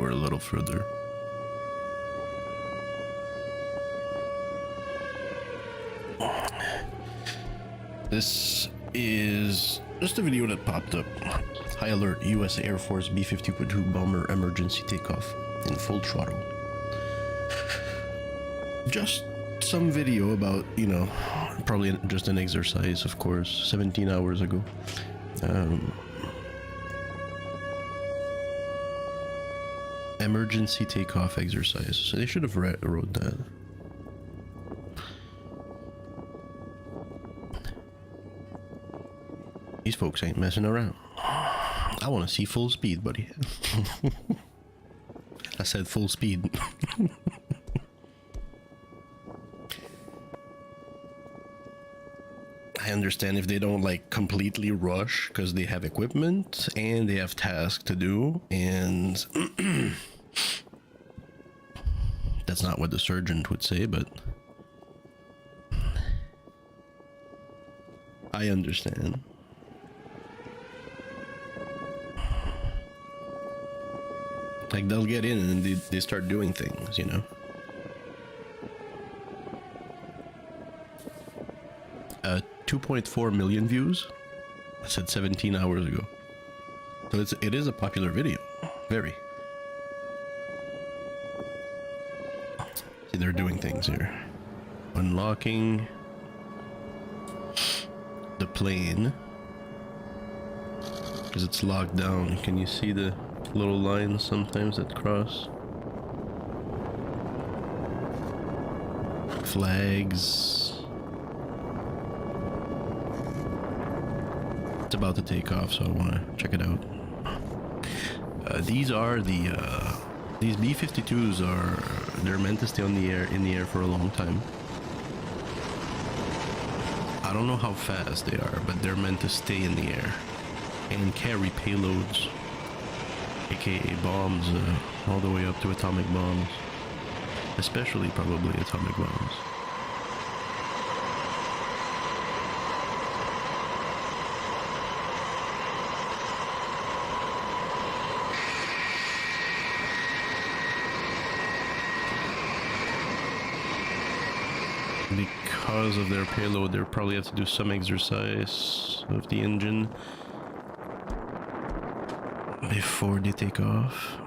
over a little further. This is just a video that popped up. High alert, US Air Force B-52 bomber emergency takeoff in full throttle. Just some video about, you know, probably just an exercise, of course, 17 hours ago. Emergency takeoff exercise. So they should have wrote that. These folks ain't messing around. I want to see full speed, buddy. I said full speed. I understand if they don't like completely rush because they have equipment and they have tasks to do, and that's not what the surgeon would say, but I understand. Like, they'll get in and they start doing things, you know. 2.4 million views. I said 17 hours ago. So it is a popular video. Very. See, they're doing things here. Unlocking the plane because it's locked down. Can you see the little lines sometimes that cross? Flags. It's about to take off, so I want to check it out. These are the these B-52s are, they're meant to stay in the air for a long time. I don't know how fast they are, but they're meant to stay in the air and carry payloads, aka bombs, all the way up to atomic bombs, especially probably atomic bombs. Because of their payload, they'll probably have to do some exercise of the engine before they take off.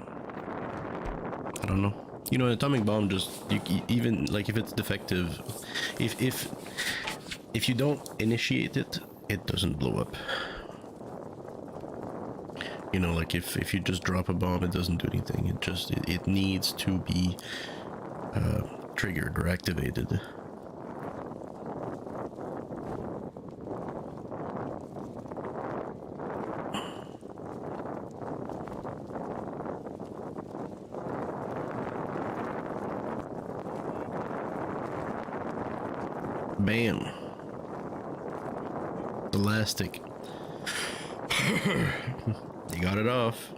I don't know. You know, an atomic bomb just, even like if it's defective, if you don't initiate it, it doesn't blow up. You know, like if you just drop a bomb, it doesn't do anything. It needs to be triggered or activated. Bam. Elastic. You got it off.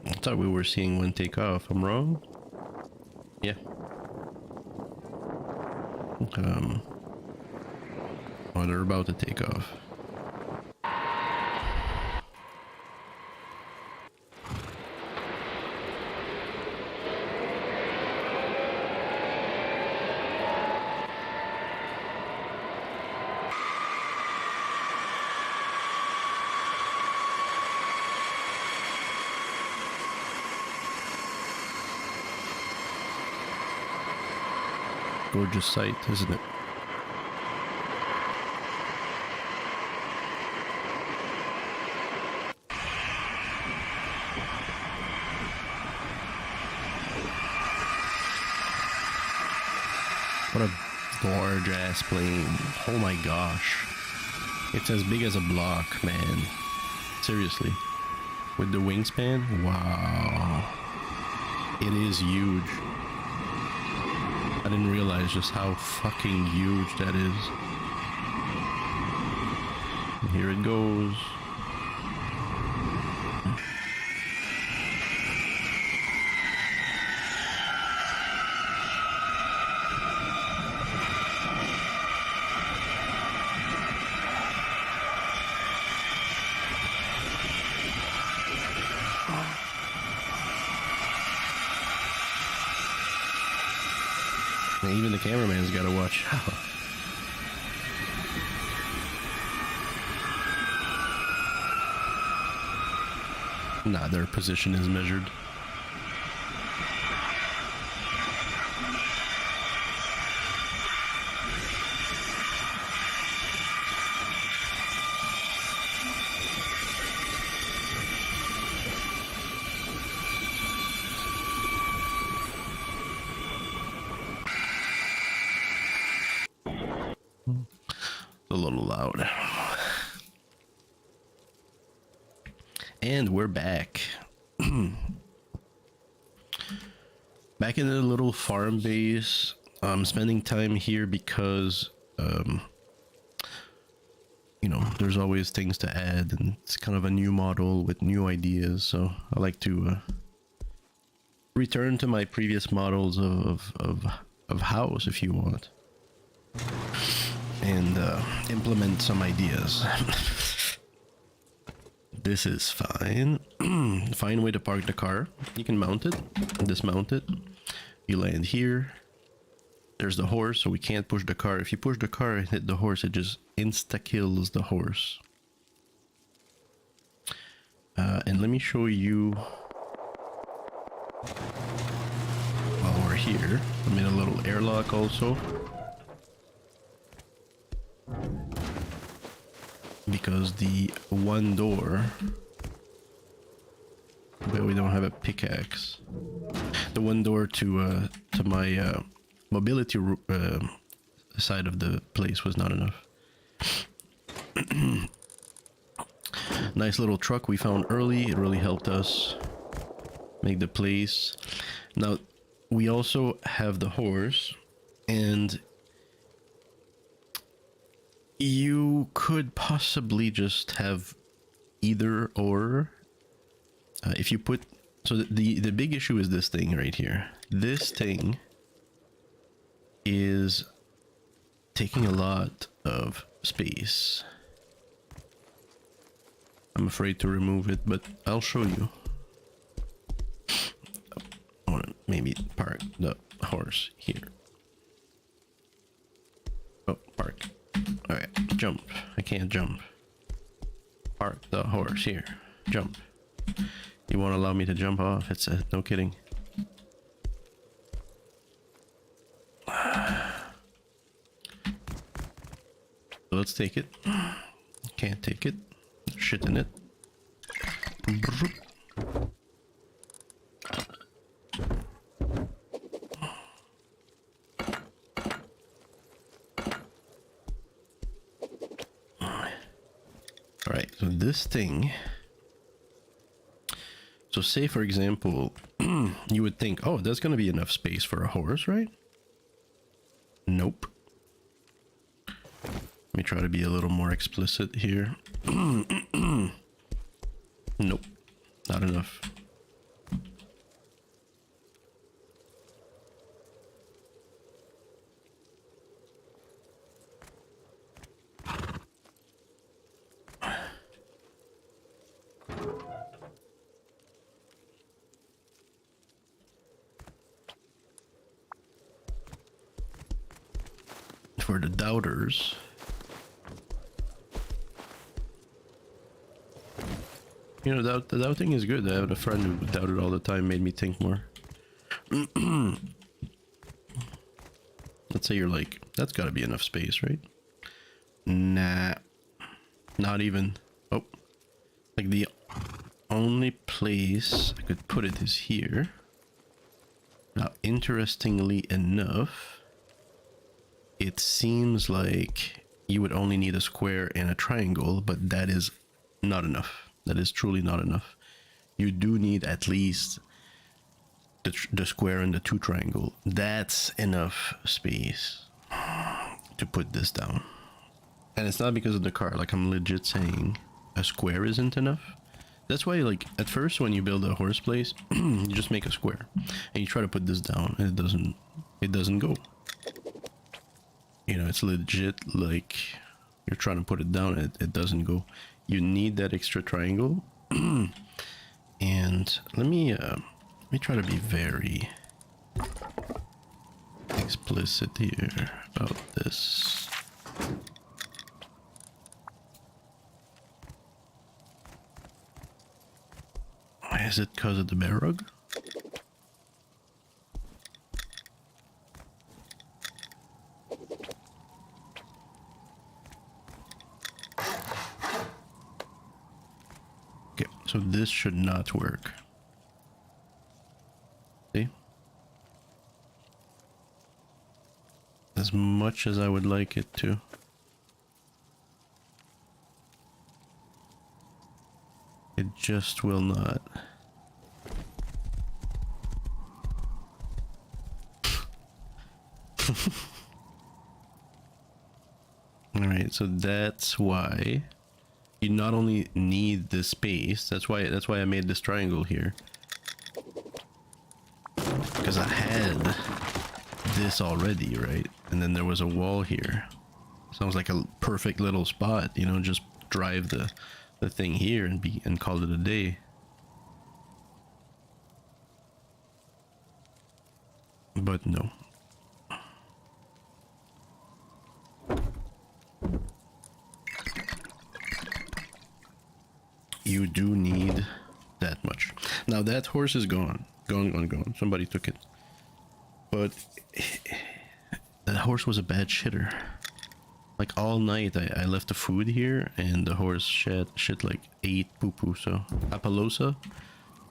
I thought we were seeing one take off. I'm wrong? Yeah. Oh, they're about to take off. Gorgeous sight, isn't it? What a gorgeous plane. Oh my gosh. It's as big as a block, man. Seriously. With the wingspan? Wow. It is huge. I didn't realize just how fucking huge that is. And here it goes. Even the cameraman's got to watch out. Nah, their position is measured. A little loud. And we're back. Back in the little farm base. I'm spending time here because you know, there's always things to add, and it's kind of a new model with new ideas, so I like to return to my previous models of house, if you want, and implement some ideas. This is fine. Fine way to park the car. You can mount it, dismount it. You land here. There's the horse, so we can't push the car. If you push the car and hit the horse, it just insta-kills the horse. And let me show you while we're here. I'm in a little airlock also, because the one door, but we don't have a pickaxe. The one door to my mobility side of the place was not enough. Nice little truck we found early. It really helped us make the place. Now we also have the horse, and you could possibly just have either or. If you put, so the big issue is this thing right here. This thing is taking a lot of space. I'm afraid to remove it, but I'll show you. I want to maybe park the horse here. Oh, park. Alright, jump. I can't jump. Park the horse here. Jump. You won't allow me to jump off, it's no kidding. Let's take it. Can't take it. Shit in it. Alright, so this thing. So say for example, you would think, oh, there's gonna be enough space for a horse, right? Nope. Let me try to be a little more explicit here. Nope, not enough. For the doubters, you know, the doubting is good. I had a friend who doubted all the time, made me think more. Let's say you're like, that's got to be enough space, right? Nah, not even. Oh, like the only place I could put it is here. Now, interestingly enough, it seems like you would only need a square and a triangle, but that is not enough. That is truly not enough. You do need at least the square and the two triangle. That's enough space to put this down. And it's not because of the car. Like, I'm legit saying a square isn't enough. That's why, like, at first when you build a horse place, you just make a square and you try to put this down and it doesn't go. You know, it's legit, like, you're trying to put it down, it doesn't go. You need that extra triangle. And let me try to be very explicit here about this. Is it because of the bear rug? Okay, so this should not work. See? As much as I would like it to. It just will not. Alright, so that's why you not only need this space, that's why I made this triangle here. Because I had this already, right? And then there was a wall here. Sounds like a perfect little spot, you know, just drive the thing here and call it a day. But no. You do need that much. Now that horse is gone. Gone. Somebody took it. But that horse was a bad shitter. Like all night I left the food here and the horse shit like 8 poo-poo. So Appaloosa,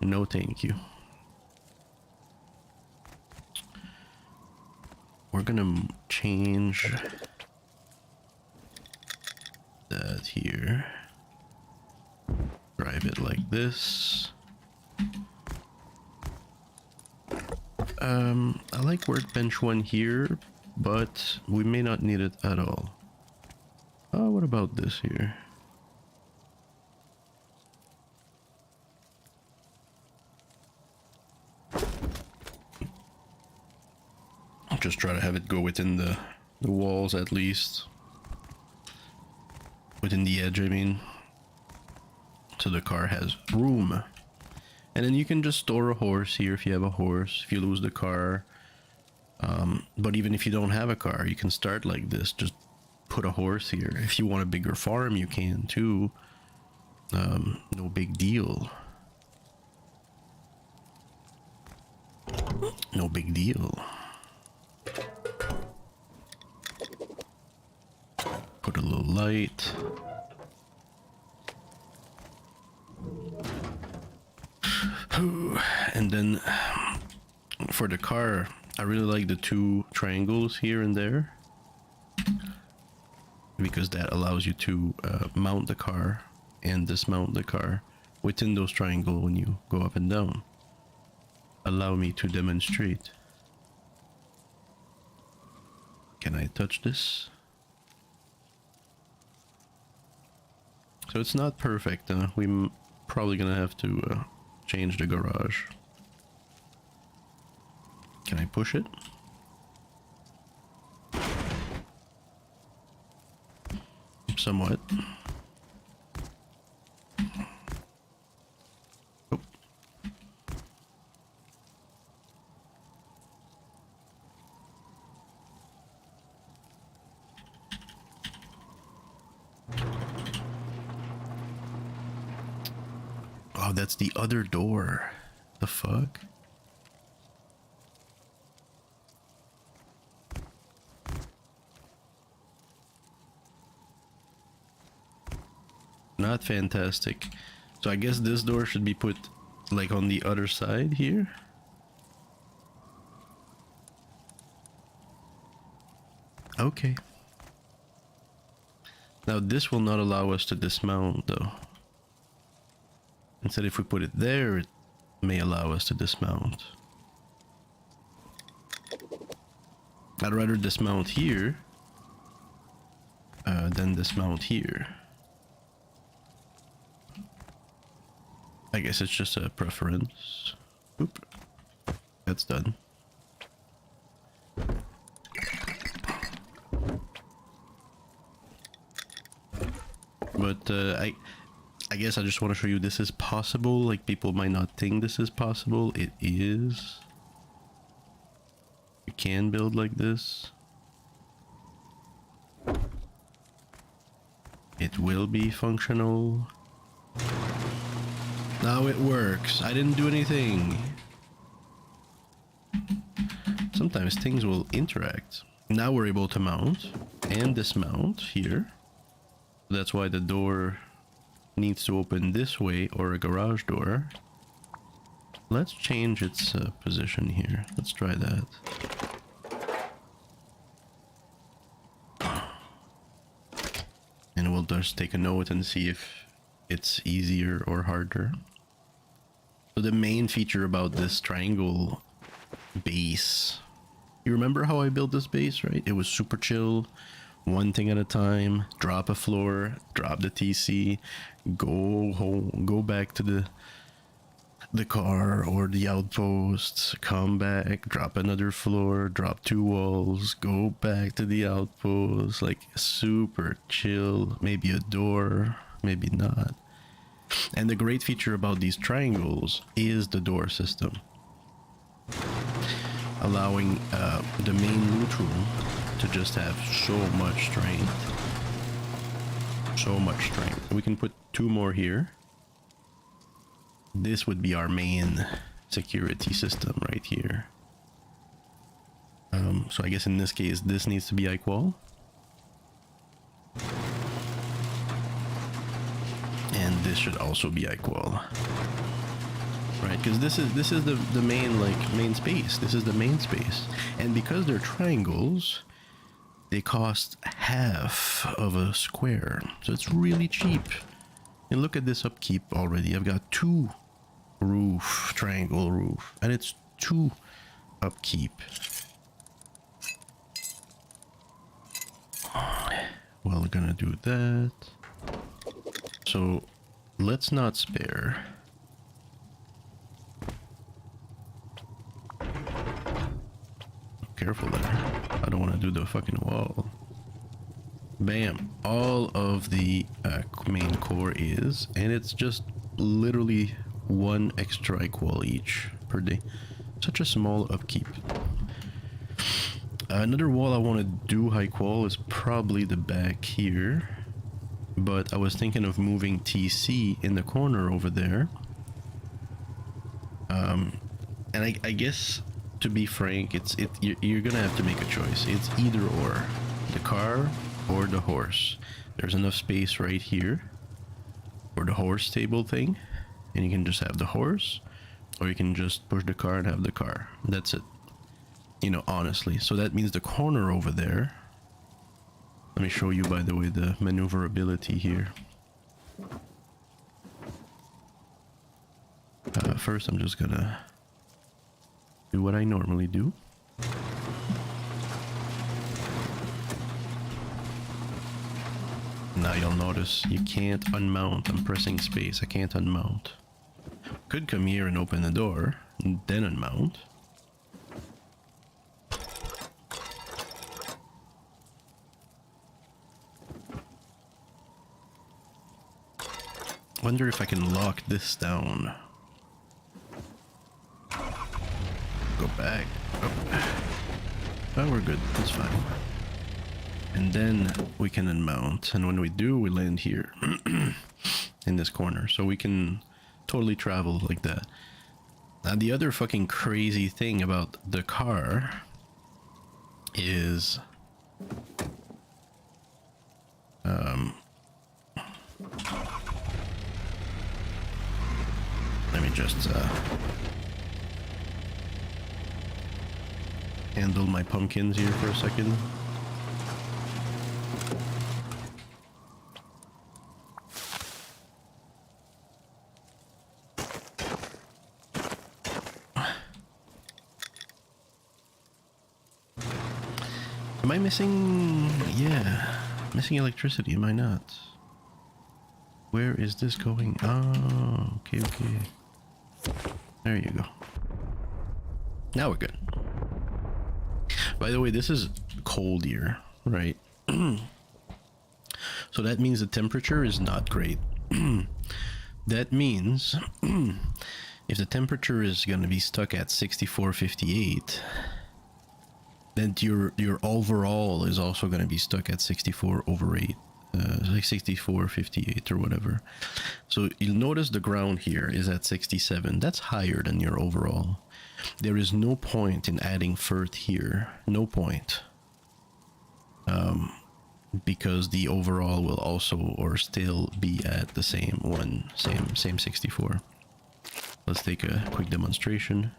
no thank you. We're gonna change that here. Drive it like this. I like workbench 1 here, but we may not need it at all. Oh, what about this here? I'll just try to have it go within the walls at least. Within the edge, I mean. So the car has room. And then you can just store a horse here if you have a horse, if you lose the car. But even if you don't have a car, you can start like this. Just put a horse here. If you want a bigger farm, you can too. No big deal. No big deal. Put a little light. And then for the car, I really like the 2 triangles here and there, because that allows you to mount the car and dismount the car within those triangles when you go up and down. Allow me to demonstrate. Can I touch this? So it's not perfect. We're probably gonna have to change the garage. Can I push it? Somewhat. Oh. Oh, that's the other door. The fuck? Not fantastic. So I guess this door should be put like on the other side here. Okay. Now this will not allow us to dismount though. Instead, if we put it there, it may allow us to dismount. I'd rather dismount here than dismount here. I guess it's just a preference. Oop. That's done. But I guess I just want to show you this is possible. Like, people might not think this is possible. It is. You can build like this. It will be functional. Now it works. I didn't do anything. Sometimes things will interact. Now we're able to mount and dismount here. That's why the door needs to open this way, or a garage door. Let's change its position here. Let's try that. And we'll just take a note and see if it's easier or harder. So the main feature about this triangle base, you remember how I built this base, right? It was super chill, one thing at a time, drop a floor, drop the TC, go home, go back to the car or the outposts, come back, drop another floor, drop 2 walls, go back to the outposts. Like, super chill. Maybe a door, maybe not. And the great feature about these triangles is the door system, allowing the main loot room to just have so much strength. So much strength. We can put 2 more here. This would be our main security system right here. So I guess in this case, this needs to be iQual. And this should also be iQual. Right, because this is the main, like, main space. This is the main space. And because they're triangles, they cost half of a square. So it's really cheap. And look at this upkeep already. I've got 2 roof, triangle roof, and it's 2 upkeep. Well, we're gonna do that. So let's not spare. Careful there. I don't want to do the fucking wall. Bam. All of the main core is, and it's just literally 1 extra iQual each per day. Such a small upkeep. Another wall I want to do high qual is probably the back here, but I was thinking of moving TC in the corner over there. And I guess, to be frank, you're gonna have to make a choice. It's either or, the car or the horse. There's enough space right here for the horse stable thing, and you can just have the horse, or you can just push the car and have the car. That's it, you know, honestly. So that means the corner over there. Let me show you, by the way, the maneuverability here. First, I'm just gonna do what I normally do. Now you'll notice you can't unmount. I'm pressing space. I can't unmount. Could come here and open the door, and then unmount. Wonder if I can lock this down. Go back. Oh, we're good. That's fine. And then we can unmount, and when we do, we land here in this corner, so we can totally travel like that. Now, the other fucking crazy thing about the car is let me just handle my pumpkins here for a second. Am I missing? Yeah, missing electricity, am I not? Where is this going? Oh, okay, okay. There you go. Now we're good. By the way, this is cold here, right? So that means the temperature is not great. That means if the temperature is going to be stuck at 64.58, then your overall is also going to be stuck at 64/8, like 64.58 or whatever. So you'll notice the ground here is at 67. That's higher than your overall. There is no point in adding fert here. No point. Because the overall will also or still be at the same 64. Let's take a quick demonstration.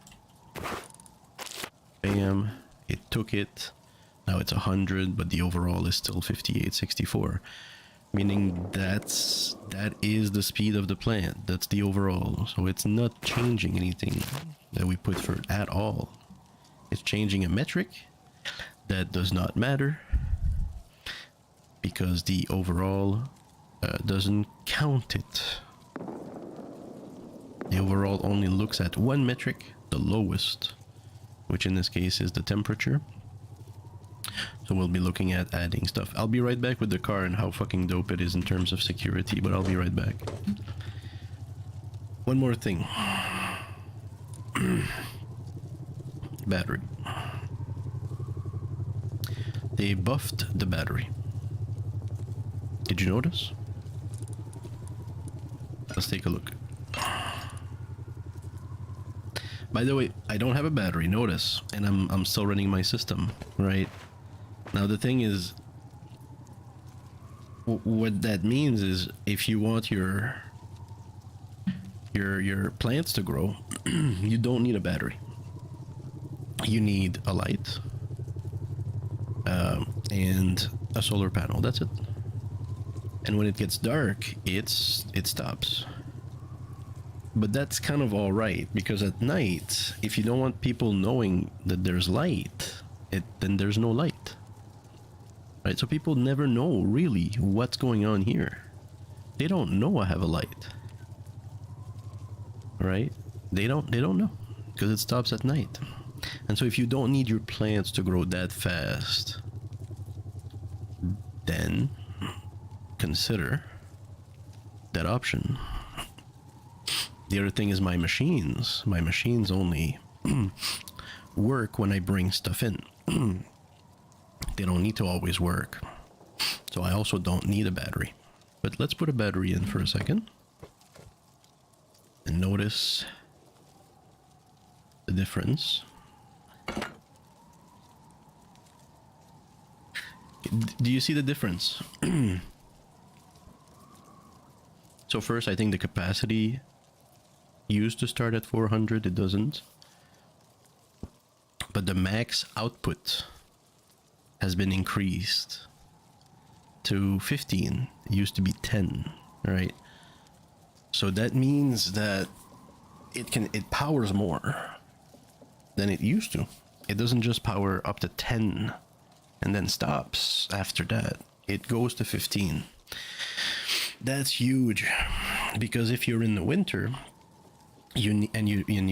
Bam, it took it. Now it's 100, but the overall is still 58.64, meaning that is the speed of the plant. That's the overall. So it's not changing anything that we put for at all. It's changing a metric that does not matter, because the overall doesn't count it. The overall only looks at one metric, the lowest, which in this case is the temperature. So we'll be looking at adding stuff. I'll be right back with the car and how fucking dope it is in terms of security, but I'll be right back. One more thing. Battery. They buffed the battery. Did you notice? Let's take a look. By the way, I don't have a battery, notice, and I'm still running my system, right? Now the thing is, what that means is if you want your plants to grow, you don't need a battery. You need a light and a solar panel. That's it. And when it gets dark, it stops. But that's kind of all right, because at night, if you don't want people knowing that there's light, then there's no light. Right? So people never know really what's going on here. They don't know I have a light. Right? They don't know, because it stops at night. And so if you don't need your plants to grow that fast, then consider that option. The other thing is my machines. My machines only work when I bring stuff in. They don't need to always work. So I also don't need a battery. But let's put a battery in for a second. And notice the difference. Do you see the difference? So first, I think the capacity used to start at 400. It doesn't. But the max output has been increased to 15. It used to be 10, right? So that means that it powers more than it used to. It doesn't just power up to 10 and then stops after that. It goes to 15. That's huge, because if you're in the winter, you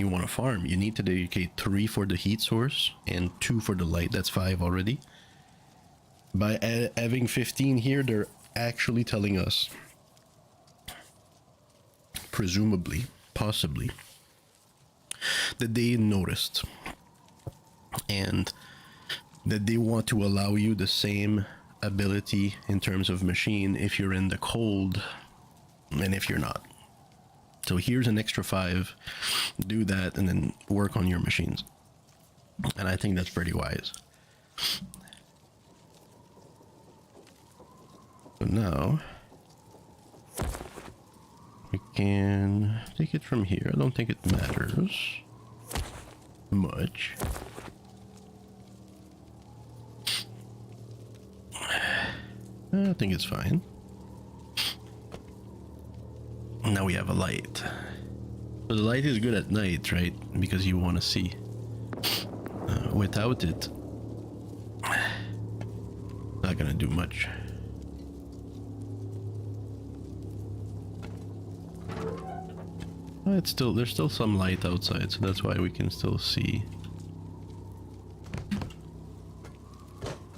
want to farm, you need to dedicate 3 for the heat source and 2 for the light. That's 5 already. By having 15 here, they're actually telling us, presumably, possibly, that they noticed and that they want to allow you the same ability in terms of machine if you're in the cold and if you're not. So here's an extra 5. Do that and then work on your machines. And I think that's pretty wise. So now we can take it from here. I don't think it matters much. I think it's fine. Now we have a light. So the light is good at night, right? Because you want to see. Without it, not gonna do much. It's still, there's still some light outside, so that's why we can still see.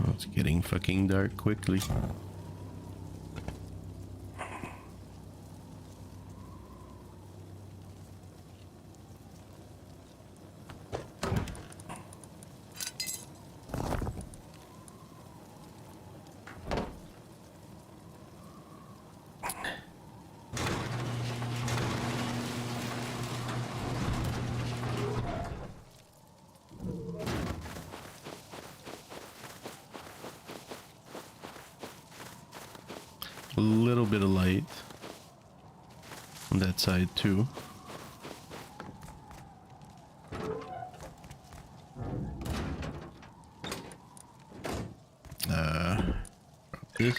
Oh, it's getting fucking dark quickly. A little bit of light on that side too. This.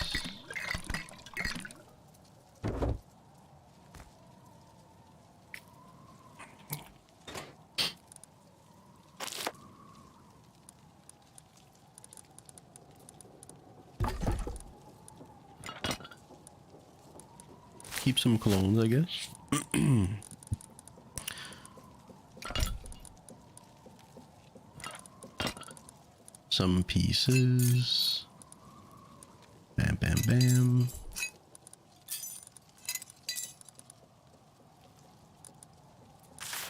Keep some clones, I guess. Some pieces. Bam, bam, bam.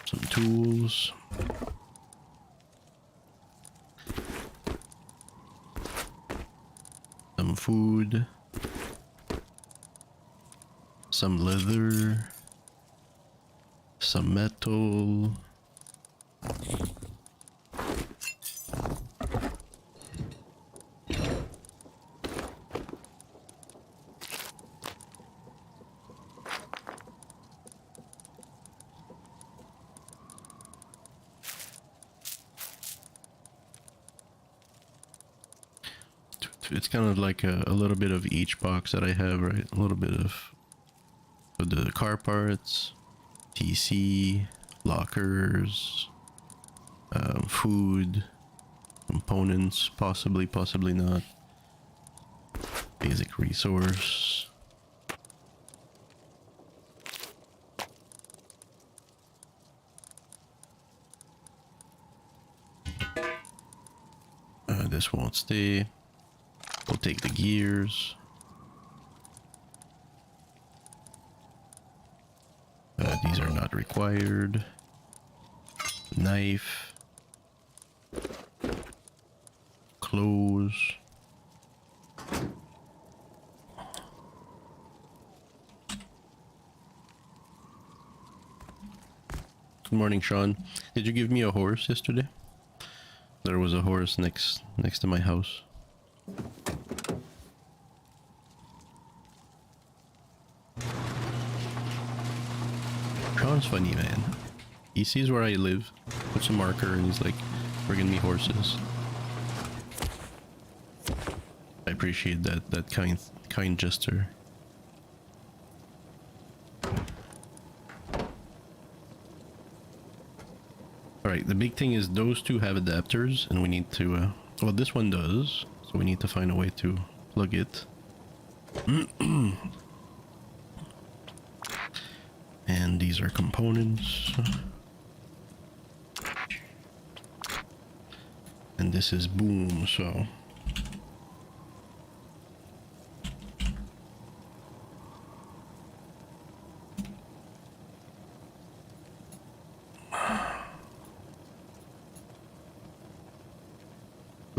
Some tools. Some food. Some leather. Some metal. It's kind of like a little bit of each box that I have, right? A little bit of the car parts, PC, lockers, food, components, possibly not, basic resource. This won't stay. We'll take the gears. These are not required. Knife. Clothes. Good morning, Sean. Did you give me a horse yesterday? There was a horse next to my house. Sean's funny, man. He sees where I live, puts a marker, and he's like, bringing me horses. I appreciate that kind gesture. Alright, the big thing is those two have adapters, and we need to, well, this one does, so we need to find a way to plug it. And these are components. And this is boom, so.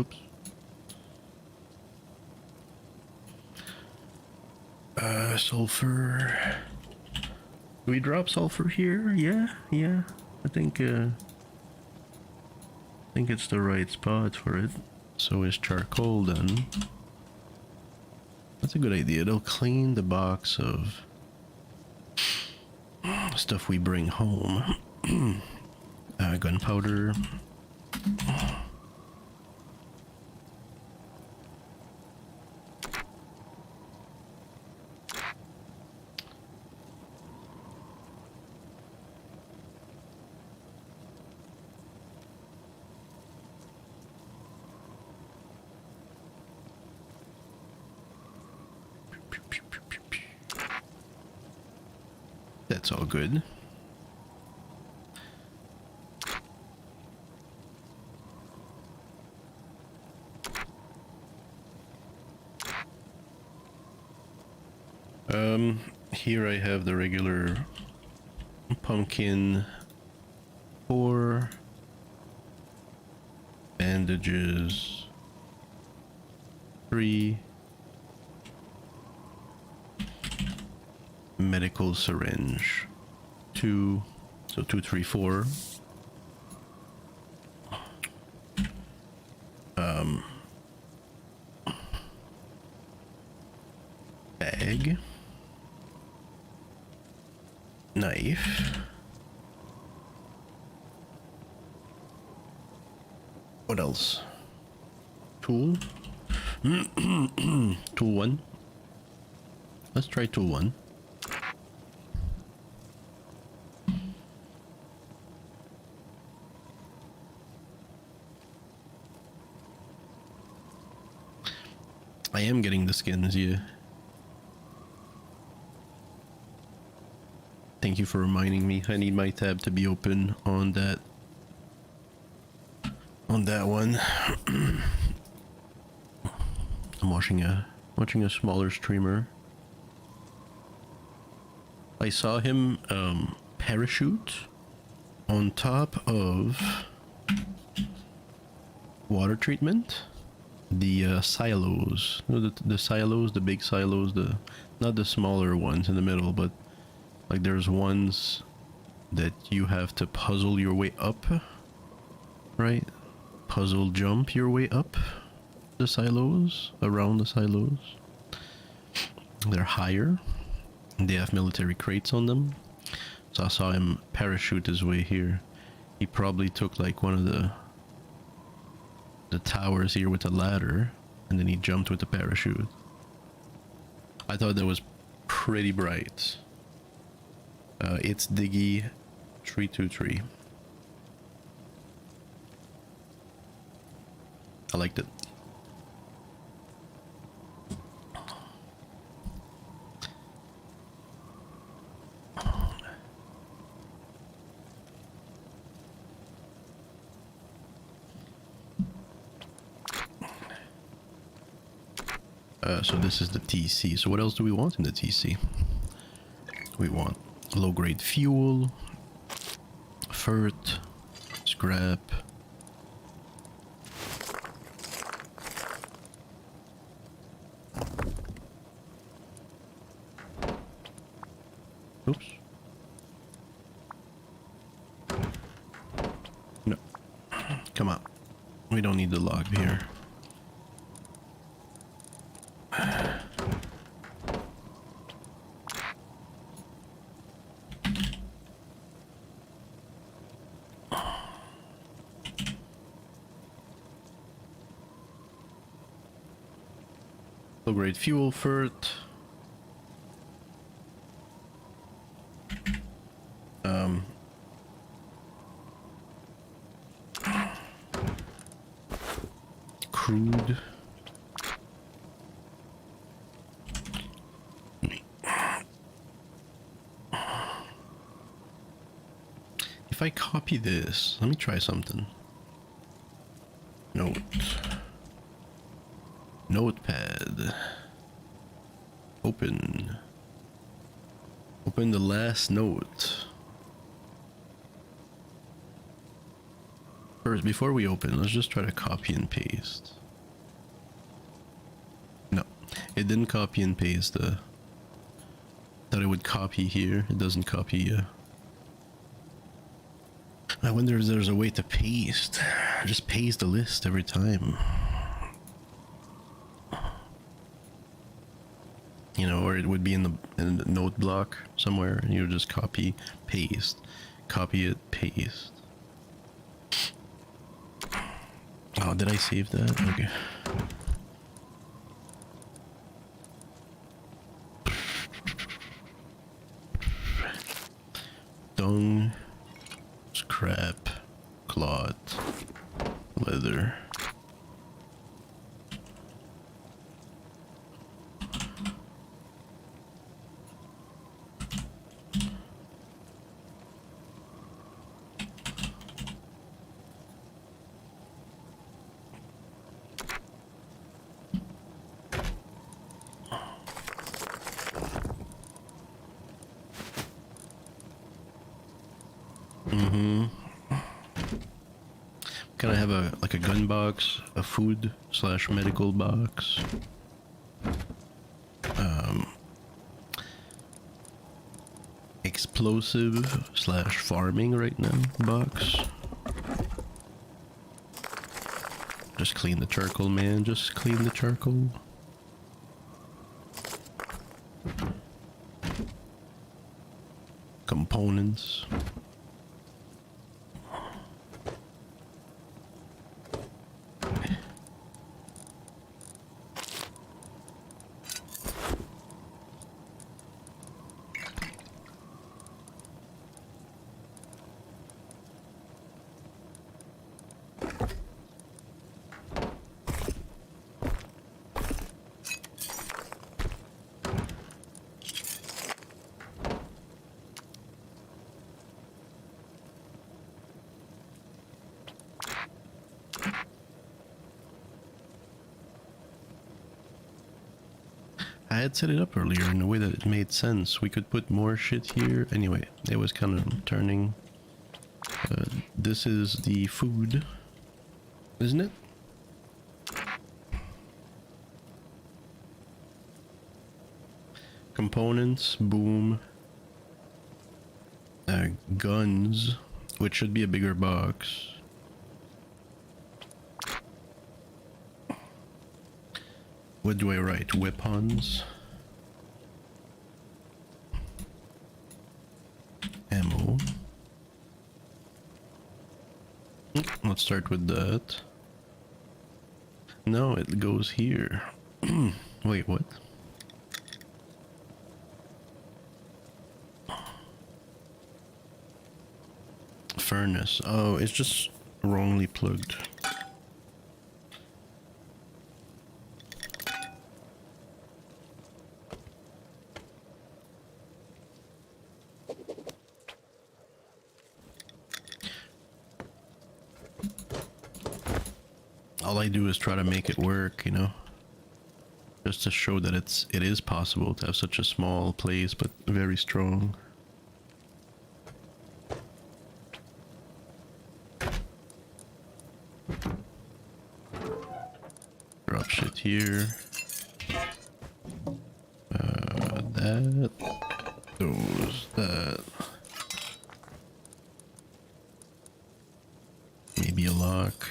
Oops. Sulfur. Do we drop sulfur here? Yeah. I think it's the right spot for it. So is charcoal then. That's a good idea. It'll clean the box of stuff we bring home. Gunpowder. That's all good. Here I have the regular pumpkin, 4 bandages, 3 medical syringe, 2, so 2, 3, 4. Bag, knife. What else? Tool. Tool 1. Let's try tool 1. I am getting the skins, yeah. Thank you for reminding me. I need my tab to be open on that. On that one. I'm watching a smaller streamer. I saw him parachute on top of water treatment. The silos, the silos, the big silos, not the smaller ones in the middle, but like there's ones that you have to puzzle your way up, right? Puzzle jump your way up the silos, around the silos. They're higher. They have military crates on them. So I saw him parachute his way here. He probably took like one of the towers here with a ladder, and then he jumped with the parachute. I thought that was pretty bright. It's Diggy 323. I liked it. So this is the TC. So what else do we want in the TC? We want low-grade fuel, fert, scrap, oops. No. Come on. We don't need the log here. Low-grade fuel, fert. Crude. If I copy this, let me try something. Note. Notepad. Open. Open the last note. First, before we open, let's just try to copy and paste. No, it didn't copy and paste. Thought it would copy here. It doesn't copy. I wonder if there's a way to paste. Just paste the list every time. You know, or it would be in the note block somewhere, and you would just copy, paste, copy it, paste. Oh, did I save that? Okay. Dung, scrap, cloth, leather. Can I have a like a gun box, a food slash medical box, explosive slash farming right now box? Just clean the charcoal, man. Just clean the charcoal. Components. I had set it up earlier in a way that it made sense. We could put more shit here. Anyway, it was kind of turning. This is the food, isn't it? Components, boom. Guns, which should be a bigger box. What do I write? Weapons. Ammo. Let's start with that. No, it goes here. Wait, what? Furnace. Oh, it's just wrongly plugged. All I do is try to make it work, you know, just to show that it is possible to have such a small place but very strong. Drop shit here. That. Those. That. Maybe a lock.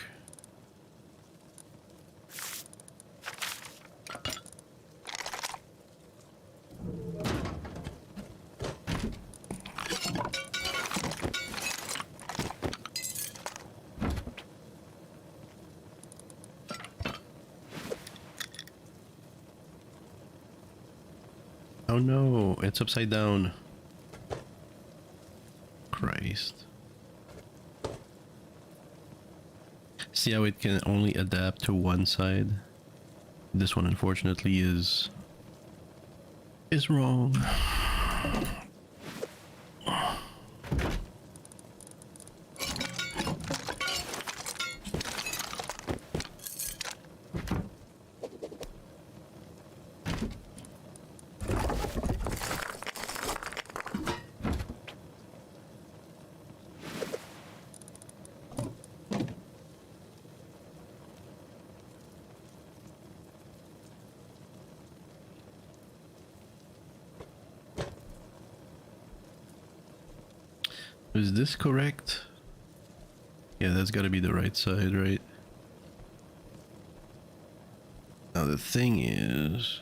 Oh no, it's upside down. Christ. See how it can only adapt to one side? This one unfortunately is wrong. Is this correct? Yeah, that's gotta be the right side, right? Now the thing is,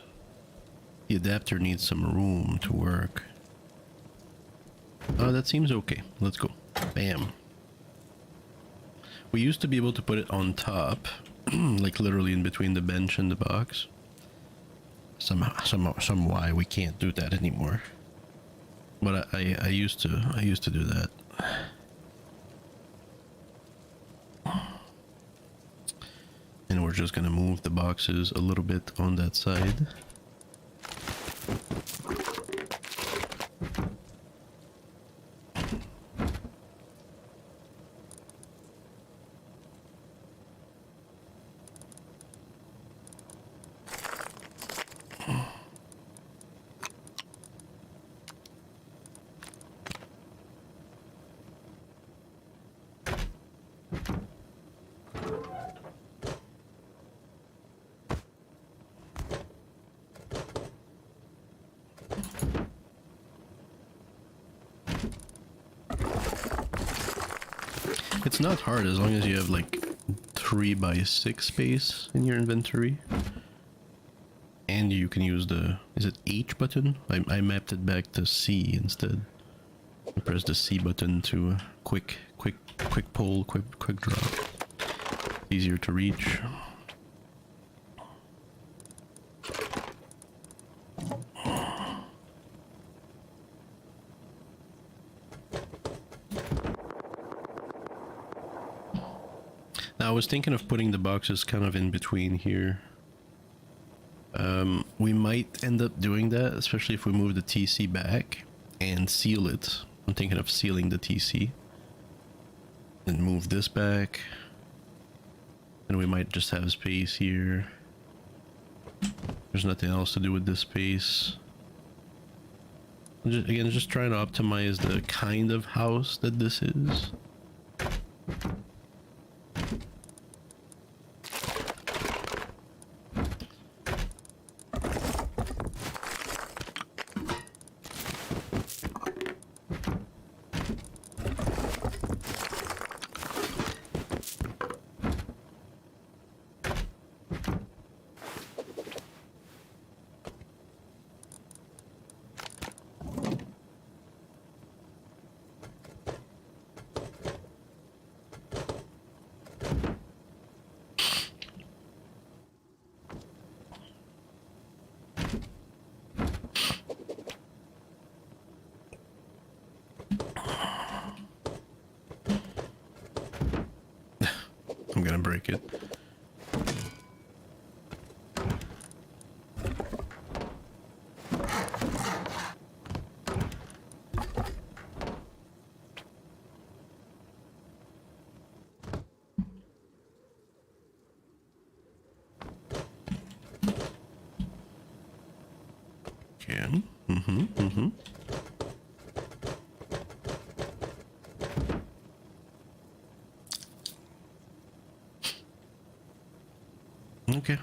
the adapter needs some room to work. Oh, that seems okay. Let's go. Bam. We used to be able to put it on top, like literally in between the bench and the box. Some why we can't do that anymore. But I used to do that. And we're just gonna move the boxes a little bit on that side. It's not hard as long as you have like 3x6 space in your inventory. And you can use the, is it H button? I mapped it back to C instead. I press the C button to quick pull, quick drop. Easier to reach. Now I was thinking of putting the boxes kind of in between here. We might end up doing that, especially if we move the TC back and seal it. I'm thinking of sealing the TC. And move this back. And we might just have space here. There's nothing else to do with this space. Again, just trying to optimize the kind of house that this is. I'm gonna break it. Can. Okay.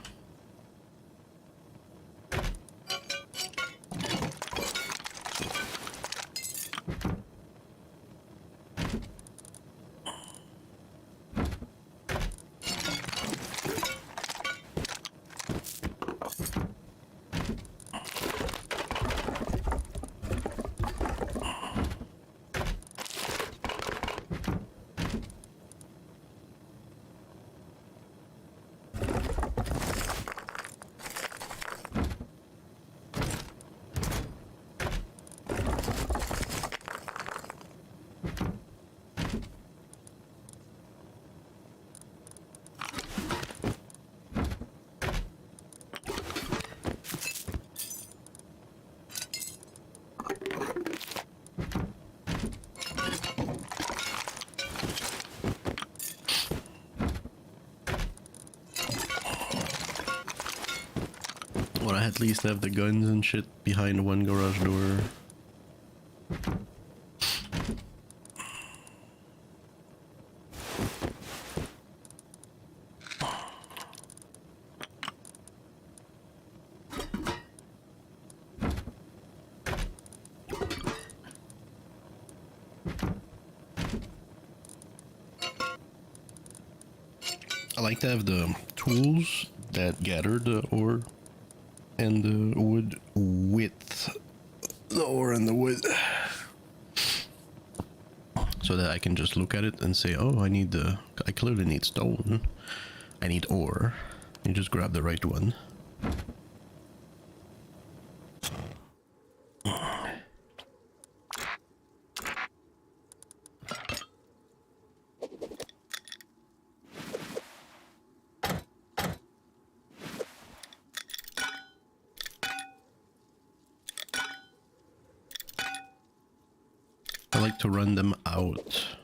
Well, I at least have the guns and shit behind one garage door. I like to have the tools that gather the ore and the wood with the ore and the wood, so that I can just look at it and say, oh, I clearly need stone, I need ore. You just grab the right one. I like to run them out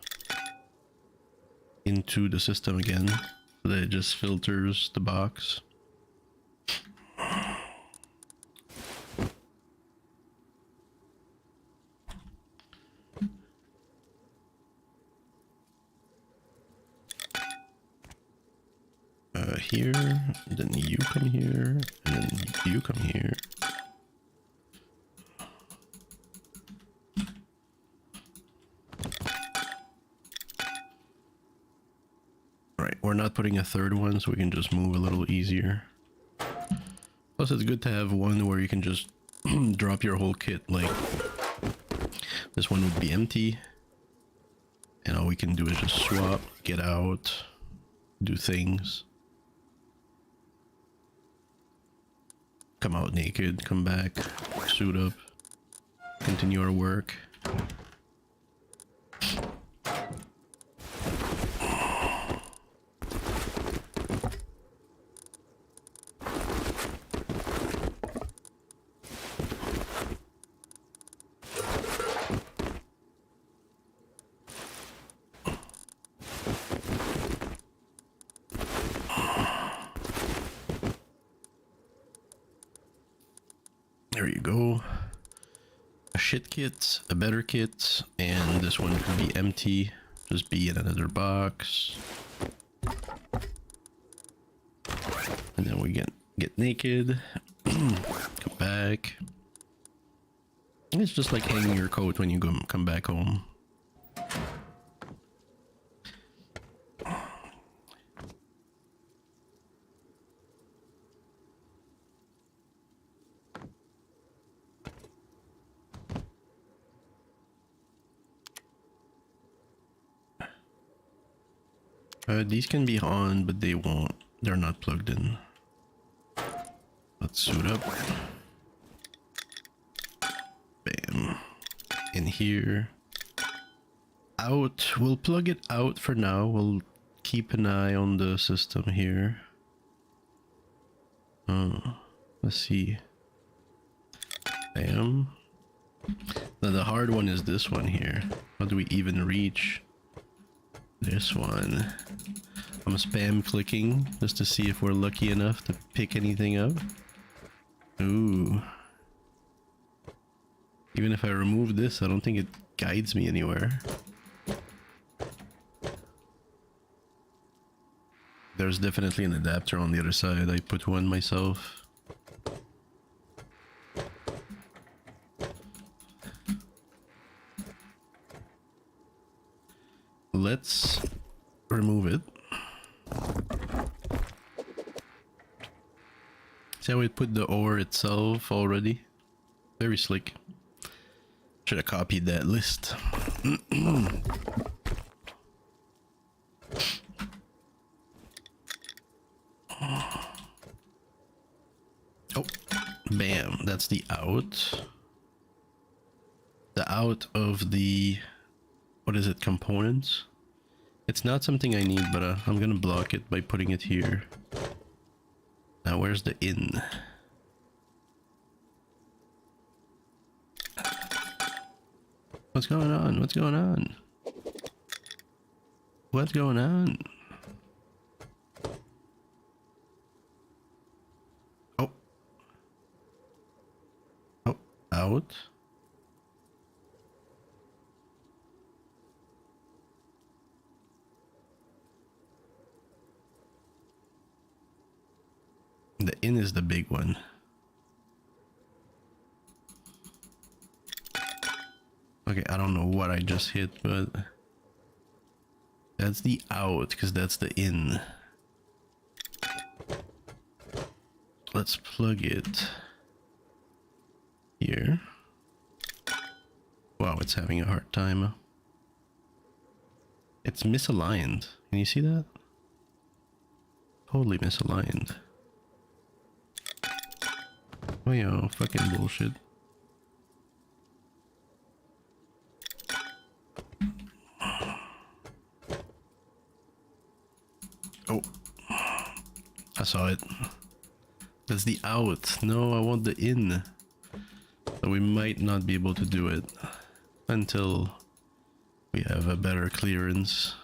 into the system again, so that it just filters the box. Here, then you come here, and then you come here. we're not putting a third one, so we can just move a little easier. Plus, it's good to have one where you can just drop your whole kit. Like, this one would be empty. And all we can do is just swap, get out, do things. Come out naked, come back, suit up, continue our work. There you go. A shit kit, a better kit, and this one can be empty. Just be in another box. And then we get naked. Come back. It's just like hanging your coat when you come back home. These can be on, but they won't. They're not plugged in. Let's suit up. Bam. In here. Out. We'll plug it out for now. We'll keep an eye on the system here. Let's see. Bam. Now the hard one is this one here. How do we even reach this one? I'm spam clicking just to see if we're lucky enough to pick anything up. Ooh. Even if I remove this, I don't think it guides me anywhere. There's definitely an adapter on the other side. I put one myself. Let's remove it. See how we put the ore itself already? Very slick. Should have copied that list. Oh, bam. That's the out. The out of the... what is it? Components? It's not something I need, but I'm gonna block it by putting it here. Now, where's the in? What's going on? What's going on? What's going on? Oh. Oh, out. The in is the big one. Okay, I don't know what I just hit, but that's the out because that's the in. Let's plug it here. Wow, it's having a hard time. It's misaligned. Can you see that? Totally misaligned. Oh, yo, fucking bullshit. Oh, I saw it. That's the out. No, I want the in. So we might not be able to do it until we have a better clearance.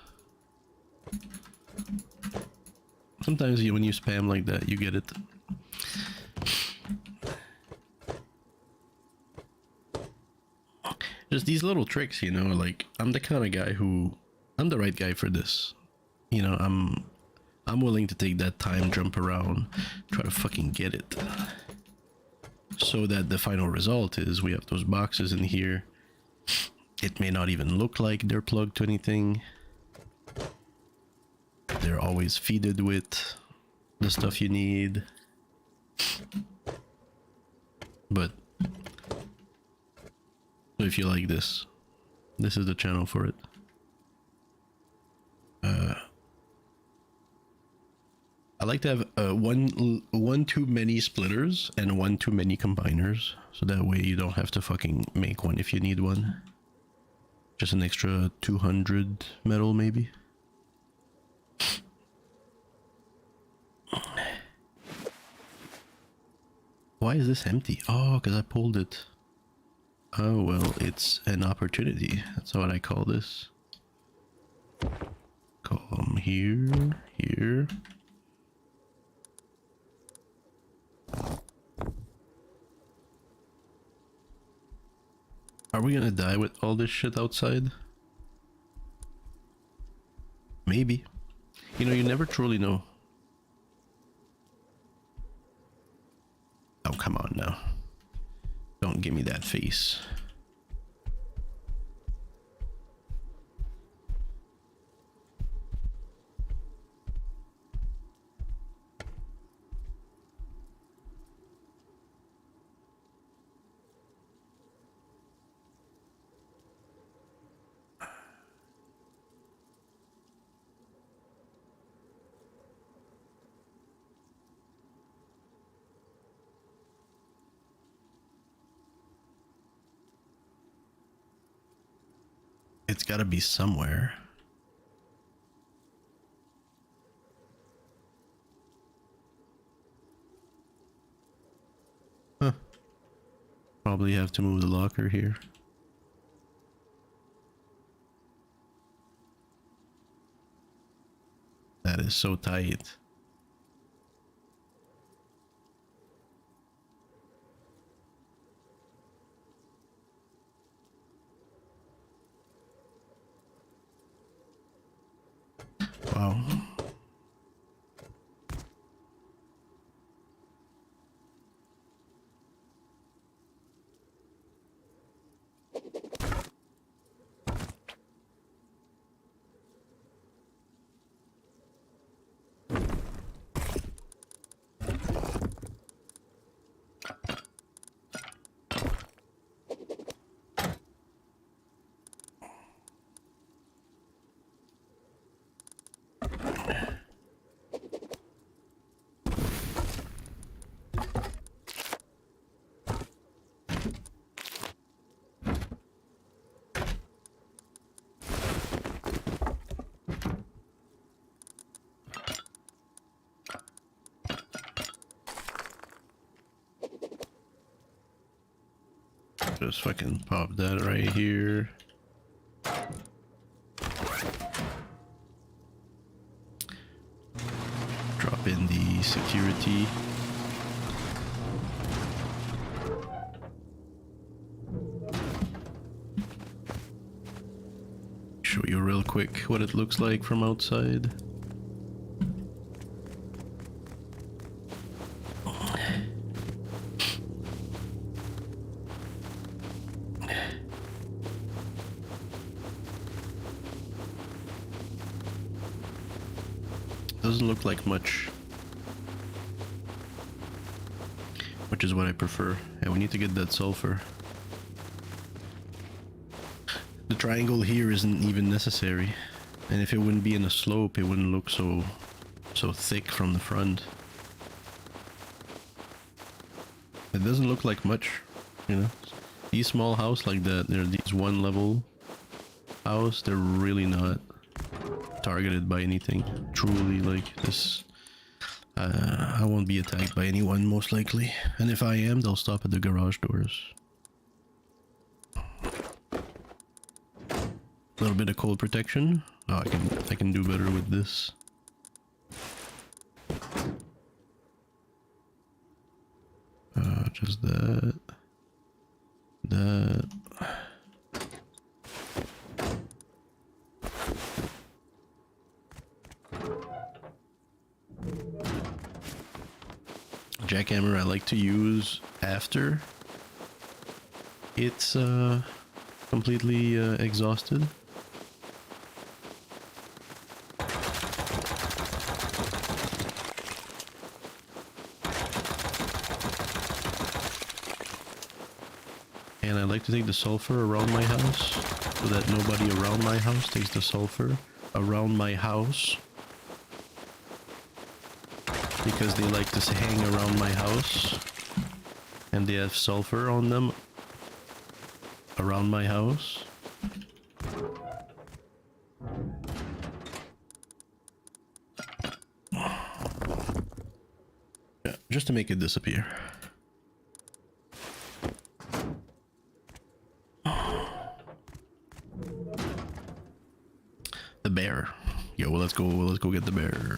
Sometimes when you spam like that, you get it. Just these little tricks, you know, like I'm the kind of guy who, I'm the right guy for this. You know, I'm willing to take that time, jump around, try to fucking get it. So that the final result is we have those boxes in here. It may not even look like they're plugged to anything. They're always feed it with the stuff you need. But if you like this, this is the channel for it. I like to have one too many splitters and one too many combiners, so that way you don't have to fucking make one if you need one. Just an extra 200 metal maybe. Why is this empty? Oh, because I pulled it. Oh, well, it's an opportunity. That's what I call this. Come here, here. Are we gonna die with all this shit outside? Maybe. You know, you never truly know. Oh, come on now. Don't give me that face. It's gotta be somewhere. Huh. Probably have to move the locker here. That is so tight. Wow. Just fucking pop that right here. Drop in the security. Show you real quick what it looks like from outside. Doesn't look like much, which is what I prefer. And we need to get that sulfur. The triangle here isn't even necessary, and if it wouldn't be in a slope, it wouldn't look so thick from the front. It doesn't look like much, you know. These small houses like that, they're these one level house, they're really not targeted by anything. Truly, like this, I won't be attacked by anyone most likely, and if I am, they'll stop at the garage doors. A little bit of cold protection. Oh, I can do better with this. Just that. That. Jackhammer I like to use after it's completely exhausted. And I like to take the sulfur around my house so that nobody around my house takes the sulfur around my house. Because they like to hang around my house and they have sulfur on them around my house. Yeah, just to make it disappear. The bear. Yo, well, let's go get the bear.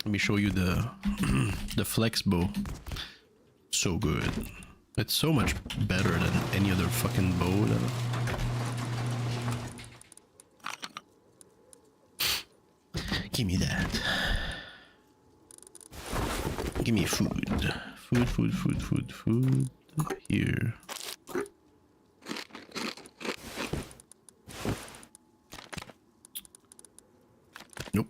Let me show you the the flex bow. So good. It's so much better than any other fucking bow. Give me that. Give me food. Food. Here. Nope.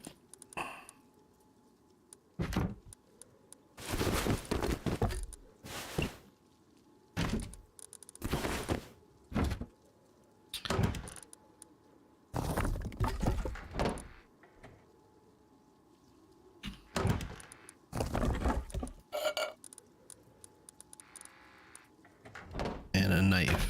And a knife.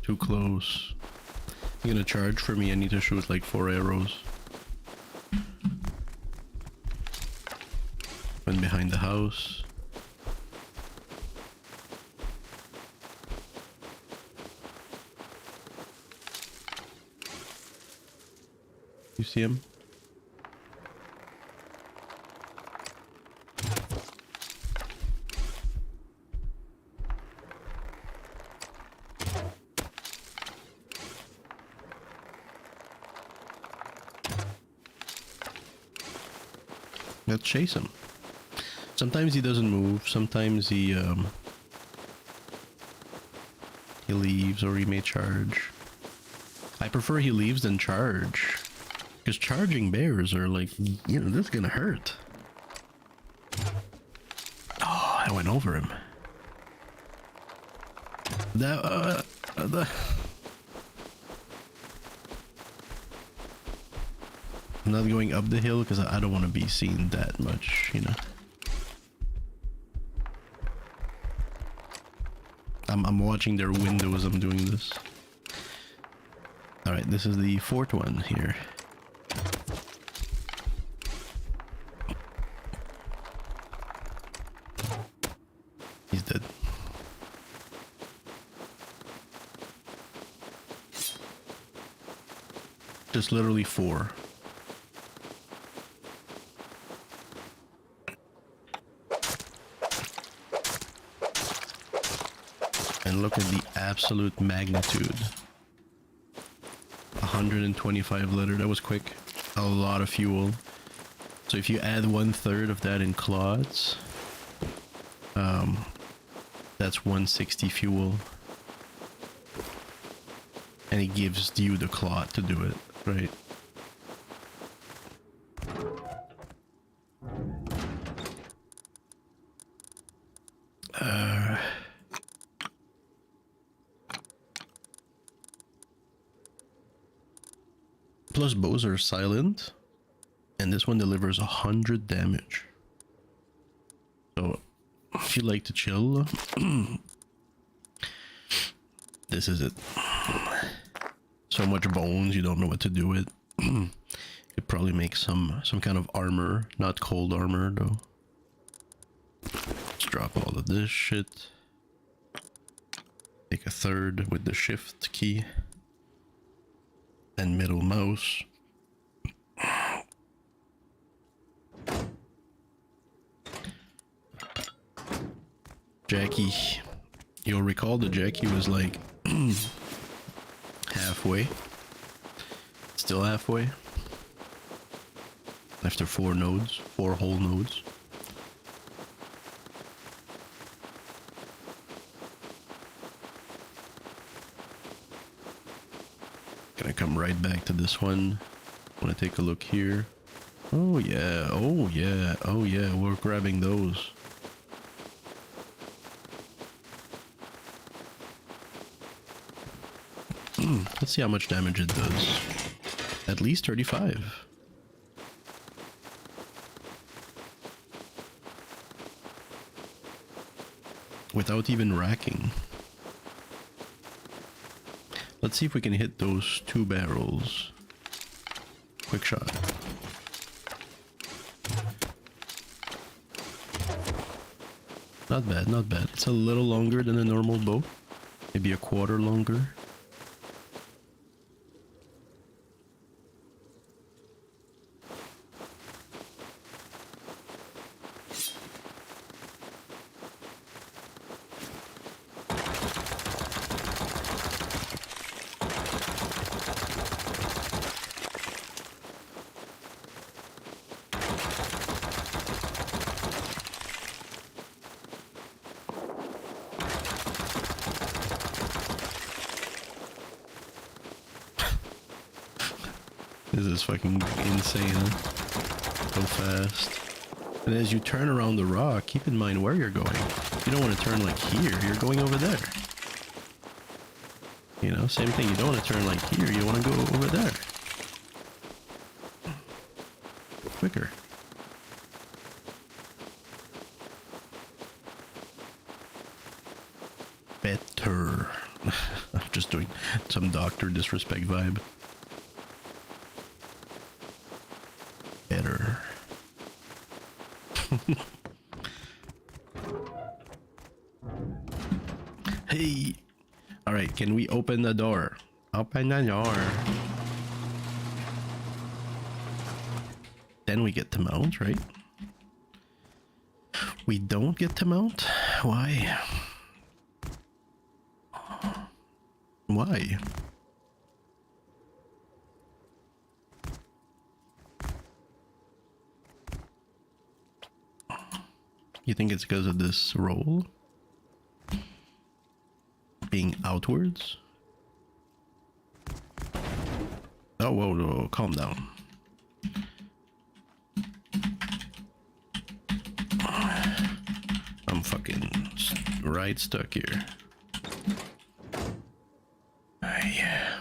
Too close. You're gonna charge for me. I need to shoot like 4 arrows. Went behind the house. You see him? Let's chase him. Sometimes he doesn't move. Sometimes he leaves, or he may charge. I prefer he leaves than charge, because charging bears are like, you know, this is gonna hurt. Oh, I went over him. I'm not going up the hill because I don't want to be seen that much, you know. I'm watching their windows. I'm doing this. All right, this is the 4th one here. He's dead. Just literally 4. And look at the absolute magnitude. 125 liter, that was quick. A lot of fuel. So if you add 1/3 of that in clods, that's 160 fuel. And it gives you the clot to do it, right? Plus bows are silent, and this one delivers 100 damage. So if you like to chill, this is it. So much bones, you don't know what to do with. Could probably make some kind of armor, not cold armor though. Let's drop all of this shit. Take a 3rd with the shift key. And middle mouse. Jackie. You'll recall the Jackie was like halfway. Still halfway. After 4 nodes. 4 whole nodes. Gonna come right back to this one. Wanna take a look here. Oh yeah, oh yeah, oh yeah, we're grabbing those. Let's see how much damage it does. At least 35. Without even racking. Let's see if we can hit those 2 barrels. Quick shot. Not bad, not bad. It's a little longer than a normal bow. Maybe a quarter longer. This is fucking insane, huh? So fast. And as you turn around the rock, keep in mind where you're going. You don't want to turn like here, you're going over there. You know, same thing, you don't want to turn like here, you want to go over there. Quicker. Better. I'm just doing some doctor disrespect vibe. Better. Hey! Alright, can we open the door? Open the door. Then we get to mount, right? We don't get to mount? Why? Why? You think it's because of this roll? Being outwards? Oh, whoa, whoa, calm down. I'm fucking right stuck here. Yeah.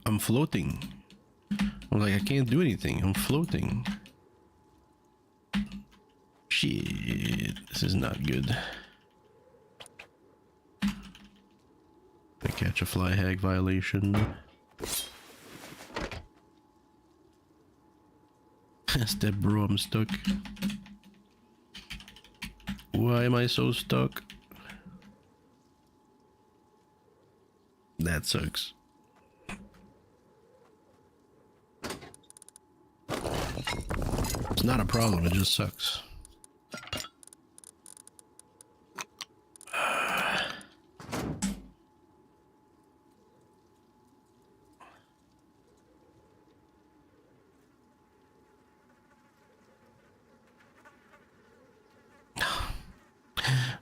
I'm floating. I'm like, I can't do anything. I'm floating. Shit, this is not good. I catch a fly hag violation. Step bro, I'm stuck. Why am I so stuck? That sucks. It's not a problem, it just sucks.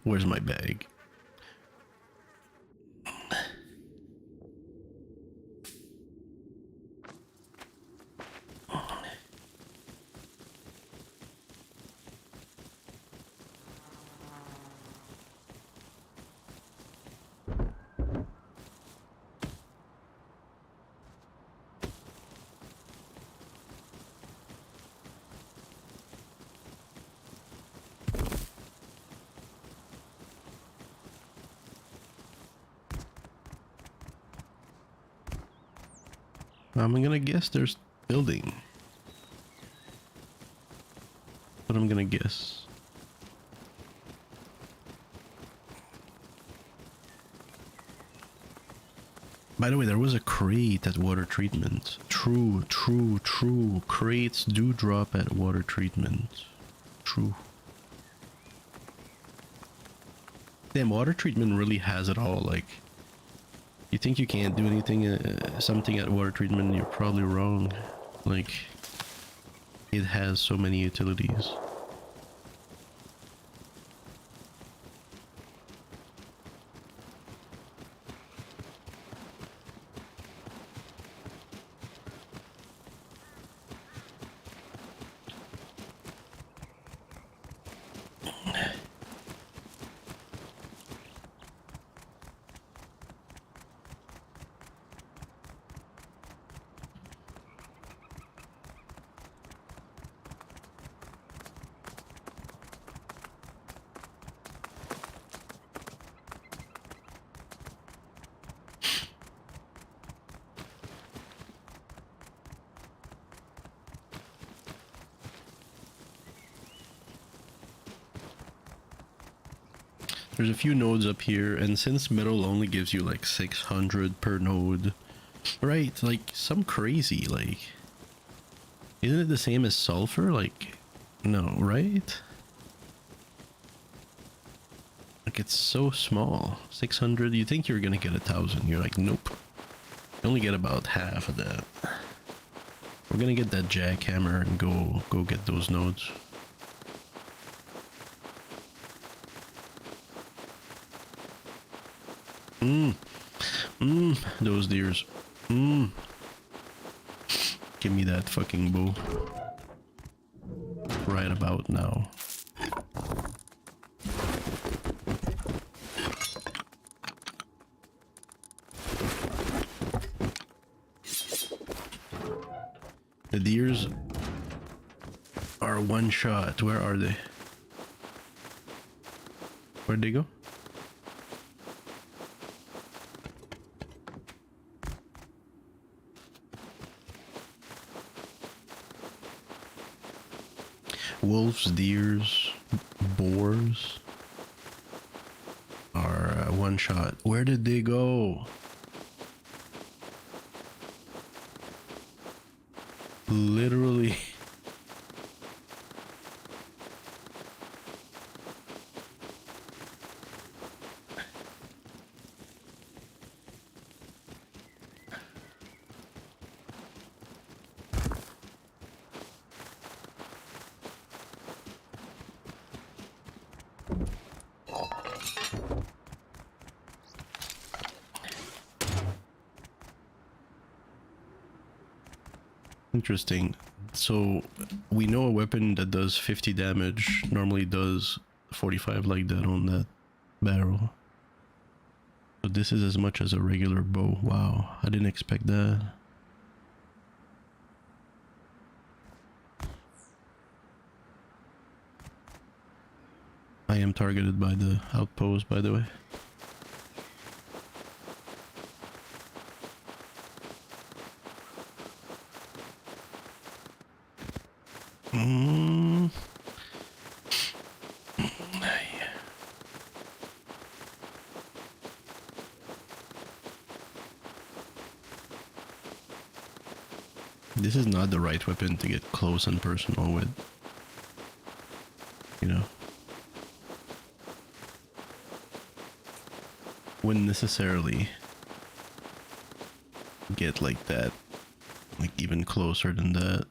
Where's my bag? I'm gonna guess there's building. What I'm gonna guess. By the way, there was a crate at water treatment. True, true, true. Crates do drop at water treatment. True. Damn, water treatment really has it all. Like, you think you can't do anything, something at water treatment, you're probably wrong. Like, it has so many utilities. There's a few nodes up here, and since metal only gives you like 600 per node, right? Like some crazy, like, isn't it the same as sulfur? Like, no, right? Like it's so small. 600, you think you're gonna get 1,000. You're like, nope. You only get about half of that. We're gonna get that jackhammer and go get those nodes. Those deers. Give me that fucking bow. Right about now. The deers are one shot. Where are they? Where'd they go? Wolves, deers, boars are one shot. Where did they go? Literally. Interesting. So we know a weapon that does 50 damage normally does 45 like that on that barrel. But this is as much as a regular bow. Wow, I didn't expect that. I am targeted by the outpost, by the way. This is not the right weapon to get close and personal with. You know. Wouldn't necessarily get like that. Like even closer than that.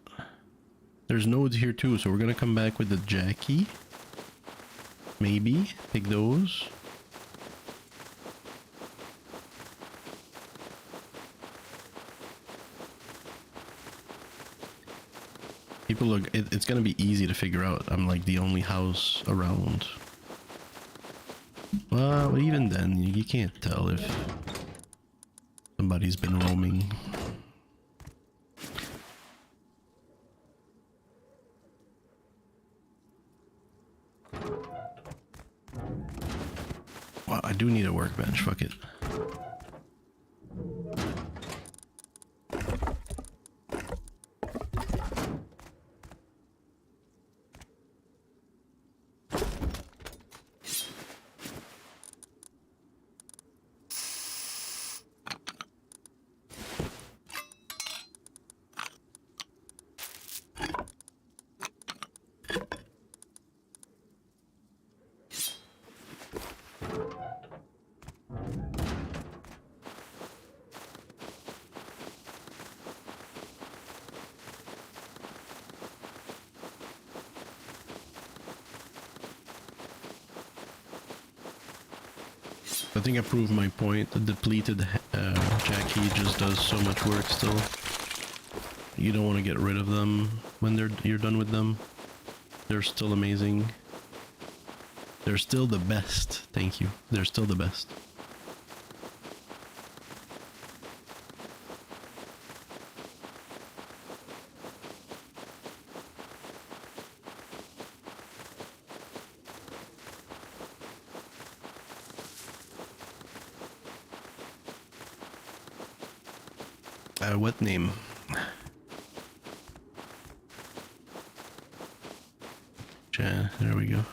There's nodes here too, so we're gonna come back with the Jackie. Maybe pick those. People are, it's gonna be easy to figure out. I'm like the only house around. Well, even then, you can't tell if somebody's been roaming. Wow, I do need a workbench, fuck it. I think I proved my point. The depleted Jackie just does so much work still. You don't want to get rid of them when you're done with them. They're still amazing. They're still the best. Thank you. They're still the best. What name? There we go.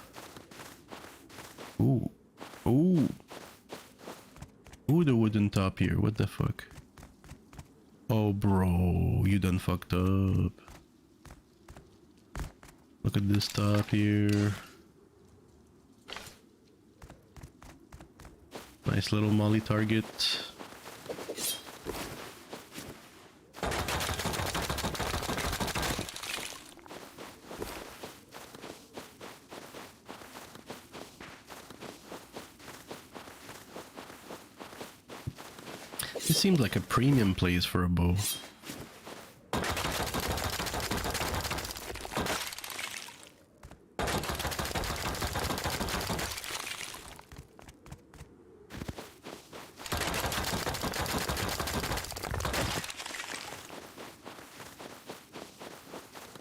Ooh. Ooh. Ooh, the wooden top here. What the fuck? Oh, bro. You done fucked up. Look at this top here. Nice little molly target. This seems like a premium place for a bow.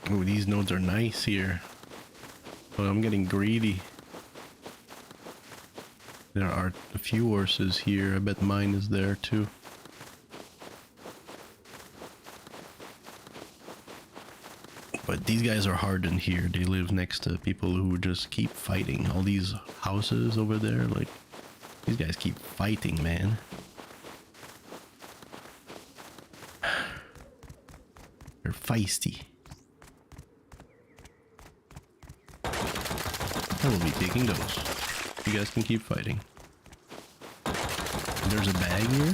Oh, these nodes are nice here. But I'm getting greedy. There are a few horses here. I bet mine is there too. But these guys are hardened here. They live next to people who just keep fighting. All these houses over there, like, these guys keep fighting, man. They're feisty. I will be taking those. You guys can keep fighting. There's a bag here.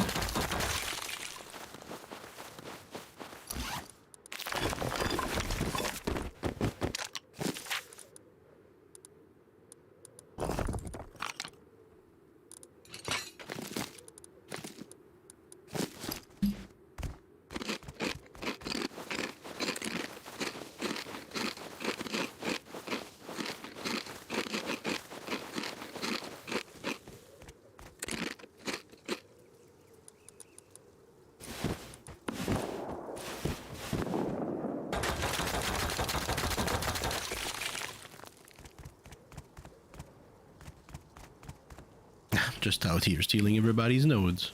Just out here stealing everybody's nodes.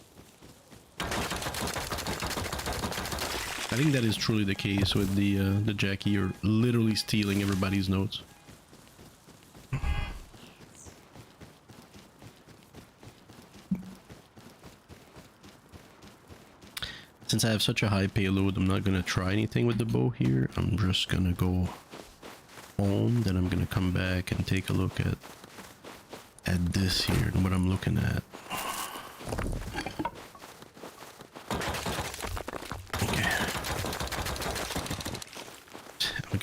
I think that is truly the case with the Jackie. You're literally stealing everybody's nodes. Since I have such a high payload, I'm not gonna try anything with the bow here. I'm just gonna go home, then I'm gonna come back and take a look at this here and what I'm looking at. Okay. I'm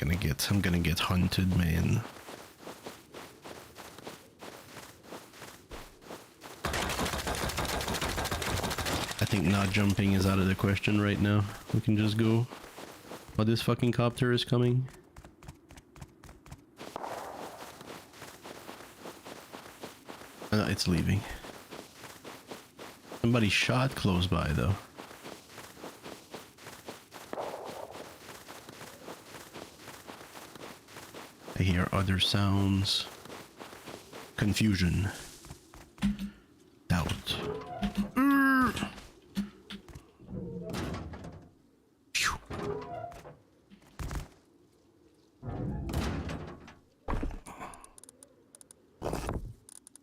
gonna get hunted, man. I think not jumping is out of the question right now. We can just go. Oh, this fucking copter is coming. It's leaving. Somebody shot close by though. I hear other sounds. Confusion. Doubt.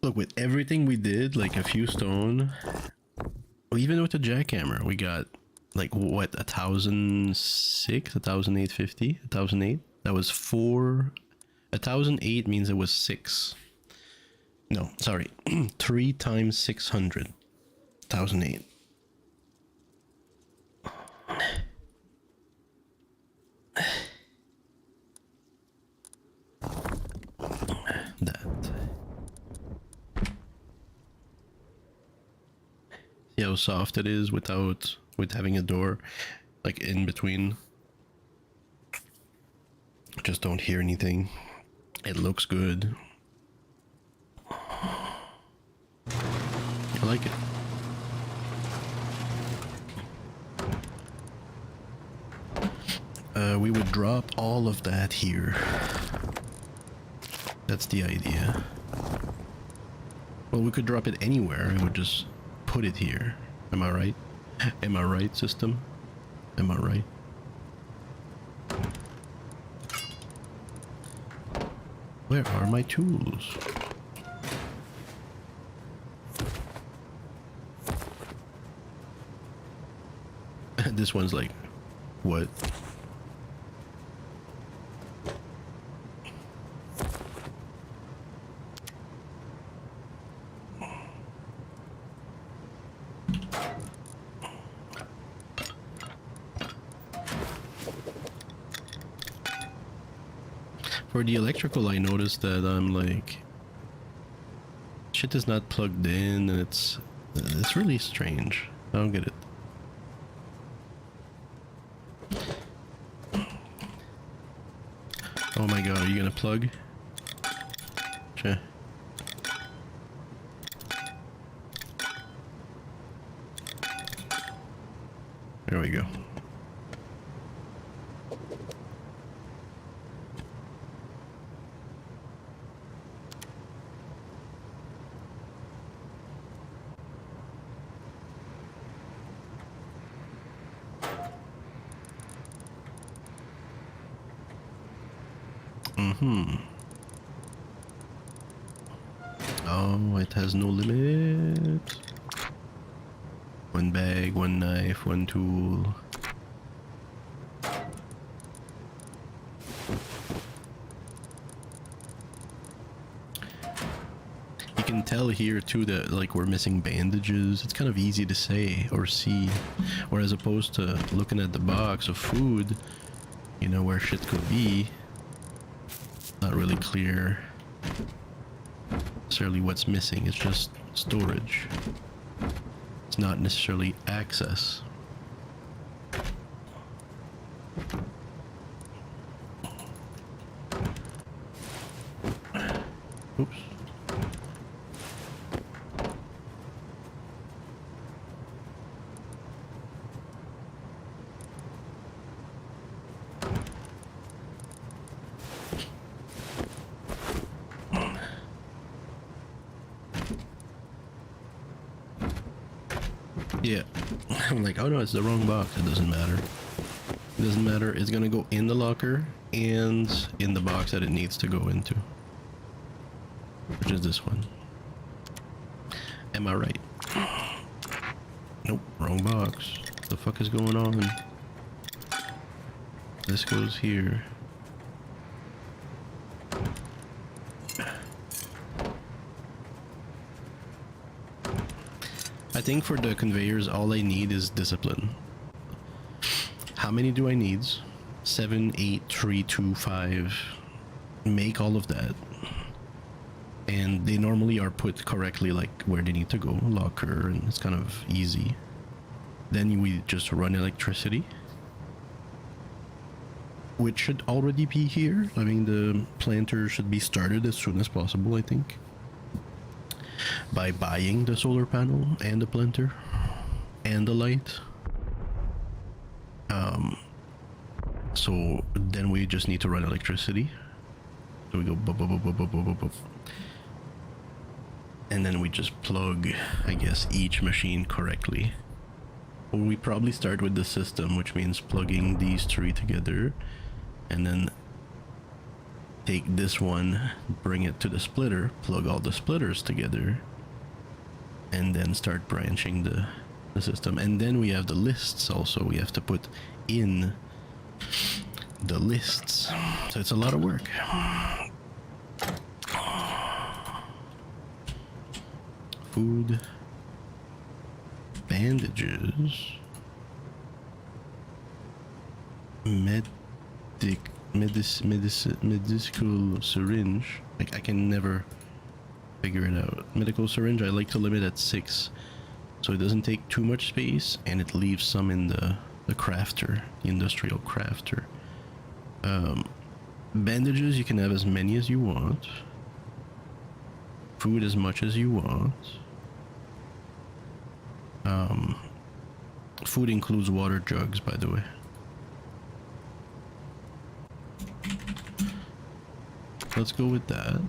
Look, with everything we did, like a few stone, even with the jackhammer, we got like what, 1,006, 1,850, 1,008. That was 1,008 means it was 6. No, sorry, 3 times 600, 1,008. That. you know, how soft it is with having a door like in between. Just don't hear anything. It looks good. I like it. We would drop all of that here. That's the idea. Well, we could drop it anywhere. We would just put it here. Am I right? Am I right, system? Am I right? Where are my tools? This one's like, what? For the electrical, I noticed that I'm like, shit is not plugged in, and it's really strange. I don't get it. Oh my god, are you gonna plug? Sure. There we go. Oh, it has no limit. One bag, one knife, one tool. You can tell here too that like we're missing bandages. It's kind of easy to say or see, or as opposed to looking at the box of food, you know, where shit could be. Not really clear necessarily what's missing. It's just storage. It's not necessarily access. Oops. Yeah. I'm like, oh no, it's the wrong box. It doesn't matter. It doesn't matter. It's gonna go in the locker and in the box that it needs to go into. Which is this one. Am I right? Nope, wrong box. What the fuck is going on? This goes here. I think for the conveyors, all I need is discipline. How many do I need? 7, 8, 3, 2, 5. Make all of that. And they normally are put correctly, like where they need to go, locker, and it's kind of easy. Then we just run electricity, which should already be here. I mean, the planter should be started as soon as possible, I think, by buying the solar panel and the planter and the light. So then we just need to run electricity. So we go bup, bup, bup, bup, bup, bup, bup, bup. And then we just plug, I guess, each machine correctly. Or we probably start with the system, which means plugging these 3 together, and then take this one, bring it to the splitter, plug all the splitters together, and then start branching the system. And then we have the lists also. We have to put in the lists. So it's a lot of work. Food. Bandages. Medical syringe. I can never figure it out. Medical syringe, I like to limit at 6. so it doesn't take too much space, and it leaves some in the crafter, the industrial crafter. Bandages, you can have as many as you want. Food as much as you want. Food includes water jugs, by the way. Let's go with that.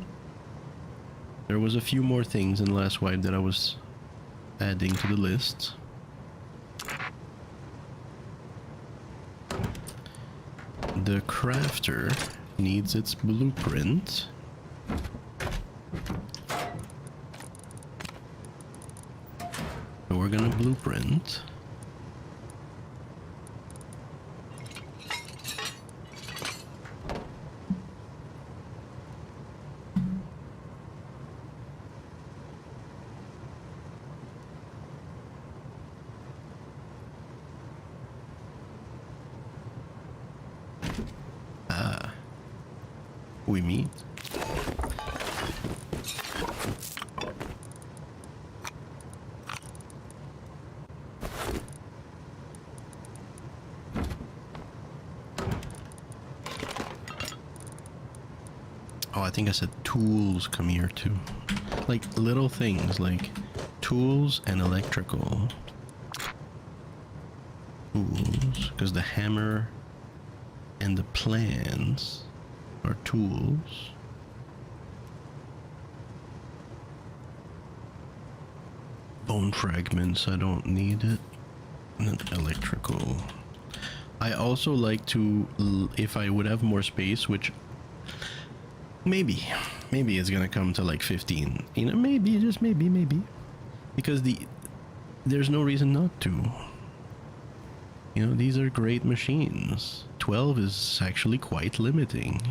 There was a few more things in last wipe that I was adding to the list. The crafter needs its blueprint. So we're gonna blueprint. We meet. Oh, I think I said tools come here too. Like little things like tools and electrical. Tools, because the hammer and the plans are tools. Bone fragments, I don't need it. And then electrical. I also like to, if I would have more space, which maybe it's gonna come to like 15. You know, maybe, just maybe. Because there's no reason not to. You know, these are great machines. 12 is actually quite limiting.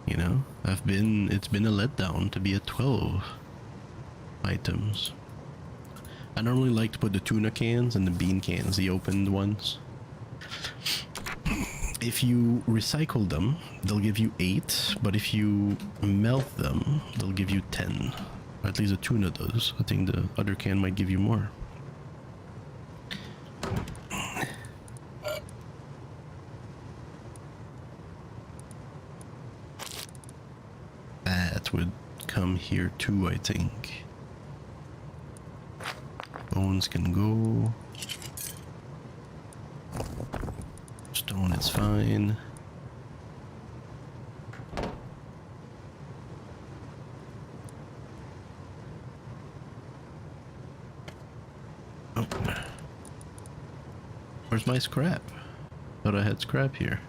You know, it's been a letdown to be at 12 items. I normally like to put the tuna cans and the bean cans, the opened ones. If you recycle them, they'll give you 8, but if you melt them, they'll give you 10. Or at least the tuna does. I think the other can might give you more. That would come here too, I think. Bones can go. Stone is fine. Oh. Where's my scrap? Thought I had scrap here.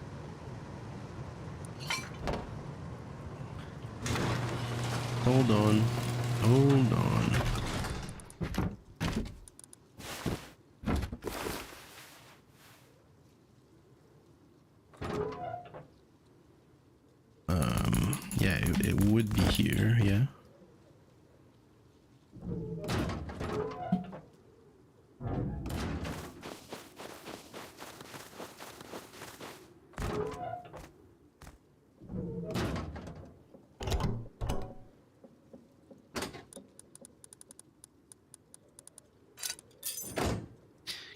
Hold on. Hold on. Yeah, it would be here, yeah.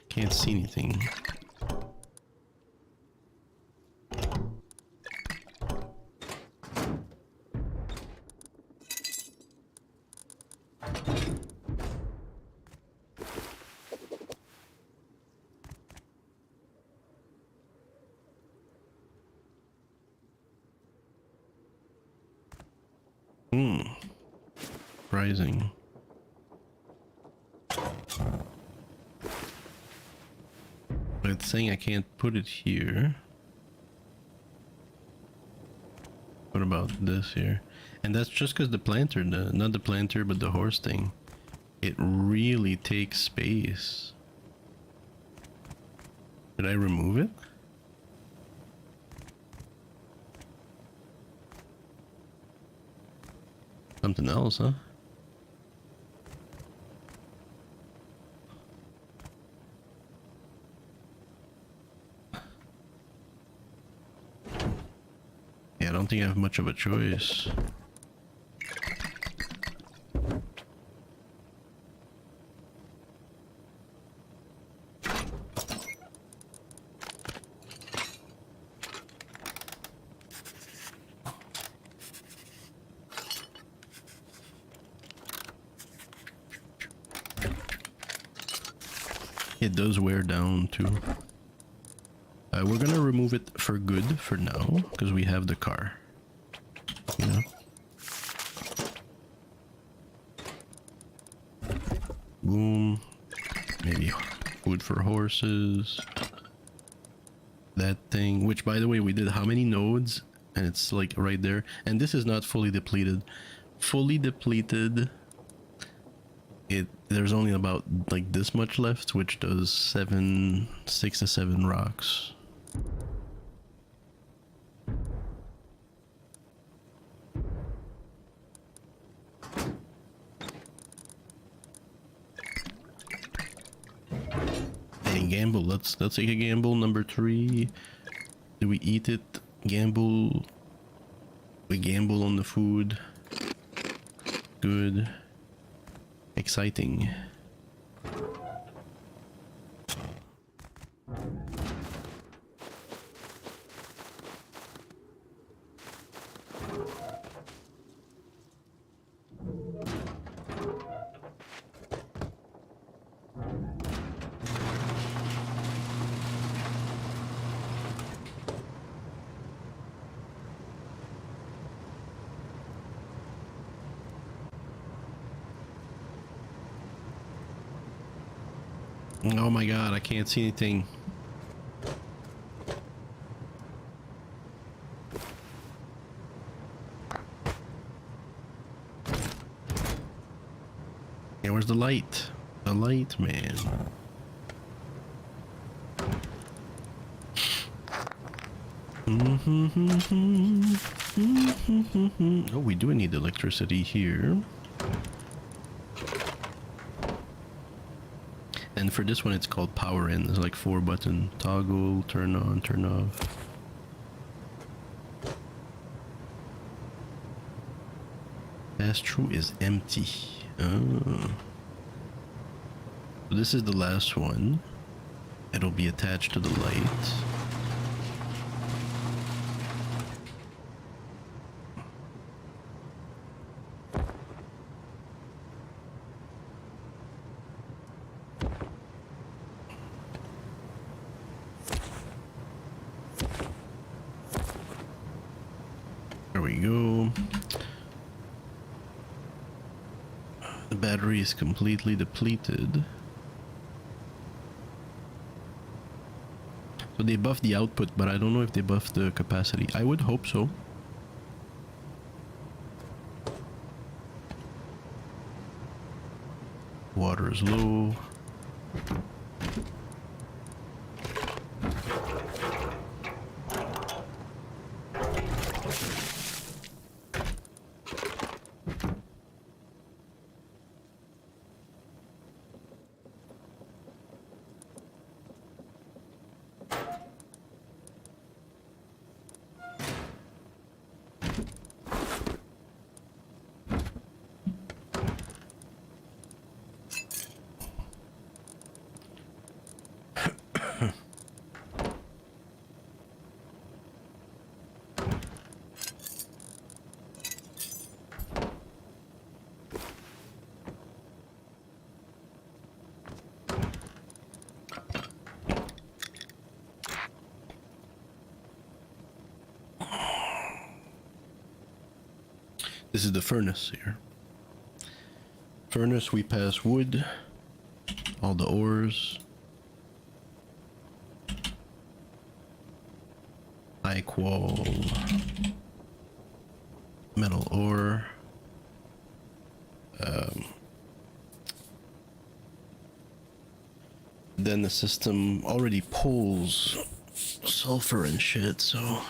Can't see anything. Surprising. But it's saying I can't put it here. What about this here? And that's just because the planter, not the planter, but the horse thing. It really takes space. Did I remove it? Something else, huh? Yeah, I don't think I have much of a choice. It does wear down too. We're gonna remove it for good for now, because we have the car. You know? Boom. Maybe food for horses. That thing, which by the way, we did how many nodes? And it's like right there. And this is not fully depleted. Fully depleted, there's only about like this much left, which does 6 to 7 rocks. Any gamble? Let's take a gamble. Number 3. Do we eat it? Gamble. We gamble on the food. Good. Exciting. Oh my god, I can't see anything. Yeah, where's the light? The light, man. Oh, we do need electricity here. And for this one, it's called power in. There's like 4 button toggle, turn on, turn off. Pass through is empty. Oh. So this is the last one. It'll be attached to the light. There we go. The battery is completely depleted. So they buffed the output, but I don't know if they buffed the capacity. I would hope so. Water is low. This is the furnace here. Furnace, we pass wood, all the ores, high qual, metal ore, then the system already pulls sulfur and shit, so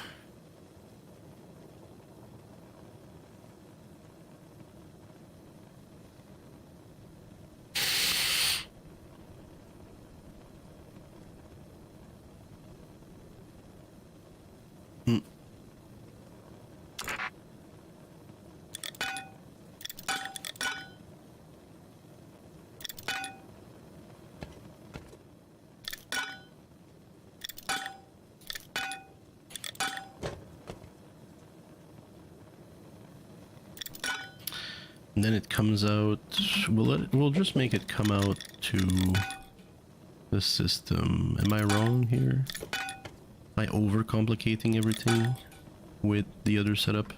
and then it comes out. We'll just make it come out to the system. Am I wrong here? Am I overcomplicating everything with the other setup?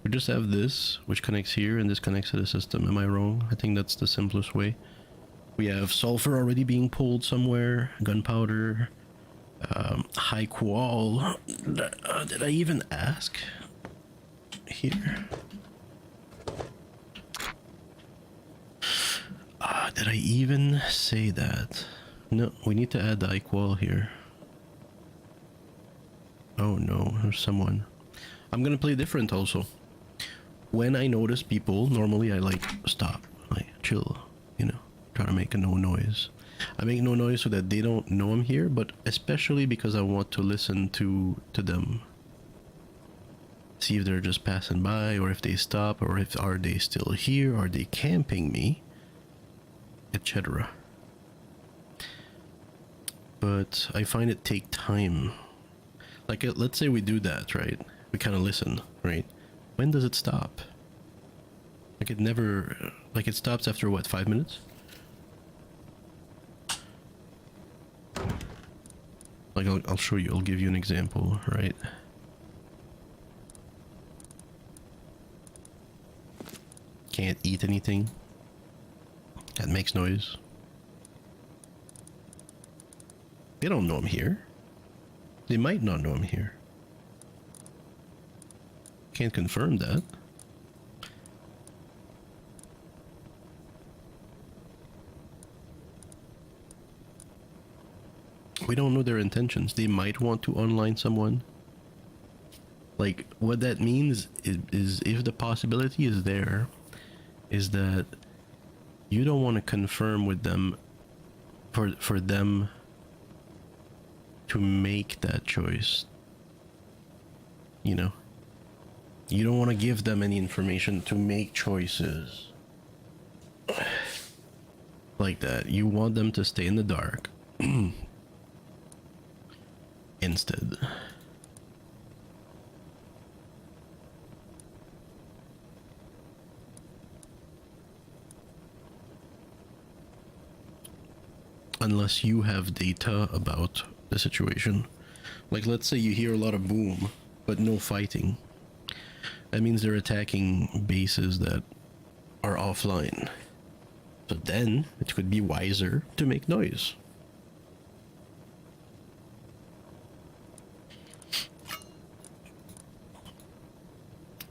We just have this, which connects here, and this connects to the system. Am I wrong? I think that's the simplest way. We have sulfur already being pulled somewhere, gunpowder, high qual. Did I even ask? Here. Did I even say that? No, we need to add the high qual here. Oh no, there's someone. I'm gonna play different also. When I notice people, normally I like stop, like chill, you know, try to make no noise. I make no noise so that they don't know I'm here, but especially because I want to listen to them. See if they're just passing by, or if they stop, or if are they still here, are they camping me, etc. But I find it take time. Like, let's say we do that, right? We kind of listen, right? When does it stop? Like, it never... Like, it stops after, what, 5 minutes? Like, I'll show you. I'll give you an example, right? Can't eat anything. That makes noise. They don't know I'm here. They might not know I'm here. Can't confirm that. We don't know their intentions. They might want to online someone. Like, what that means is if the possibility is there, is that you don't want to confirm with them for them to make that choice. You know? You don't want to give them any information to make choices like that. You want them to stay in the dark instead. Unless you have data about the situation. Like, let's say you hear a lot of boom, but no fighting. That means they're attacking bases that are offline. So then, it could be wiser to make noise.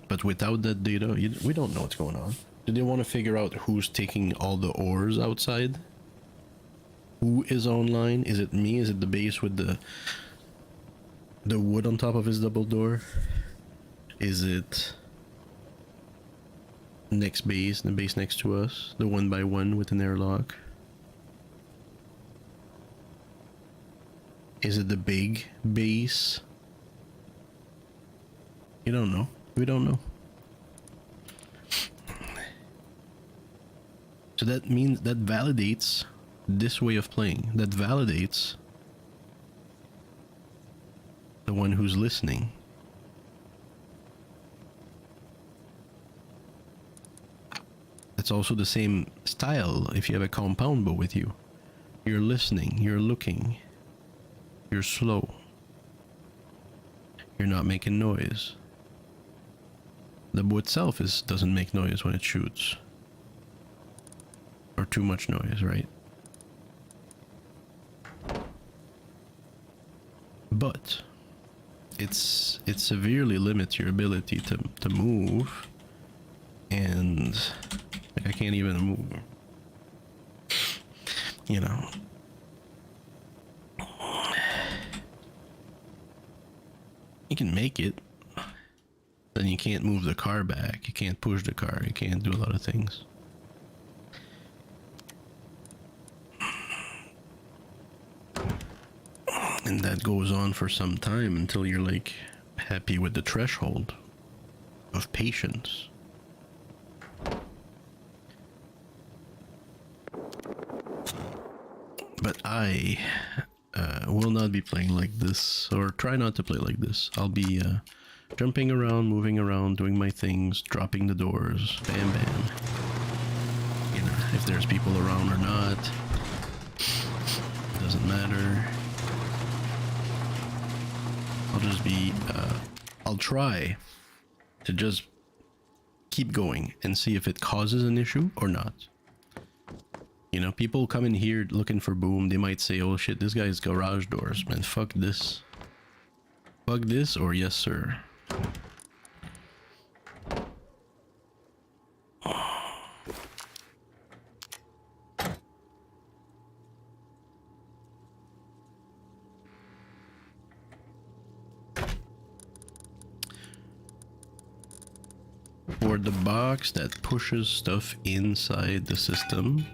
But without that data, we don't know what's going on. Do they want to figure out who's taking all the ores outside? Who is online? Is it me? Is it the base with the wood on top of his double door? Is it next base, the base next to us, the 1x1 with an airlock? Is it the big base? You don't know. We don't know. So that means, that validates this way of playing. That validates the one who's listening. It's also the same style if you have a compound bow with you. You're listening, you're looking, you're slow, you're not making noise. The bow itself doesn't make noise when it shoots. Or too much noise, right? But it severely limits your ability to move, and like, I can't even move, you know. You can make it, then you can't move the car back, you can't push the car, you can't do a lot of things. And that goes on for some time until you're like happy with the threshold of patience. But I will not be playing like this, or try not to play like this. I'll be jumping around, moving around, doing my things, dropping the doors, bam bam. You know, if there's people around or not. be, I'll try to just keep going and see if it causes an issue or not. You know, people come in here looking for boom, they might say, oh shit, this guy's garage doors, man, fuck this. Fuck this, or yes sir. For the box that pushes stuff inside the system,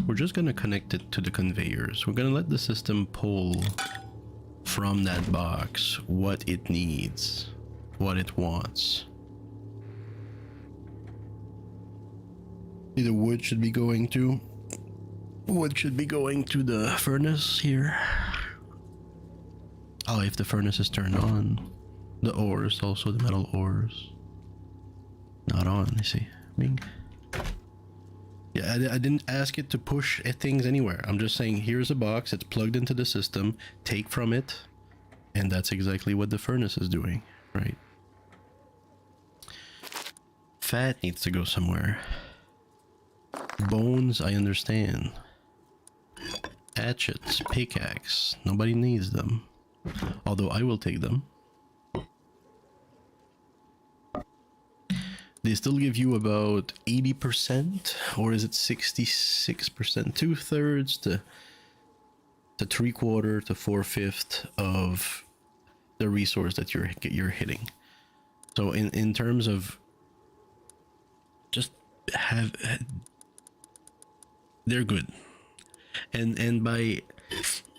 we're just gonna connect it to the conveyors. We're gonna let the system pull from that box what it needs, what it wants. The wood should be going to... Wood should be going to the furnace here. Oh, if the furnace is turned on. The ores, also the metal ores. Not on, you see. Bing. Yeah, I didn't ask it to push things anywhere. I'm just saying, here's a box, it's plugged into the system, take from it, and that's exactly what the furnace is doing, right? Fat needs to go somewhere. Bones, I understand. Hatchets, pickaxe, nobody needs them. Although I will take them. They still give you about 80%, or is it 66%? 2/3 to 3/4 to 4/5 of the resource that you're hitting. So in terms of just have, they're good, and by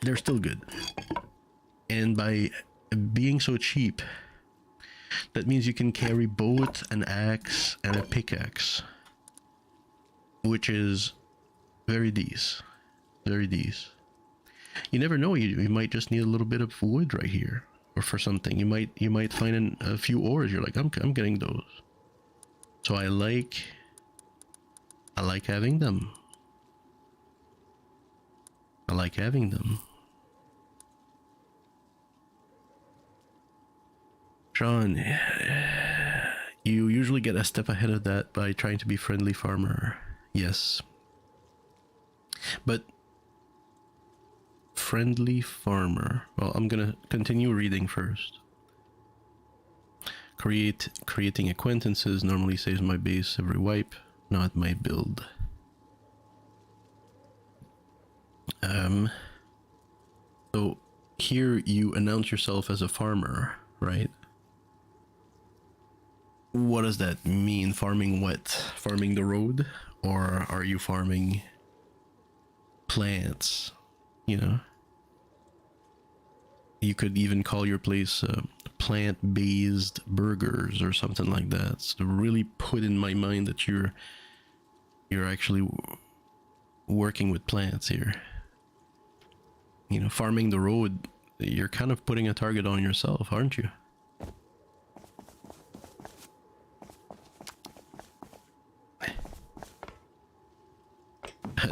they're still good, and by being so cheap, that means you can carry both an axe and a pickaxe, which is very decent. Very decent. You never know, you might just need a little bit of wood right here, or for something. You might find a few ores. You're like, I'm getting those. So I like having them. I like having them. Sean, you usually get a step ahead of that by trying to be friendly farmer. Yes. But friendly farmer. Well, I'm gonna continue reading first. Creating acquaintances normally saves my base every wipe, not my build. So here you announce yourself as a farmer, right? What does that mean? Farming what? Farming the road? Or are you farming plants? You know? You could even call your place plant-based burgers or something like that. So really put in my mind that you're actually working with plants here. You know, farming the road, you're kind of putting a target on yourself, aren't you?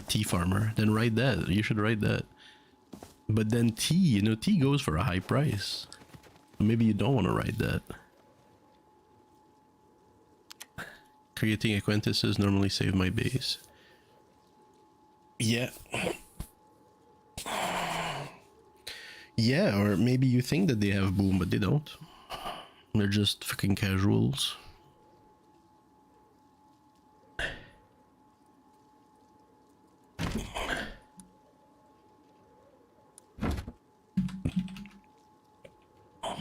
Tea farmer, then write that. You should write that. But then tea, you know, tea goes for a high price. Maybe you don't want to write that. Creating acquaintances normally save my base. Yeah. Yeah, or maybe you think that they have boom, but they don't. They're just fucking casuals.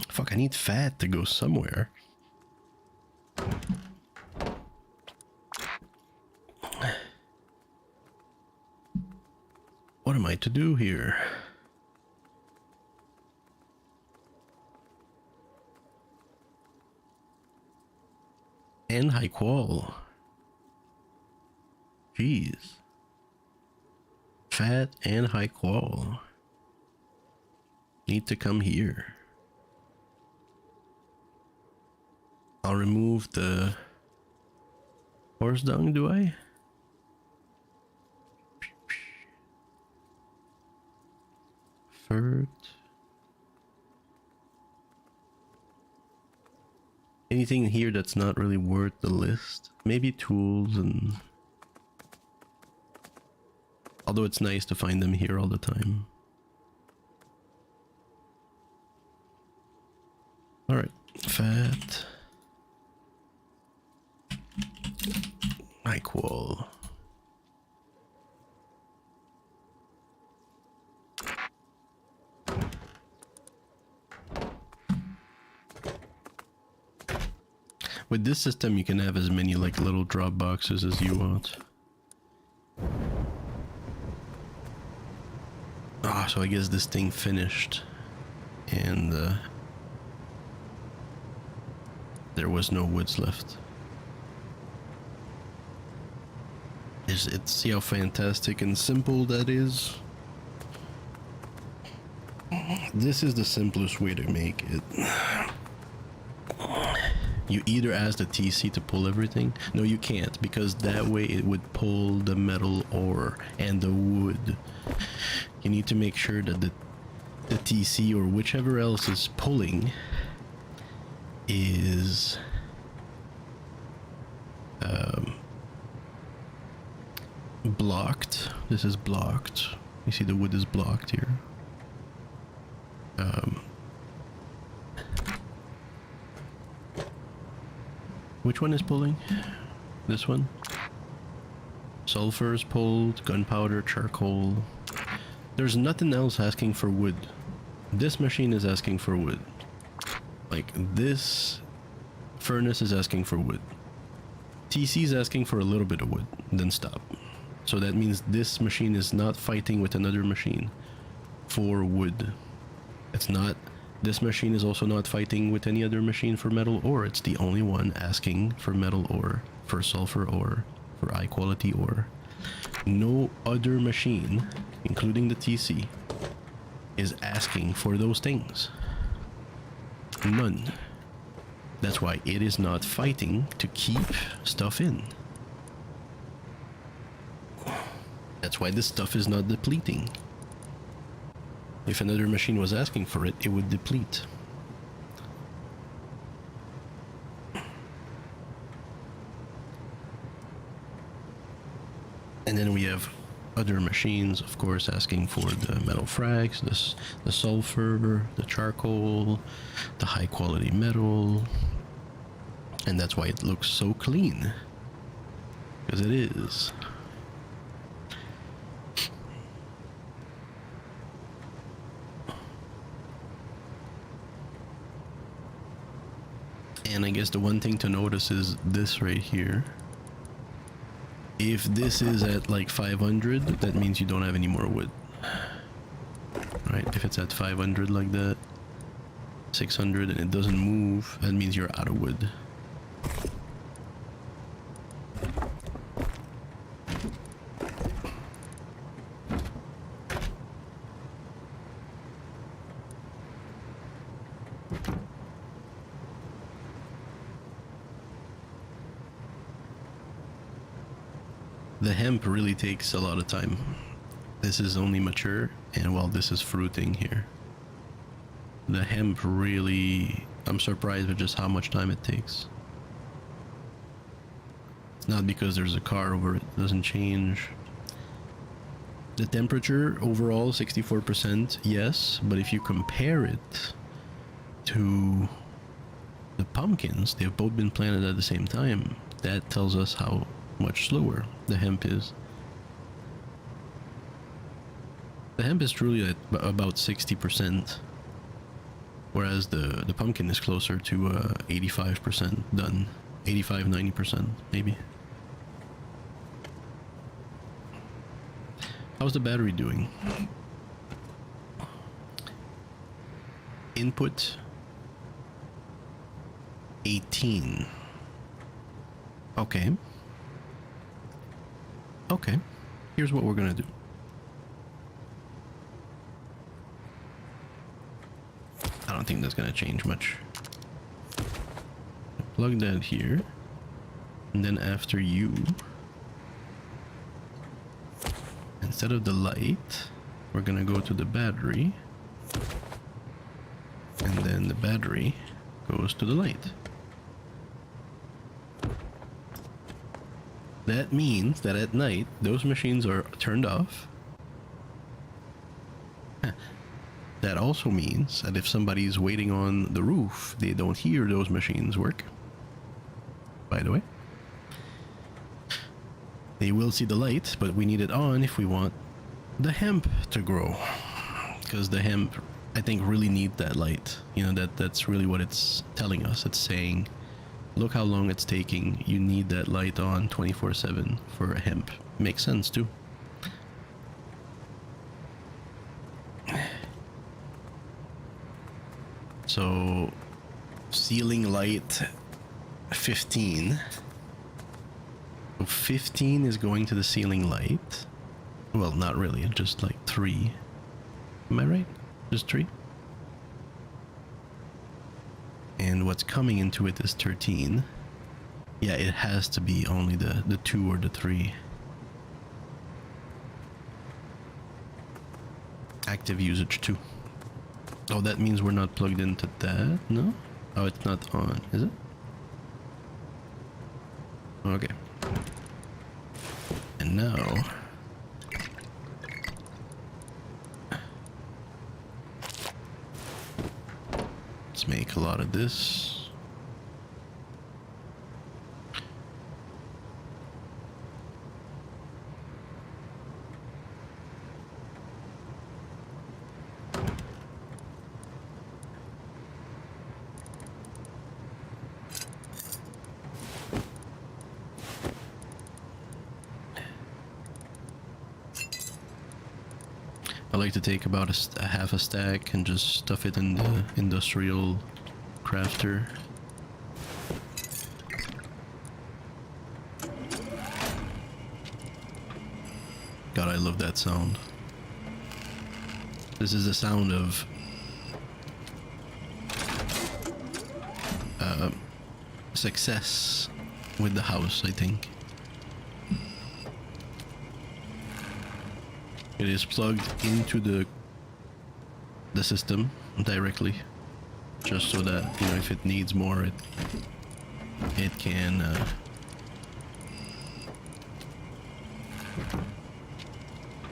Fuck, I need fat to go somewhere. What am I to do here? And high qual. Jeez. Fat and high qual. Need to come here. I'll remove the horse dung, do I? Fert. Anything here that's not really worth the list? Maybe tools and... Although it's nice to find them here all the time. Alright, fat. Equal. With this system, you can have as many like little drop boxes as you want. Ah, so I guess this thing finished, and there was no woods left. See how fantastic and simple that is? This is the simplest way to make it. You either ask the TC to pull everything. No, you can't, because that way it would pull the metal ore and the wood. You need to make sure that the TC or whichever else is pulling is blocked. This is blocked. You see the wood is blocked here. Which one is pulling? This one? Sulfur is pulled, gunpowder, charcoal. There's nothing else asking for wood. This machine is asking for wood. Like, this furnace is asking for wood. TC is asking for a little bit of wood, then stop. So that means this machine is not fighting with another machine for wood. It's not... This machine is also not fighting with any other machine for metal ore. It's the only one asking for metal ore, for sulfur ore, for high quality ore. No other machine, including the TC, is asking for those things. None. That's why it is not fighting to keep stuff in. That's why this stuff is not depleting. If another machine was asking for it, it would deplete. And then we have other machines, of course, asking for the metal frags, the sulfur, the charcoal, the high quality metal. And that's why it looks so clean. Because it is. And I guess the one thing to notice is this right here. If this is at like 500, that means you don't have any more wood. Right? If it's at 500 like that, 600, and it doesn't move, that means you're out of wood. The hemp really takes a lot of time. This is only mature, and while this is fruiting here. The hemp really... I'm surprised at just how much time it takes. It's not because there's a car over it. It doesn't change. The temperature overall, 64%, yes, but if you compare it to the pumpkins, they've both been planted at the same time. That tells us how much slower the hemp is. The hemp is truly at about 60%, whereas the pumpkin is closer to 85% done. 85-90% maybe. How's the battery doing? Input 18. Okay. Okay, here's what we're gonna do. I don't think that's gonna change much. Plug that here, and then after you, instead of the light, we're gonna go to the battery, and then the battery goes to the light. That means that at night, those machines are turned off. That also means that if somebody's waiting on the roof, they don't hear those machines work. By the way. They will see the light, but we need it on if we want the hemp to grow. Because the hemp, I think, really need that light. You know, that's really what it's telling us. It's saying, look how long it's taking. You need that light on 24/7 for a hemp. Makes sense too. So, ceiling light 15. So 15 is going to the ceiling light. Well, not really, just like 3. Am I right? Just 3? And what's coming into it is 13. Yeah, it has to be only the 2 or the 3. Active usage 2. Oh, that means we're not plugged into that? No? Oh, it's not on, is it? Okay. And now... let's make a lot of this. I like to take about a half a stack and just stuff it in the industrial crafter. God, I love that sound. This is the sound of success with the house, I think. It is plugged into the system directly, just so that, you know, if it needs more, it can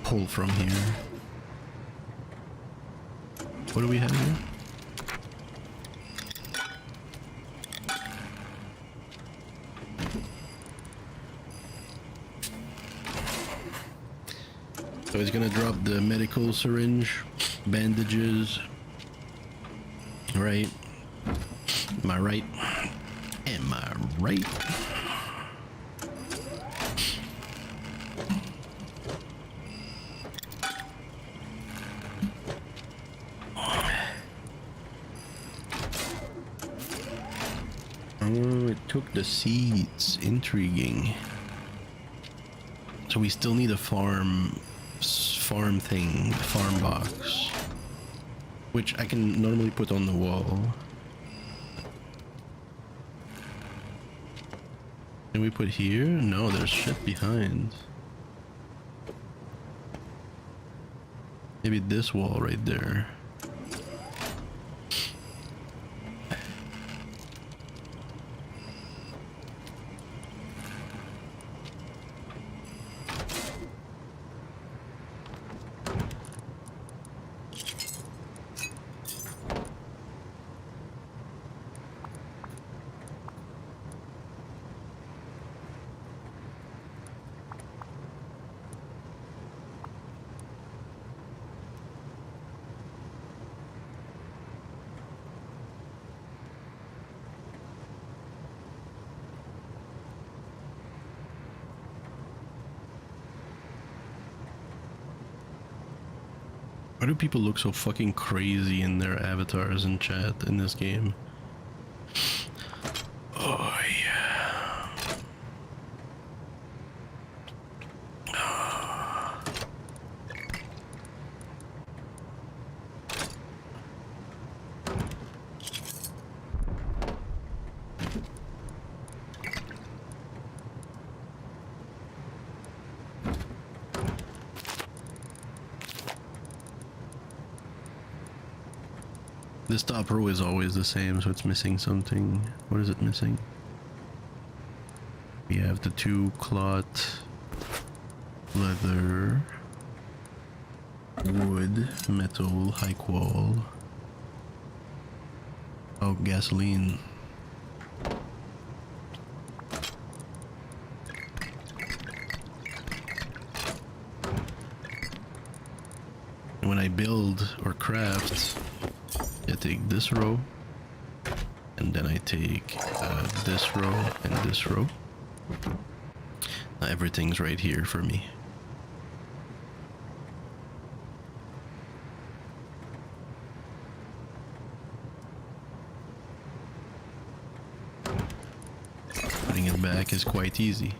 pull from here. What do we have here? So it's gonna drop the medical syringe, bandages, right? Am I right? Am I right? Oh, it took the seeds. Intriguing. So we still need a farm thing, farm box, which I can normally put on the wall. Can we put here? No, there's shit behind. Maybe this wall right there. Why do people look so fucking crazy in their avatars and chat in this game? Oh yeah. This top row is always the same, so it's missing something. What is it missing? We have the 2 cloth, leather, wood, metal, high qual. Oh, gasoline. And when I build or craft, I take this row, and then I take this row and this row. Now everything's right here for me. Putting it back is quite easy.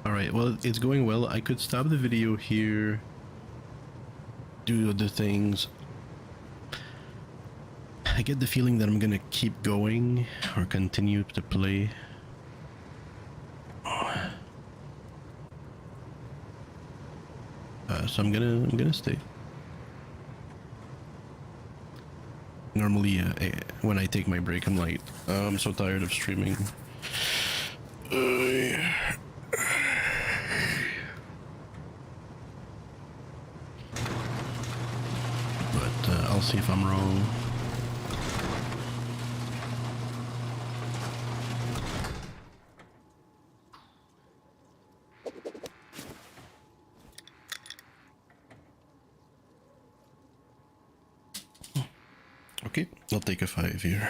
Alright, well, it's going well. I could stop the video here, do other things. I get the feeling that I'm gonna keep going or continue to play. So I'm gonna stay. Normally, when I take my break, I'm like, I'm so tired of streaming. I'll see if I'm wrong. Okay, I'll take a 5 here.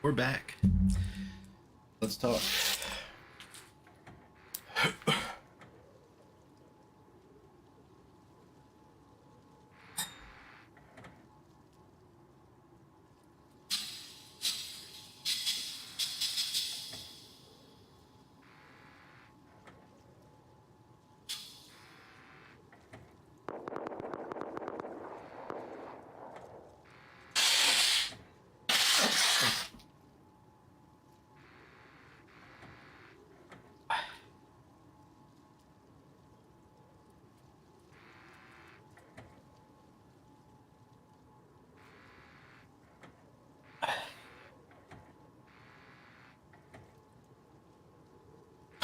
We're back. Let's talk.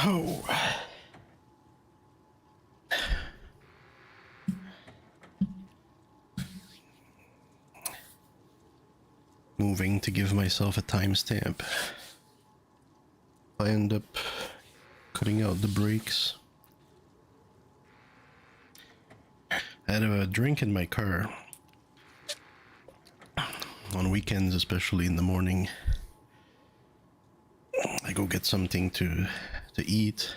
Oh. Moving to give myself a timestamp. I end up cutting out the brakes. I had a drink in my car. On weekends, especially in the morning, I go get something to eat.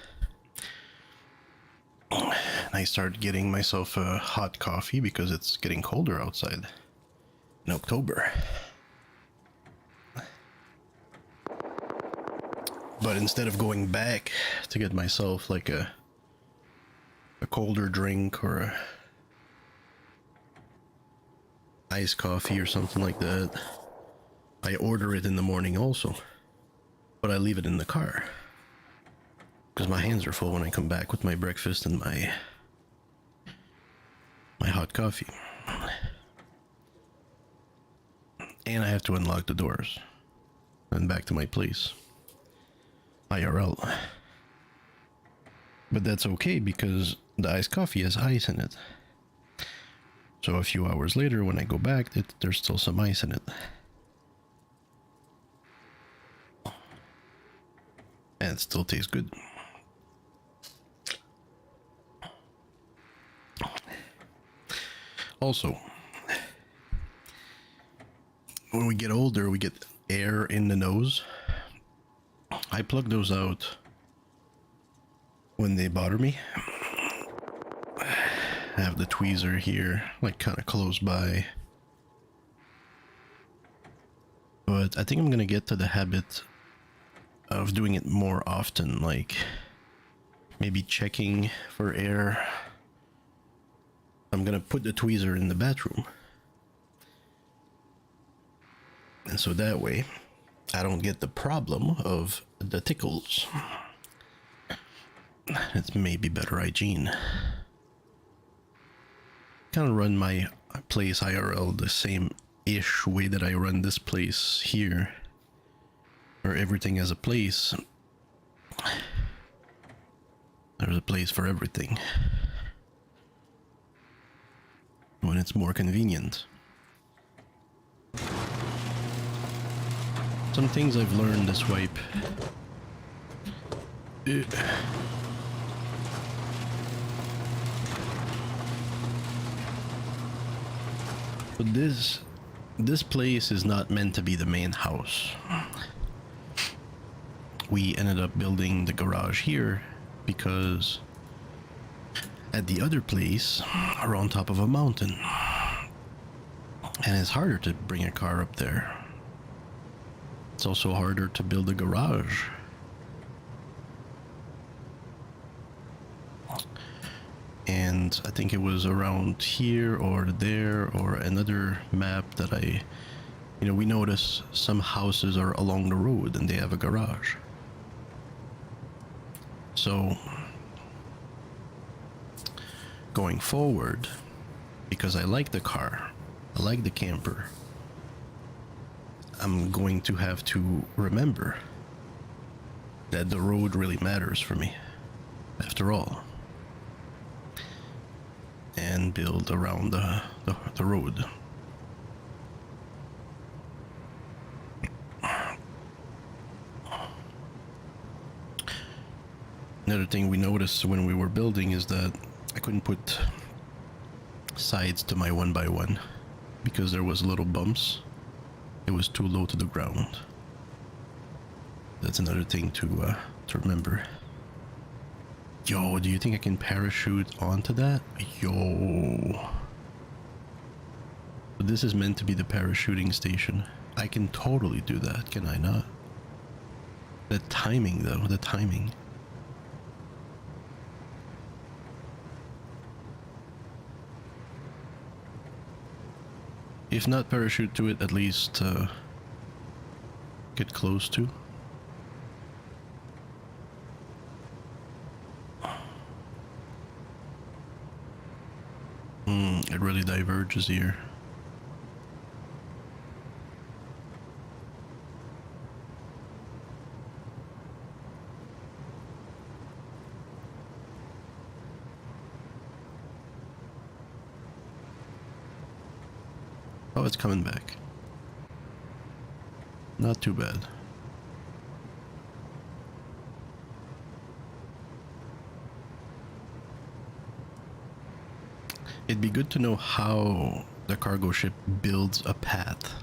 And I start getting myself a hot coffee because it's getting colder outside in October. But instead of going back to get myself like a colder drink or a iced coffee or something like that, I order it in the morning also, but I leave it in the car because my hands are full when I come back with my breakfast and my hot coffee, and I have to unlock the doors and back to my place IRL. But that's okay because the iced coffee has ice in it. So a few hours later when I go back, there's still some ice in it. And it still tastes good. Also, when we get older, we get air in the nose. I plug those out when they bother me. I have the tweezer here, like kind of close by. But I think I'm gonna get to the habit of doing it more often, like maybe checking for air. I'm gonna put the tweezer in the bathroom. And so that way, I don't get the problem of the tickles. It's maybe better hygiene. Kind of run my place IRL the same-ish way that I run this place here, where everything has a place. There's a place for everything when it's more convenient. Some things I've learned this wipe. But this place is not meant to be the main house. We ended up building the garage here because at the other place are on top of a mountain, and it's harder to bring a car up there. It's also harder to build a garage. And I think it was around here or there or another map that we notice some houses are along the road and they have a garage. So going forward, because I like the car, I like the camper, I'm going to have to remember that the road really matters for me, after all, and build around the road. Another thing we noticed when we were building is that I couldn't put sides to my 1x1 because there was little bumps. It was too low to the ground. That's another thing to remember. Yo, do you think I can parachute onto that? Yo. But this is meant to be the parachuting station. I can totally do that, can I not? The timing though, the timing. If not parachute to it, at least get close to. It really diverges here. Oh, it's coming back. Not too bad. It'd be good to know how the cargo ship builds a path.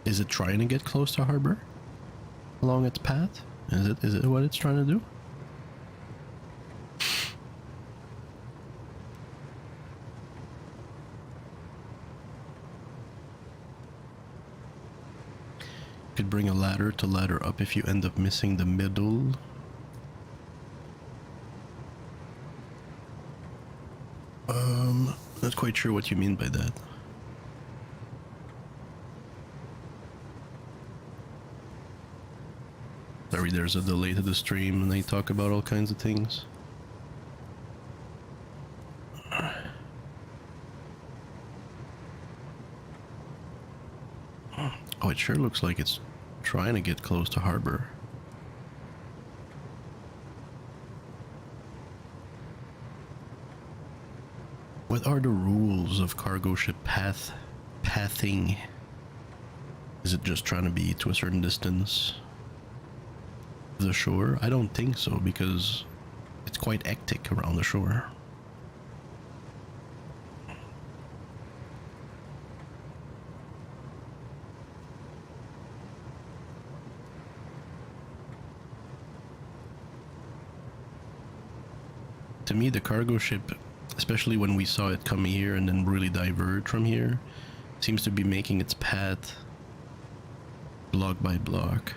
Is it trying to get close to harbor along its path? Is it what it's trying to do? Could bring a ladder to ladder up if you end up missing the middle. Not quite sure what you mean by that. Sorry, there's a delay to the stream and they talk about all kinds of things. Oh, it sure looks like it's trying to get close to harbor. What are the rules of cargo ship pathing? Is it just trying to be to a certain distance of the shore? I don't think so, because it's quite hectic around the shore. To me, the cargo ship, especially when we saw it come here and then really diverge from here, seems to be making its path block by block.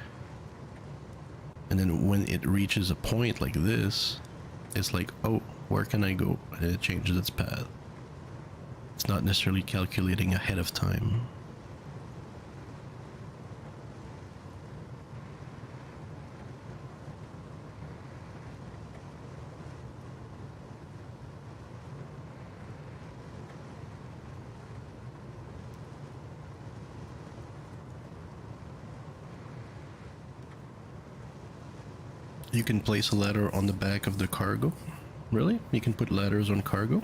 And then when it reaches a point like this, it's like, oh, where can I go? And it changes its path. It's not necessarily calculating ahead of time. You can place a ladder on the back of the cargo? Really? You can put ladders on cargo?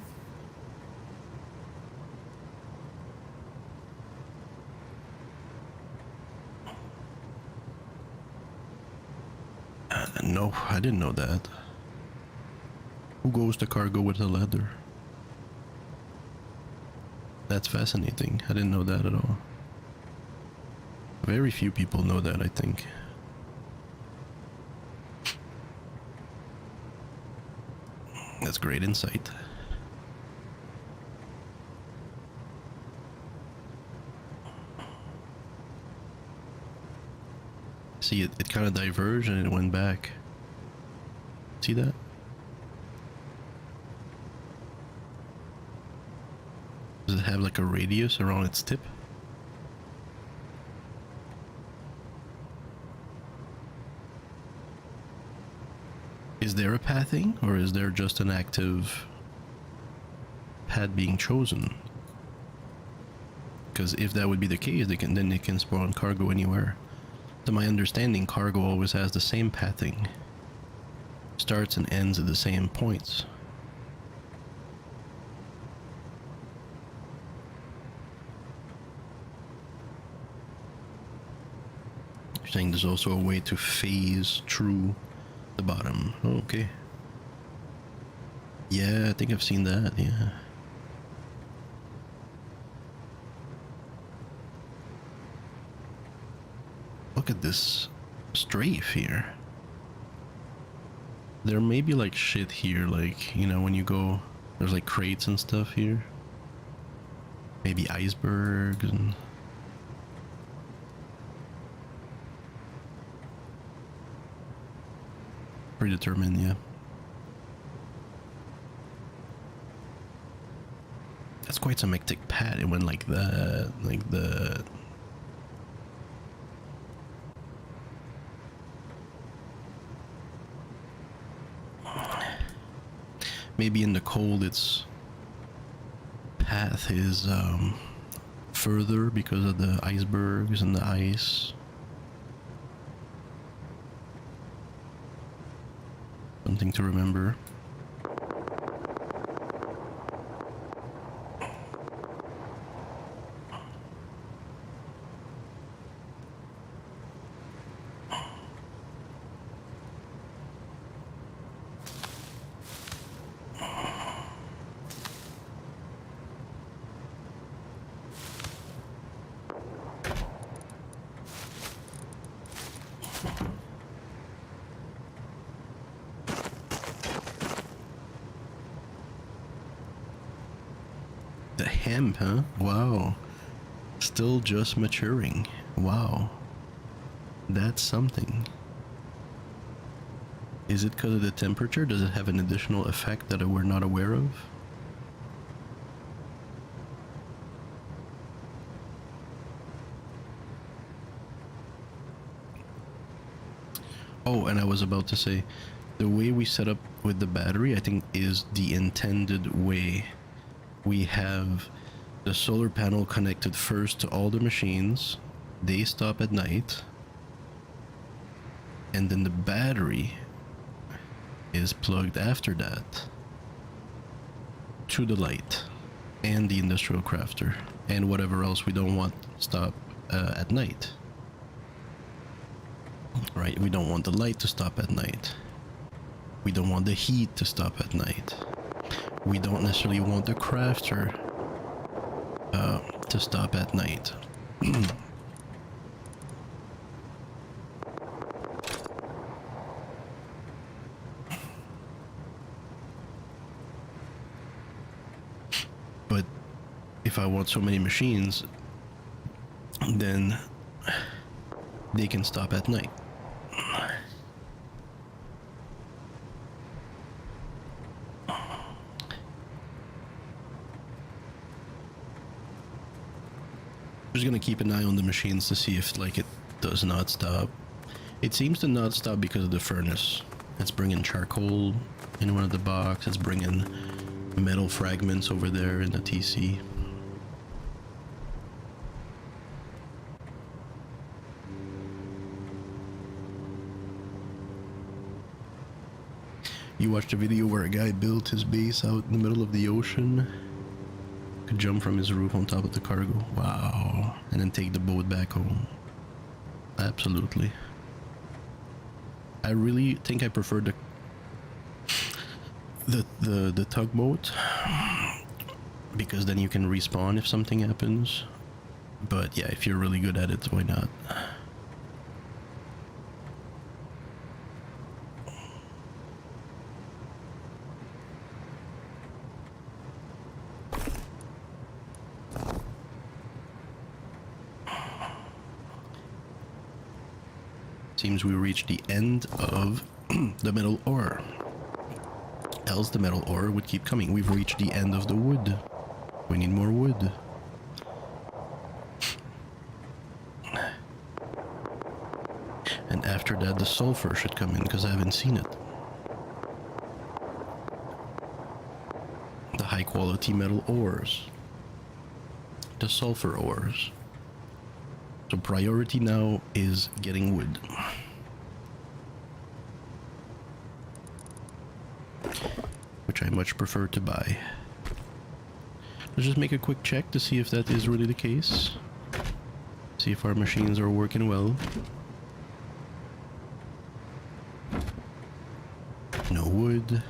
No, I didn't know that. Who goes to cargo with a ladder? That's fascinating. I didn't know that at all. Very few people know that, I think. That's great insight. See, it kind of diverged and it went back. See that? Does it have like a radius around its tip? Is there a pathing, or is there just an active path being chosen? Because if that would be the case, then they can spawn cargo anywhere. To my understanding, cargo always has the same pathing. Starts and ends at the same points. You're saying there's also a way to phase through the bottom. Oh, okay. Yeah, I think I've seen that, yeah. Look at this strafe here. There may be like shit here, like, you know, when you go, there's like crates and stuff here. Maybe icebergs and... Predetermined, yeah. That's quite some hectic pad. It went like that, like that. Maybe in the cold its path is further because of the icebergs and the ice. Something to remember. The hemp, huh? Wow. Still just maturing. Wow. That's something. Is it because of the temperature? Does it have an additional effect that we're not aware of? Oh, and I was about to say, the way we set up with the battery, I think, is the intended way. We have the solar panel connected first to all the machines. They stop at night. And then the battery is plugged after that to the light and the industrial crafter and whatever else we don't want stop at night. Right, we don't want the light to stop at night. We don't want the heat to stop at night. We don't necessarily want the crafter to stop at night. But if I want so many machines, then they can stop at night. Just gonna keep an eye on the machines to see if like it does not stop. It seems to not stop because of the furnace. It's bringing charcoal in one of the boxes. It's bringing metal fragments over there in the TC. You watched a video where a guy built his base out in the middle of the ocean. Could jump from his roof on top of the cargo. Wow. And then take the boat back home. Absolutely. I really think I prefer the tugboat, because then you can respawn if something happens. But yeah, if you're really good at it, why not? Seems we reached the end of the metal ore. Else the metal ore would keep coming. We've reached the end of the wood. We need more wood. And after that the sulfur should come in, because I haven't seen it. The high quality metal ores. The sulfur ores. So priority now is getting wood. Which I much prefer to buy. Let's just make a quick check to see if that is really the case. See if our machines are working well. No wood.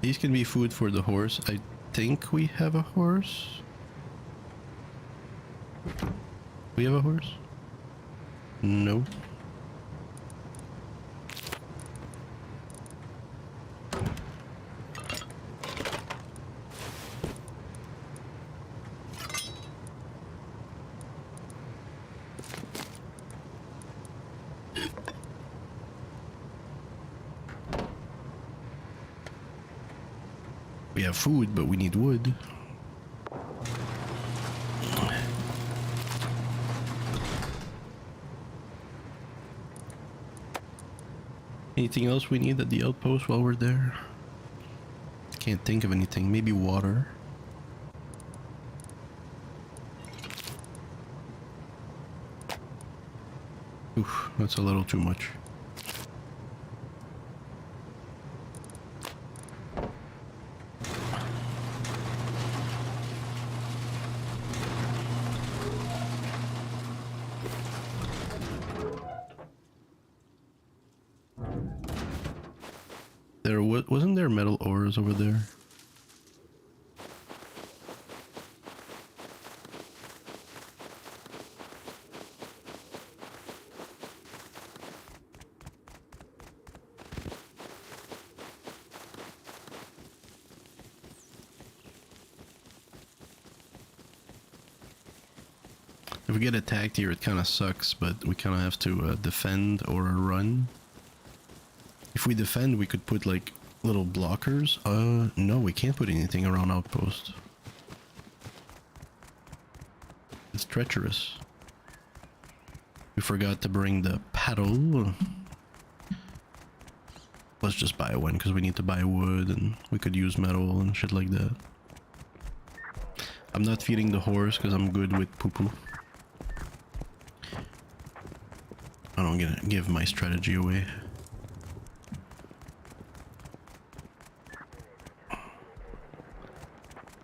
These can be food for the horse. I think we have a horse. We have a horse? No. We have food, but we need wood. Anything else we need at the outpost while we're there? Can't think of anything. Maybe water. Oof, that's a little too much. Wasn't there metal ores over there? If we get attacked here, it kind of sucks, but we kind of have to defend or run. If we defend, we could put like little blockers. No, we can't put anything around outpost. It's treacherous. We forgot to bring the paddle. Let's just buy one because we need to buy wood and we could use metal and shit like that. I'm not feeding the horse because I'm good with poo-poo. I don't gonna give my strategy away.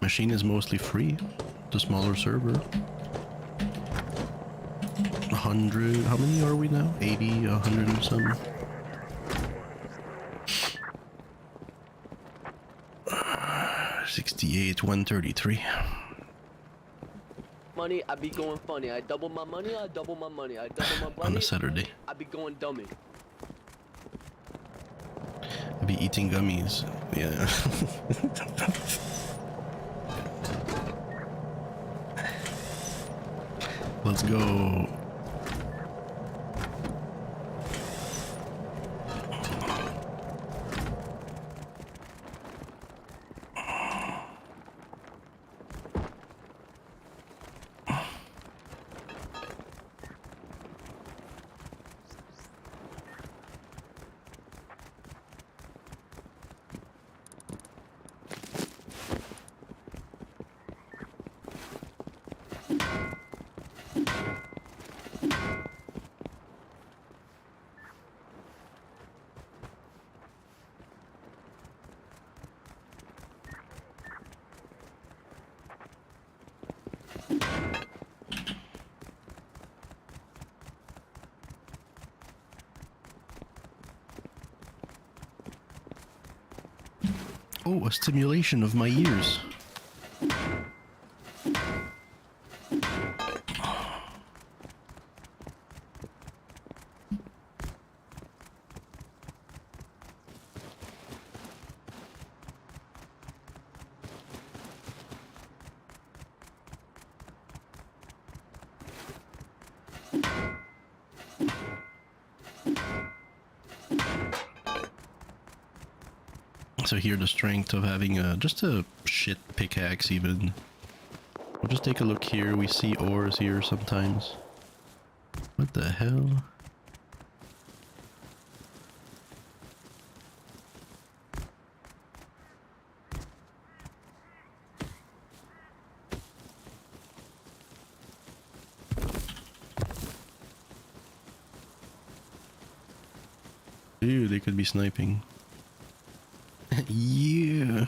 Machine is mostly free. The smaller server. 100. How many are we now? 80, 100 and some. Uh, 68, 133. Money, I be going funny. I double my money, I double my money. I double my money. On a Saturday. I be going dummy. I be eating gummies. Yeah. Let's go. Oh, a stimulation of my ears. So here the strength of having just a shit pickaxe even. We'll just take a look here. We see ores here sometimes. What the hell? Dude, they could be sniping. Yeah.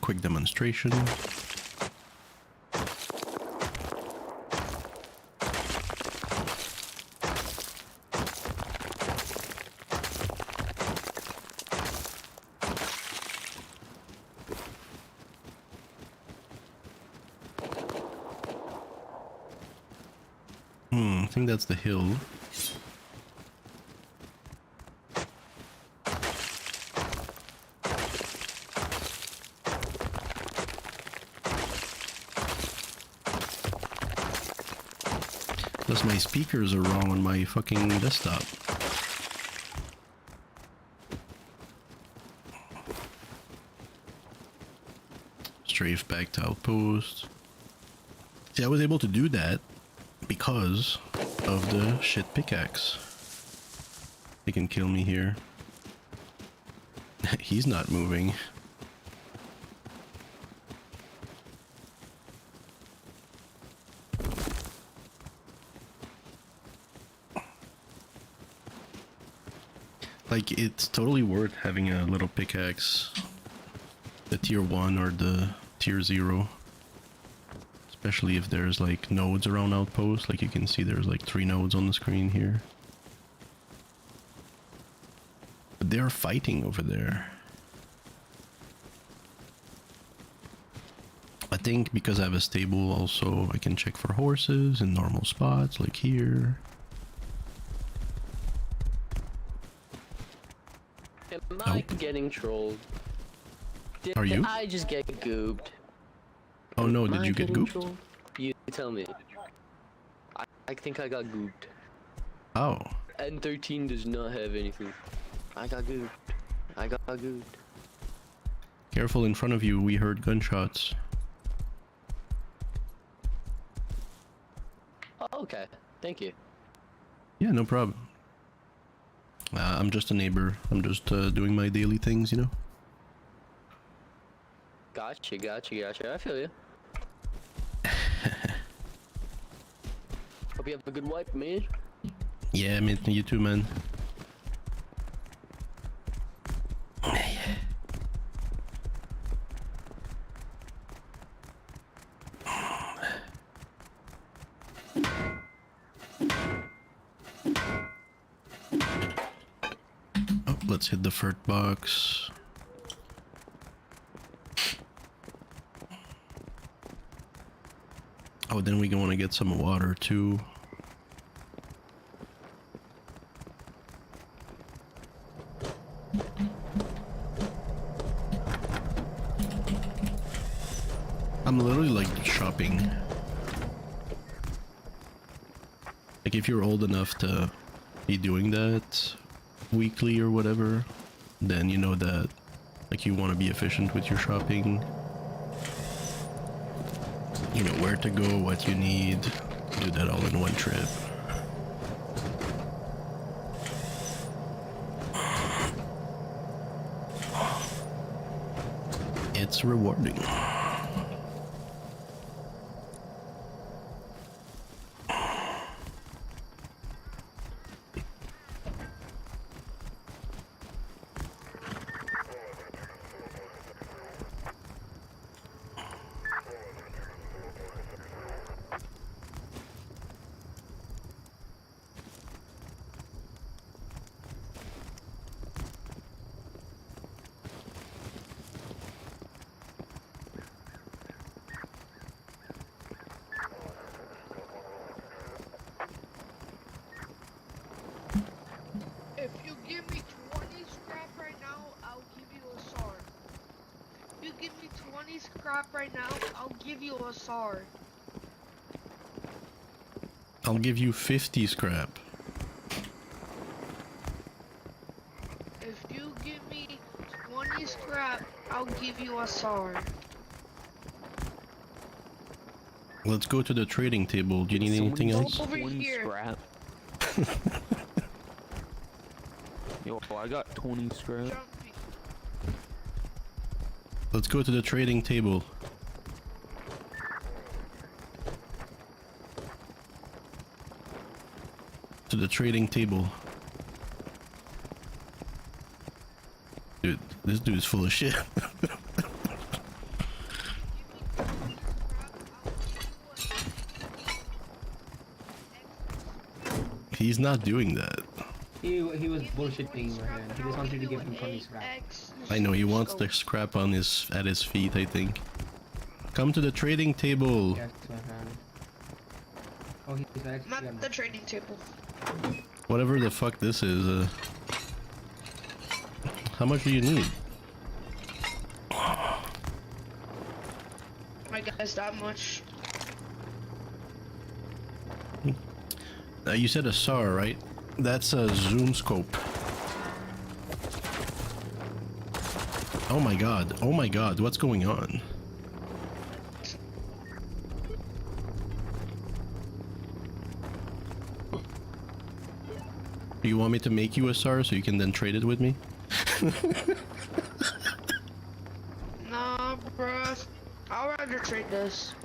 quick demonstration. I think that's the hill. Plus my speakers are wrong on my fucking desktop. Strafe back to outpost. See, I was able to do that because of the shit pickaxe. He can kill me here. He's not moving. Like, it's totally worth having a little pickaxe. The tier 1 or the tier 0. Especially if there's like nodes around outposts. Like you can see there's like 3 nodes on the screen here. But they're fighting over there. I think because I have a stable also I can check for horses in normal spots like here. Am I getting trolled? Are you? I just get gooped? Oh no, did you get gooped? Trolled? You tell me. I think I got gooped. Oh. N13 does not have anything. I got gooped. I got gooped. Careful in front of you, we heard gunshots. Oh, okay, thank you. Yeah, no problem. I'm just a neighbor. I'm just doing my daily things, you know? Gotcha, I feel you. Hope you have a good wife, man. Yeah, man, you too, man. Oh, let's hit the fert box. Oh, then we want to get some water too. I'm literally like shopping. Like if you're old enough to be doing that weekly or whatever, then you know that like you want to be efficient with your shopping. You know where to go, what you need, do that all in one trip. It's rewarding. If you give me 20 scrap right now, I'll give you a sword. If you give me 20 scrap right now, I'll give you a sword. I'll give you 50 scrap. If you give me 20 scrap, I'll give you a sword. Let's go to the trading table. Do you need anything else? Over here. Scrap. Yo, I got 20 scrap. Jumping. Let's go to the trading table. To the trading table. Dude, this dude's full of shit. He's not doing that. He was Give me 20 bullshitting, scrap man. and He I'll just wanted you to give an him 20 scrap. 8x I know he wants scope. the scrap on at his feet, I think. Come to the trading table. Yes, my friend. Oh, he's actually I'm at the trading table. Whatever the fuck this is. How much do you need? I guess that much. You said a SAR, right? That's a zoom scope. Oh my god, what's going on? Do you want me to make you a SAR so you can then trade it with me? Nah, bruh. I'll rather trade this.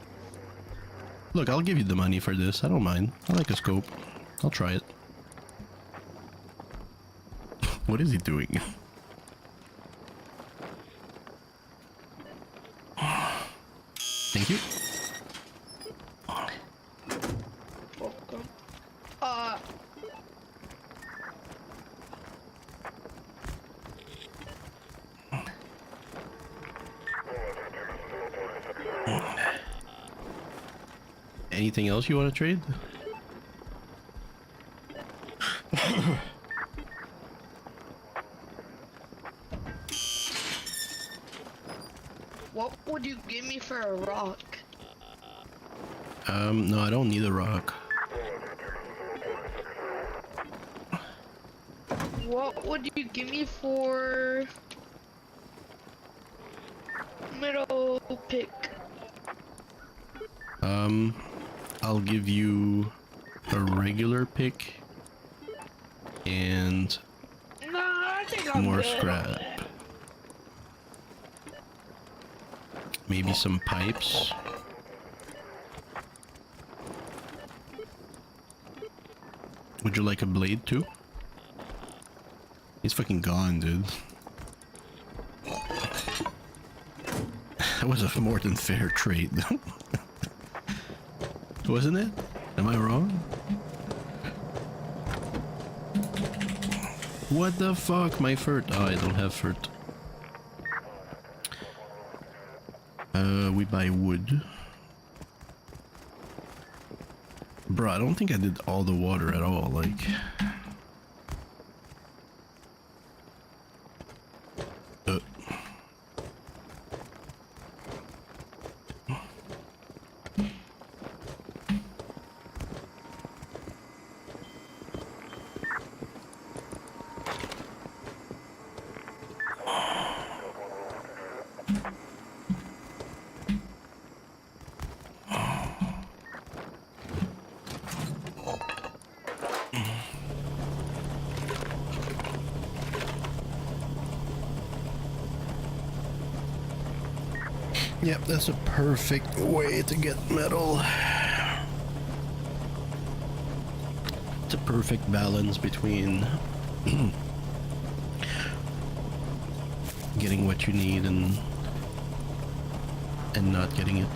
Look, I'll give you the money for this. I don't mind. I like a scope. I'll try it. What is he doing? Thank you. Welcome. Anything else you want to trade? What would you give me for a rock? No, I don't need a rock. What would you give me for metal pick? I'll give you a regular pick and Nah, I think I'm more good. scrap. Maybe some pipes. Would you like a blade too? He's fucking gone, dude. That was a more than fair trade. Wasn't it? Am I wrong? What the fuck? My furt. Oh, I don't have furt. We buy wood. Bro, I don't think I did all the water at all, like... Yep, that's a perfect way to get metal. It's a perfect balance between getting what you need and not getting it.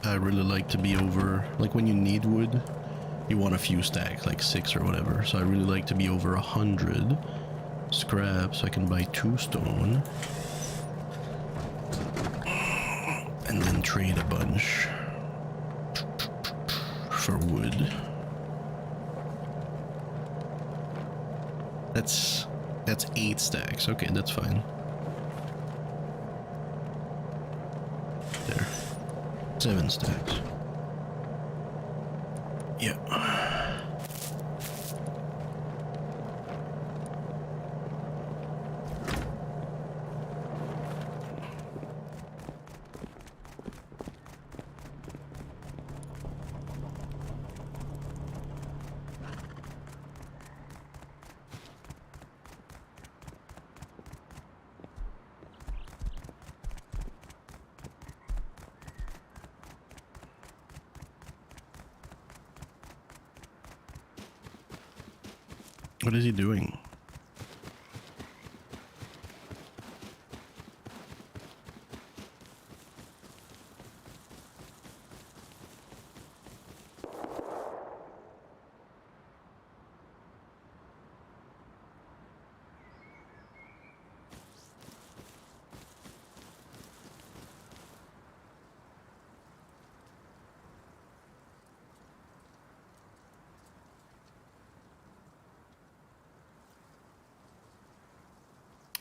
I really like to be over, like when you need wood, you want a few stacks, like 6 or whatever. So I really like to be over 100 scrap so I can buy 2 stone. And then trade a bunch for wood. That's 8 stacks. Okay, that's fine. There. 7 stacks. Yeah. What is he doing?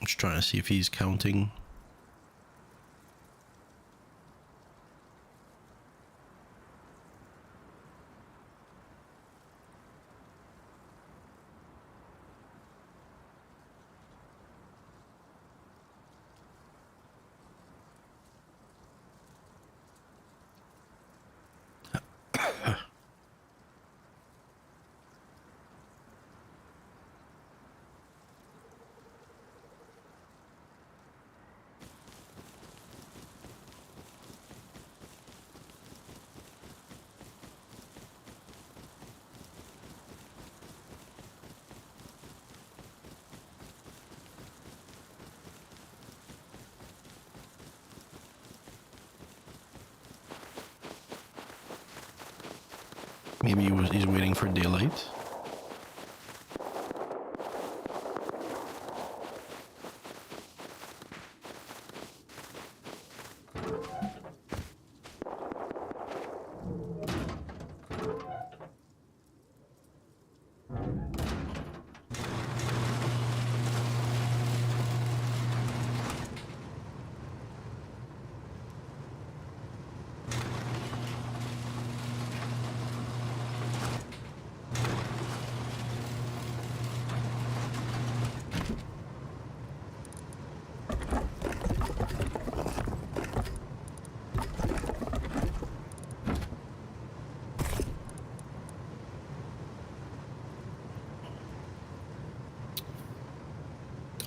Just trying to see if he's counting. Maybe he's waiting for daylight.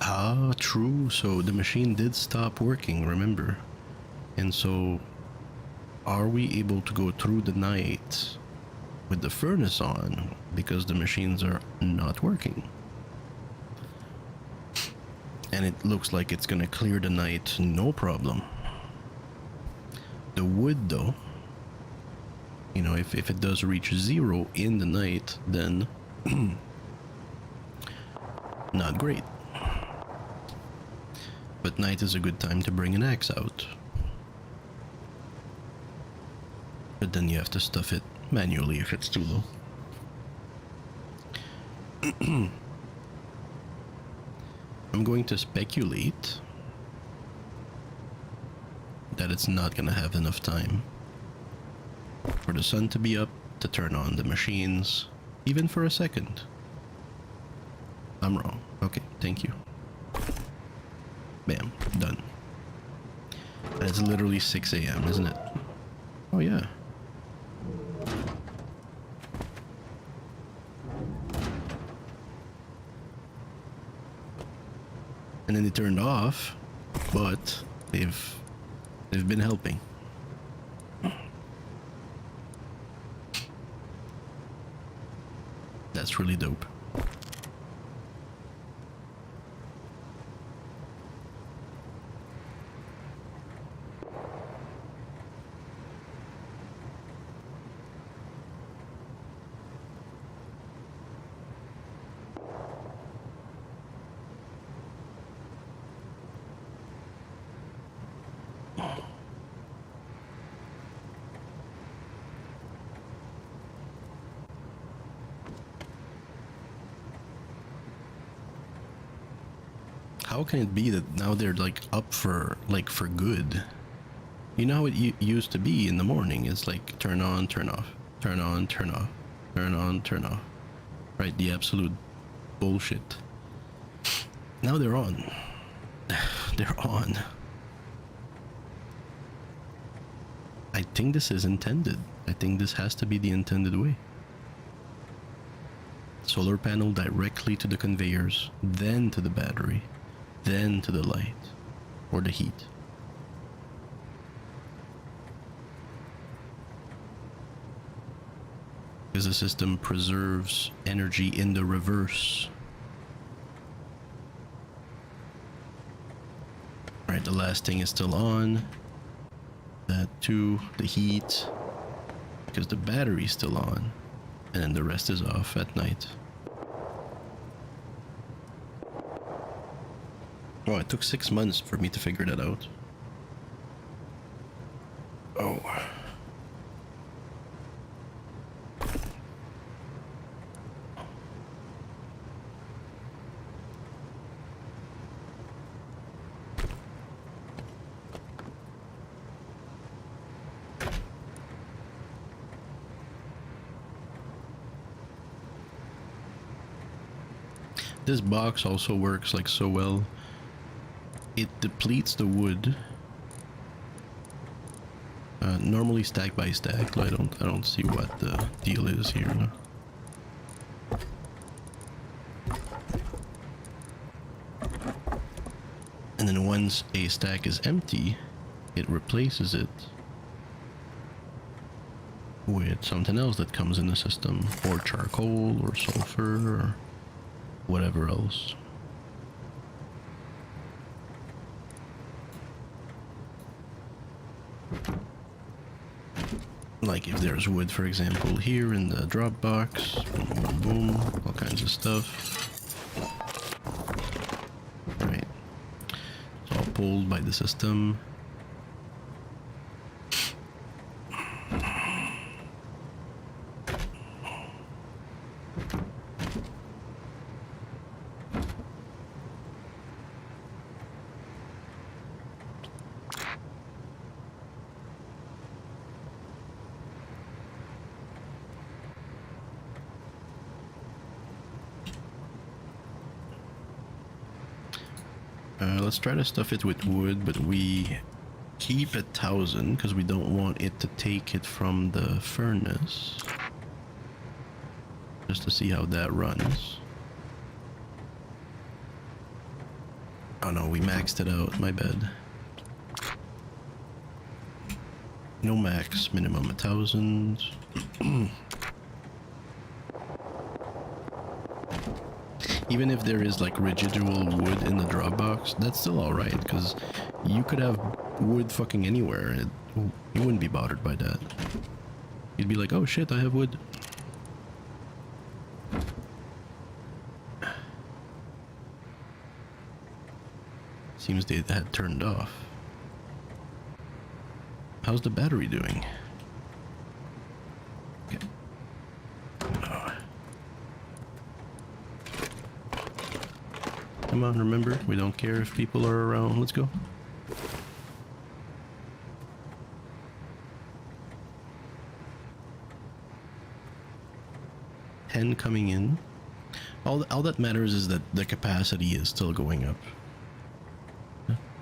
Ah, true. So the machine did stop working, remember? And so, are we able to go through the night with the furnace on because the machines are not working? And it looks like it's gonna clear the night, no problem. The wood, though, you know, if it does reach 0 in the night, then not great. But night is a good time to bring an axe out. But then you have to stuff it manually if it's too low. I'm going to speculate that it's not gonna have enough time for the sun to be up to turn on the machines, even for a second. I'm wrong. Okay, thank you. Bam, done. And it's literally 6 a.m., isn't it? Oh yeah. And then they turned off, but they've been helping. That's really dope. How can it be that now they're like up for good? You know how it used to be in the morning? It's like turn on, turn off, turn on, turn off, turn on, turn off. Right, the absolute bullshit. Now they're on. They're on. I think this is intended. I think this has to be the intended way. Solar panel directly to the conveyors, then to the battery, then to the light, or the heat. Because the system preserves energy in the reverse Alright, the last thing is still on. That too, the heat. Because the battery's still on. And then the rest is off at night. Oh, it took 6 months for me to figure that out. Oh. This box also works like so well. It depletes the wood. Normally stack by stack. I don't see what the deal is here. And then once a stack is empty, it replaces it with something else that comes in the system, or charcoal, or sulfur, or whatever else. Like if there's wood, for example, here in the drop box, boom, boom, boom, all kinds of stuff. Right. It's all pulled by the system. Let's try to stuff it with wood, but we keep 1,000 because we don't want it to take it from the furnace. Just to see how that runs. Oh no, we maxed it out, my bad. No max, minimum 1,000. Even if there is like residual wood in the drop box, that's still alright, because you could have wood fucking anywhere. You wouldn't be bothered by that. You'd be like, oh shit, I have wood. Seems they had turned off. How's the battery doing? Okay. Come on, remember, we don't care if people are around. Let's go. $10 coming in. All that matters is that the capacity is still going up.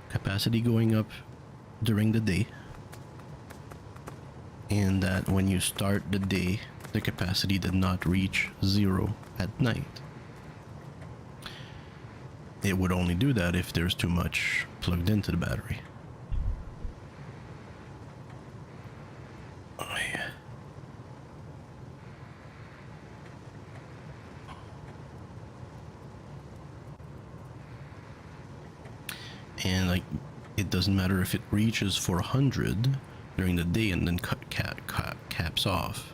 Capacity going up during the day. And that when you start the day, the capacity did not reach 0 at night. It would only do that if there's too much plugged into the battery. Oh yeah. And like, it doesn't matter if it reaches 400 during the day and then caps off.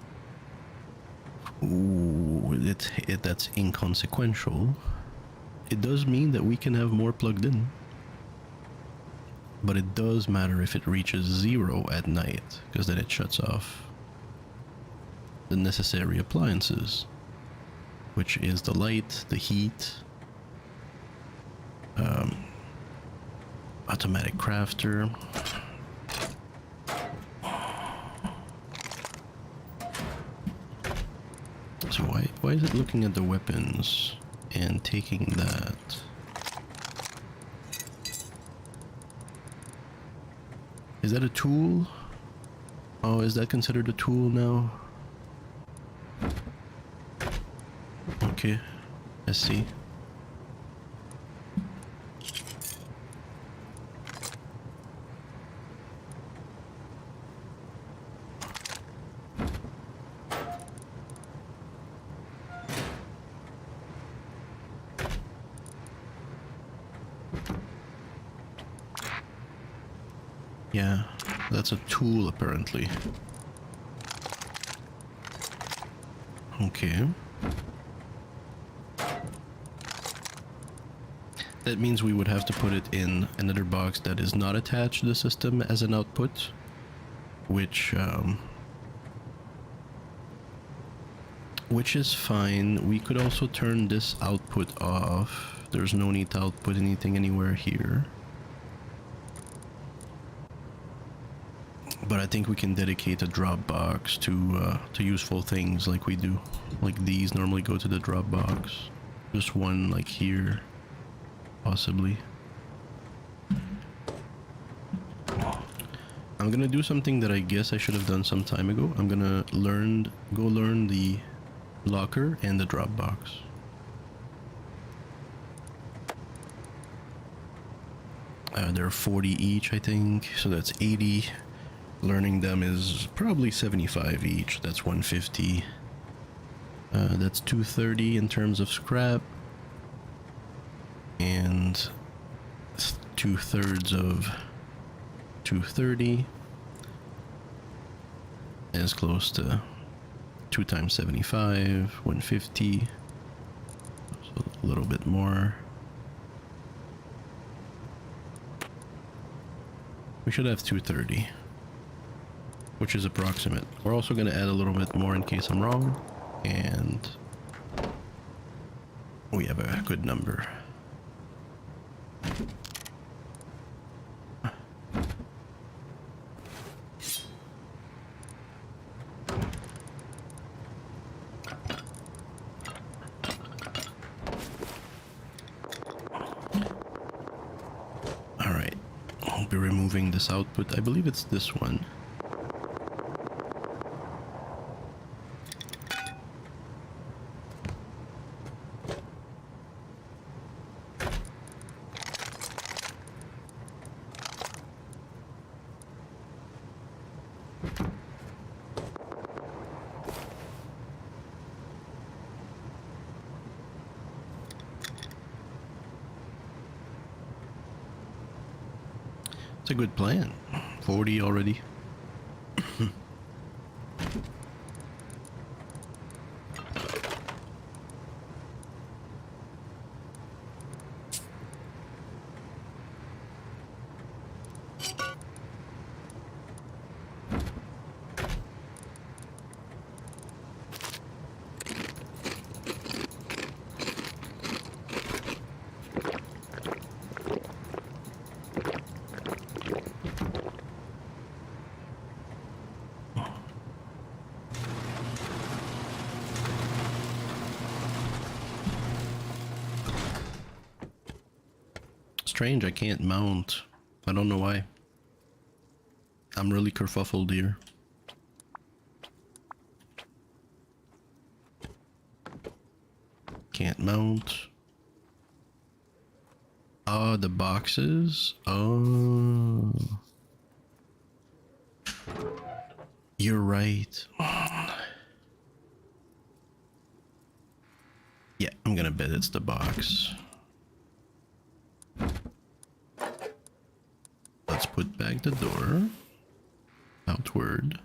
Ooh, that's inconsequential. It does mean that we can have more plugged in. But it does matter if it reaches 0 at night, because then it shuts off the necessary appliances, which is the light, the heat, automatic crafter. So why is it looking at the weapons and taking that? Is that a tool? Oh, is that considered a tool now? Okay, let's see. Yeah, that's a tool apparently. Okay. That means we would have to put it in another box that is not attached to the system as an output, which is fine. We could also turn this output off. There's no need to output anything anywhere here. But I think we can dedicate a drop box to useful things like we do. Like these normally go to the drop box. Just one like here, possibly. I'm gonna do something that I guess I should have done some time ago. I'm gonna go learn the locker and the drop box. They're 40 each, I think, so that's 80. Learning them is probably 75 each. That's 150. That's 230 in terms of scrap, and 2/3 of 230 is close to 2 times 75, 150. So a little bit more. We should have 230. Which is approximate. We're also going to add a little bit more in case I'm wrong, and we have a good number. All right, I'll be removing this output. I believe it's this one. It's a good plan. 40 already. Strange, I can't mount. I don't know why. I'm really kerfuffled here. Can't mount. Oh, the boxes? Oh. You're right. Yeah, I'm gonna bet it's the box. Let's put back the door. Outward.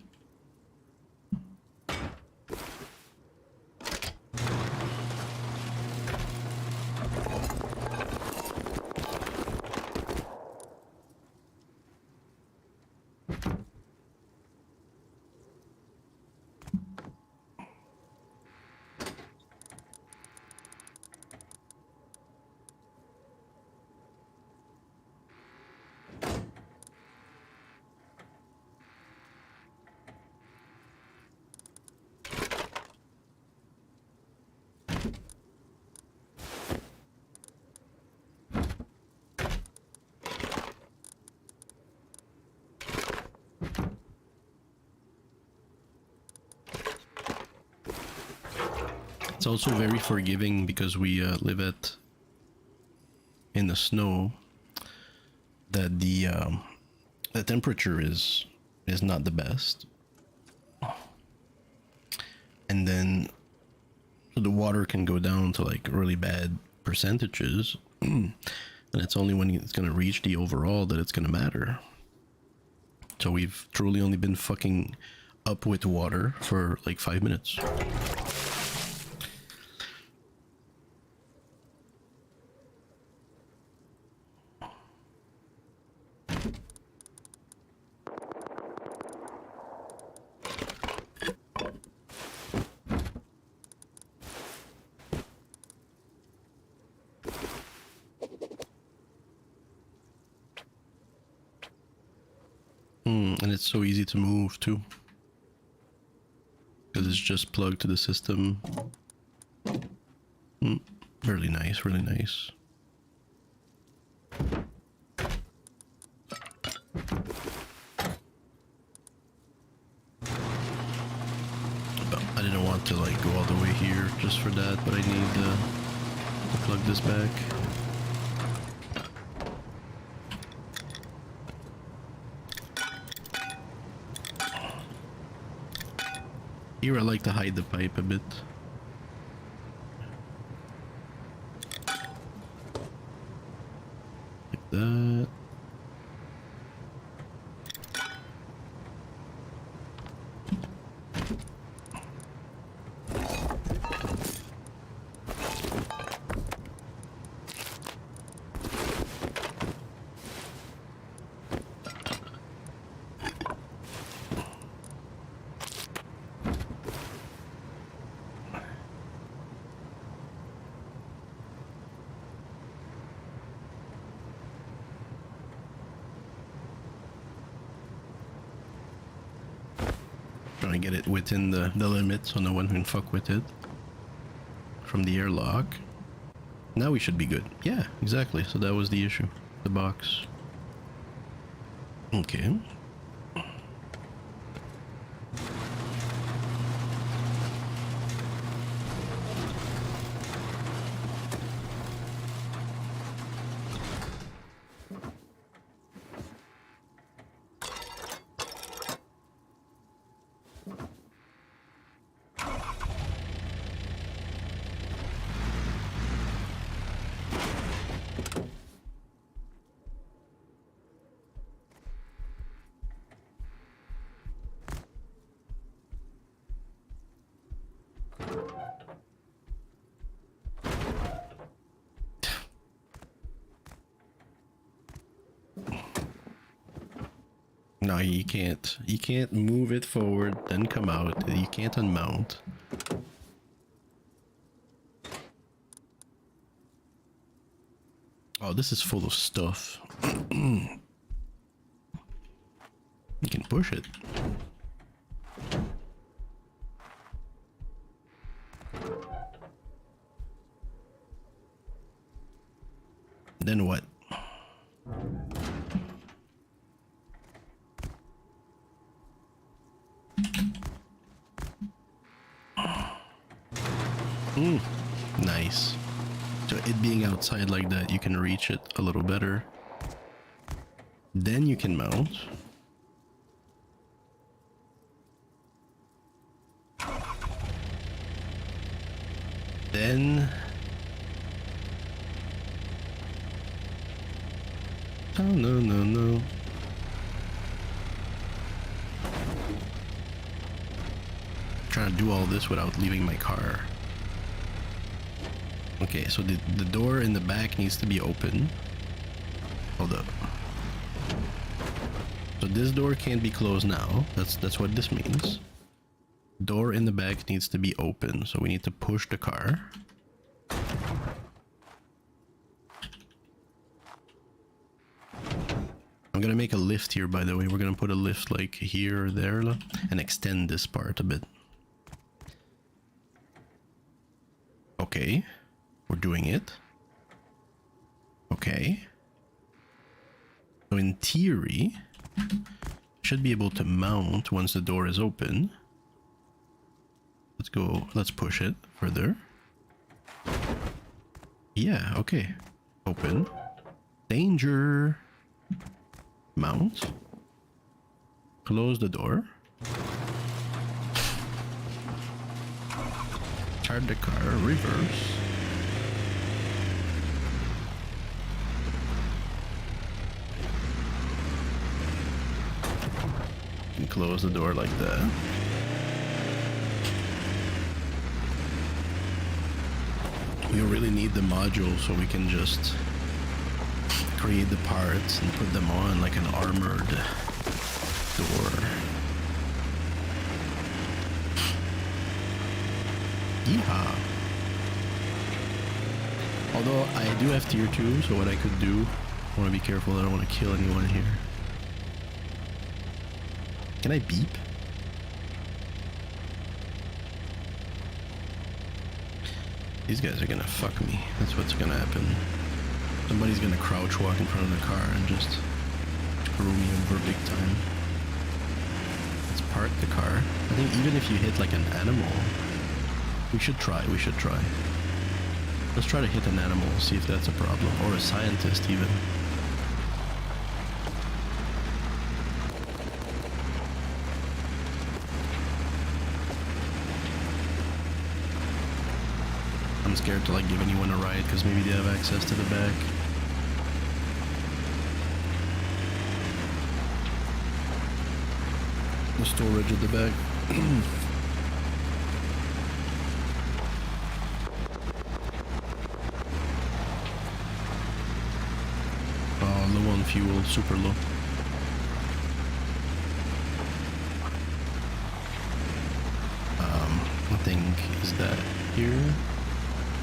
It's also very forgiving because we live in the snow. That the temperature is not the best, and then the water can go down to like really bad percentages, and it's only when it's gonna reach the overall that it's gonna matter. So we've truly only been fucking up with water for like 5 minutes. And it's so easy to move too. Because it's just plugged to the system. Really nice, really nice. But I didn't want to like go all the way here just for that, but I need to plug this back. Here I like to hide the pipe a bit. Like that. Trying to get it within the limit so no one can fuck with it from the airlock. Now we should be good. Yeah, exactly. So that was the issue. The box. Okay. No, you can't. You can't move it forward, then come out. You can't unmount. Oh, this is full of stuff. You can push it. Then what? Nice. So it being outside like that, you can reach it a little better. Then you can mount. Then... Oh, no. Trying to do all this without leaving my car. Okay, so the door in the back needs to be open. Hold up. So this door can't be closed now. That's what this means. Door in the back needs to be open, so we need to push the car. I'm gonna make a lift here, by the way. We're gonna put a lift like here or there and extend this part a bit. Okay. We're doing it. Okay. So in theory, should be able to mount once the door is open. Let's go, let's push it further. Yeah, okay. Open. Danger. Mount. Close the door. Start the car, reverse. and close the door like that. We really need the module so we can just create the parts and put them on like an armored door. Yeehaw! Although I do have tier 2, so what I could do, I want to be careful, I don't want to kill anyone here. Can I beep? These guys are gonna fuck me. That's what's gonna happen. Somebody's gonna crouch walk in front of the car and just screw me over big time. Let's park the car. I think even if you hit like an animal, we should try. Let's try to hit an animal, see if that's a problem. Or a scientist even. I'm scared to like give anyone a ride because maybe they have access to the back. The storage at the back. Oh, low on fuel, super low. I think, is that here?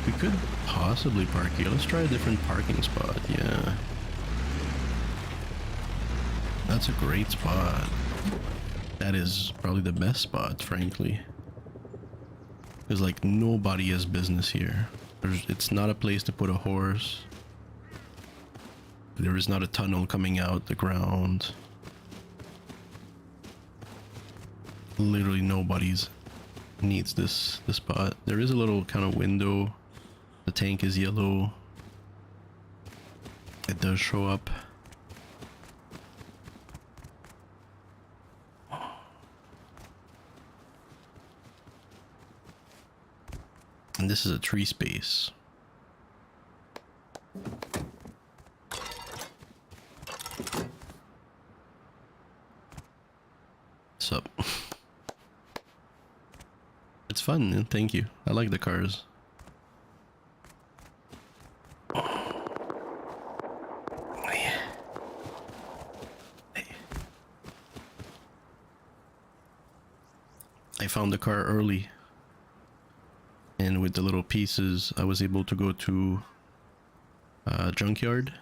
We could possibly park here. Let's try a different parking spot. Yeah. That's a great spot. That is probably the best spot, frankly. There's like nobody has business here. It's not a place to put a horse. There is not a tunnel coming out the ground. Literally nobody's needs this spot. There is a little kind of window. The tank is yellow. It does show up. And this is a tree space. What's up? It's fun, and thank you. I like the cars. I found the car early, and with the little pieces I was able to go to a junkyard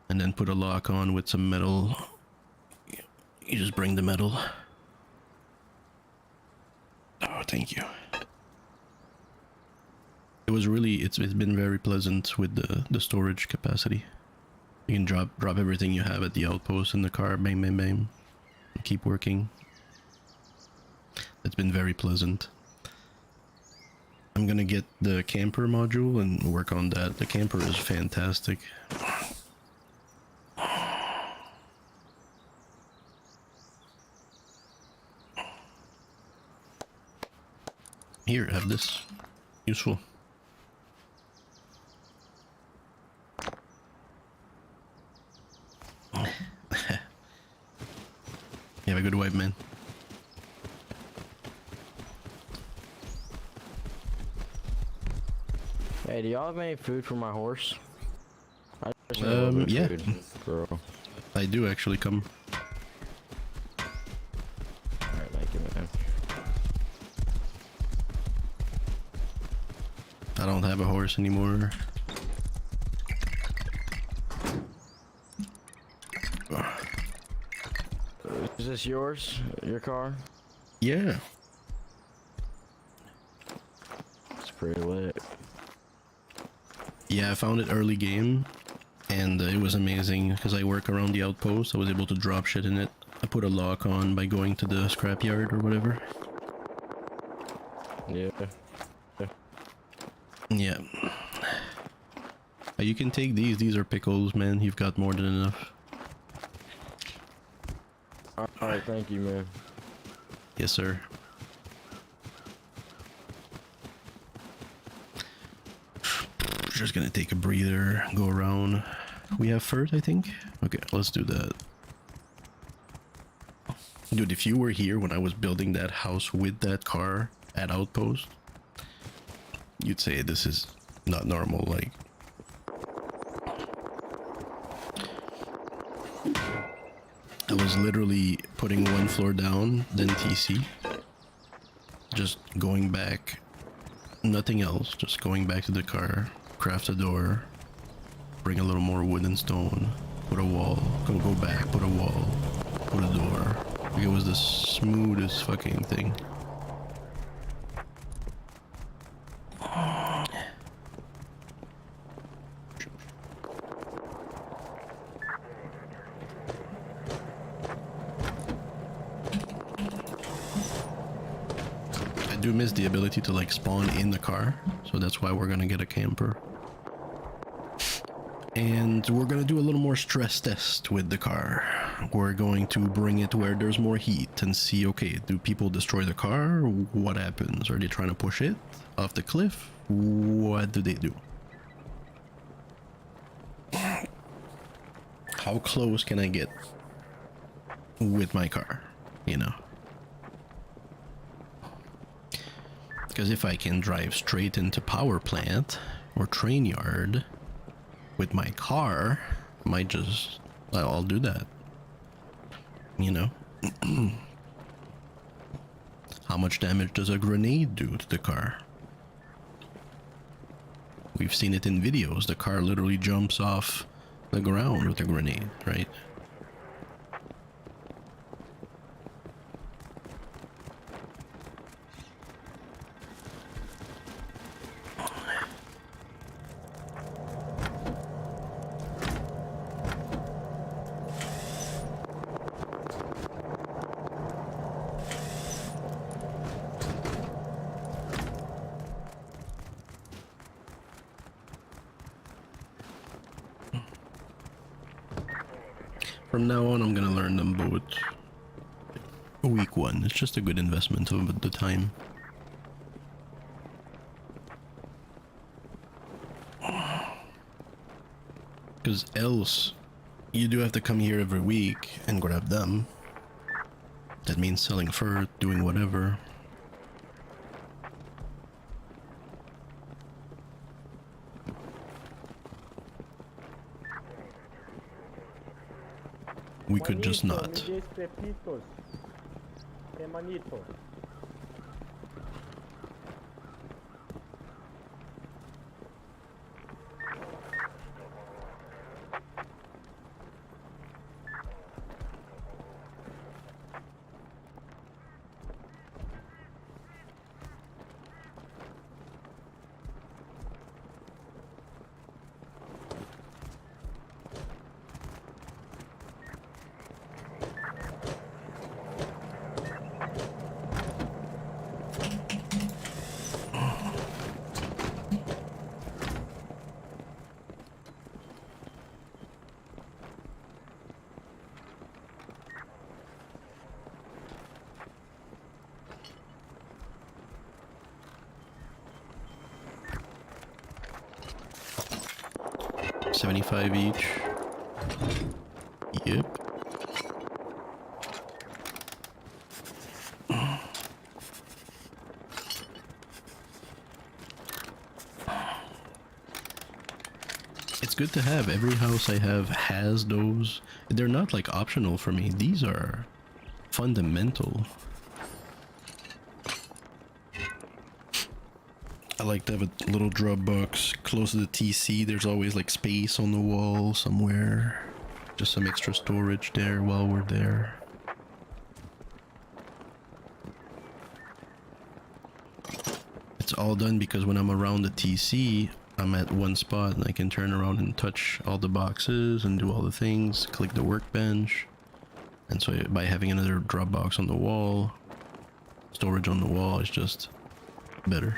and then put a lock on with some metal. You just bring the metal. Oh, thank you. It was really, it's been very pleasant with the storage capacity. You can drop everything you have at the outpost in the car, bang bang bang, and keep working. It's been very pleasant. I'm gonna get the camper module and work on that. The camper is fantastic. Here, have this. Useful. You have a good wife, man. Hey, do y'all have any food for my horse? I just Yeah. food, bro. I do actually come. Alright, thank you, man. I don't have a horse anymore. Is this yours? Your car? Yeah. It's pretty lit. Yeah, I found it early game, and it was amazing because I work around the outpost. I was able to drop shit in it. I put a lock on by going to the scrapyard or whatever. Yeah. Yeah. You can take these. These are pickles, man. You've got more than enough. Alright, thank you, man. Yes, sir. Just gonna take a breather, go around. We have furs, I think. Okay, let's do that. Dude, if you were here when I was building that house with that car at Outpost, you'd say this is not normal. Like, I was literally putting one floor down, then TC. Just going back, nothing else, just going back to the car, craft a door, bring a little more wood and stone, put a wall, go back, put a wall, put a door. Like, it was the smoothest fucking thing. I do miss the ability to like spawn in the car, so that's why we're gonna get a camper. And we're gonna do a little more stress test with the car. We're going to bring it where there's more heat and see, okay, do people destroy the car? What happens? Are they trying to push it off the cliff? What do they do? How close can I get with my car, you know? Because if I can drive straight into power plant or train yard with my car, I might just, I'll do that, you know? How much damage does a grenade do to the car? We've seen it in videos. The car literally jumps off the ground with a grenade, right? From now on, I'm gonna learn them both. Week one, it's just a good investment of the time. Because else, you do have to come here every week and grab them. That means selling fur, doing whatever. We could just not. $75 each. Yep. It's good to have. Every house I have has those. They're not like optional for me. These are fundamental. I like to have a little drop box close to the TC. There's always like space on the wall somewhere. Just some extra storage there while we're there. It's all done because when I'm around the TC, I'm at one spot and I can turn around and touch all the boxes and do all the things, click the workbench. And so by having another drop box on the wall, storage on the wall is just better.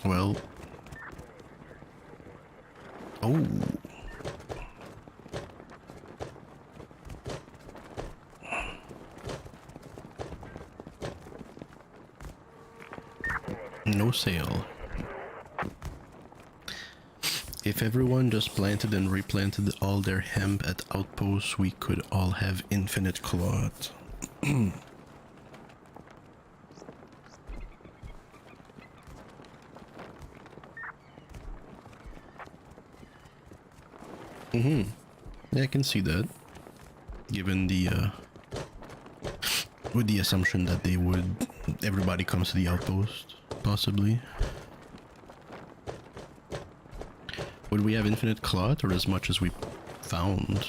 Well, oh, no sale. If everyone just planted and replanted all their hemp at outposts, we could all have infinite cloth. Yeah, I can see that. Given the, with the assumption that they would, everybody comes to the outpost, possibly. Would we have infinite cloth or as much as we found?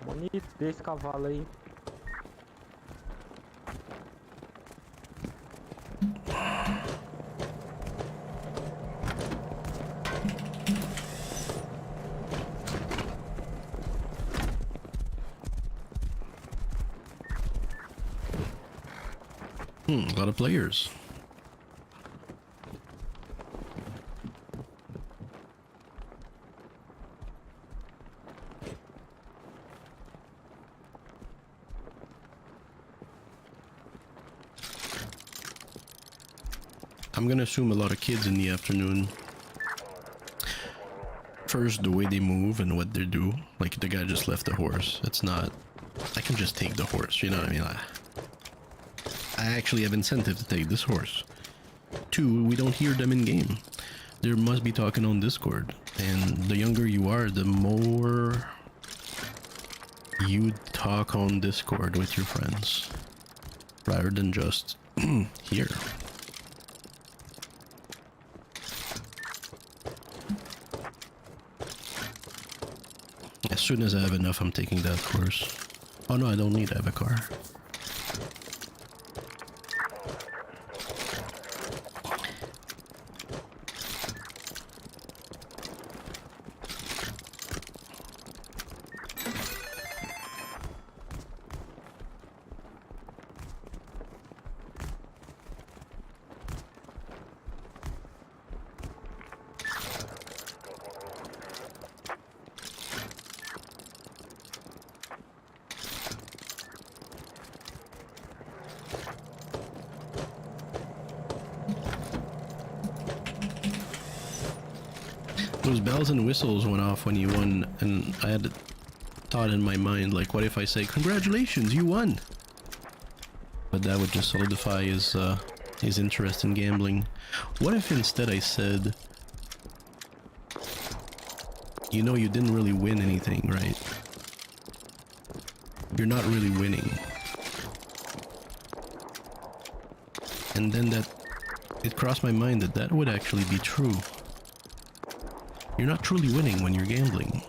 Bonito desse cavalo aí. A lot of players. I'm gonna assume a lot of kids in the afternoon. First, the way they move and what they do. Like, the guy just left the horse. It's not... I can just take the horse, you know what I mean? I actually have incentive to take this horse. Two, we don't hear them in game. They must be talking on Discord. And the younger you are, the more you talk on Discord with your friends. Rather than just here. As soon as I have enough, I'm taking that horse. Oh no, I don't need to have a car. Those bells and whistles went off when you won, and I had a thought in my mind, like, what if I say, congratulations, you won? But that would just solidify his interest in gambling. What if instead I said, you know, you didn't really win anything, right? You're not really winning. And then it crossed my mind that that would actually be true. You're not truly winning when you're gambling.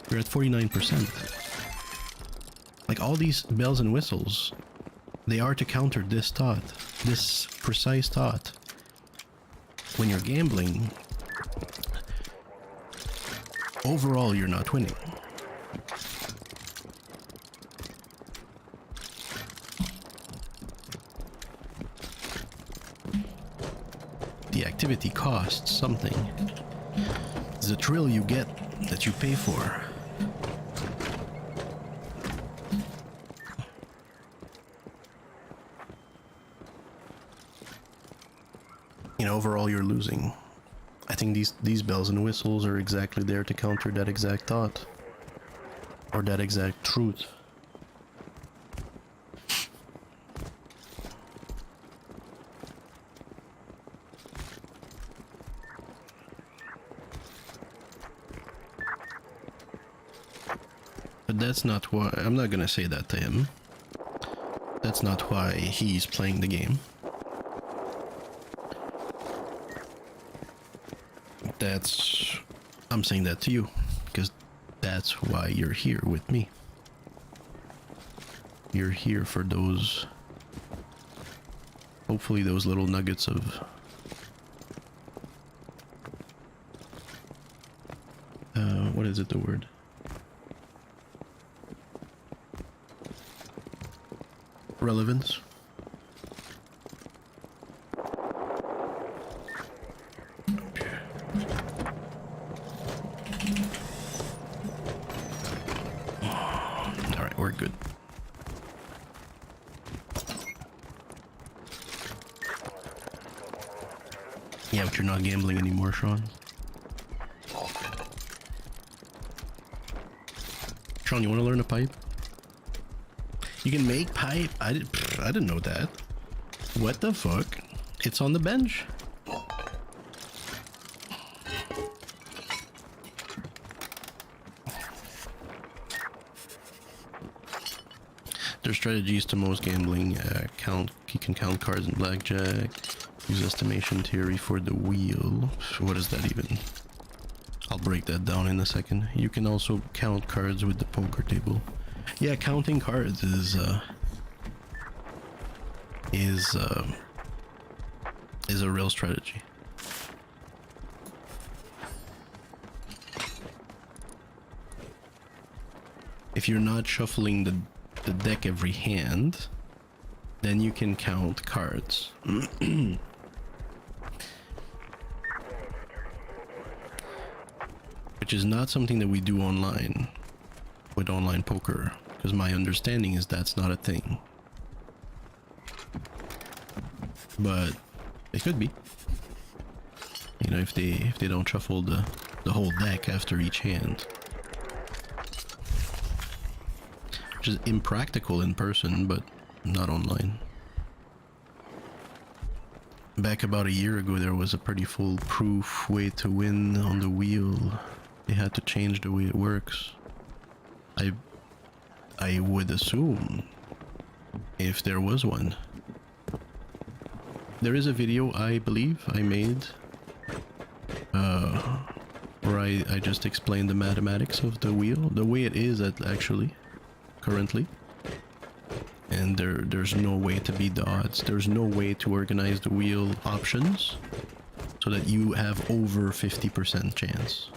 You're at 49%. Like, all these bells and whistles, they are to counter this thought, this precise thought. When you're gambling, overall you're not winning. The activity costs something. It's the thrill you get that you pay for. You know, overall you're losing. I think these bells and whistles are exactly there to counter that exact thought. Or that exact truth. But that's not why... I'm not gonna say that to him. That's not why he's playing the game. I'm saying that to you, because that's why you're here with me. You're here for those... hopefully those little nuggets of... what is it, the word? Relevance. Alright, we're good. Yeah, but you're not gambling anymore, Sean. Sean, you want to learn a pipe? You can make pipe? I didn't know that. What the fuck? It's on the bench. There's strategies to most gambling. You can count cards in blackjack. Use estimation theory for the wheel. What is that even? I'll break that down in a second. You can also count cards with the poker table. Yeah, counting cards is a real strategy. If you're not shuffling the deck every hand, then you can count cards. Which is not something that we do online with online poker, because my understanding is that's not a thing. But it could be. You know, if they don't shuffle the whole deck after each hand. Which is impractical in person, but not online. Back about a year ago, there was a pretty foolproof way to win on the wheel. They had to change the way it works. I would assume, if there was one. There is a video, I believe, I made, where I just explained the mathematics of the wheel, the way it is actually, currently. And there's no way to beat the odds. There's no way to organize the wheel options so that you have over 50% chance.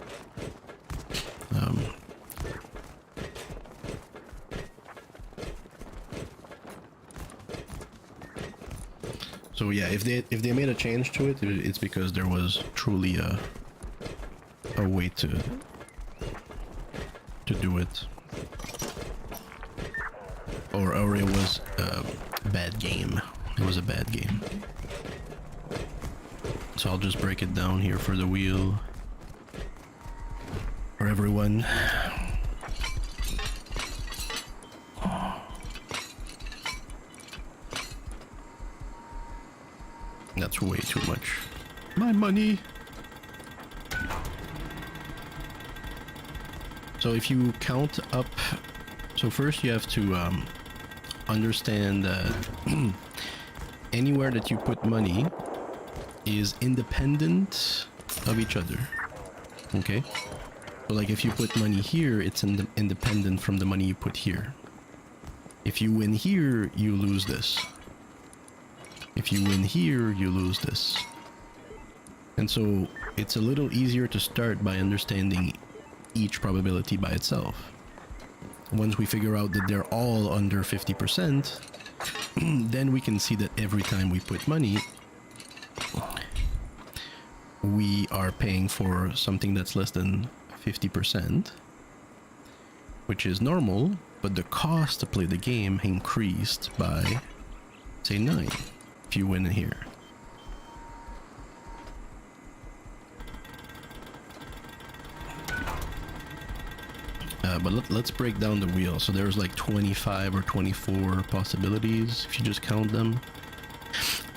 So yeah, if they made a change to it, it's because there was truly a way to do it. Or it was a bad game. It was a bad game. So I'll just break it down here for the wheel. For everyone. That's way too much. My money! So if you count up... So first you have to understand that anywhere that you put money is independent of each other. Okay? So like if you put money here, it's independent from the money you put here. If you win here, you lose this. If you win here, you lose this. And so it's a little easier to start by understanding each probability by itself. Once we figure out that they're all under 50%, then we can see that every time we put money, we are paying for something that's less than 50%, which is normal, but the cost to play the game increased by, say, 9 if you win here. But let's break down the wheel. So there's like 25 or 24 possibilities if you just count them.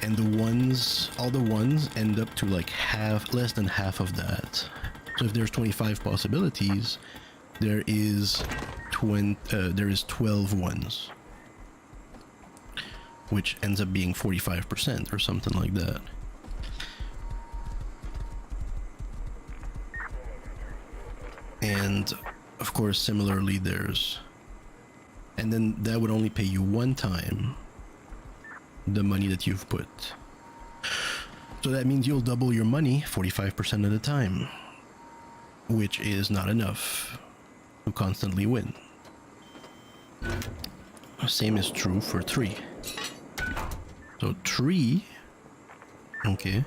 And the ones, all the ones end up to like less than half of that. So if there's 25 possibilities, there is 12 ones, which ends up being 45% or something like that. And of course, similarly, and then that would only pay you one time the money that you've put. So that means you'll double your money 45% of the time, which is not enough to constantly win. Same is true for 3. So 3, okay,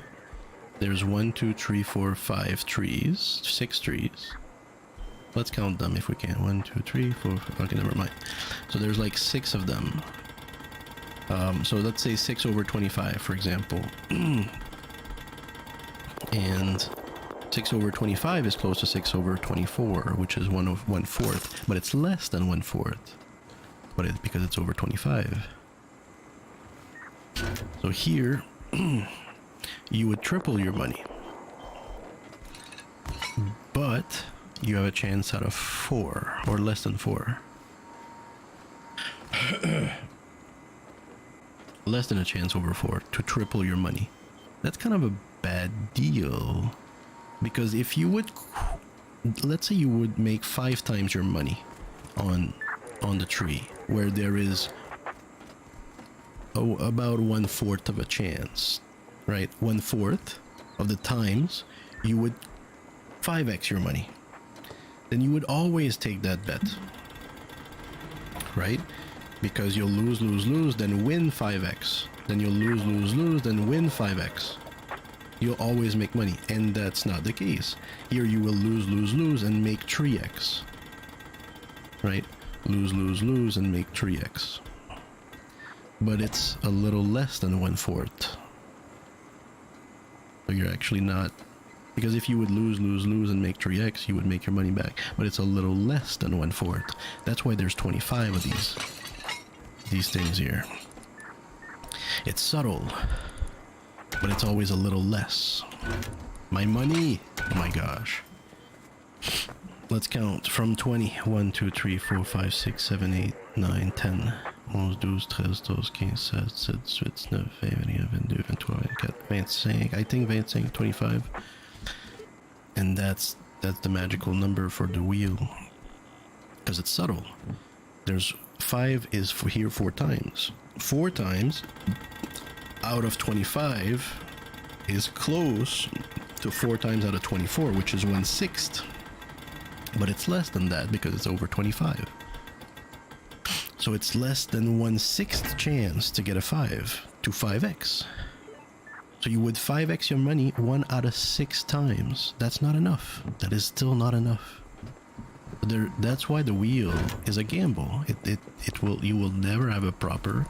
there's 1, 2, 3, 4, 5 trees, 6 trees. Let's count them if we can. 1, 2, 3, 4, 5. Okay, never mind. So there's like 6 of them. So let's say 6 over 25, for example. And 6 over 25 is close to 6 over 24, which is 1/4, but it's less than 1/4. But it's because it's over 25. So here, you would triple your money. But you have a chance out of 4, or less than 4. Less than a chance over 4 to triple your money. That's kind of a bad deal. Because if you would, let's say you would make 5 times your money on the tree, where there is about 1/4 of a chance, right? 1/4 of the times you would 5x your money. Then you would always take that bet, right? Because you'll lose, then win 5x. Then you'll lose, then win 5x. You'll always make money, and that's not the case. Here you will lose, and make 3x. Right? Lose, and make 3x. But it's a little less than 1/4. So you're actually not... Because if you would lose, and make 3x, you would make your money back. But it's a little less than 1/4. That's why there's 25 of these things here. It's subtle, but it's always a little less. My money! Oh my gosh. Let's count from 20. 1, 2, 3, 4, 5, 6, 7, 8, 9, 10, 11, 12, 13, 14, 15, 16, 17, 18, 19, 20, 21, 22, 23, 24, 25. I think 25, 25. And that's the magical number for the wheel. Because it's subtle. There's 5 is for here 4 times. 4 times out of 25 is close to 4 times out of 24, which is 1/6. But it's less than that because it's over 25. So it's less than 1/6 chance to get a 5 to 5x. So you would 5x your money 1 out of 6 times. That's not enough. That is still not enough. That's why the wheel is a gamble. You will never have a proper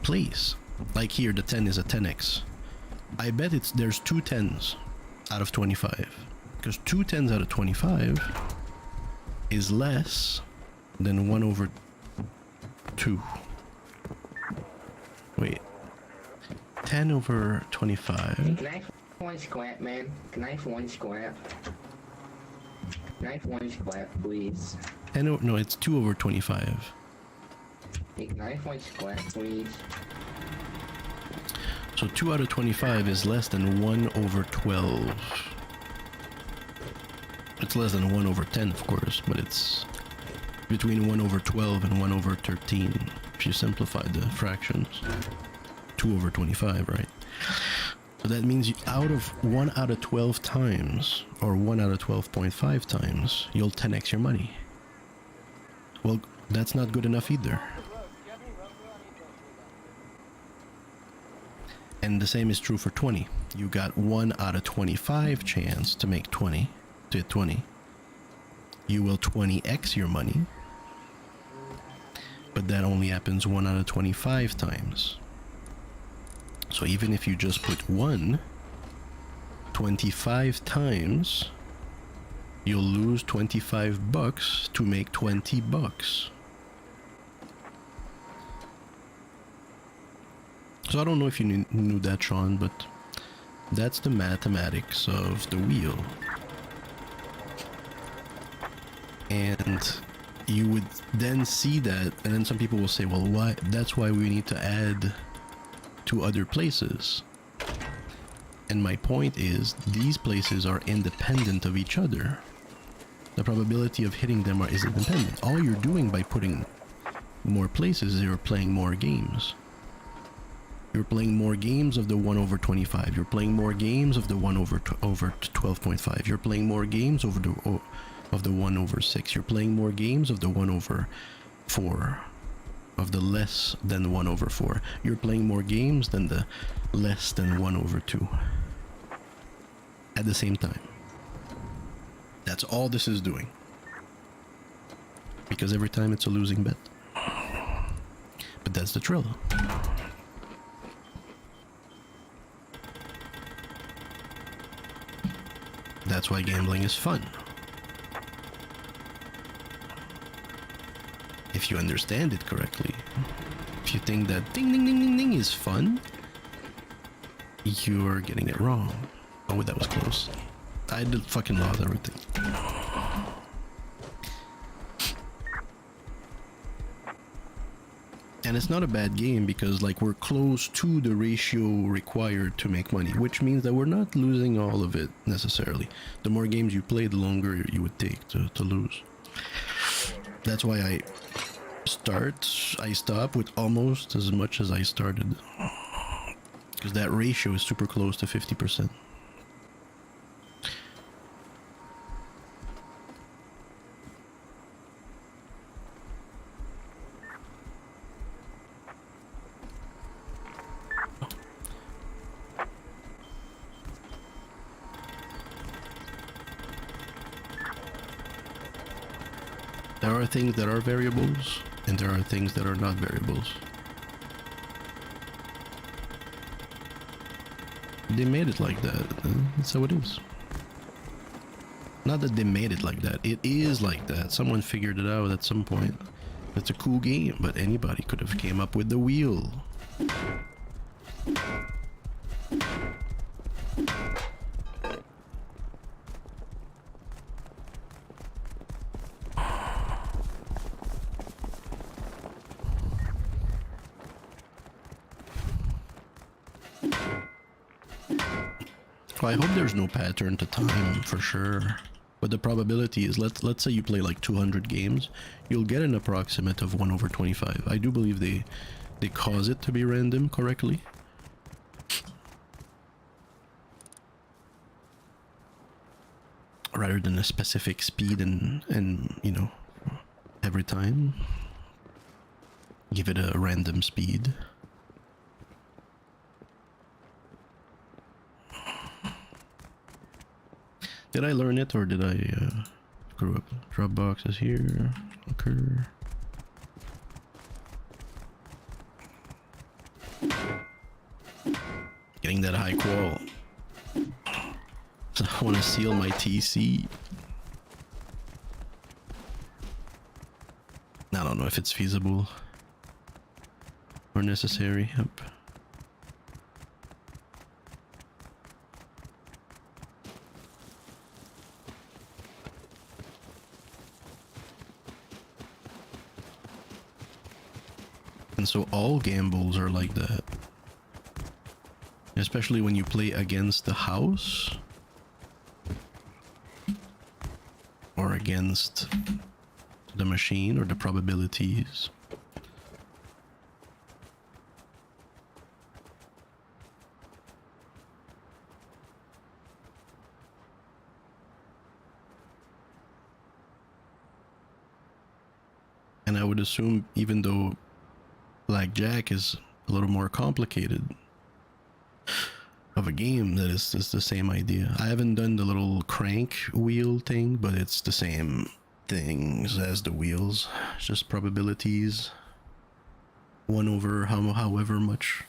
place. Like here, the 10 is a 10x. I bet there's 2 10s out of 25. Because 2 10s out of 25 is less than 1/2. Wait. 10 over 25. Can I have 1 scrap, man? Can I have 1 scrap? Can I have 1 scrap, please? No, it's 2 over 25. Hey, can I have 1 scrap, please? So 2 out of 25 is less than 1/12. It's less than 1/10, of course, but it's between 1/12 and 1/13 if you simplify the fractions. 2 over 25, right? So that means out of 1 out of 12 times, or 1 out of 12.5 times, you'll 10x your money. Well, that's not good enough either. And the same is true for 20. You got 1 out of 25 chance to make 20, to hit 20. You will 20x your money, but that only happens 1 out of 25 times. So even if you just put 1, 25 times, you'll lose 25 bucks to make 20 bucks. So I don't know if you knew that, Sean, but that's the mathematics of the wheel. And you would then see that, and then some people will say, well, why? That's why we need to add to other places. And my point is, these places are independent of each other. The probability of hitting them is independent. All you're doing by putting more places is you're playing more games. You're playing more games of the 1/25. You're playing more games of the 1/12.5. You're playing more games of the 1/6. You're playing more games of the 1/4. Of the less than 1/4. You're playing more games than the less than 1/2. At the same time. That's all this is doing. Because every time it's a losing bet. But that's the thrill. That's why gambling is fun. If you understand it correctly. If you think that ding ding ding ding ding is fun, you're getting it wrong. Oh, that was close. I did fucking lost everything. And it's not a bad game because like we're close to the ratio required to make money, which means that we're not losing all of it necessarily. The more games you play, the longer you would take to lose. That's why I stop with almost as much as I started. Because that ratio is super close to 50%. There are things that are variables, and there are things that are not variables. They made it like that. That's how it is. Not that they made it like that. It is like that. Someone figured it out at some point. It's a cool game, but anybody could have came up with the wheel. I hope there's no pattern to time for sure, but the probability is let's say you play like 200 games, you'll get an approximate of 1/25. I do believe they cause it to be random correctly. Rather than a specific speed and you know, every time give it a random speed. Did I learn it or did I screw up? Drop boxes here. Occur. Getting that high qual. So I want to seal my TC. I don't know if it's feasible or necessary. Yep. And so all gambles are like that. Especially when you play against the house. Or against the machine or the probabilities. And I would assume even though Blackjack is a little more complicated of a game, that is the same idea. I haven't done the little crank wheel thing, but it's the same things as the wheels. It's just probabilities. 1 over however much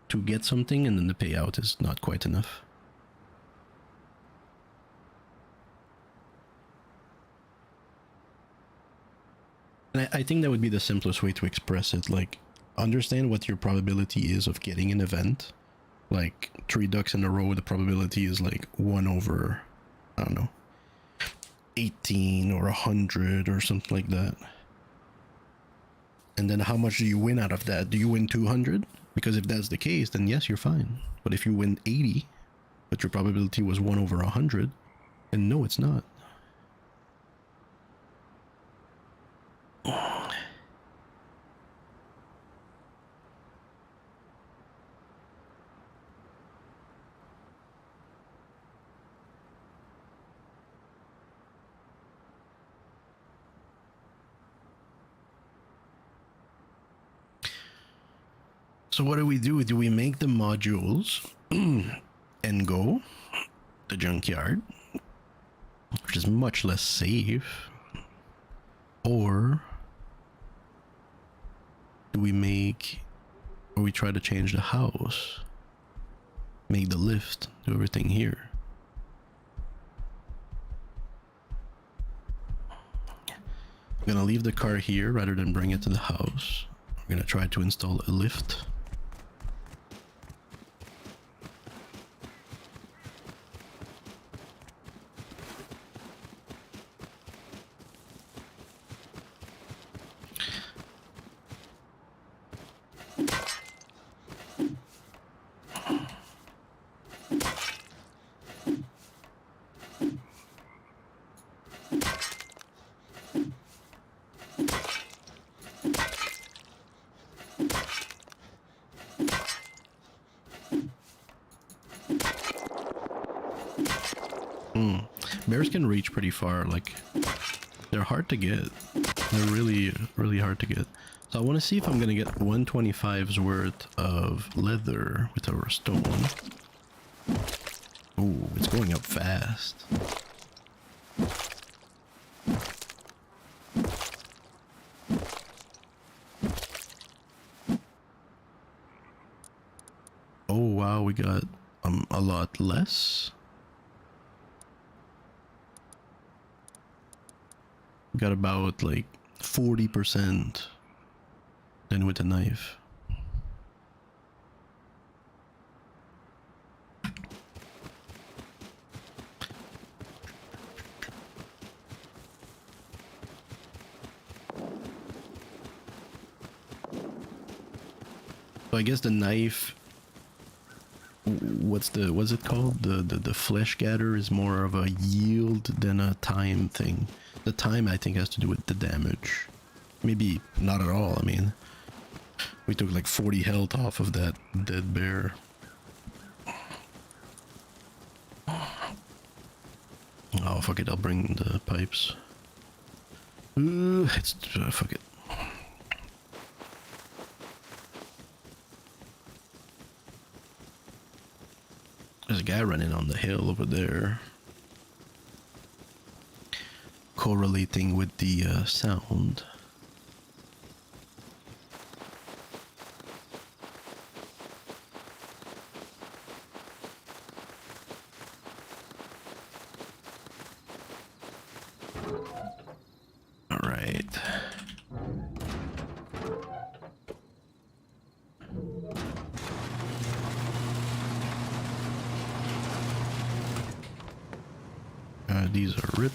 to get something, and then the payout is not quite enough. And I think that would be the simplest way to express it. Like, understand what your probability is of getting an event. Like 3 ducks in a row, the probability is like 1 over, I don't know, 18 or 100 or something like that. And then how much do you win out of that? Do you win 200? Because if that's the case, then yes, you're fine. But if you win 80, but your probability was 1 over 100, then no, it's not. So what do we do? Do we make the modules and go the junkyard, which is much less safe, or do we make, or we try to change the house, make the lift, do everything here? I'm gonna leave the car here rather than bring it to the house. I'm gonna try to install a lift. Bears can reach pretty far, like, they're hard to get. They're really, really hard to get. So I want to see if I'm gonna get 125's worth of leather with our stone. Ooh, it's going up fast. Oh wow, we got a lot less. We got about like 40% than with a knife. So I guess the knife, what's it called? The flesh gather is more of a yield than a time thing. The time I think has to do with the damage. Maybe not at all. I mean, we took like 40 health off of that dead bear. Oh fuck it, I'll bring the pipes. Fuck it. There's a guy running on the hill over there. Correlating with the sound. All right. These are ripped.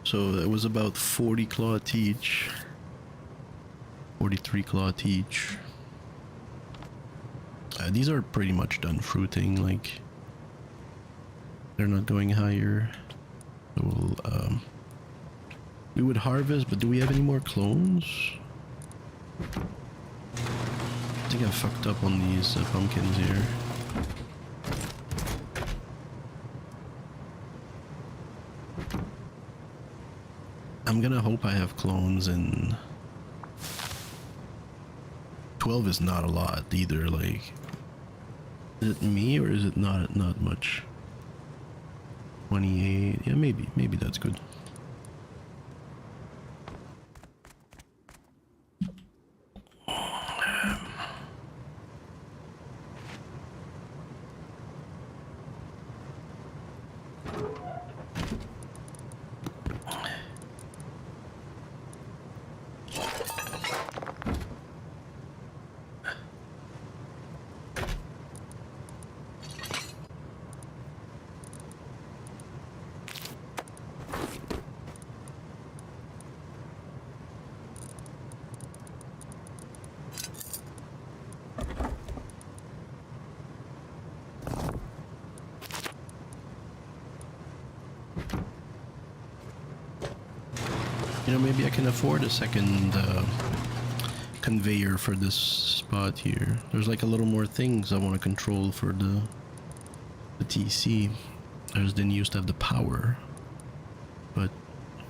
So it was about 40 cloth each. 43 cloth each. These are pretty much done fruiting, like they're not going higher. So we'll, we would harvest, but do we have any more clones? I think I fucked up on these pumpkins here. I'm gonna hope I have clones, and 12 is not a lot either. Like, is it me or is it not much? 28, yeah, maybe that's good. You know, maybe I can afford a second conveyor for this spot here. There's like a little more things I want to control for the TC. I just didn't used to have the power, but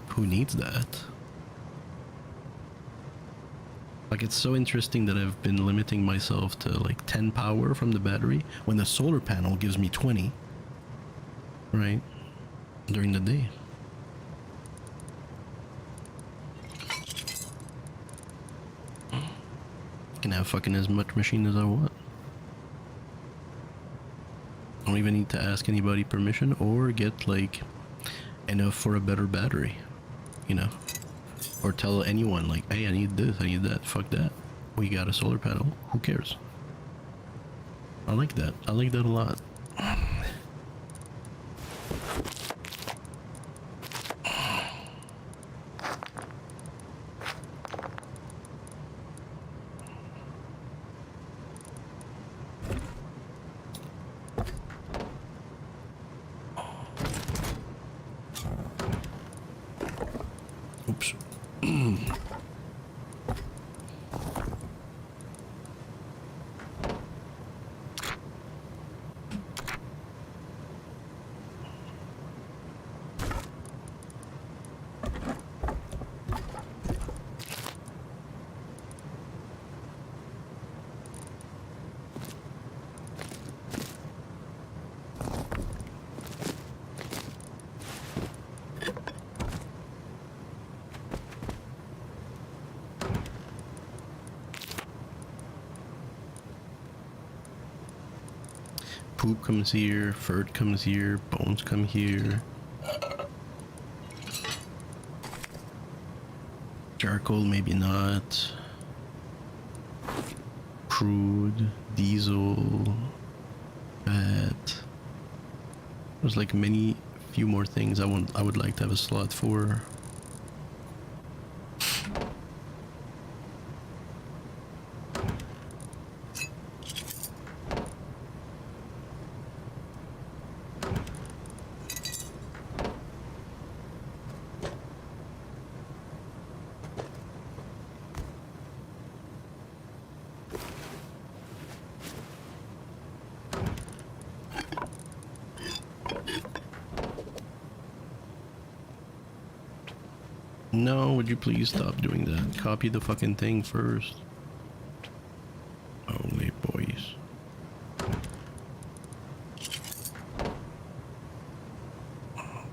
who needs that? Like, it's so interesting that I've been limiting myself to like 10 power from the battery when the solar panel gives me 20, right, during the day. can have fucking as much machine as I want. I don't even need to ask anybody permission or get like enough for a better battery, you know, or tell anyone like, hey, I need this, I need that. Fuck that, we got a solar panel, who cares? I like that. I like that a lot. Oops. Poop comes here, fur comes here, bones come here. Charcoal, maybe not. Crude, diesel, fat. There's like few more things I would like to have a slot for. No, would you please stop doing that? Copy the fucking thing first. Holy boys.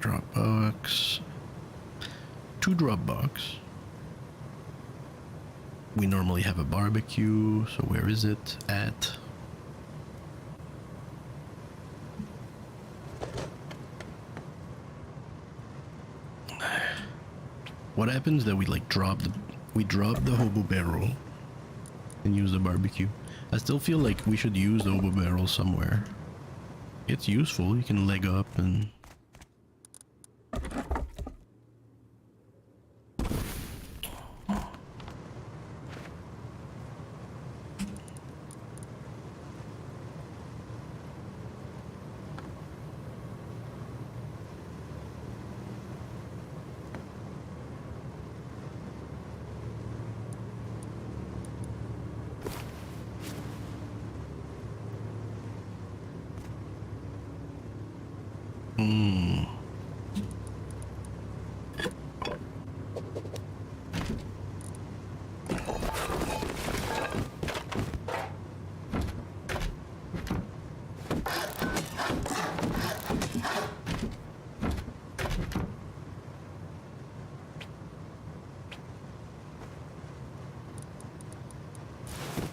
Dropbox. 2 Dropbox. We normally have a barbecue, so where is it at? What happens that we like drop the hobo barrel and use the barbecue? I still feel like we should use the hobo barrel somewhere. It's useful, you can leg up and...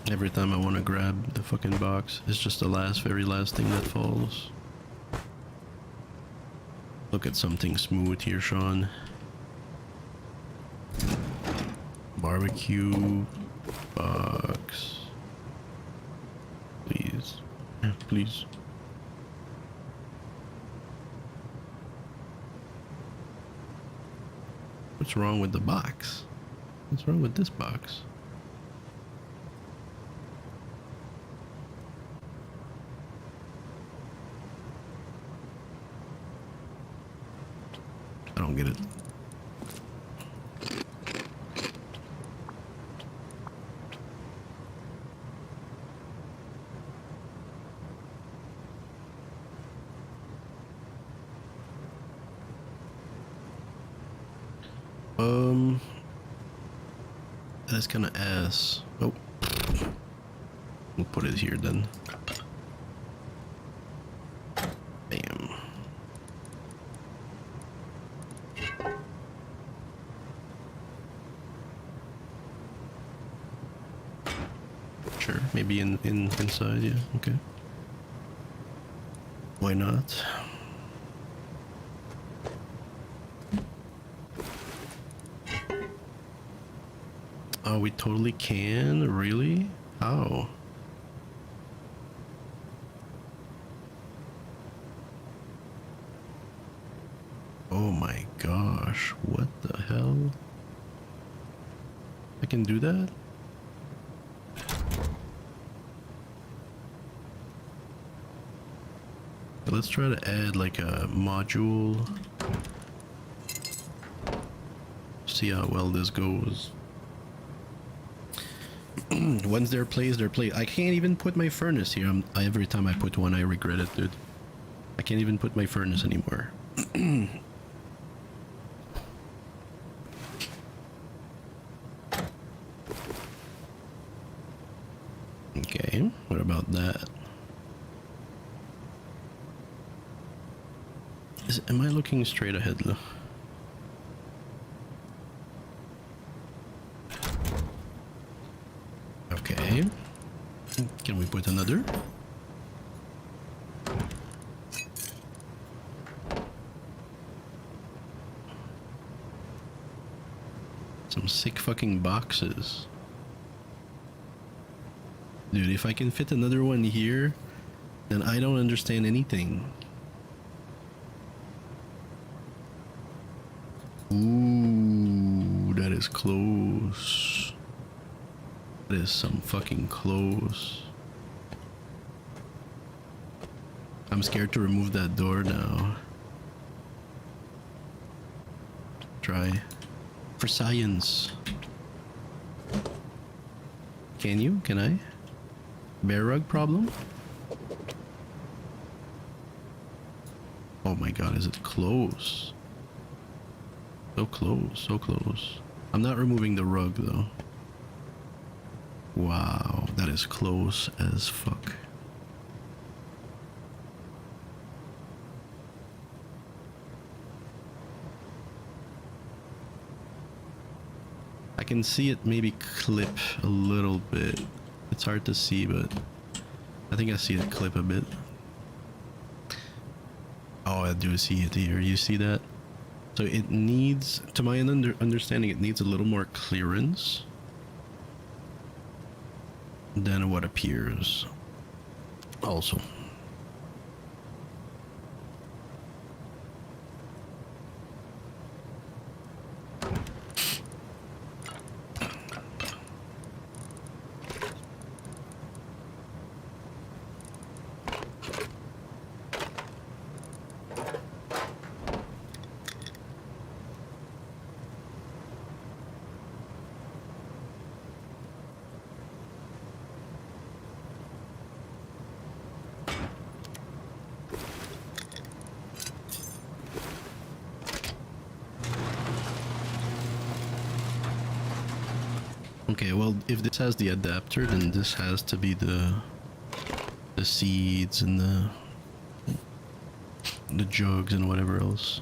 Every time I want to grab the fucking box, it's just the very last thing that falls. Look at something smooth here, Sean. Barbecue box. Please. Yeah, please. What's wrong with the box? What's wrong with this box? I don't get it. That's kind of ass. Oh, we'll put it here then. Bam. Maybe inside, yeah, okay. Why not? Oh, we totally can? Really? How? Oh my gosh, what the hell? I can do that? Let's try to add like a module. See how well this goes. Once they're placed, they're placed. I can't even put my furnace here. Every time I put one, I regret it, dude. I can't even put my furnace anymore. Okay, what about that? Am I looking straight ahead though? Okay. Can we put another? Some sick fucking boxes. Dude, if I can fit another one here, then I don't understand anything. Ooh, that is close. That is some fucking close. I'm scared to remove that door now. Try. For science. Can you? Can I? Bear rug problem? Oh my god, is it close? So close, so close. I'm not removing the rug though. Wow, that is close as fuck. I can see it maybe clip a little bit. It's hard to see, but I think I see it clip a bit. Oh, I do see it here. You see that? So it needs, to my understanding, it needs a little more clearance than what appears. Also. Okay, well, if this has the adapter, then this has to be the seeds and the jugs and whatever else.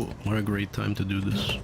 Cool. What a great time to do this.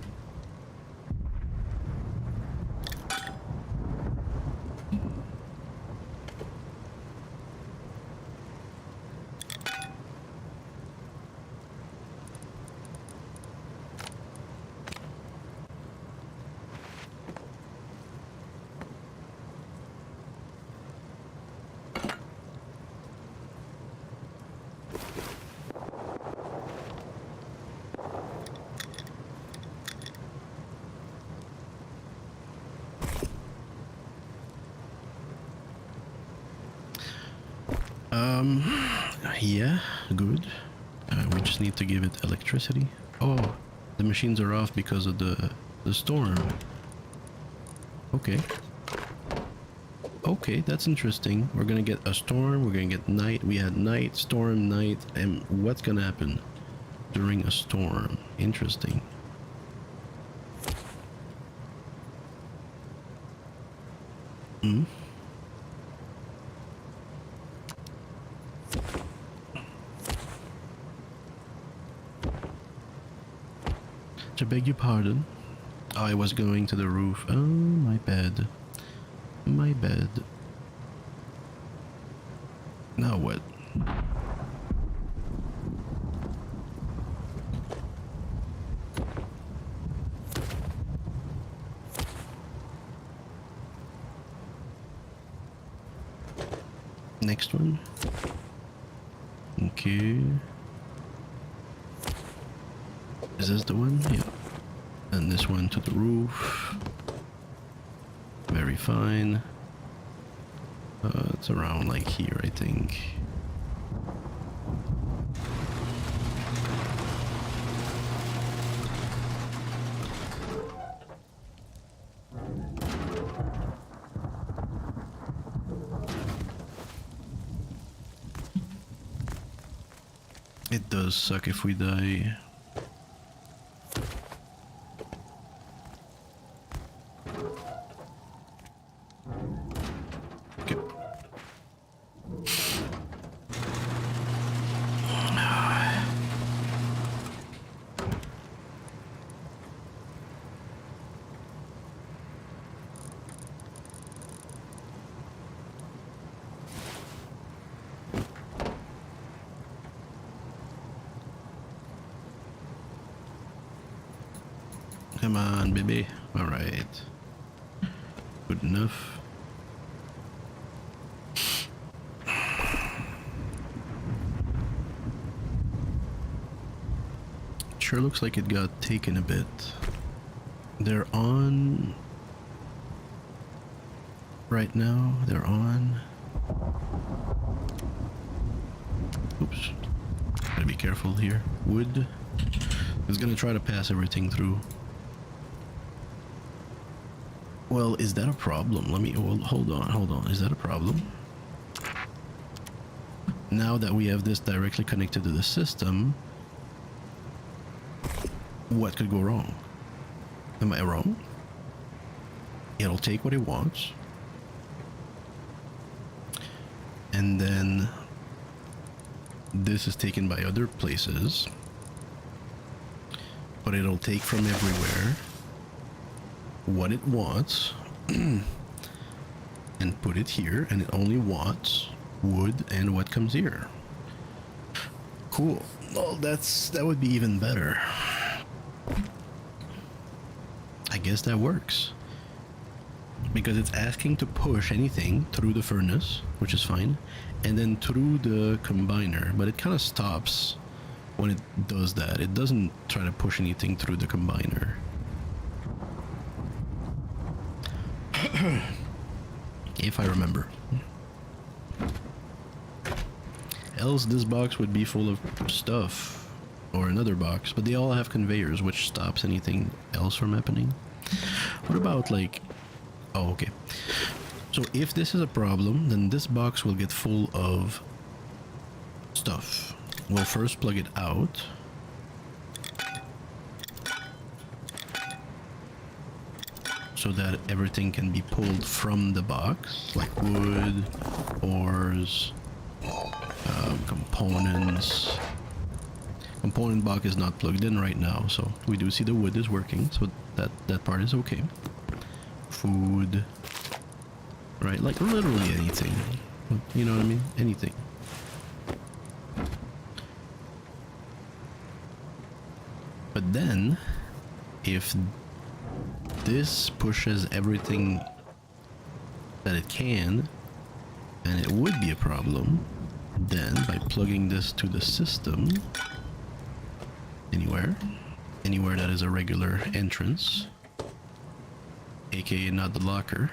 Yeah, good. We just need to give it electricity. Oh, the machines are off because of the storm. Okay. Okay, that's interesting. We're gonna get a storm, we're gonna get night. We had night, storm, night, and what's gonna happen during a storm? Interesting. Hmm? I beg your pardon. I was going to the roof. Oh, my bad. My bad. Now what? Next one. Okay. Is this the one? Yeah. And this one to the roof. Very fine. It's around like here, I think. It does suck if we die. Come on, baby. Alright. Good enough. Sure looks like it got taken a bit. They're on... Right now, they're on... Oops. Gotta be careful here. Wood is gonna try to pass everything through. Well, is that a problem? Let me... Well, hold on. Is that a problem? Now that we have this directly connected to the system, what could go wrong? Am I wrong? It'll take what it wants. And then this is taken by other places. But it'll take from everywhere what it wants and put it here, and it only wants wood and what comes here. Cool. Well, that would be even better. I guess that works. Because it's asking to push anything through the furnace, which is fine, and then through the combiner, but it kind of stops when it does that. It doesn't try to push anything through the combiner. If I remember. Else this box would be full of stuff, or another box, but they all have conveyors, which stops anything else from happening. What about like... Oh, okay. So if this is a problem, then this box will get full of stuff. We'll first plug it out. So that everything can be pulled from the box, like wood, ores, components. Component box is not plugged in right now, so we do see the wood is working, so that part is okay. Food, right? Like literally anything. You know what I mean? Anything. But then, if this pushes everything that it can, and it would be a problem, then by plugging this to the system, anywhere that is a regular entrance, aka not the locker,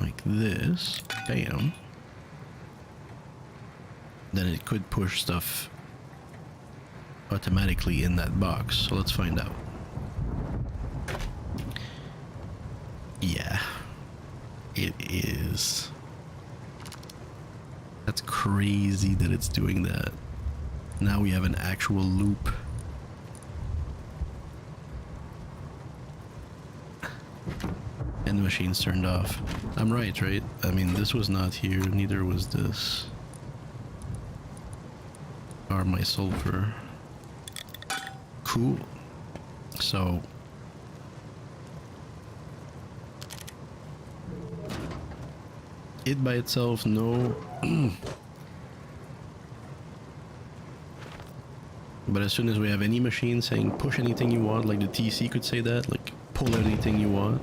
like this, bam, then it could push stuff automatically in that box. So let's find out. Yeah, it is. That's crazy that it's doing that. Now we have an actual loop. And the machine's turned off. I'm right? I mean, this was not here, neither was this. Or my sulfur. Cool. So it by itself, no. But as soon as we have any machine saying push anything you want, like the TC could say that, like pull anything you want,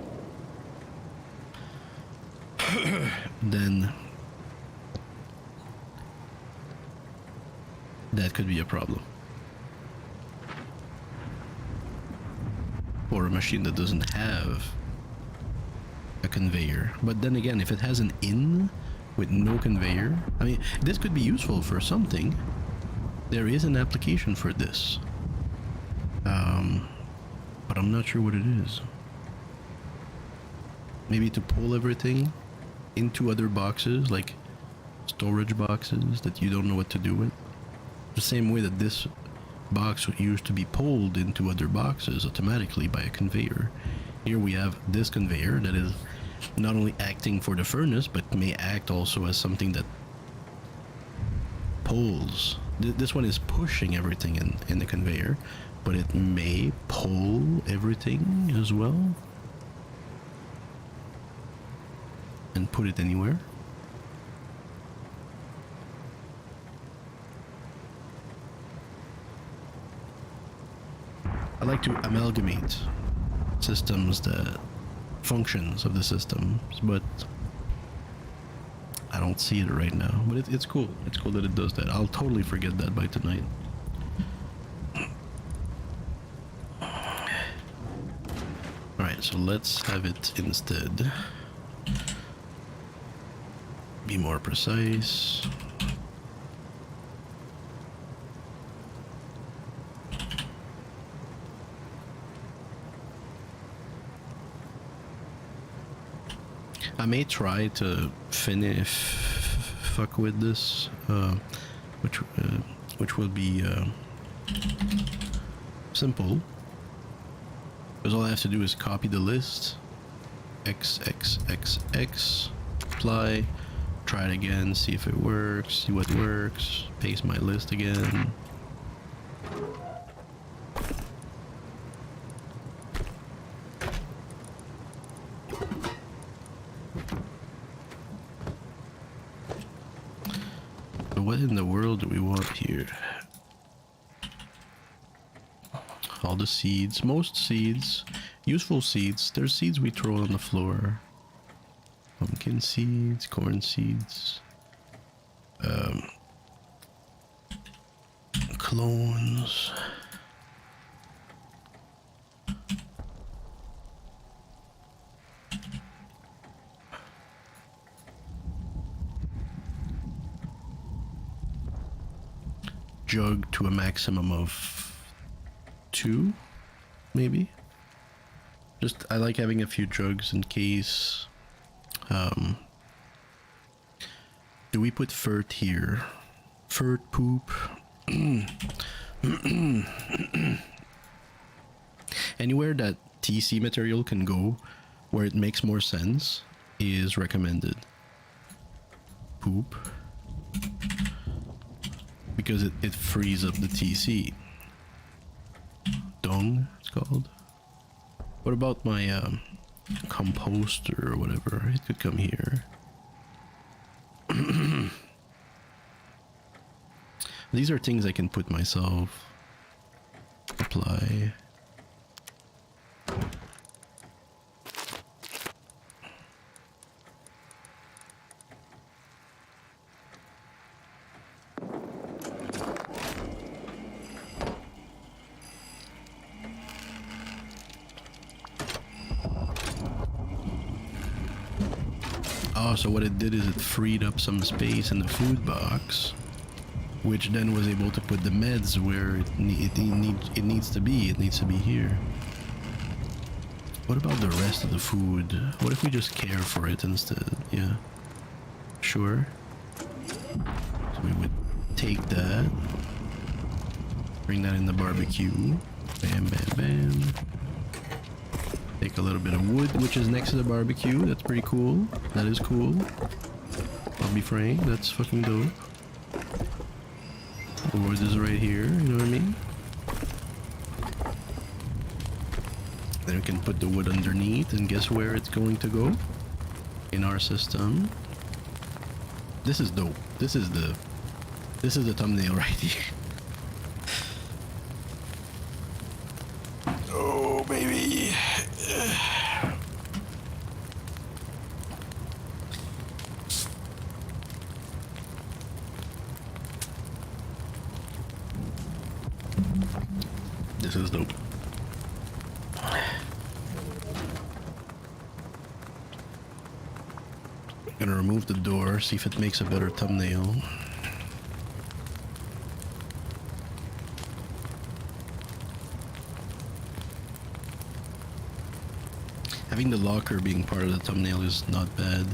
then that could be a problem. Or a machine that doesn't have a conveyor. But then again, if it has an in with no conveyor, I mean, this could be useful for something. There is an application for this. But I'm not sure what it is. Maybe to pull everything into other boxes, like storage boxes that you don't know what to do with. The same way that this box used to be pulled into other boxes automatically by a conveyor. Here we have this conveyor that is not only acting for the furnace, but may act also as something that pulls. This one is pushing everything in the conveyor, but it may pull everything as well and put it anywhere. I like to amalgamate systems, the functions of the systems, but I don't see it right now. But it's cool. It's cool that it does that. I'll totally forget that by tonight. Alright, so let's have it instead. Be more precise. I may try to fuck with this, which will be simple, because all I have to do is copy the list, x, apply, try it again, see if it works, see what works, paste my list again. What in the world do we want here? All the seeds, most seeds, useful seeds. There's seeds we throw on the floor. Pumpkin seeds, corn seeds, clones. Jug to a maximum of 2, maybe. Just, I like having a few jugs in case. Do we put fert here? Fert poop. Anywhere that TC material can go, where it makes more sense, is recommended. Poop. because it frees up the TC. Dung, it's called. What about my composter or whatever? It could come here. These are things I can put myself. Apply. Oh, so what it did is it freed up some space in the food box, which then was able to put the meds where it needs to be. It needs to be here. What about the rest of the food? What if we just care for it instead? Yeah. Sure. So we would take that. Bring that in the barbecue. Bam, bam, bam. Take a little bit of wood, which is next to the barbecue. That's pretty cool. That is cool. I'll be frank, that's fucking dope. The wood is right here, you know what I mean? Then we can put the wood underneath, and guess where it's going to go? In our system. This is dope. This is the thumbnail right here. Oh, baby. This is dope. Gonna remove the door, see if it makes a better thumbnail. Having the locker being part of the thumbnail is not bad.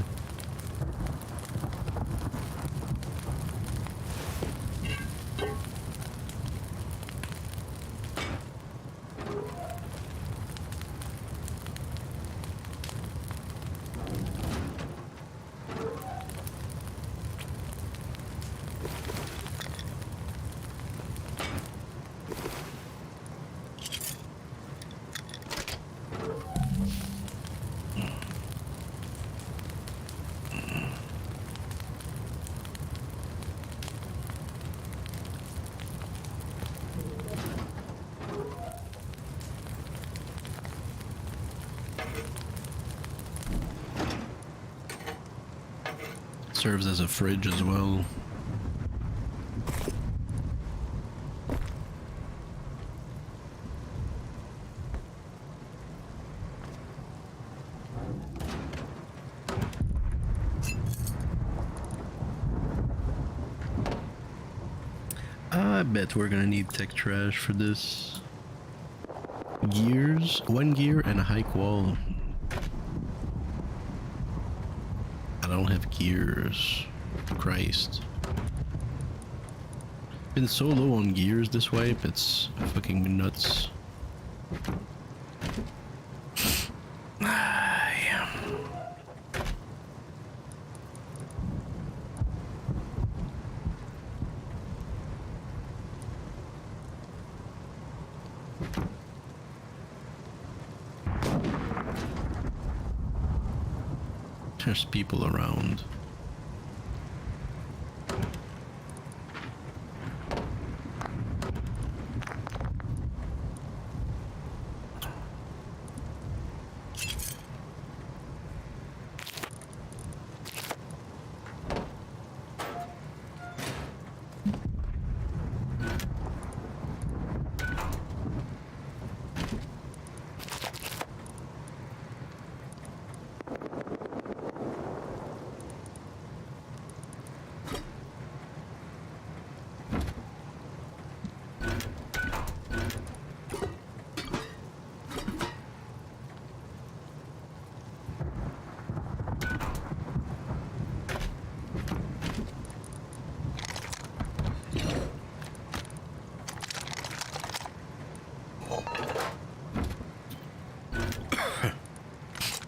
Serves as a fridge as well. I bet we're gonna need tech trash for this. Gears, 1 gear and a hike wall. I don't have gears. Christ. Been so low on gears this wipe, it's fucking nuts. Yeah. There's people around.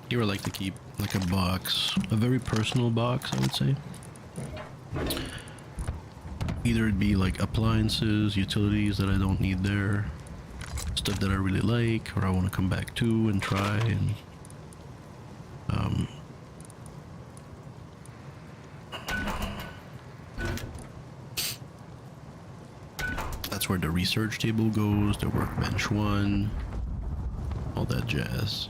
Here I like to keep like a box, a very personal box, I would say. Either it be like appliances, utilities that I don't need there, stuff that I really like or I want to come back to and try, and that's where the research table goes, the workbench one, all that jazz.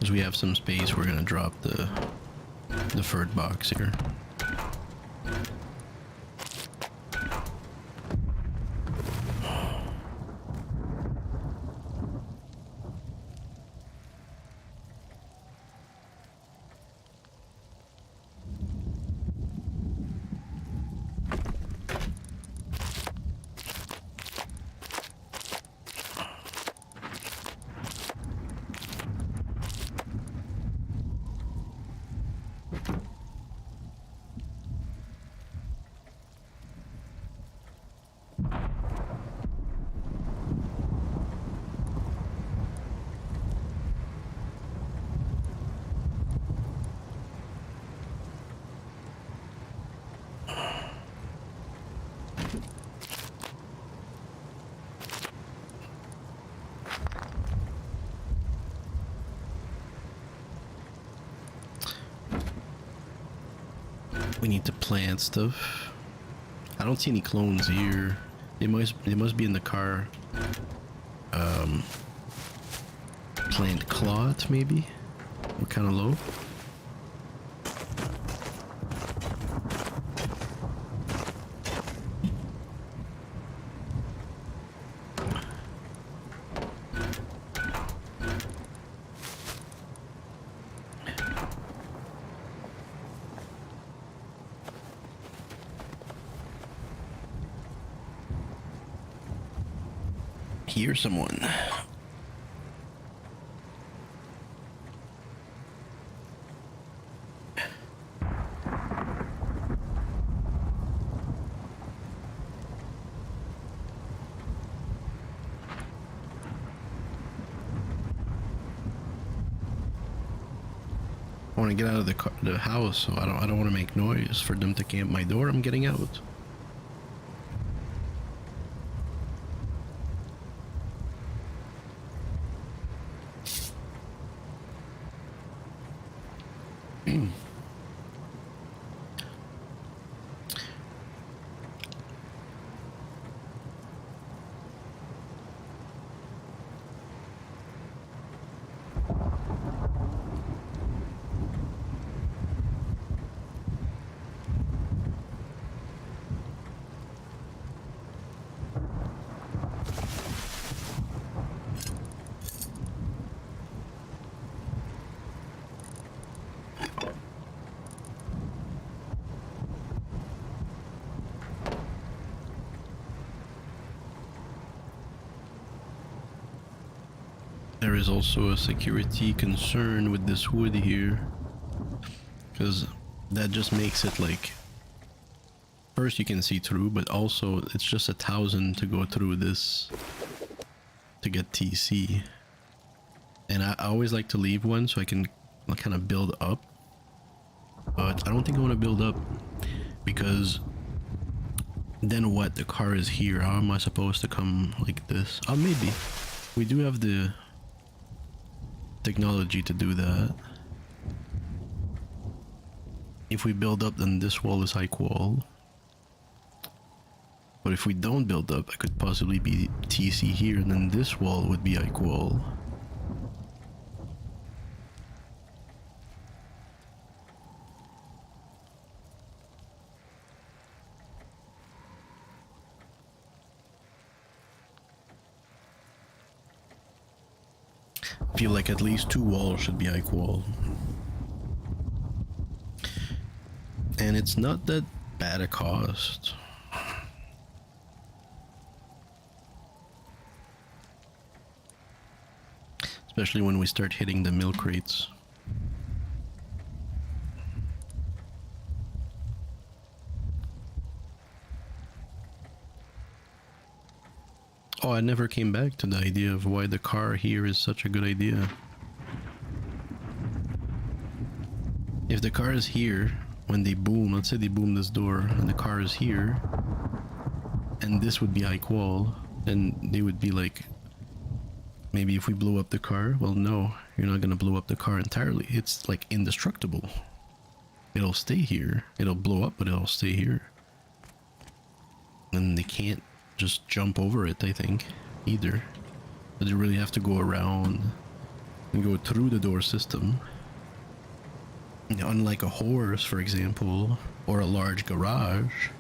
As we have some space, we're gonna drop the furred box here. We need to plant stuff. I don't see any clones here. They must be in the car. Plant cloth maybe? We're kind of low. Hear someone. I want to get out of the house, so I don't want to make noise for them to camp my door. I'm getting out. there is also a security concern with this wood here, because that just makes it like, first you can see through, but also it's just 1,000 to go through this to get TC. And I always like to leave one so I can kind of build up, but I don't think I want to build up, because then what? The car is here. How am I supposed to come like this? Oh, maybe we do have the technology to do that. If we build up, then this wall is high wall. But if we don't build up, I could possibly be TC here, and then this wall would be high wall. I feel like at least 2 walls should be high wall. And it's not that bad a cost. Especially when we start hitting the milk rates. Oh, I never came back to the idea of why the car here is such a good idea. If the car is here, when they boom, let's say they boom this door, and the car is here, and this would be high qual, then they would be like, maybe if we blow up the car, well no, you're not gonna blow up the car entirely. It's like indestructible. It'll stay here. It'll blow up, but it'll stay here. And they can't just jump over it, I think, either. But they really have to go around and go through the door system. Unlike a horse, for example, or a large garage.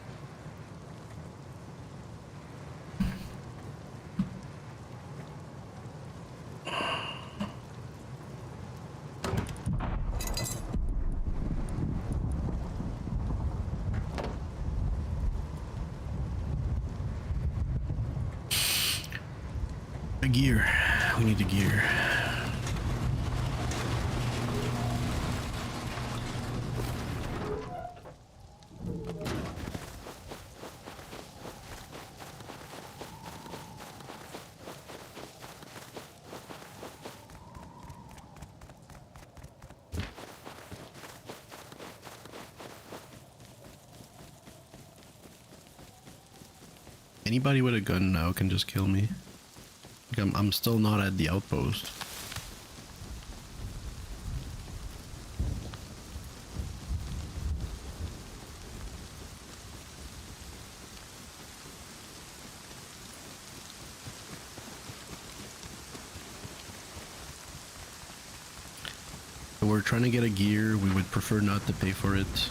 A gear. We need a gear. Anybody with a gun now can just kill me. I'm still not at the outpost. So we're trying to get a gear. We would prefer not to pay for it,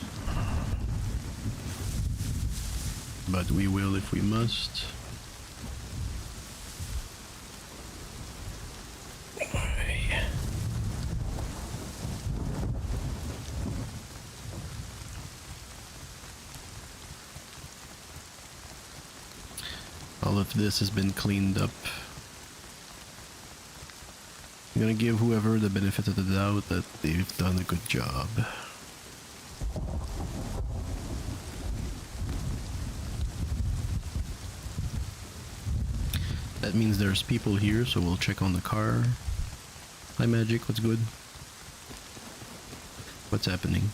but we will if we must. All of this has been cleaned up. I'm gonna give whoever the benefit of the doubt that they've done a good job. That means there's people here, so we'll check on the car. Hi Magic, what's good? What's happening?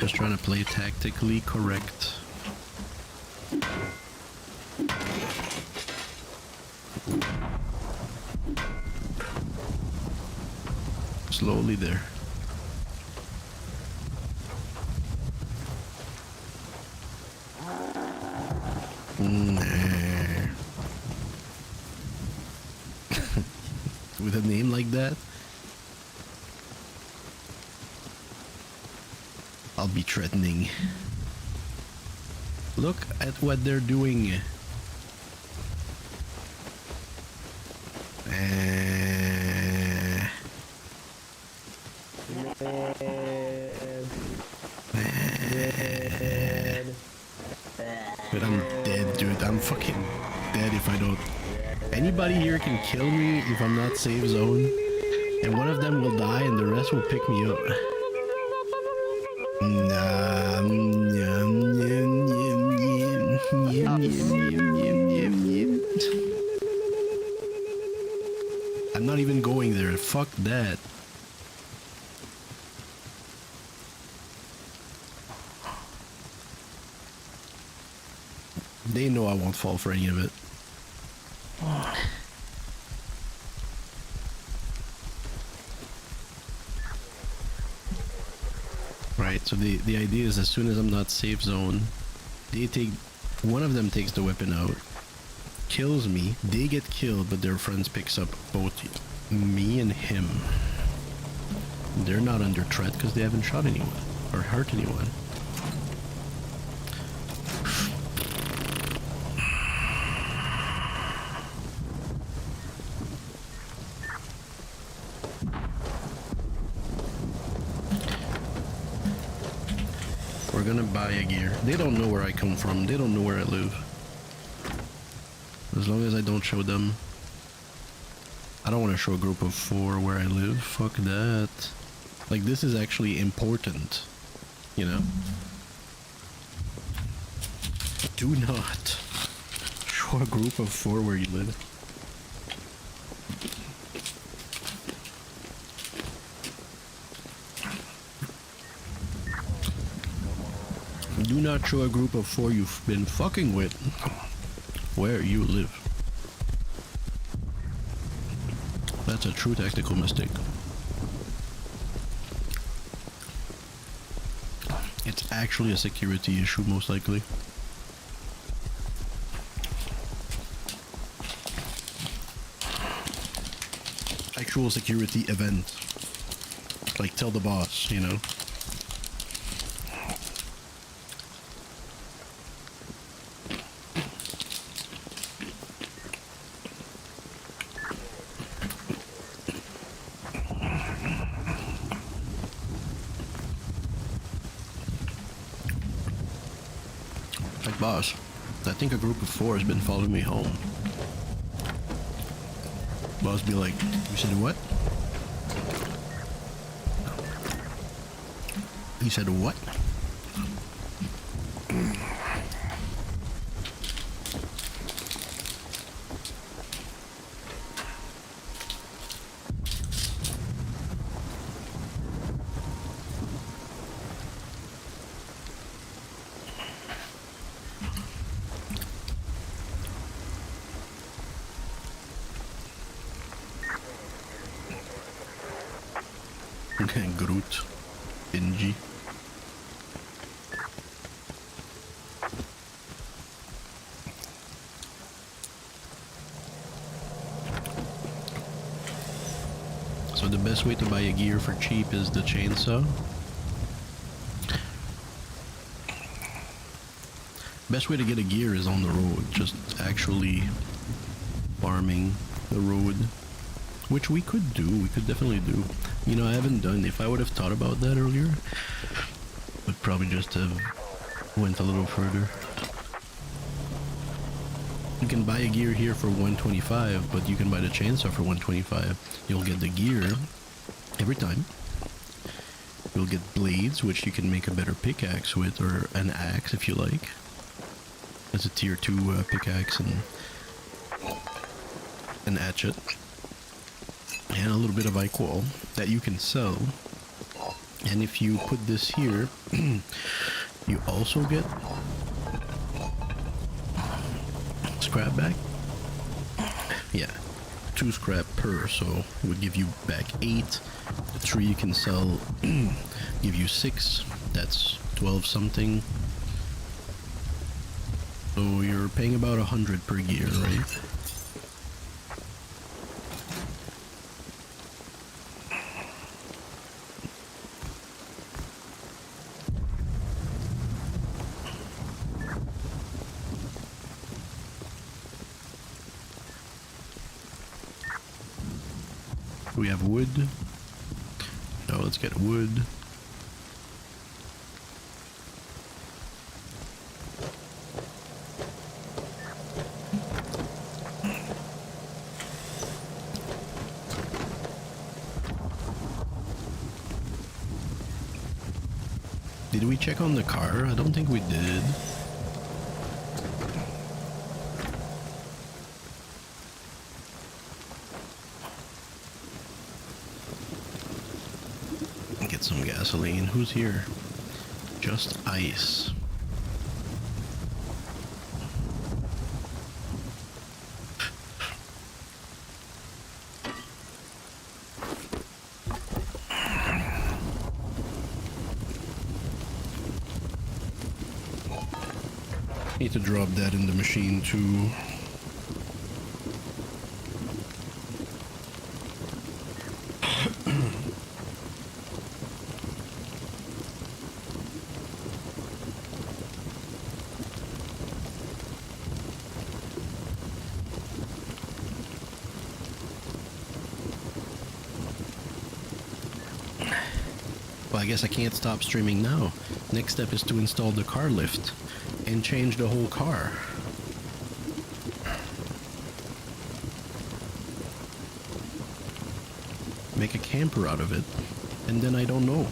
Just trying to play tactically correct. Slowly there. Nah. With a name like that, I'll be threatening. Look at what they're doing. But I'm dead. dude, I'm fucking dead if I don't. Anybody here can kill me if I'm not safe zone, and one of them will die and the rest will pick me up. I'm not even going there. Fuck that. They know I won't fall for any of it. Right, so the idea is as soon as I'm not safe zone, they take, one of them takes the weapon out, kills me, they get killed, but their friends picks up both me and him. They're not under threat because they haven't shot anyone or hurt anyone. We're gonna buy a gear. They don't know where I come from. They don't know where I live. As long as I don't show them. I don't want to show a group of 4 where I live. Fuck that. Like, this is actually important. You know? Do not show a group of 4 where you live. Do not show a group of 4 you've been fucking with where you live. That's a true tactical mistake. It's actually a security issue, most likely. Actual security event. Like, tell the boss, you know? Like, boss, I think a group of 4 has been following me home. Boss be like, you said what? He said what? Groot. Benji. So the best way to buy a gear for cheap is the chainsaw. Best way to get a gear is on the road, just actually farming the road. Which we could do, we could definitely do. You know, I haven't done, if I would have thought about that earlier, would probably just have went a little further. You can buy a gear here for 125, but you can buy the chainsaw for 125. You'll get the gear every time. You'll get blades, which you can make a better pickaxe with, or an axe if you like. It's a tier 2 pickaxe and an hatchet. And a little bit of iqual that you can sell. And if you put this here, you also get scrap back. Yeah, 2 scrap per, so it would give you back 8. The 3 you can sell give you 6. That's 12 something. So you're paying about 100 per gear, right? We have wood. Now let's get wood. Did we check on the car? I don't think we did. Get some gasoline. Who's here? Just ice. Need to drop that in the machine too. Well, I guess I can't stop streaming now. Next step is to install the car lift and change the whole car. Make a camper out of it, and then I don't know.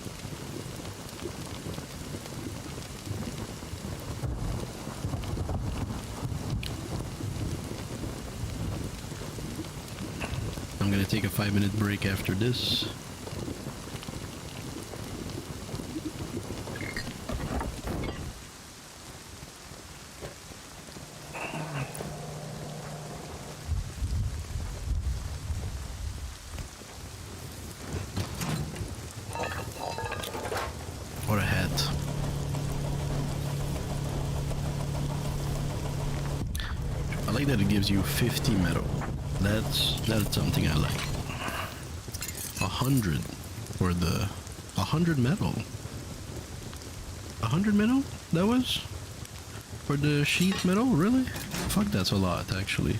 I'm gonna take a 5-minute break after this. What a hat. I like that it gives you 50 metal. That's something I like. 100 for the 100 metal. 100 metal? That was for the sheet metal? Really? Fuck, that's a lot actually.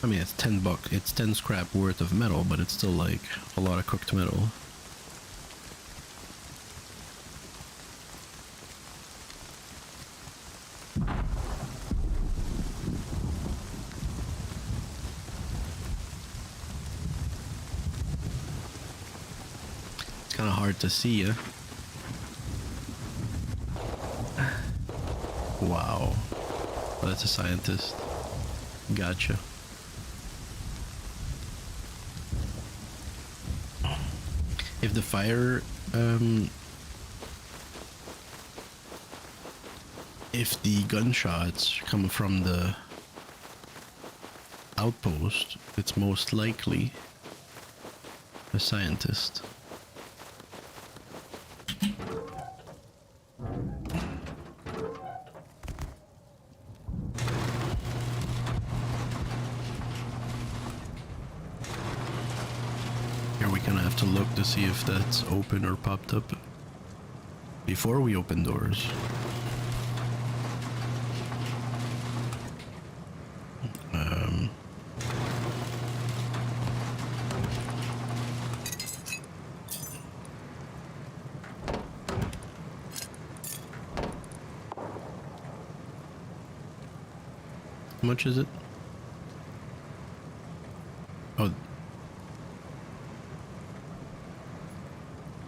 I mean, it's 10 bucks. It's 10 scrap worth of metal, but it's still like a lot of cooked metal. It's kind of hard to see, yeah? Wow. Oh, that's a scientist. Gotcha. If the fire, if the gunshots come from the outpost, it's most likely a scientist. Here we're gonna have to look to see if that's open or popped up before we open doors. How much is it? Oh,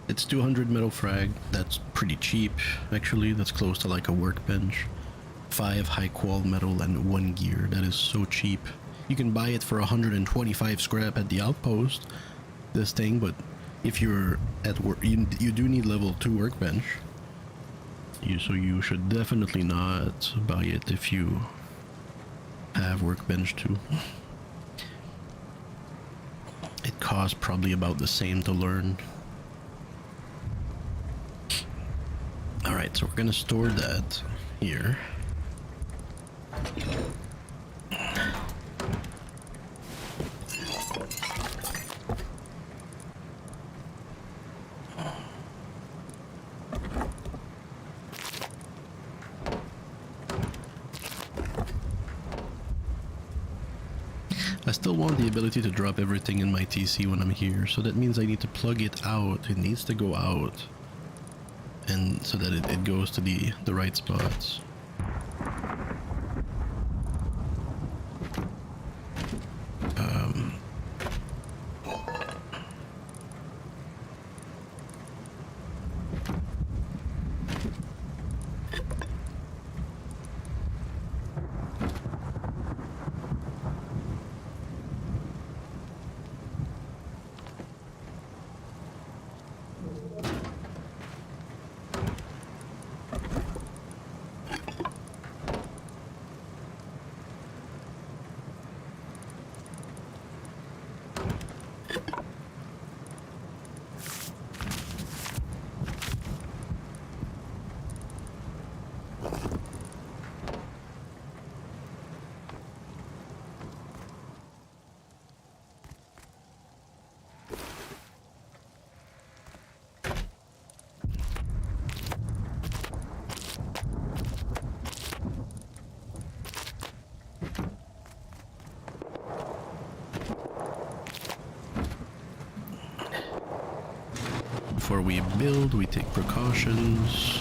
it's 200 metal frag. That's pretty cheap, actually. That's close to like a workbench. 5 high qual metal and 1 gear. That is so cheap. You can buy it for 125 scrap at the outpost, this thing, but if you're at work, you do need level 2 workbench. So you should definitely not buy it if you have workbench too. It costs probably about the same to learn. Alright, so we're gonna store that here. I still want the ability to drop everything in my TC when I'm here, so that means I need to plug it out. It needs to go out, and so that it goes to the right spots. before we build, we take precautions.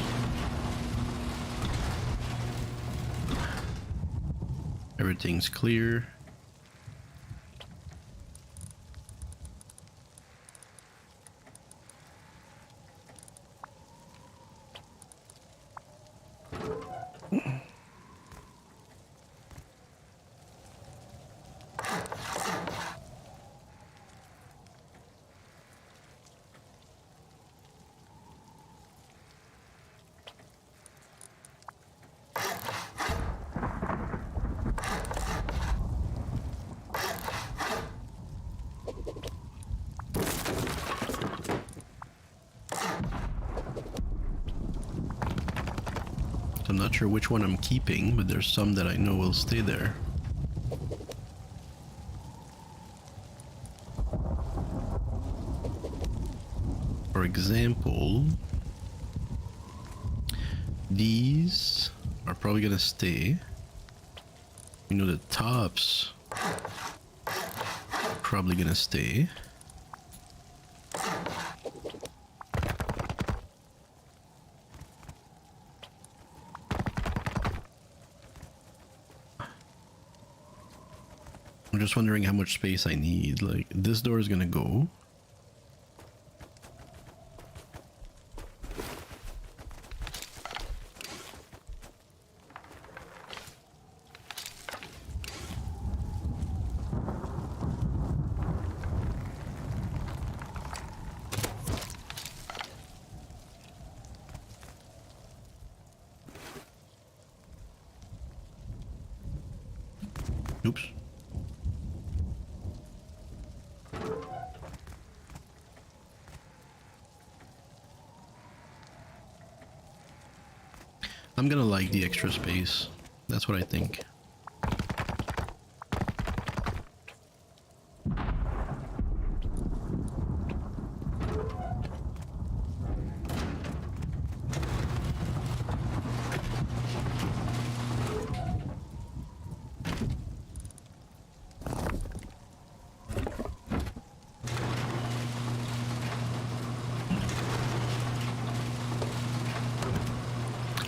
Everything's clear. I'm not sure which one I'm keeping, but there's some that I know will stay there. For example, these are probably gonna stay. You know, the tops probably gonna stay. I'm just wondering how much space I need. Like, this door is gonna go. Oops. I'm gonna like the extra space. That's what I think.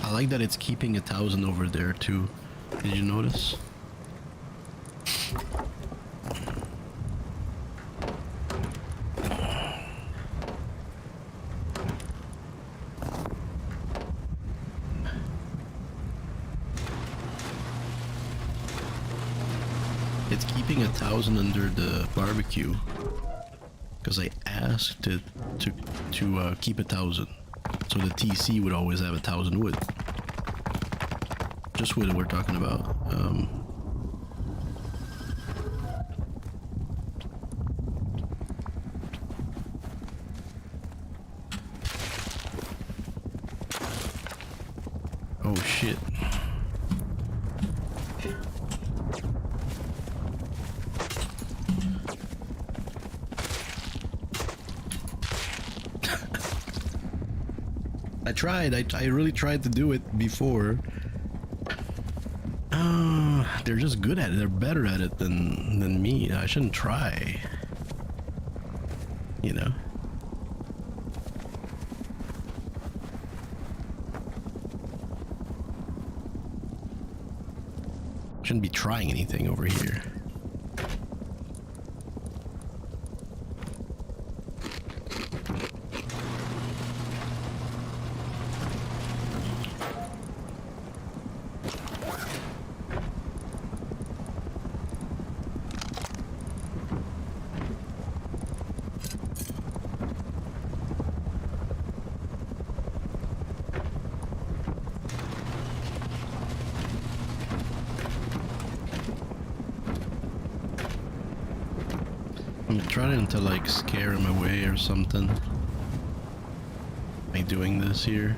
I like that it's keeping 1,000 over there too. Did you notice? It's keeping 1,000 under the barbecue because I asked it to keep 1,000, so the TC would always have 1,000 wood. Just wood we're talking about. Oh shit. I tried. I really tried to do it before. They're just good at it. They're better at it than me. I shouldn't try. You know? Shouldn't be trying anything over here. I'm trying to like scare him away or something by doing this here.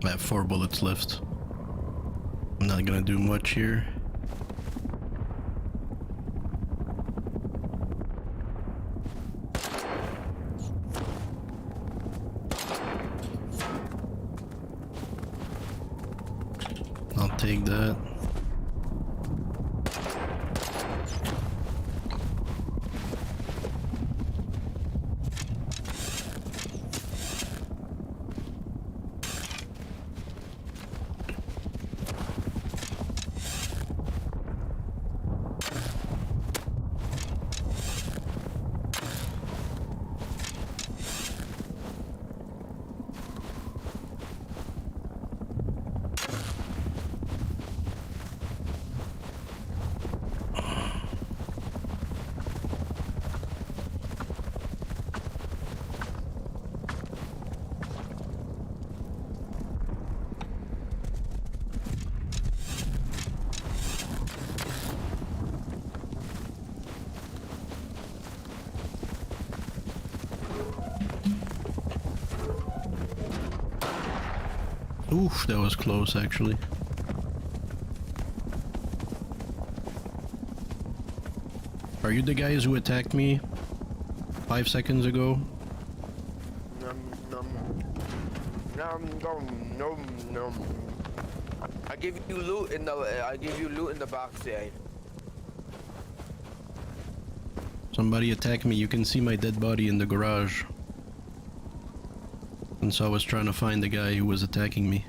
I have 4 bullets left. I'm not gonna do much here. I'll take that. Oof, that was close actually. Are you the guys who attacked me 5 seconds ago? I give you loot in the box, yeah. Somebody attacked me. You can see my dead body in the garage. And so I was trying to find the guy who was attacking me.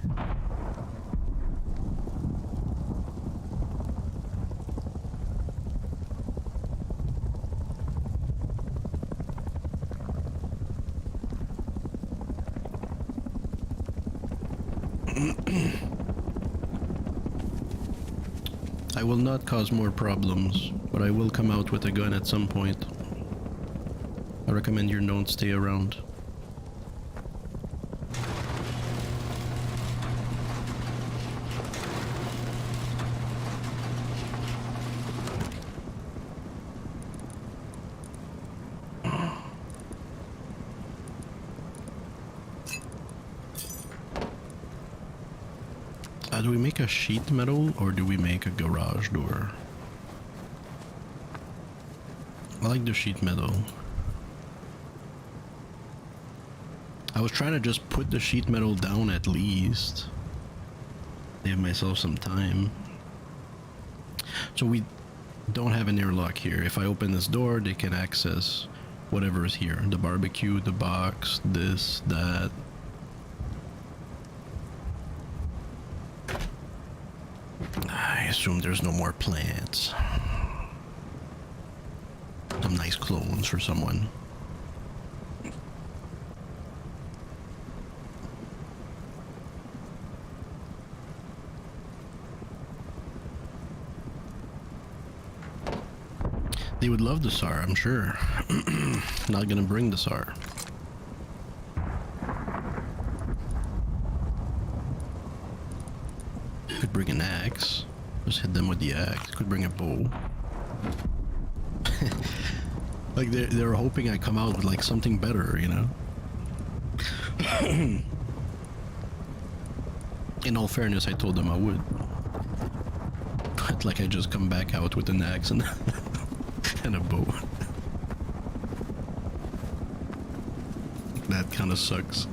I will not cause more problems, but I will come out with a gun at some point. I recommend you don't stay around. Do we make a sheet metal or do we make a garage door? I like the sheet metal. I was trying to just put the sheet metal down at least. Save myself some time. So we don't have an airlock here. If I open this door, they can access whatever is here. The barbecue, the box, this, that. I assume there's no more plants. Some nice clones for someone. They would love the SAR, I'm sure. Not gonna bring the SAR. Could bring an axe. Just hit them with the axe. Could bring a bow. Like they were hoping I come out with like something better, you know? In all fairness, I told them I would. But like I just come back out with an axe and, and a bow. That kind of sucks.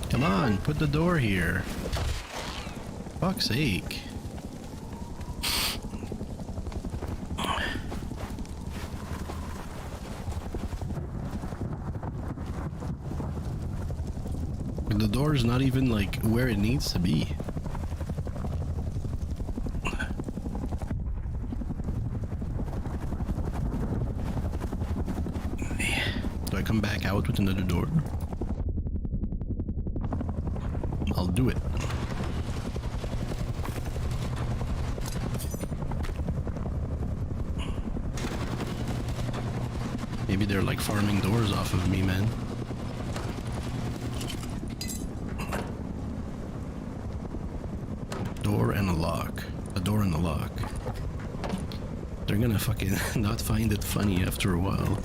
Come on, put the door here. Fuck's sake. It The door is not even like where it needs to be. Do I come back out with another door? I'll do it. Maybe they're like farming doors off of me, man. Door and a lock. A door and a lock. They're gonna fucking not find it funny after a while.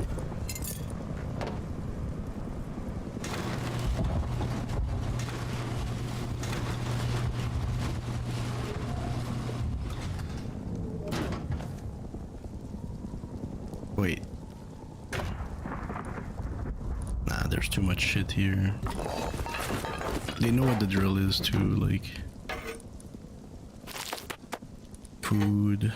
Wait. Nah, there's too much shit here. They know what the drill is too, like... food.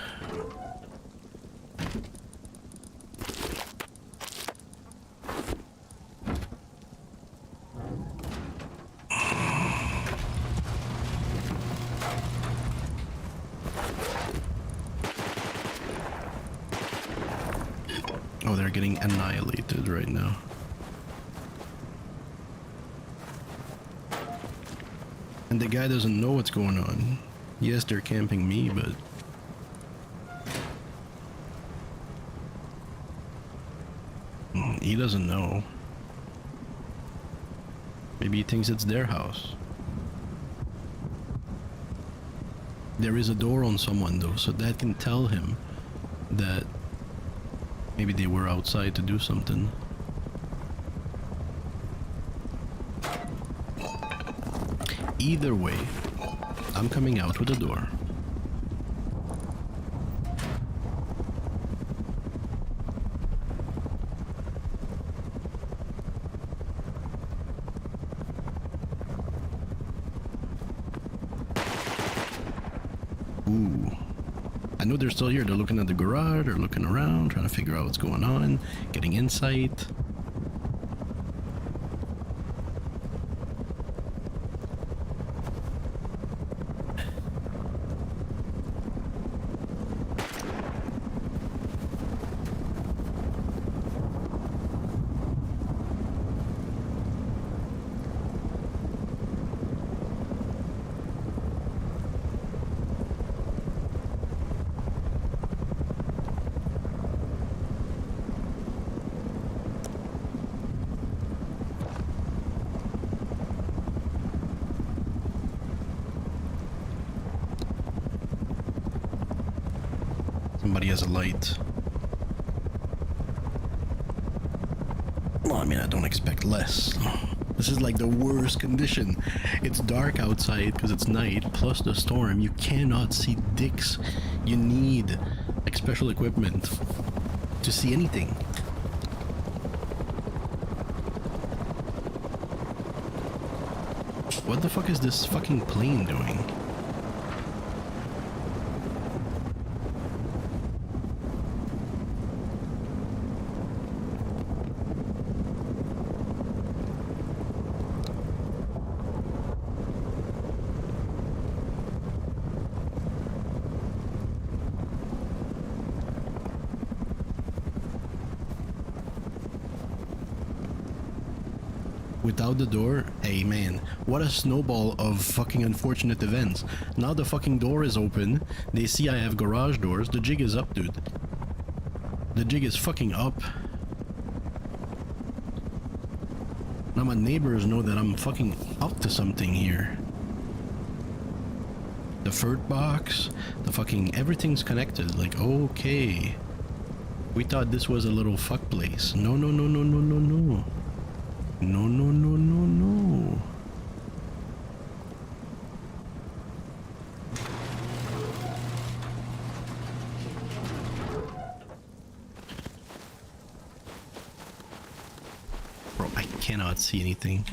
Oh, they're getting annihilated right now. And the guy doesn't know what's going on. Yes, they're camping me, but... he doesn't know. Maybe he thinks it's their house. There is a door on someone though, so that can tell him that maybe they were outside to do something. Either way, I'm coming out with a door. Ooh. I know they're still here. They're looking at the garage, they're looking around, trying to figure out what's going on, getting insight. Somebody has a light. Well, I mean, I don't expect less. This is like the worst condition. It's dark outside because it's night, plus the storm. You cannot see dicks. You need like special equipment to see anything. What the fuck is this fucking plane doing? Without the door, hey man, what a snowball of fucking unfortunate events. Now the fucking door is open, they see I have garage doors, the jig is up, dude. The jig is fucking up. Now my neighbors know that I'm fucking up to something here. The fert box, the fucking everything's connected, like okay. We thought this was a little fuck place. No, no, no, no, no, no, no. No, no, no, no, no. Bro, I cannot see anything.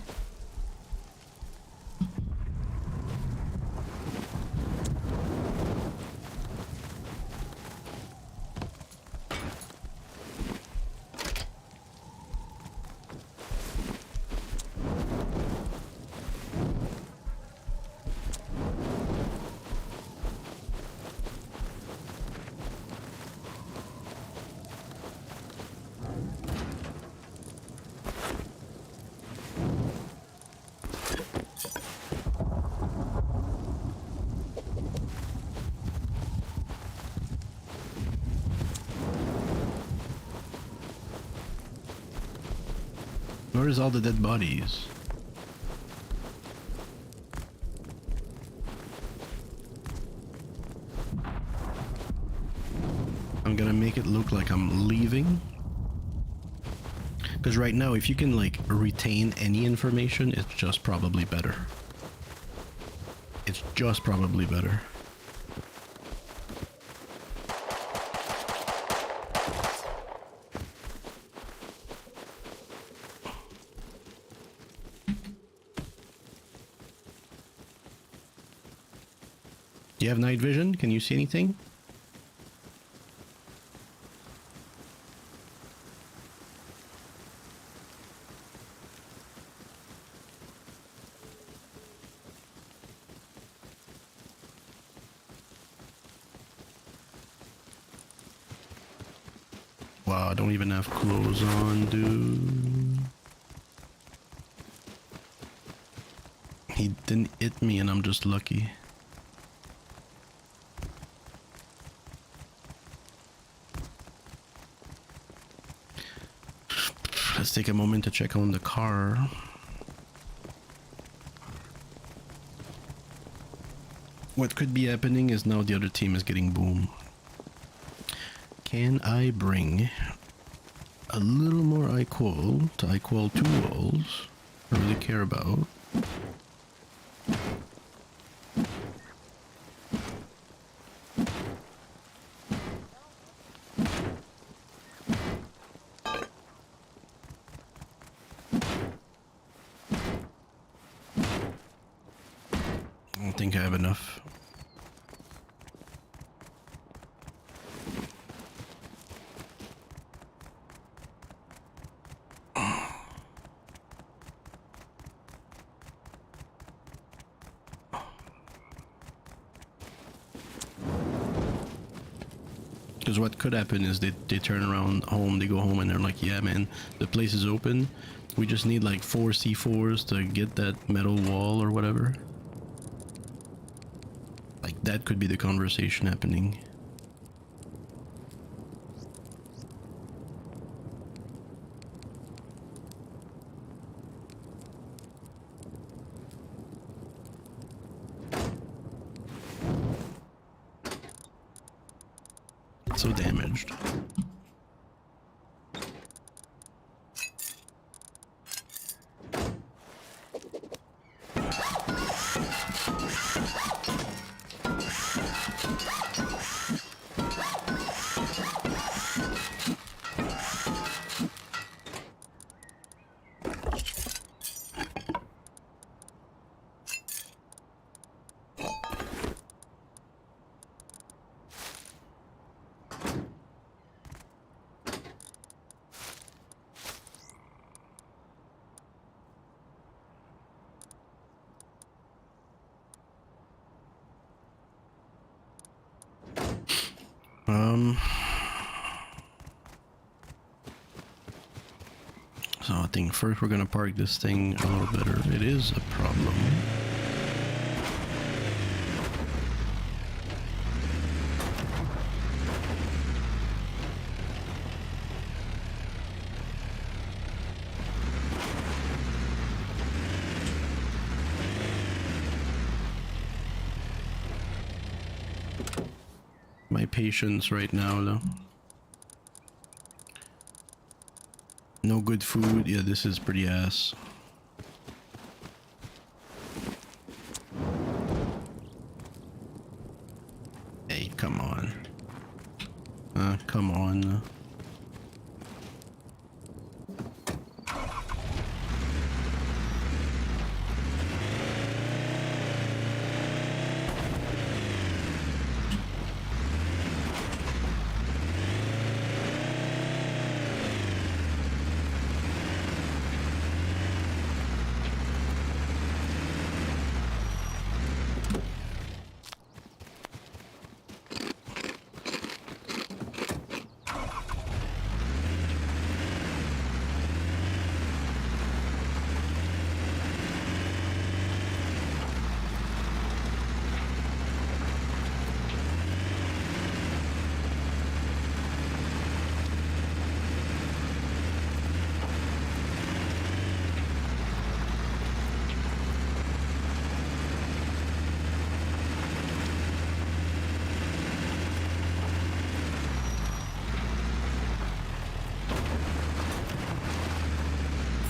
Where is all the dead bodies? I'm gonna make it look like I'm leaving. Because right now, if you can like retain any information, it's just probably better. It's just probably better. Do you have night vision? Can you see anything? Wow, I don't even have clothes on, dude. He didn't hit me and I'm just lucky. Let's take a moment to check on the car. What could be happening is now the other team is getting boom. Can I bring a little more iQual to iQual 2 walls? I really care about. I don't think I have enough. Because what could happen is they turn around home, they go home and they're like, yeah man, the place is open. We just need like 4 C4s to get that metal wall or whatever. Like that could be the conversation happening. So damaged. So I think first we're gonna park this thing a little better. It is a problem. My patience right now though. No good food. Yeah, this is pretty ass. Hey, come on. Come on.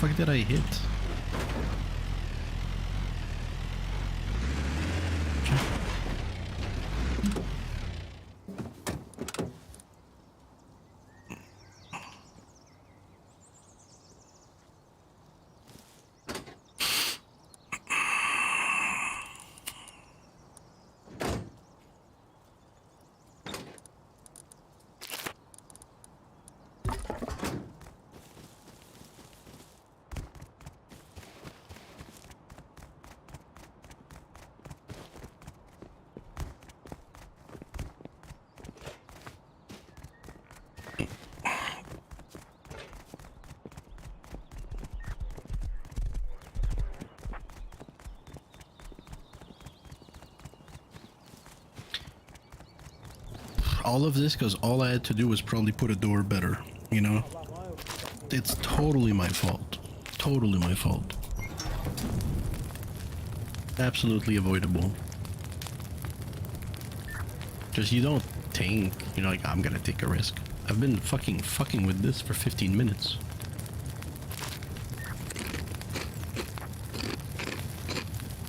fuck did I hit? All of this because all I had to do was probably put a door better, you know? It's totally my fault. Totally my fault. Absolutely avoidable. Just you don't think, you're like, I'm gonna take a risk. I've been fucking with this for 15 minutes.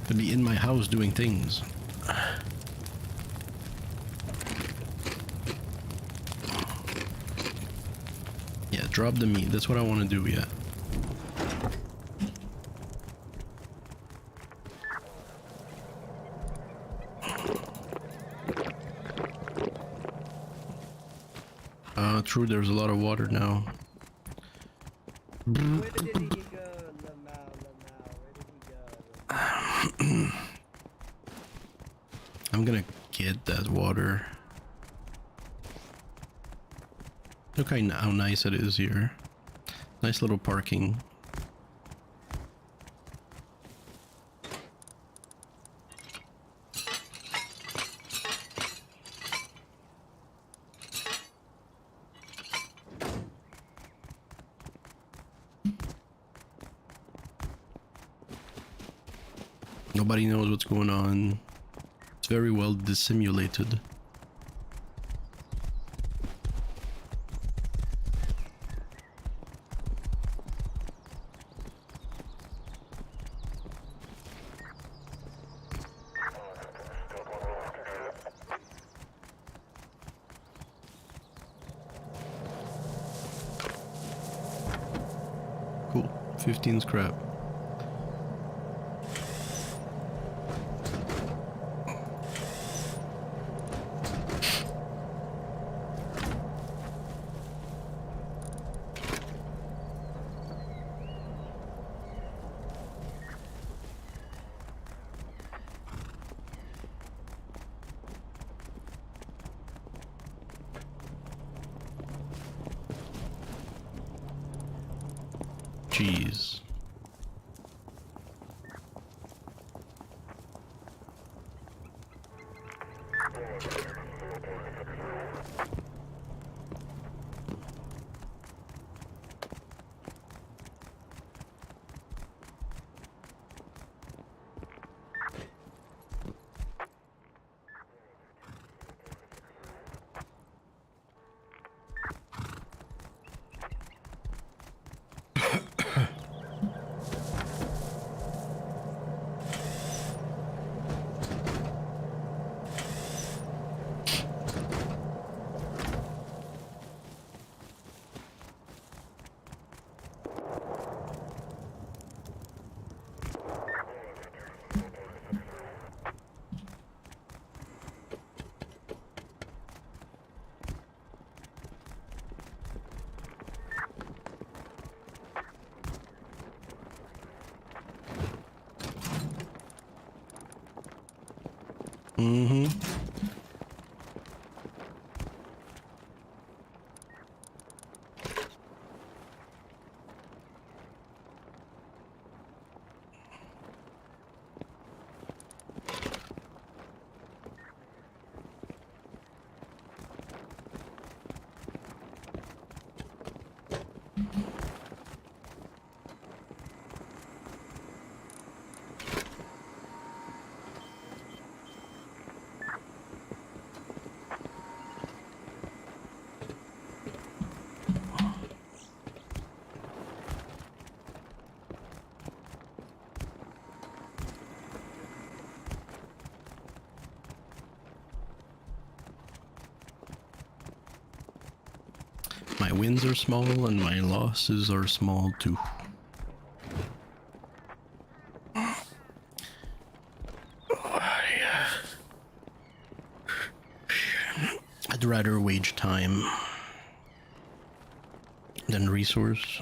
To be in my house doing things. Yeah, drop the meat. That's what I want to do, yeah. True, there's a lot of water now. Where did he go, Lamau? Where did he go? I'm gonna get that water. Look how nice it is here. Nice little parking. Nobody knows what's going on. It's very well dissimulated. Cool. 15 scrap. Jeez. Mm-hmm. wins are small and my losses are small too. I'd rather wage time than resource.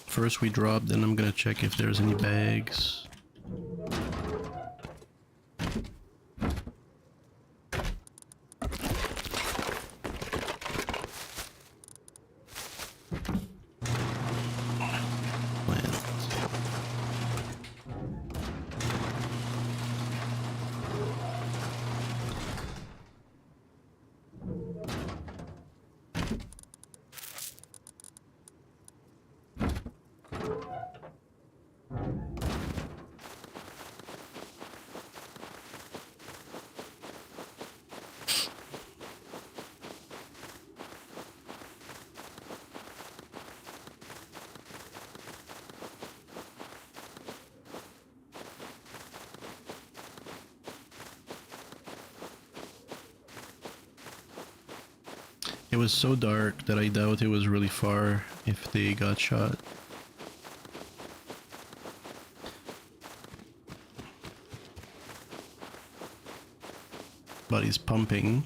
First we drop, then I'm gonna check if there's any bags. It was so dark that I doubt it was really far if they got shot. But he's pumping.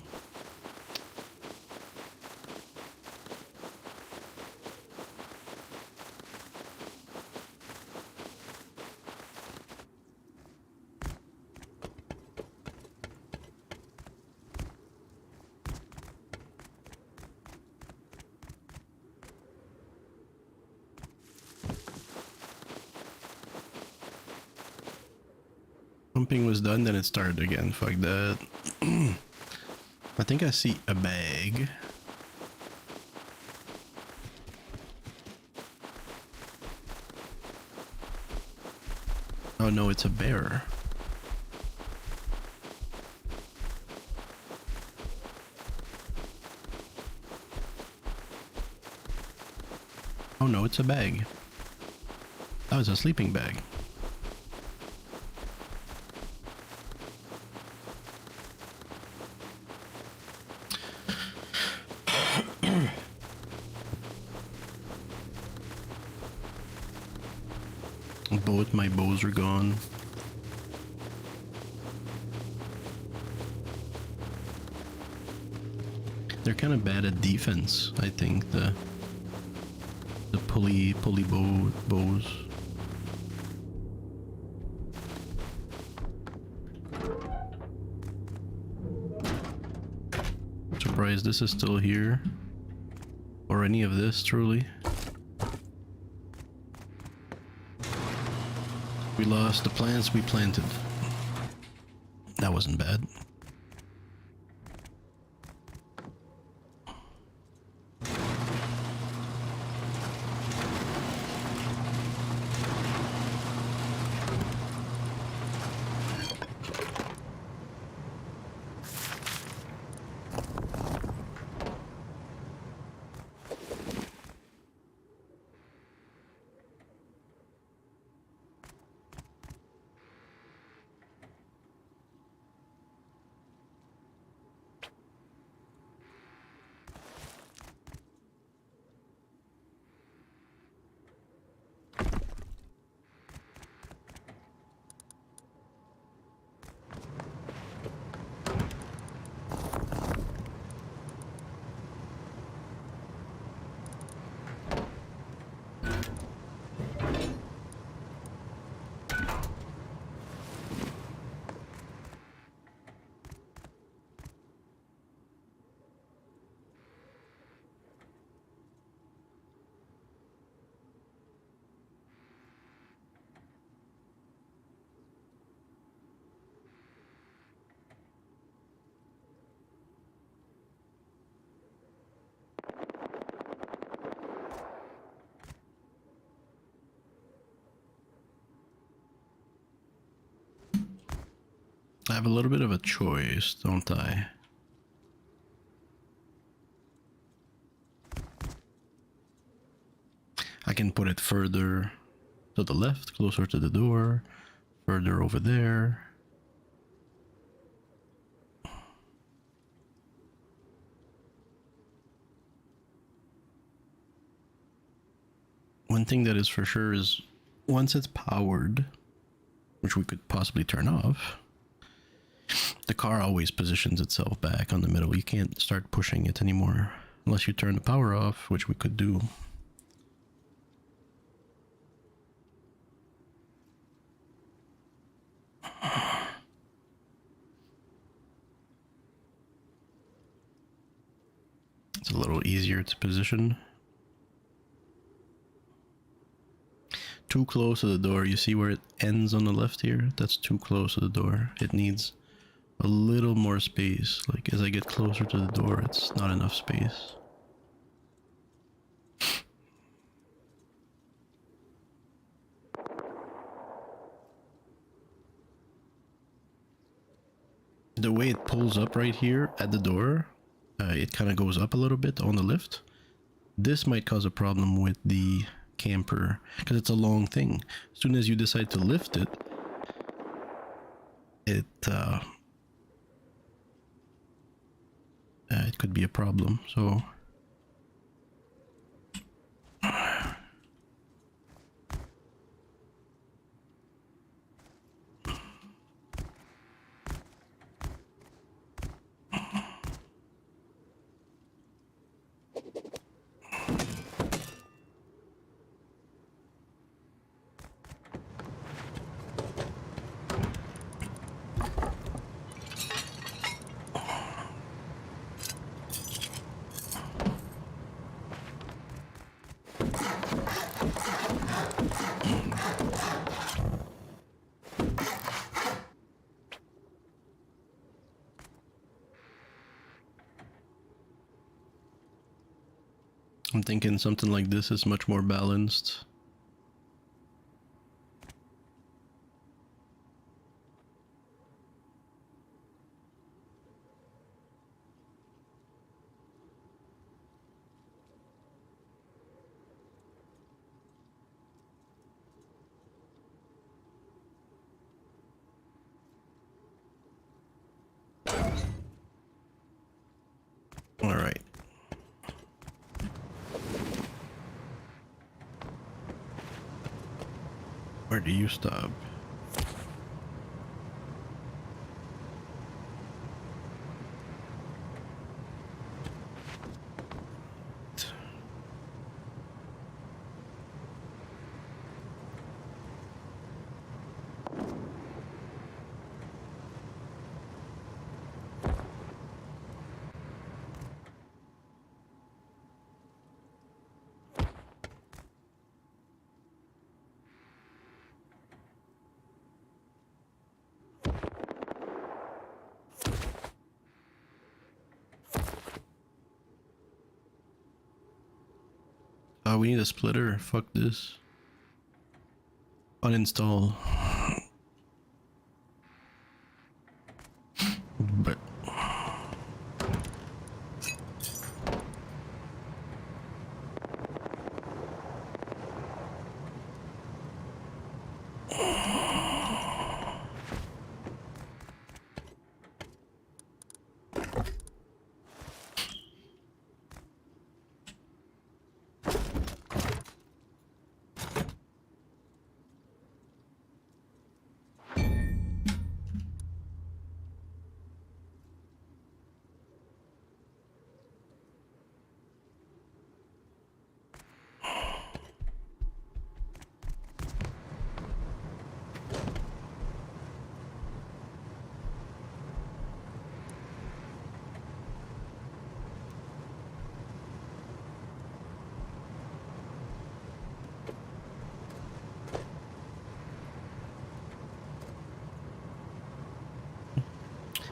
Pumping was done, then it started again. Fuck that. I think I see a bag. Oh no, it's a bear. Oh no, it's a bag. That was a sleeping bag. Both my bows are gone. They're kind of bad at defense, I think, the pulley bows. Surprised this is still here. Or any of this, truly. We lost the plants we planted. That wasn't bad. I have a little bit of a choice, don't I? I can put it further to the left, closer to the door, further over there. One thing that is for sure is once it's powered, which we could possibly turn off, the car always positions itself back on the middle. You can't start pushing it anymore unless you turn the power off, which we could do. It's a little easier to position. Too close to the door. You see where it ends on the left here? That's too close to the door. It needs a little more space. Like as I get closer to the door, it's not enough space. The way it pulls up right here at the door, it kind of goes up a little bit on the lift. This might cause a problem with the camper because it's a long thing. As soon as you decide to lift it, it could be a problem. So I'm thinking something like this is much more balanced. All right. Where do you stop? We need a splitter. Fuck this. Uninstall. But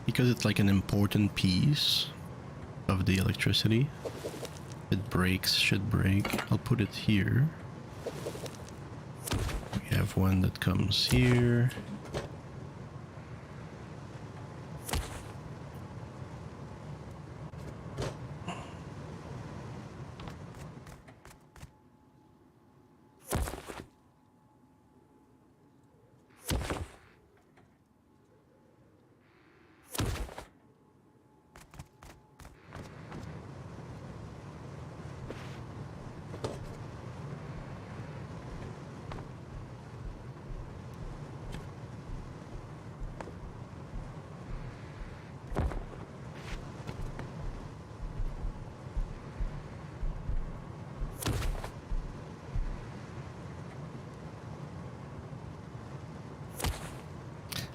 because it's like an important piece of the electricity, it breaks, should break. I'll put it here. We have one that comes here.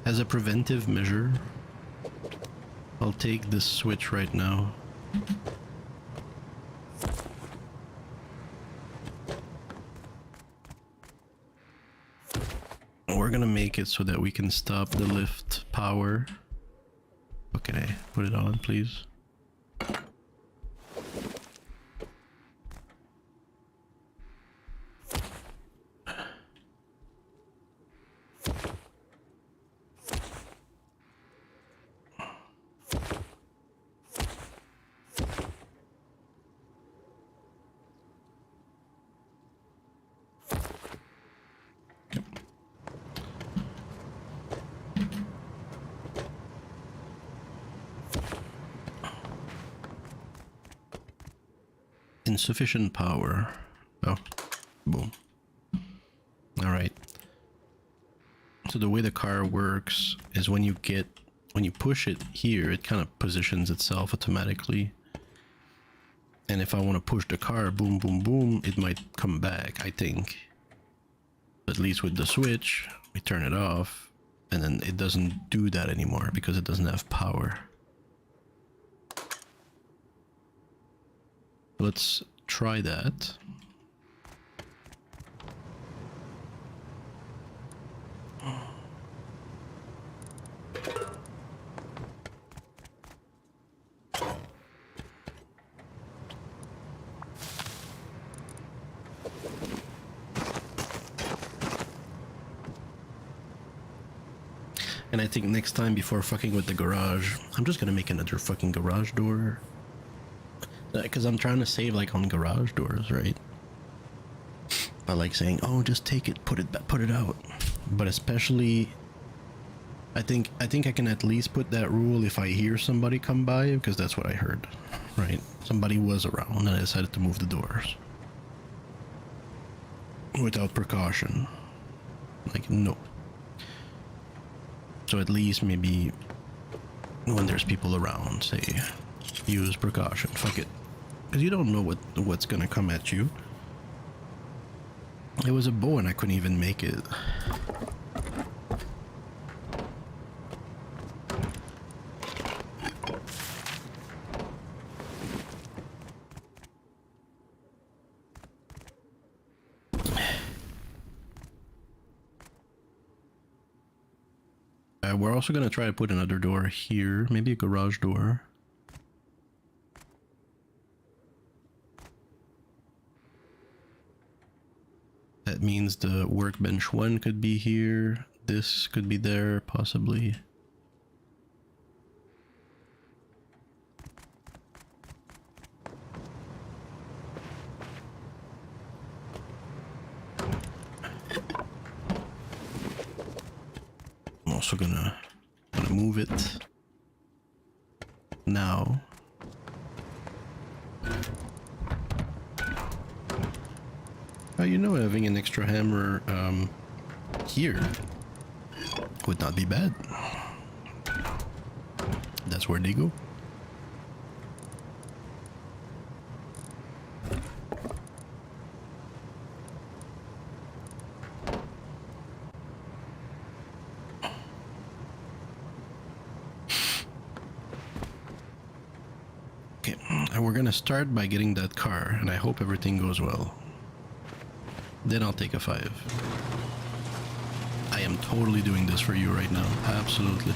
As a preventive measure, I'll take this switch right now. We're gonna make it so that we can stop the lift power. Okay, put it on, please. Insufficient power. Oh, boom. Alright. So the way the car works is when you push it here, it kind of positions itself automatically. And if I want to push the car, boom, boom, boom, it might come back, I think. At least with the switch, we turn it off, and then it doesn't do that anymore because it doesn't have power. Let's try that. And I think next time, before fucking with the garage, I'm just gonna make another fucking garage door. Because I'm trying to save like on garage doors, right? By like saying, oh, just take it, put it out. But especially, I think I can at least put that rule if I hear somebody come by, because that's what I heard, right? Somebody was around and I decided to move the doors. Without precaution. Like, no. So at least maybe when there's people around, say, use precaution. Fuck it. Because you don't know what's gonna come at you. It was a bow and I couldn't even make it. We're also gonna try to put another door here, maybe a garage door. That means the workbench 1 could be here, this could be there, possibly. I'm also gonna move it now. You know, having an extra hammer here would not be bad. That's where they go. Okay, and we're gonna start by getting that car, and I hope everything goes well. Then I'll take a 5. I am totally doing this for you right now. Absolutely.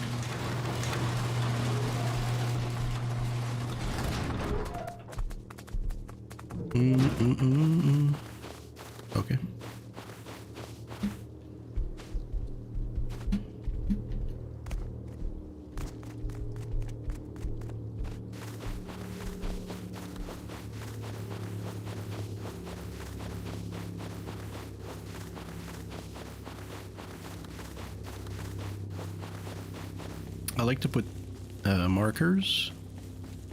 Okay. I like to put markers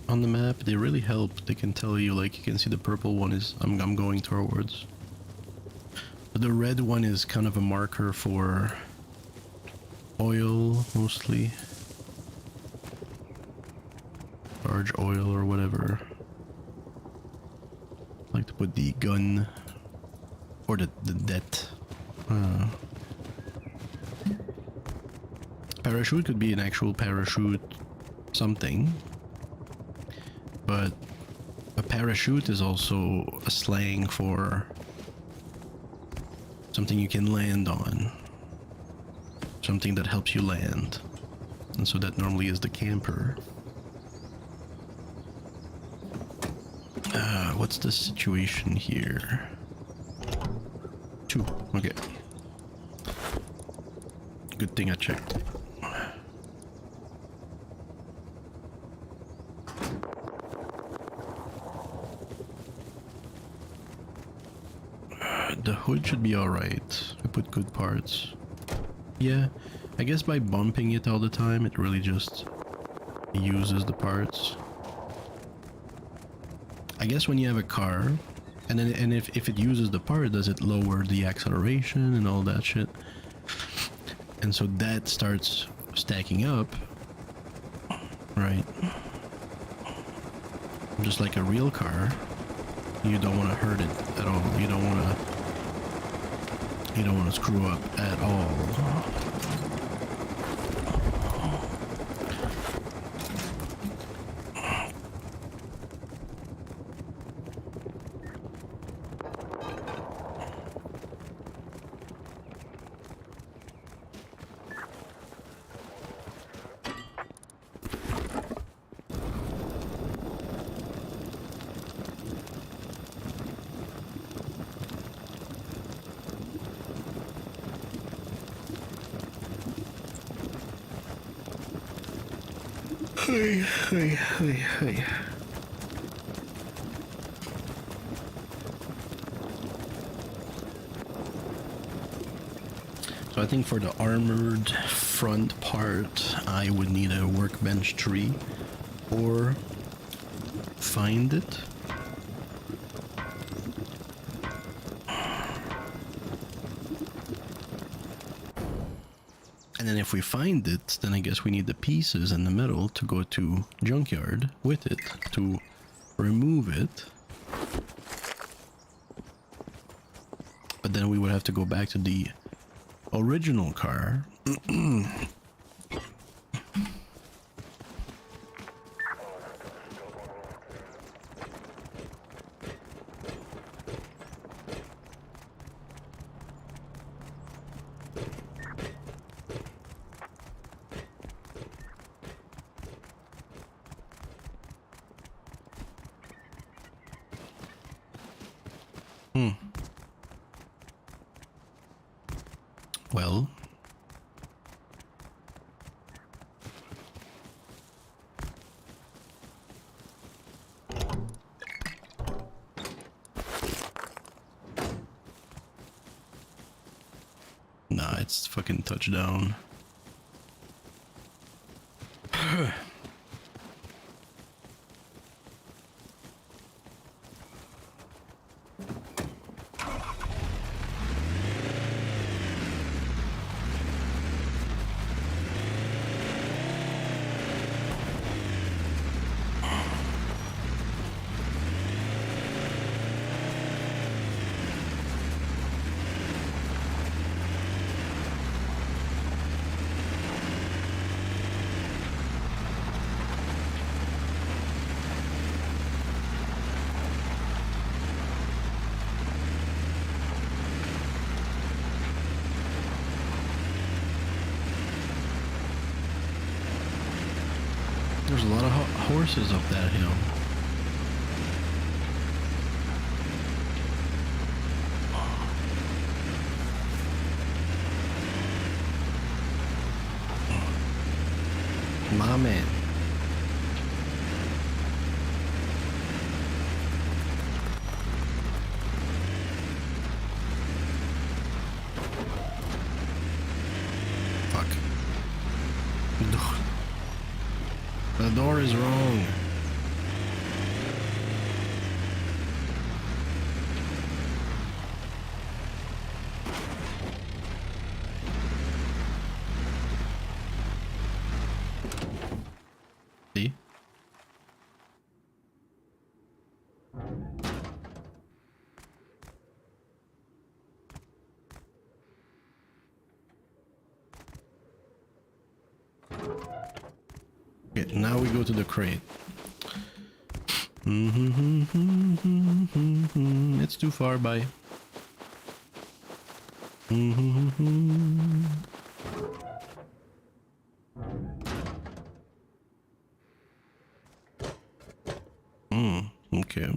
on the map. They really help. They can tell you, like, you can see the purple one is I'm going towards. But the red one is kind of a marker for oil, mostly. Large oil or whatever. I like to put the gun or the debt. Parachute could be an actual parachute something, but a parachute is also a slang for something you can land on, something that helps you land, and so that normally is the camper. What's the situation here? 2, okay. Good thing I checked. The hood should be alright. I put good parts. Yeah, I guess by bumping it all the time, it really just uses the parts. I guess when you have a car, and if it uses the part, does it lower the acceleration and all that shit? And so that starts stacking up, right? Just like a real car, you don't want to hurt it at all. You don't want to screw up at all. So I think for the armored front part, I would need a workbench tree or find it. And then if we find it, then I guess we need the pieces and the metal to go to junkyard with it to remove it. But then we would have to go back to the original car. Well, nah, it's fucking touchdown. There's a lot of horses up that hill. My man. Fuck. The door is wrong. See? Now we go to the crate. It's too far, bye. Okay.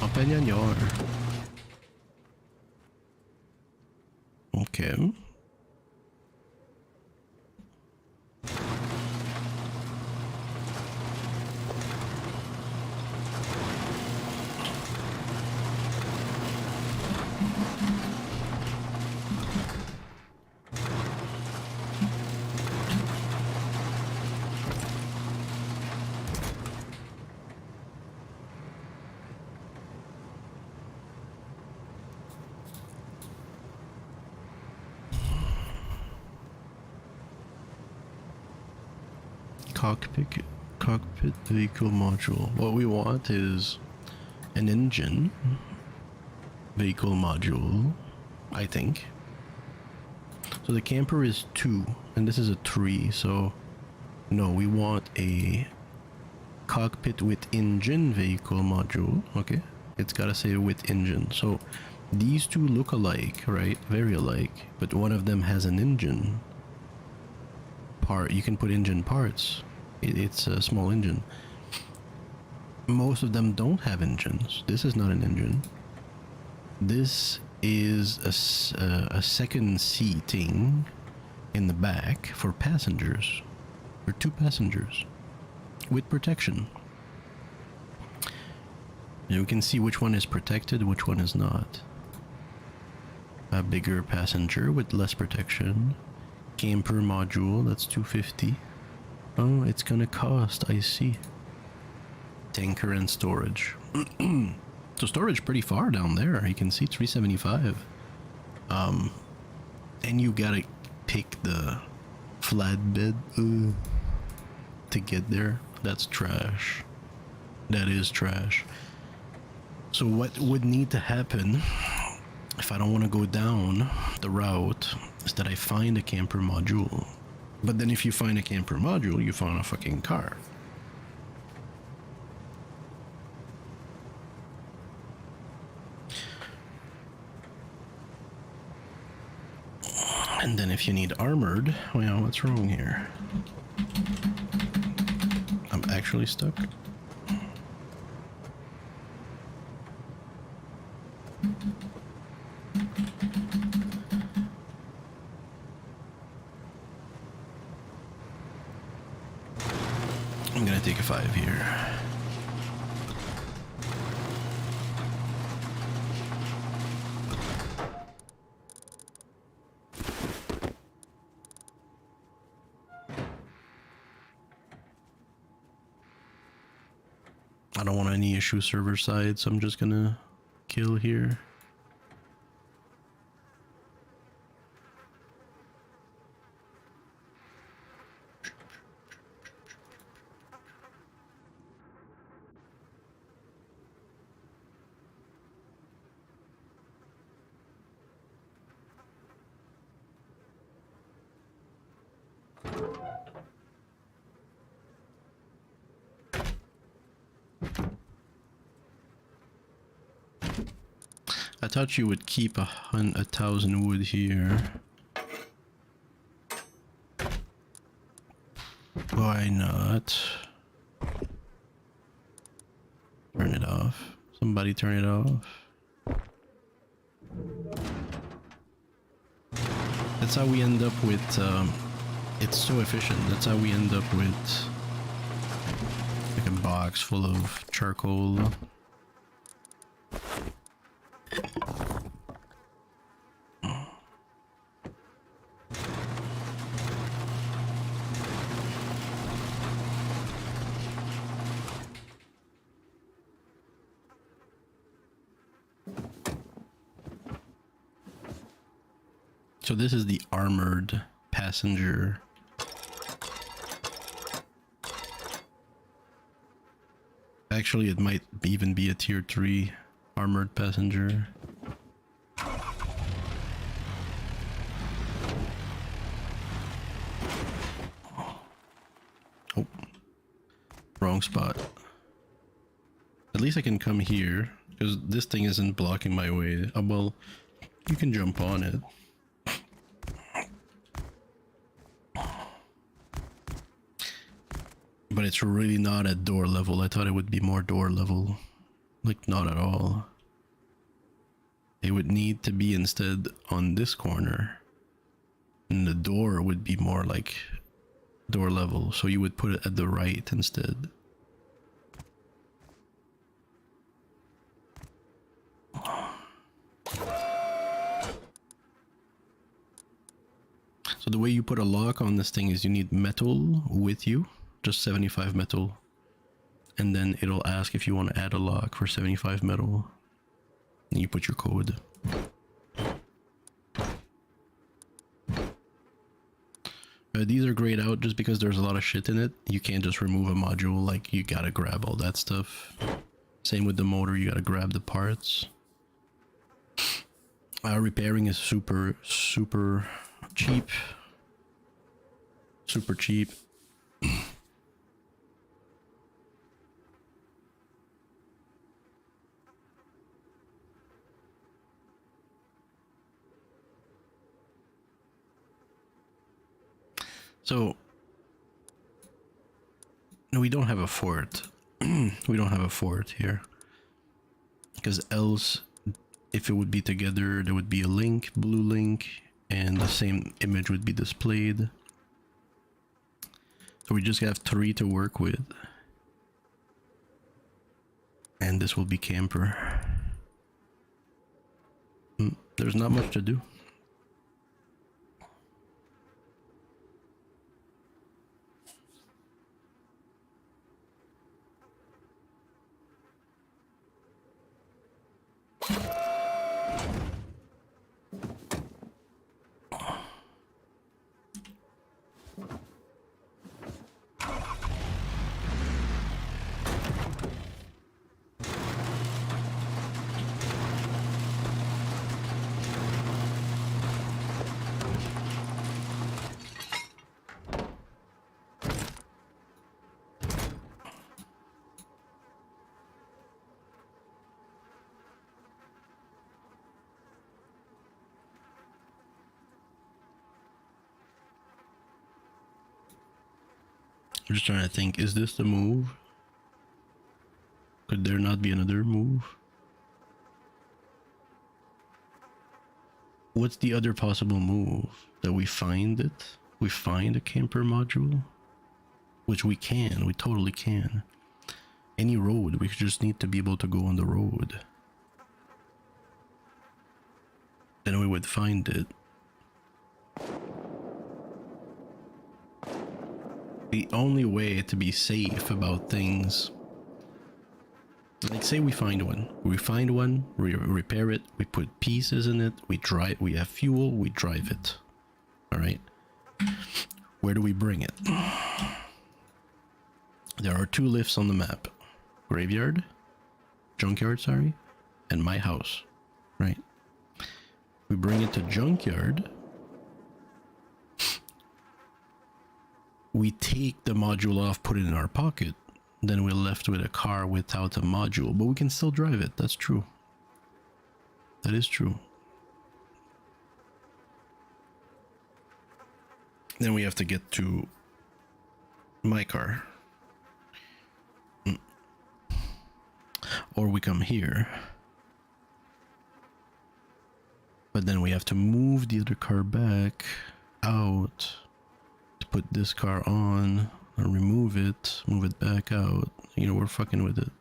Opinion. Okay. Cockpit vehicle module. What we want is an engine vehicle module, I think. So the camper is 2 and this is a 3, so no, we want a cockpit with engine vehicle module. Okay, it's gotta say with engine. So these two look alike, right? Very alike, but one of them has an engine part. You can put engine parts. It's a small engine. Most of them don't have engines. This is not an engine. This is a second seating in the back for passengers, for 2 passengers with protection. And we can see which one is protected, which one is not. A bigger passenger with less protection. Camper module, that's 250. Oh, it's gonna cost, I see. Tanker and storage. So storage pretty far down there. You can see 375. And you gotta pick the flatbed to get there. That's trash. That is trash. So what would need to happen if I don't want to go down the route is that I find a camper module. But then if you find a camper module, you find a fucking car. And then if you need armored, well, what's wrong here? I'm actually stuck. I'm gonna take a 5 here. I don't want any issue server side, so I'm just gonna kill here. I thought you would keep 1,000 wood here. Why not? Turn it off. Somebody turn it off. That's how we end up with, it's so efficient. That's how we end up with like a box full of charcoal. So this is the armored passenger Actually, it might even be a tier 3 armored passenger. Oh, wrong spot. At least I can come here, because this thing isn't blocking my way. Oh, well, you can jump on it. But it's really not at door level. I thought it would be more door level. Like, not at all. It would need to be instead on this corner. And the door would be more like door level. So you would put it at the right instead. So the way you put a lock on this thing is you need metal with you. Just 75 metal, and then it'll ask if you want to add a lock for 75 metal, and you put your code. These are grayed out just because there's a lot of shit in it. You can't just remove a module, like you gotta grab all that stuff. Same with the motor, you gotta grab the parts. Repairing is super cheap. Super cheap. So, no, we don't have a fort. We don't have a fort here. Because else, if it would be together, there would be a link, blue link, and the same image would be displayed. So we just have 3 to work with. And this will be camper. There's not much to do. I'm just trying to think, is this the move? Could there not be another move? What's the other possible move? That we find it? We find a camper module? Which we can, we totally can. Any road, we just need to be able to go on the road. Then we would find it. The only way to be safe about things, like say we find one, we repair it, we put pieces in it, we have fuel, we drive it. All right, where do we bring it? There are 2 lifts on the map: graveyard, junkyard, sorry, and my house. Right, we bring it to junkyard. We take the module off, put it in our pocket, then we're left with a car without a module, but we can still drive it. That's true. That is true. Then we have to get to my car. Or we come here. But then we have to move the other car back out. Put this car on, or remove it, move it back out. You know, we're fucking with it.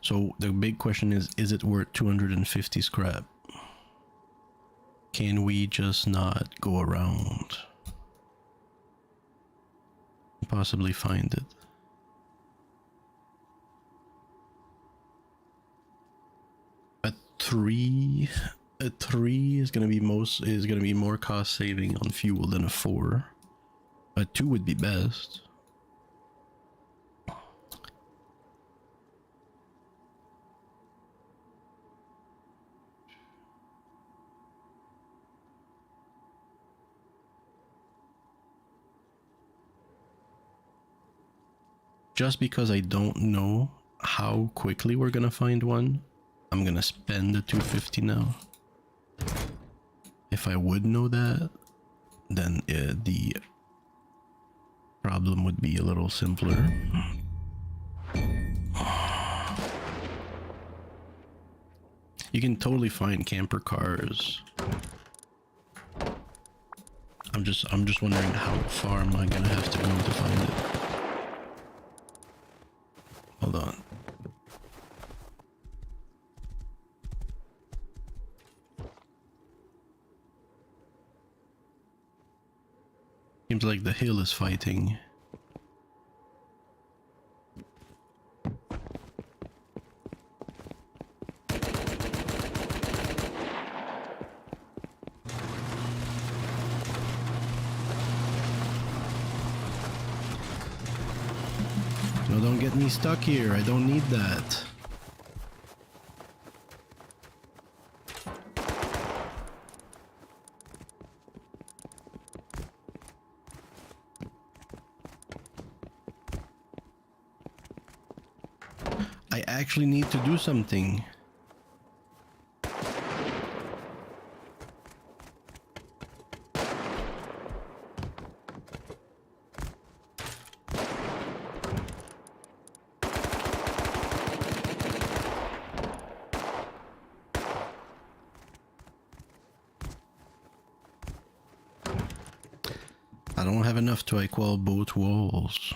So the big question is it worth 250 scrap? Can we just not go around? Possibly find it. At 3 a 3 is gonna be more cost saving on fuel than a 4. A 2 would be best. Just because I don't know how quickly we're gonna find one, I'm gonna spend the 250 now. If I would know that, then the problem would be a little simpler. You can totally find camper cars. I'm just wondering how far am I gonna have to go to find it. Hold on. Seems like the hill is fighting. No, don't get me stuck here. I don't need that. I actually need to do something. I don't have enough to equal both walls.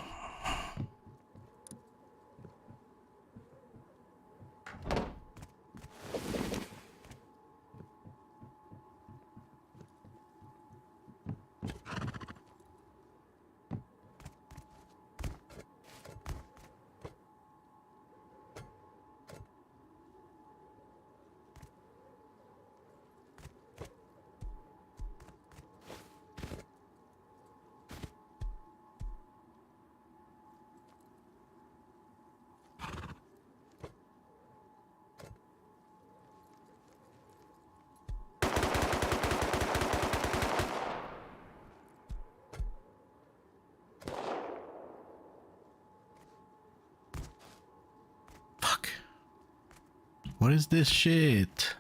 Fuck. What is this shit?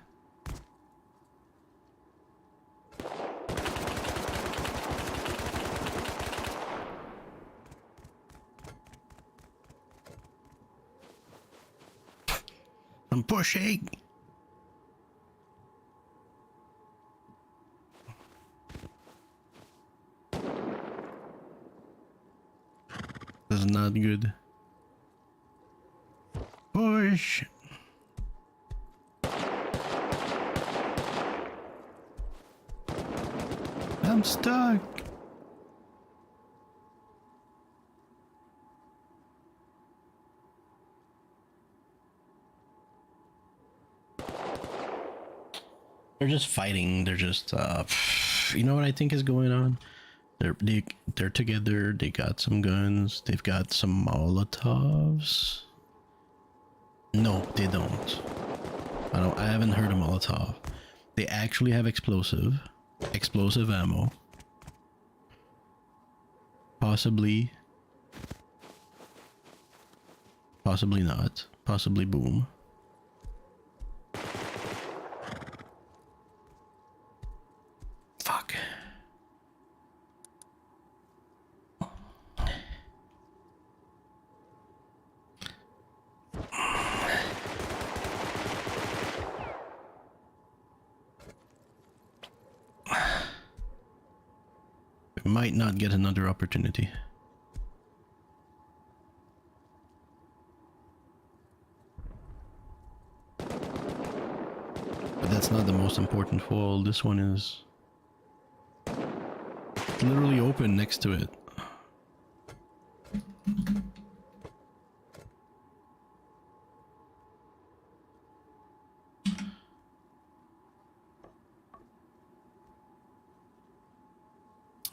I'm pushing. This is not good. Push. I'm stuck. They're just fighting. They're just you know what I think is going on? They're together. They got some guns. They've got some Molotovs. No, they don't. I haven't heard of Molotov. They actually have explosive ammo. Possibly not. Possibly boom. Fuck. We might not get another opportunity. But that's not the most important wall. This one is literally open next to it.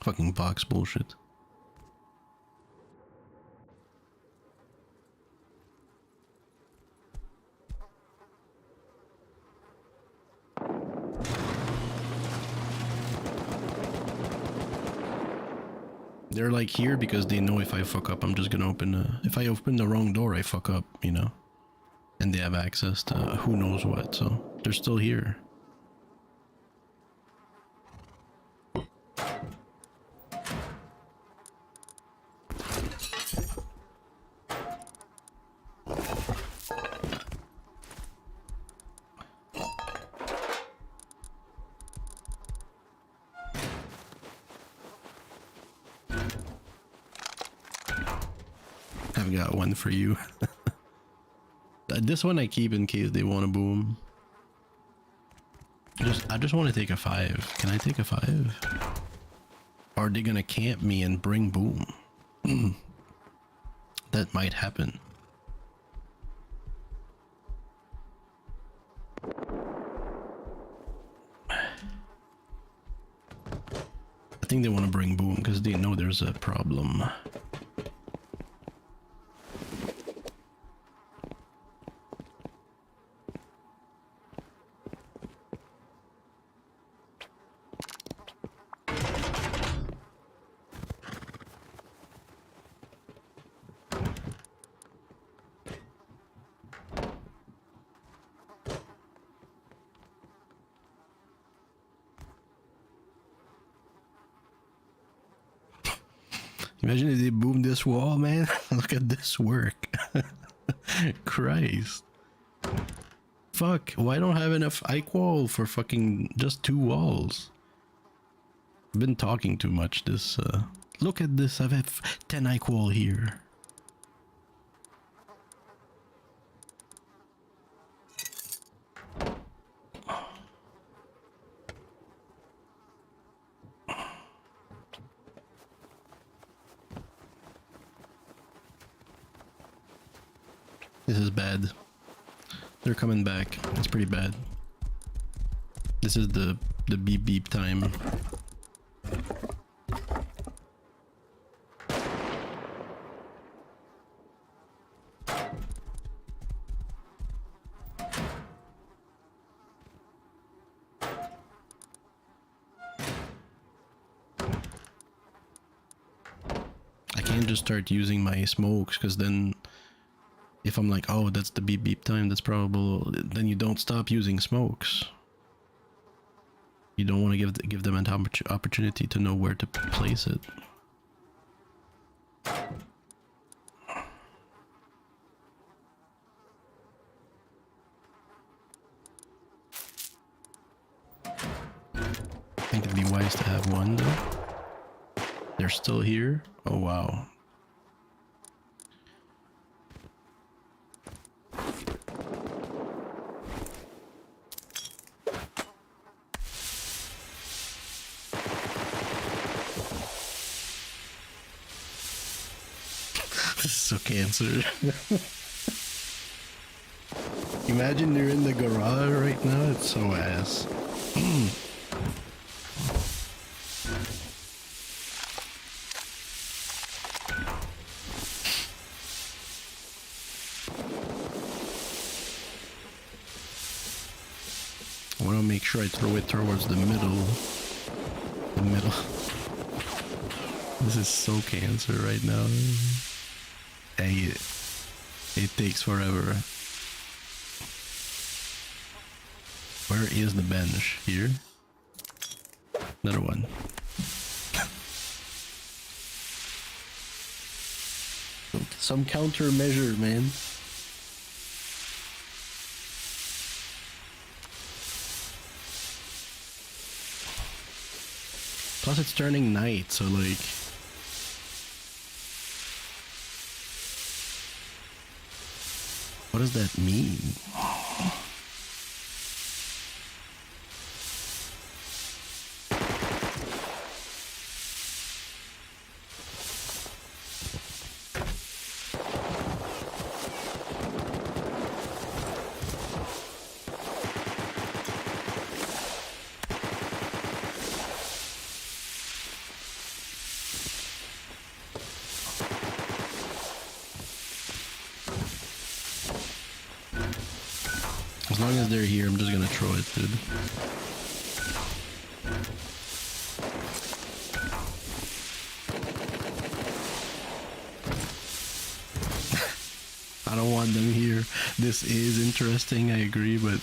Fucking box bullshit. They're like here because they know if I fuck up, I'm just gonna open if I open the wrong door, I fuck up, you know? And they have access to who knows what, so they're still here. I've got one for you. This one I keep in case they want to boom. I just want to take a 5. Can I take a 5? Or are they gonna camp me and bring boom? That might happen. I think they want to bring boom because they know there's a problem. Imagine if they boom this wall, man. Look at this work. Christ. Fuck, why don't I have enough ike wall for fucking just 2 walls? I've been talking too much this, look at this, I have 10 ike wall here. This is bad. They're coming back. It's pretty bad. This is the beep beep time. I can't just start using my smokes because then if I'm like, oh, that's the beep beep time, that's probable, then you don't stop using smokes. You don't want to give them an opportunity to know where to place it. I think it'd be wise to have one though. They're still here? Oh wow. This is so cancer. Imagine you're in the garage right now, it's so ass. I want to make sure I throw it towards the middle. The middle. This is so cancer right now. I hate it. It takes forever. Where is the bench? Here? Another one. Some countermeasure, man. Plus it's turning night, so like... What does that mean? long as they're here, I'm just gonna throw it, dude. I don't want them here. This is interesting, I agree, but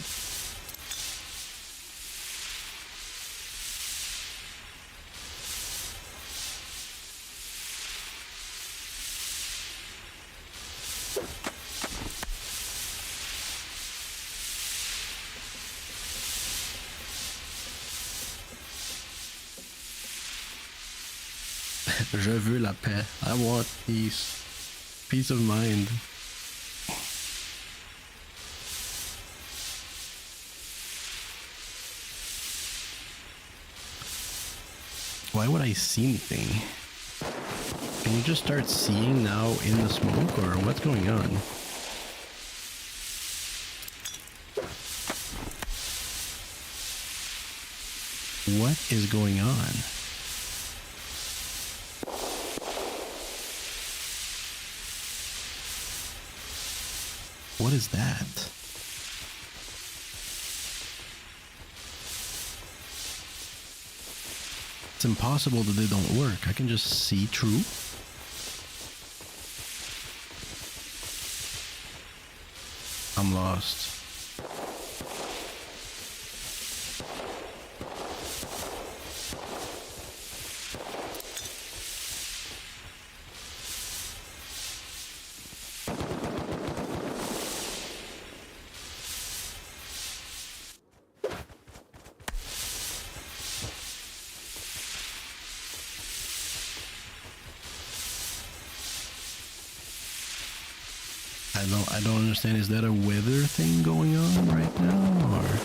je veux la paix. I want peace. Peace of mind. Why would I see anything? Can you just start seeing now in the smoke, or what's going on? What is going on? What is that? It's impossible that they don't work. I can just see through. I'm lost. I don't understand. Is that a weather thing going on right now, or?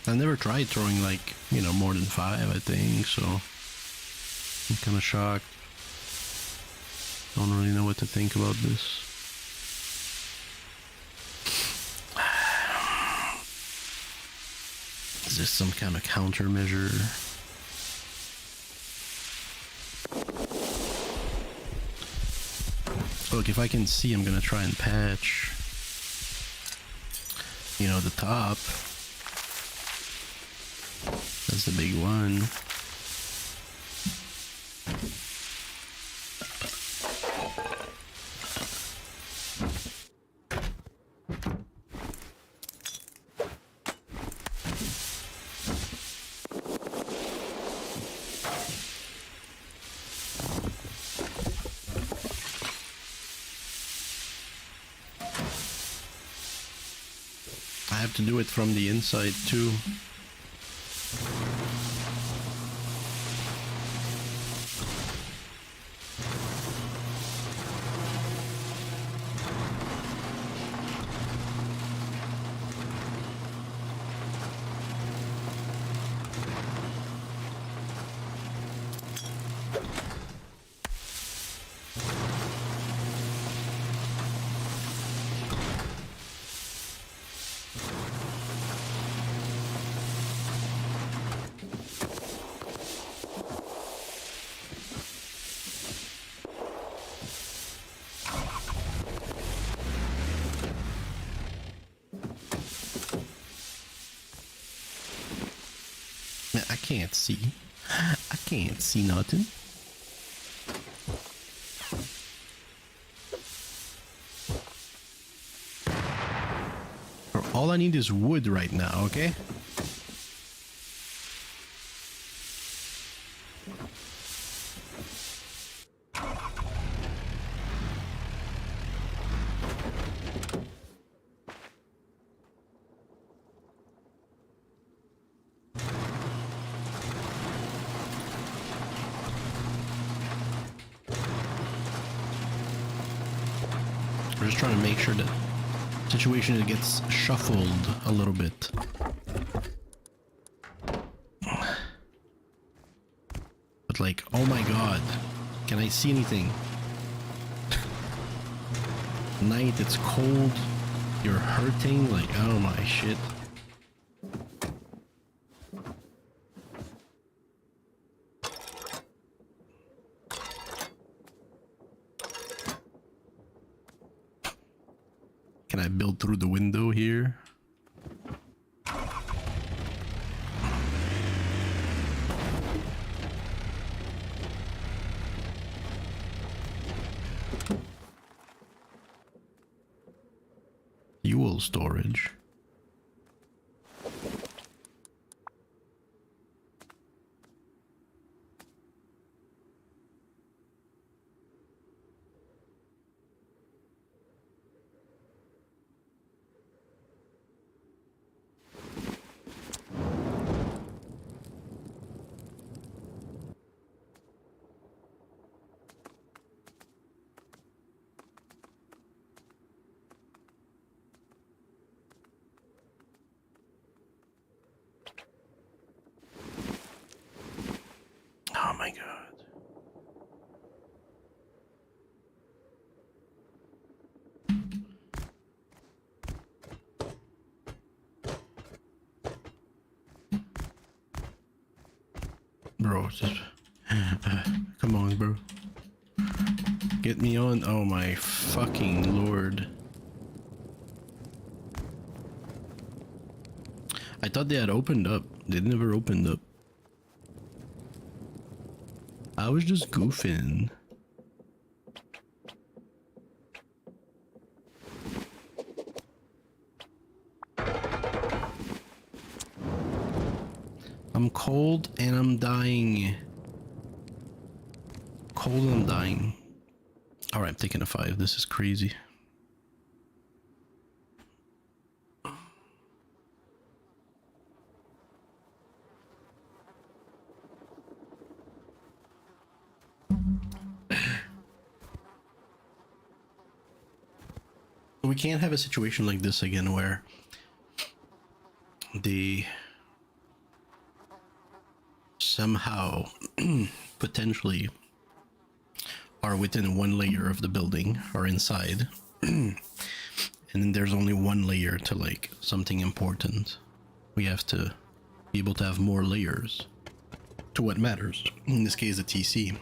I never tried throwing, like, you know, more than 5, I think, so I'm kind of shocked. Don't really know what to think about this. Is this some kind of countermeasure? Look, if I can see, I'm gonna try and patch, you know, the top. That's the big one. I have to do it from the inside too. I can't see. I can't see nothing. All I need is wood right now, okay? We're just trying to make sure that situation gets shuffled a little bit. But like, oh my god, can I see anything? Night, it's cold, you're hurting, like, oh my shit. Can I build through the window here? Fuel storage. Oh my god. Bro, just come on, bro. Get me on. Oh my fucking lord. I thought they had opened up. They never opened up. I was just goofing. I'm cold and I'm dying. Cold and I'm dying. Alright, I'm taking a 5. This is crazy. We can't have a situation like this again where they somehow potentially are within one layer of the building or inside and then there's only one layer to like something important. We have to be able to have more layers to what matters, in this case a TC,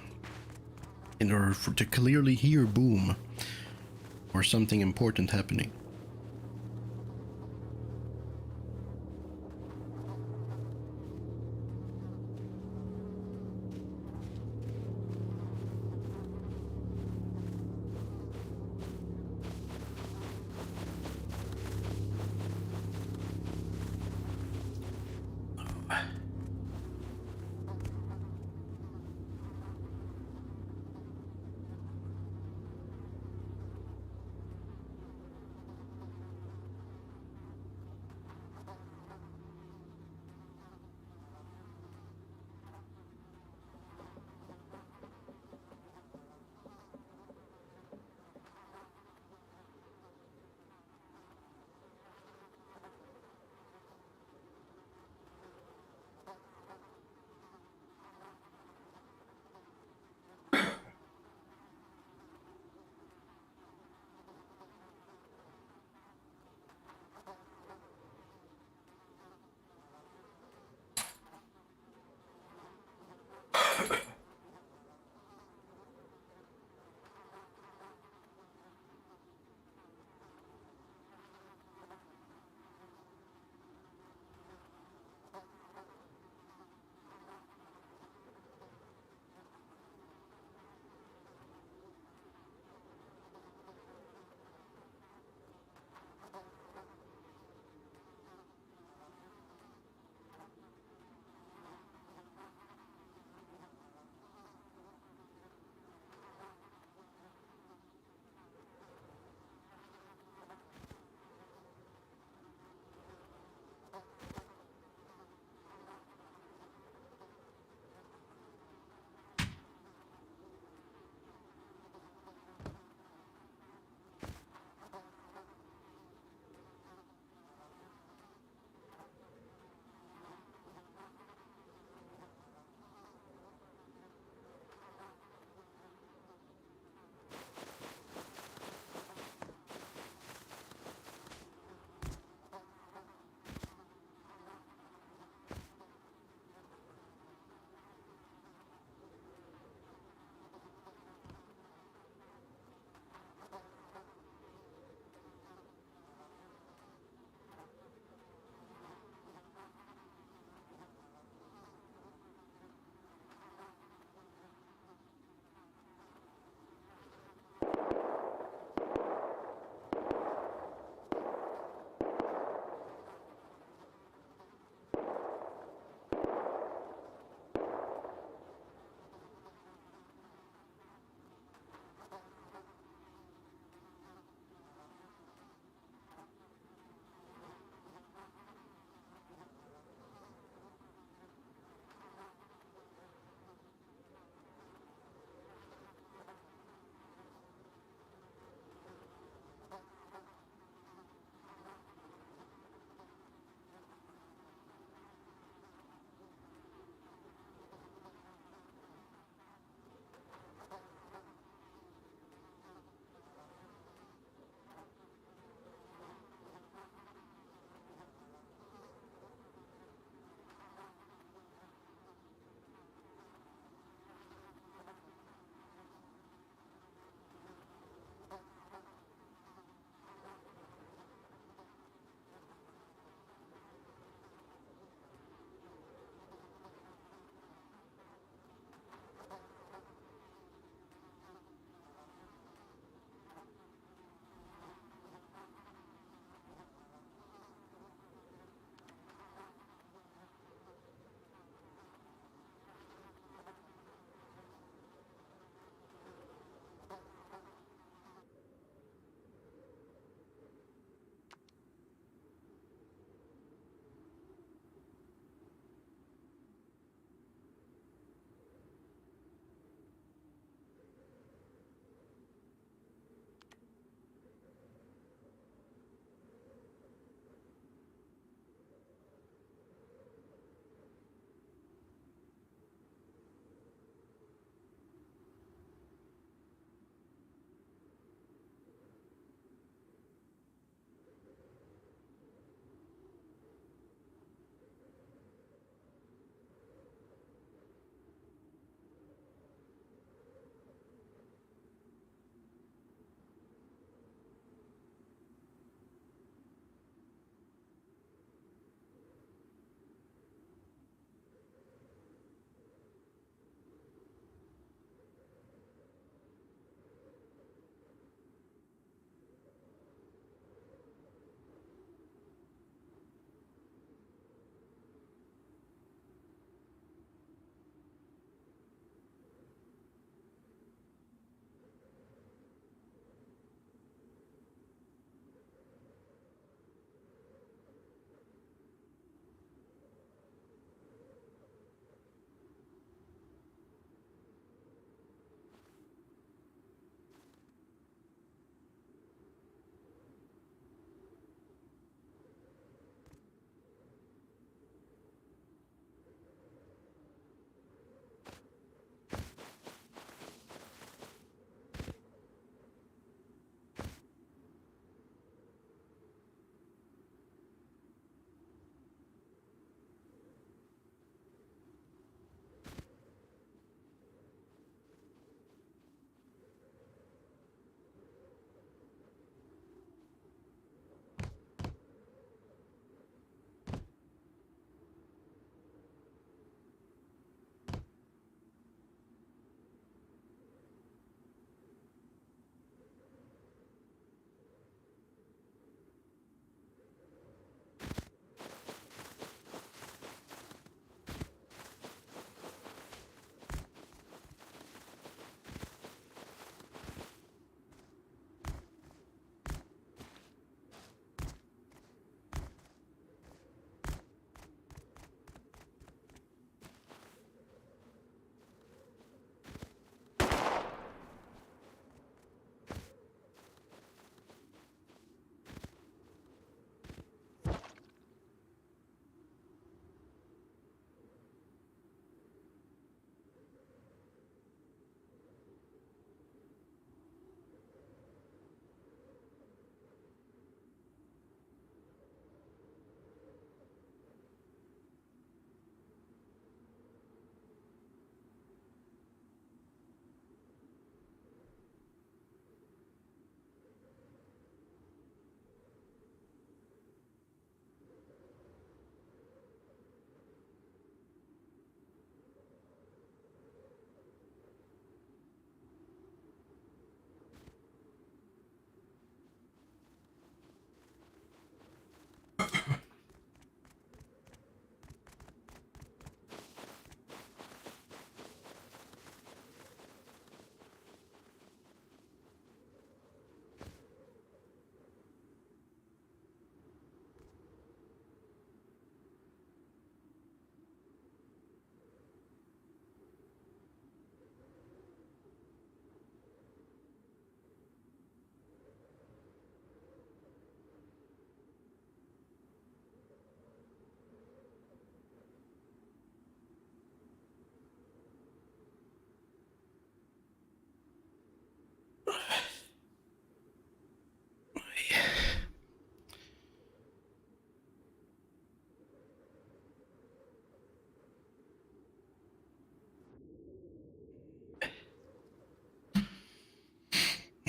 in order to clearly hear boom or something important happening.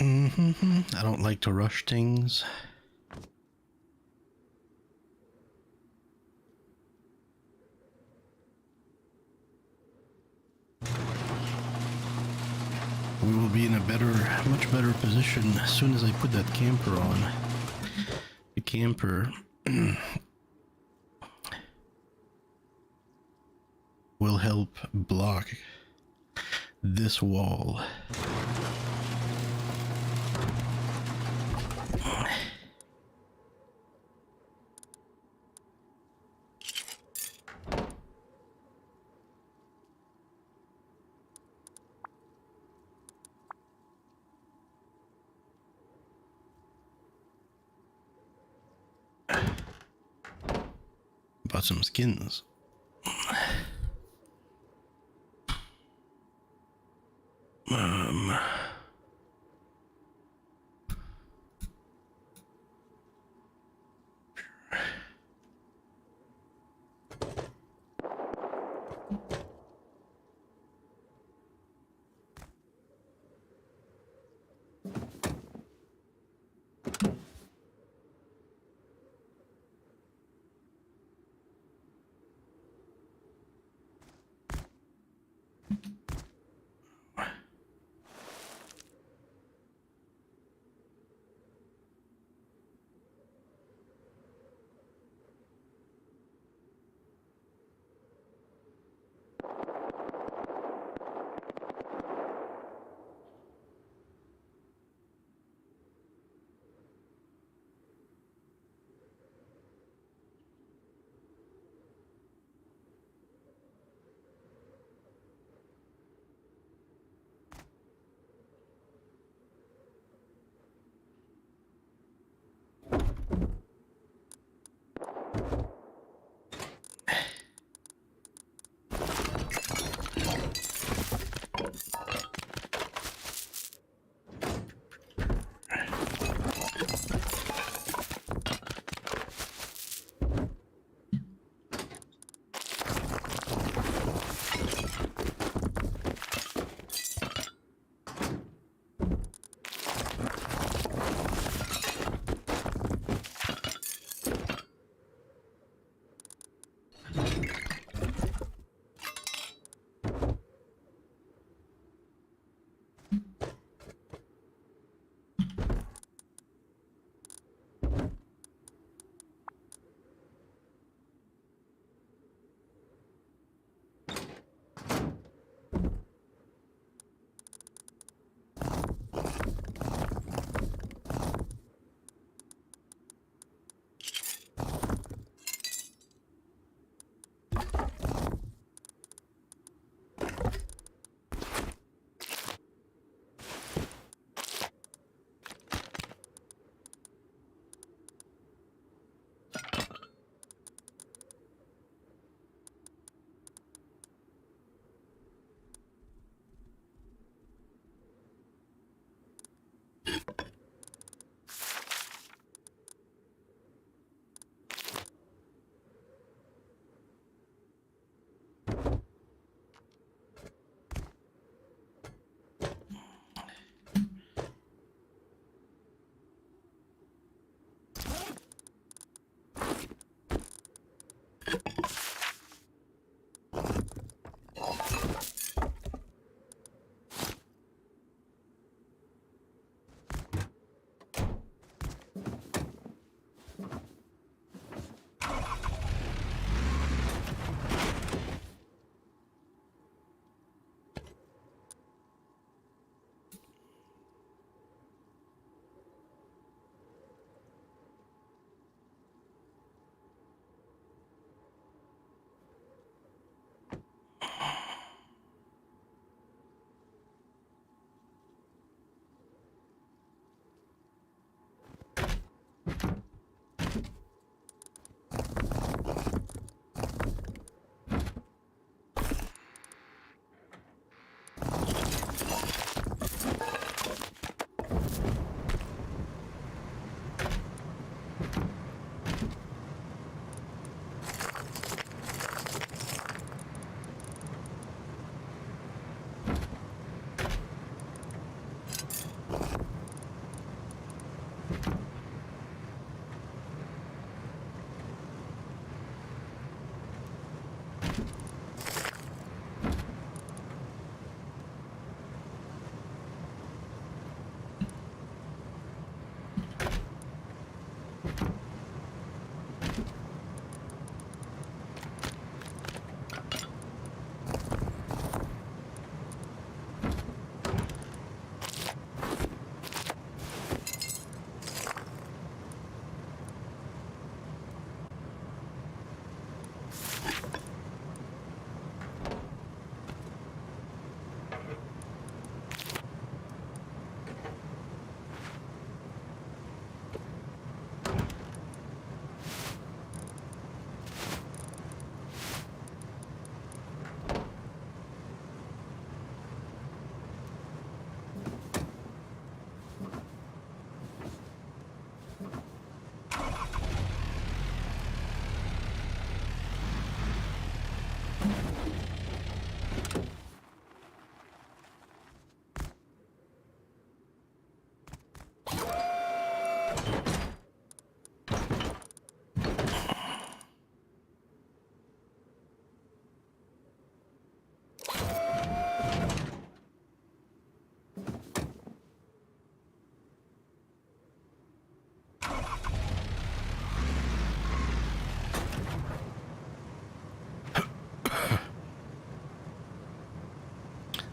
I don't like to rush things. We will be in a much better position as soon as I put that camper on. The camper will help block this wall. Bought some skins. Um,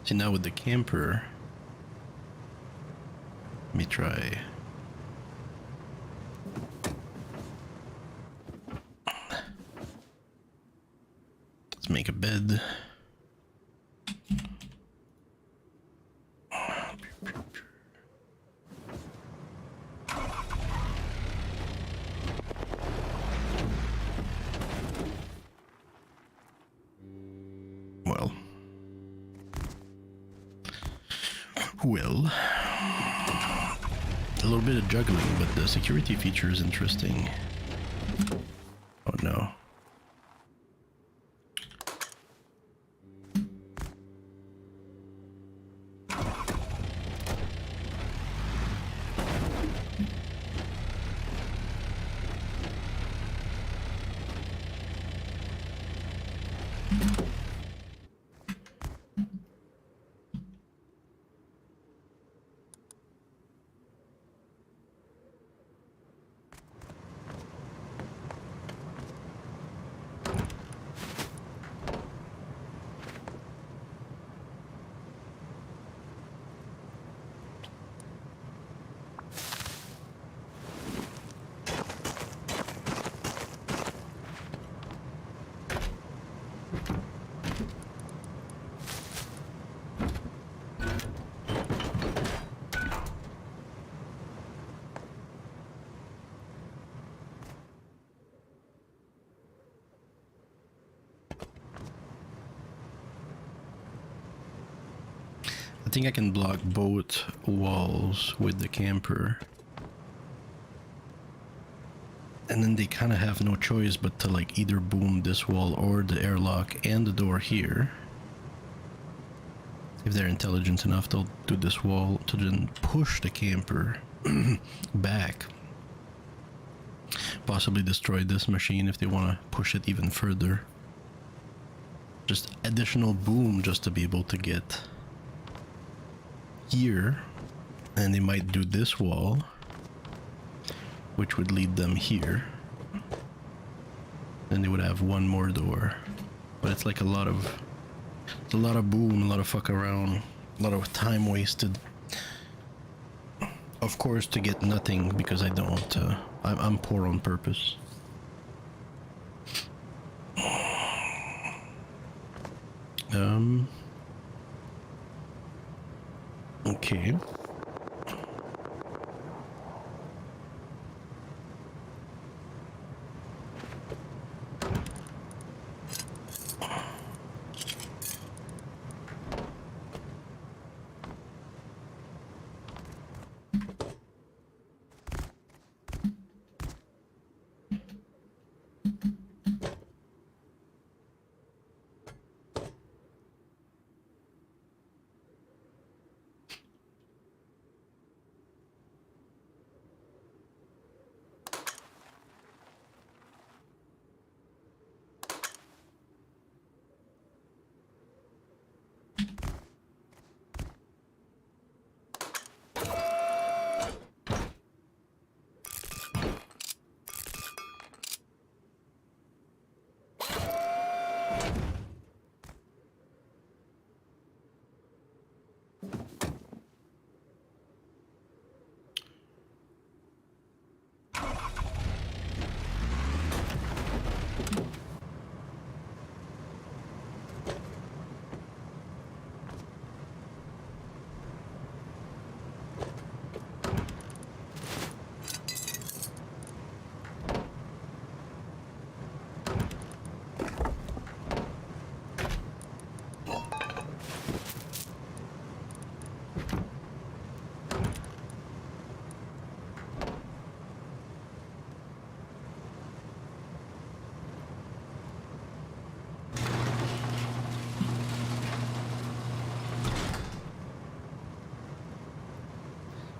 See, now with the camper, let me try. Let's make a bed. Well, a little bit of juggling, but the security feature is interesting. Oh no. I think I can block both walls with the camper. And then they kind of have no choice but to like either boom this wall or the airlock and the door here. If they're intelligent enough, they'll do this wall to then push the camper back. Possibly destroy this machine if they want to push it even further. Just additional boom just to be able to get here, and they might do this wall, which would lead them here. Then they would have one more door, but it's like a lot of boom, a lot of fuck around, a lot of time wasted. Of course, to get nothing, because I don't. I'm poor on purpose. Okay.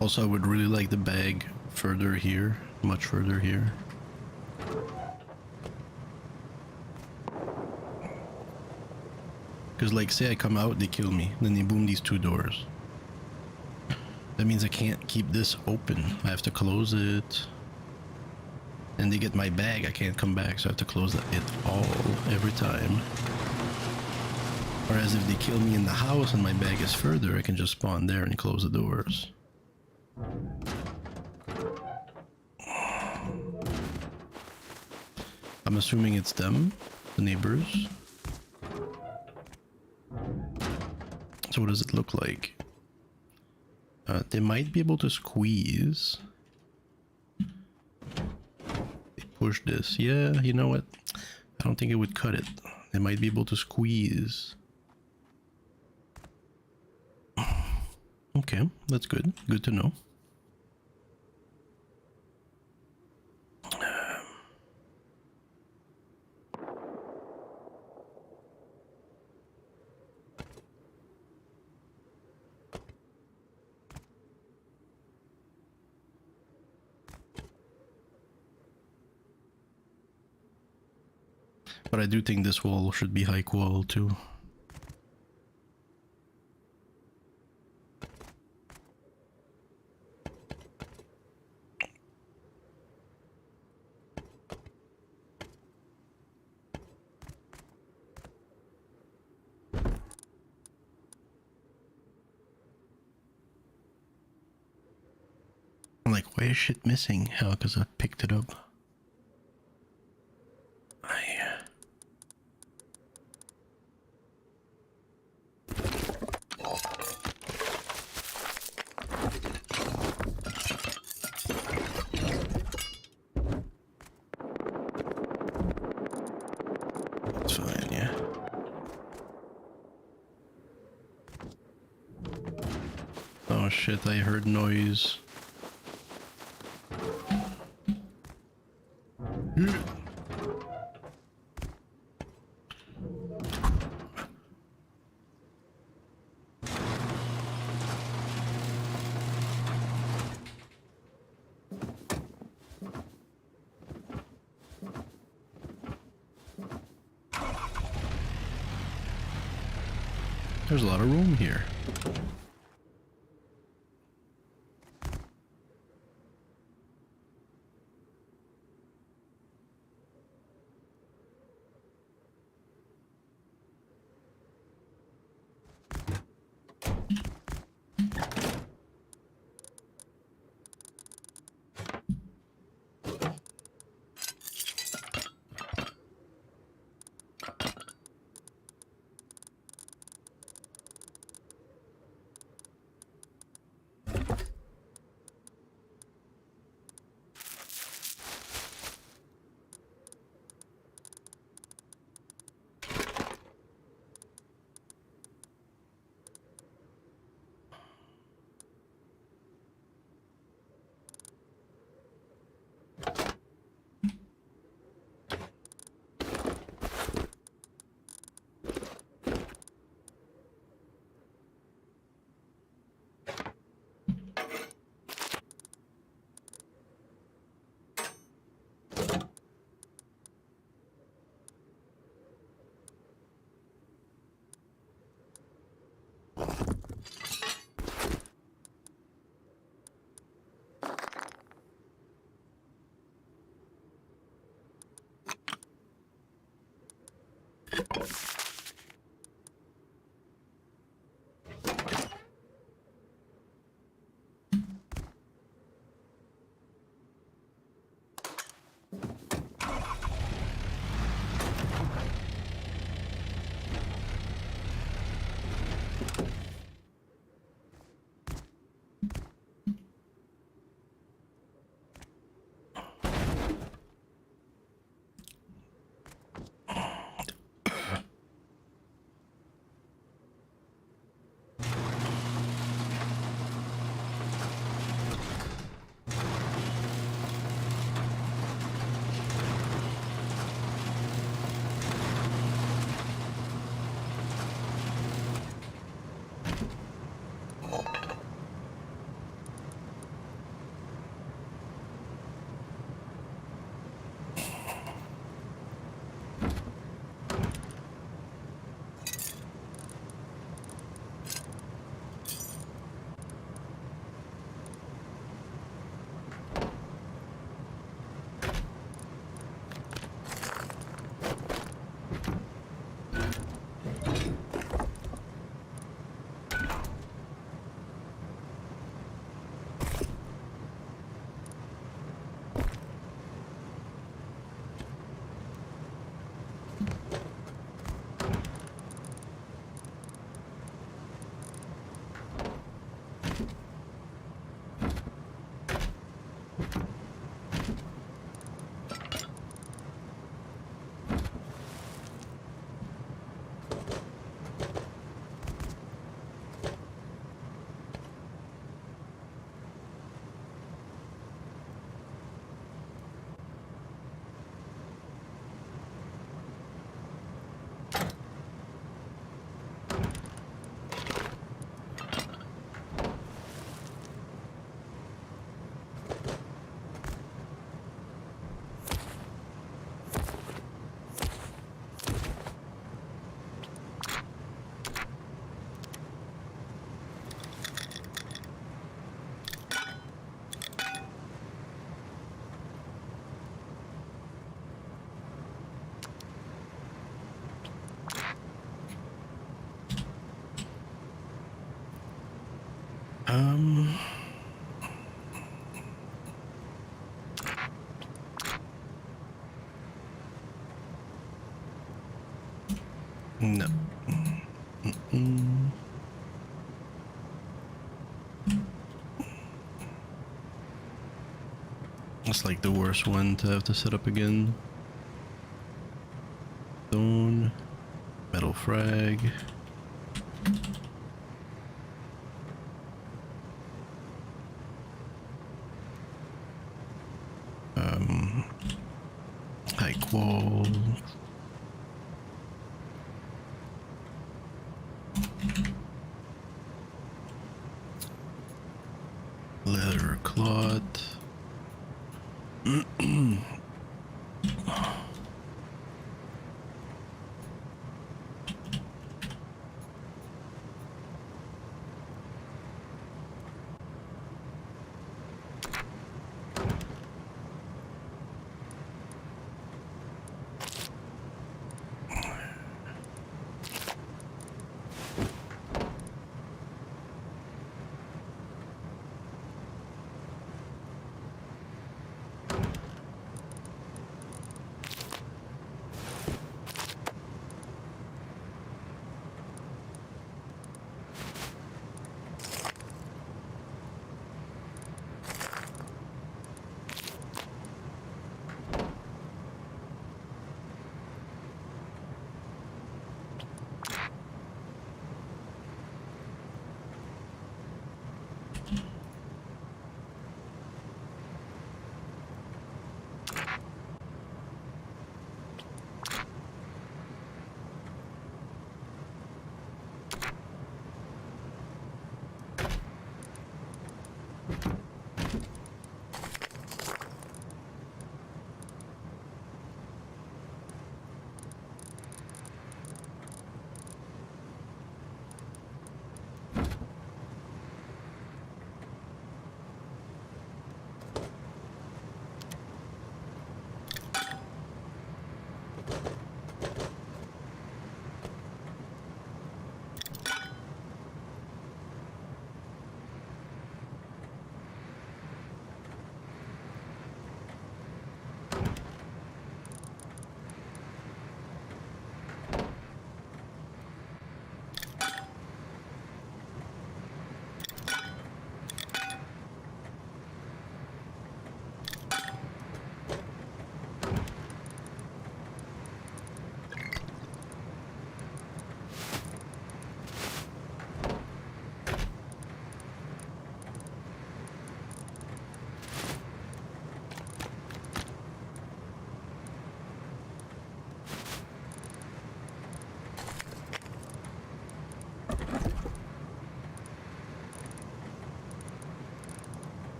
Also, I would really like the bag further here, much further here. Because like, say I come out, they kill me, then they boom these two doors. That means I can't keep this open. I have to close it. And they get my bag, I can't come back, so I have to close it all, every time. Whereas if they kill me in the house and my bag is further, I can just spawn there and close the doors. I'm assuming it's them, the neighbors. So what does it look like? They might be able to squeeze. They push this. Yeah, you know what? I don't think it would cut it. They might be able to squeeze. Okay, that's good. Good to know. But I do think this wall should be high qual too. I'm like, why is shit missing? Hell, because I picked it up. That's fine, yeah. Oh shit, I heard noise. There's a lot of room here. Um. No. Mm. It's like the worst one to have to set up again. Stone, metal frag. High qual. Leather cloth.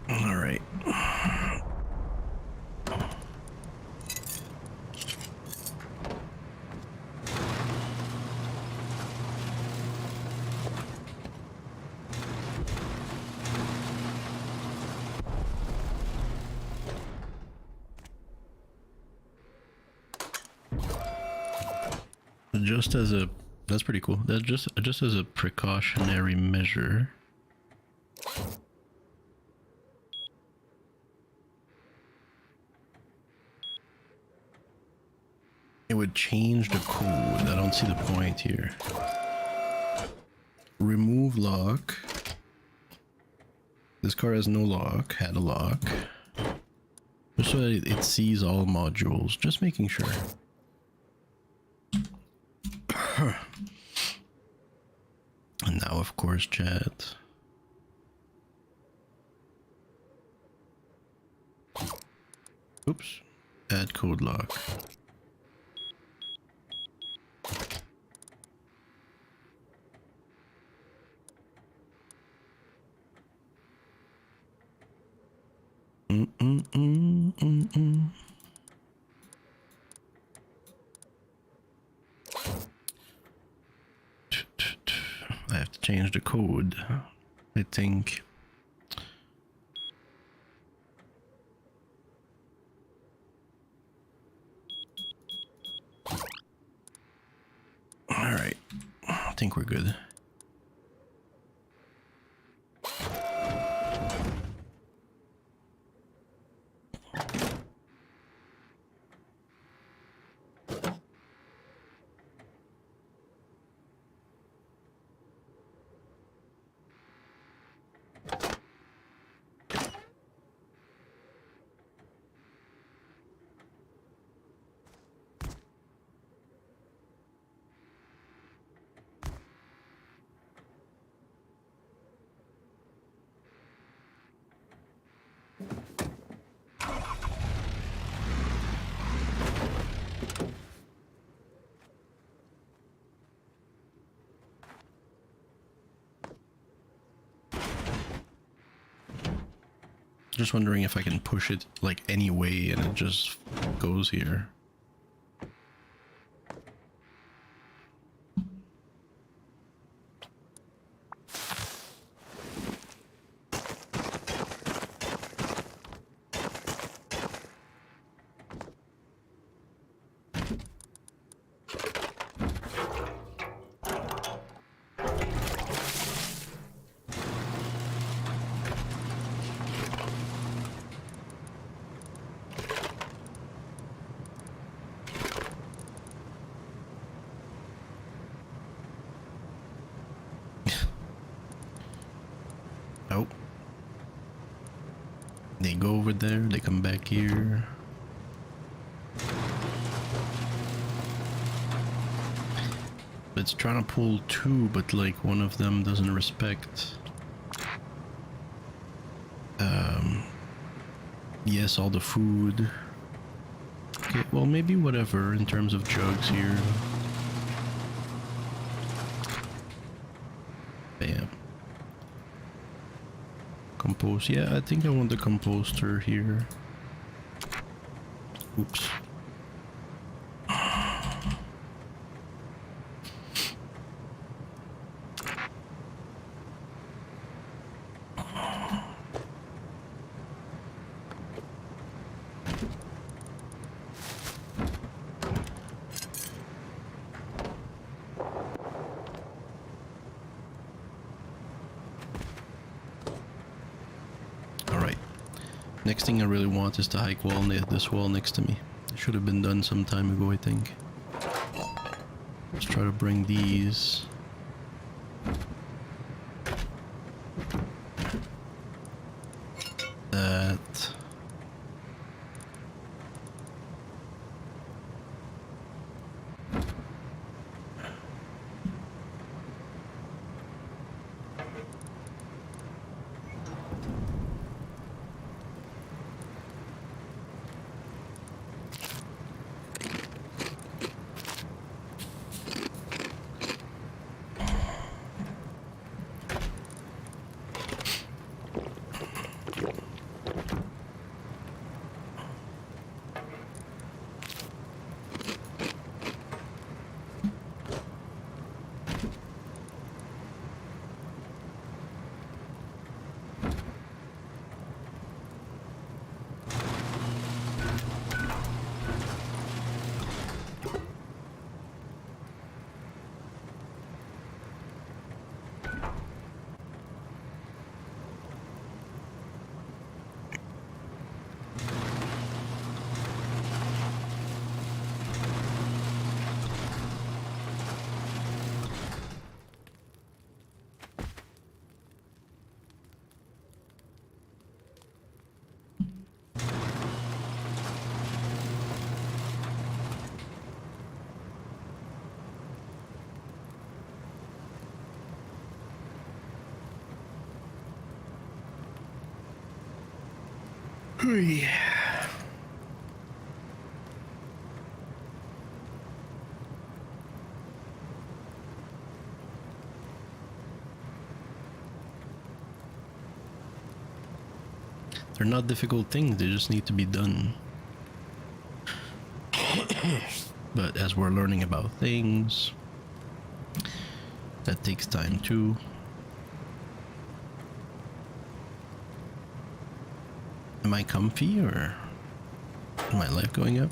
All right. Just as a, that's pretty cool. That just as a precautionary measure. It would change the code. I don't see the point here. Remove lock. This car has no lock, had a lock. Just so that it sees all modules. Just making sure. And now, of course, chat. Oops. Add code lock. I have to change the code, I think. All right, I think we're good. Just wondering if I can push it like any way and it just goes here. Oh. They go over there, they come back here. It's trying to pull two, but like one of them doesn't respect. Yes, all the food. Okay, well maybe whatever in terms of jugs here. Bam. Compose, yeah, I think I want the composter here. Oops. Next thing I really want is the hike wall, this wall next to me. It should have been done some time ago, I think. Let's try to bring these. That. Yeah. They're not difficult things, they just need to be done. But as we're learning about things, that takes time too. Am I comfy or is my life going up?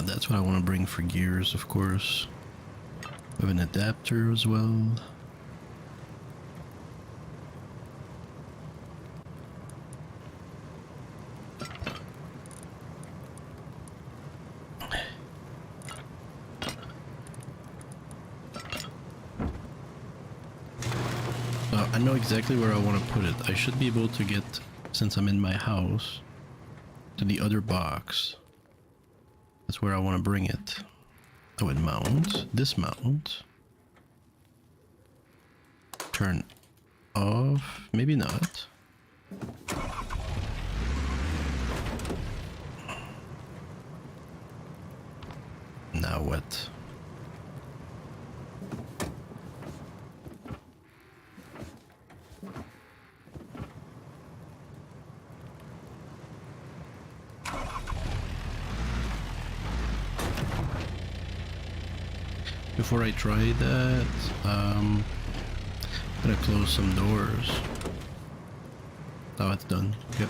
That's what I want to bring for gears, of course. We have an adapter as well. I know exactly where I want to put it. I should be able to get, since I'm in my house, to the other box. That's where I want to bring it. Oh, it mounts, dismount, turn off, maybe not. Now what? Before I try that, I'm gonna close some doors. Oh, it's done. Yep.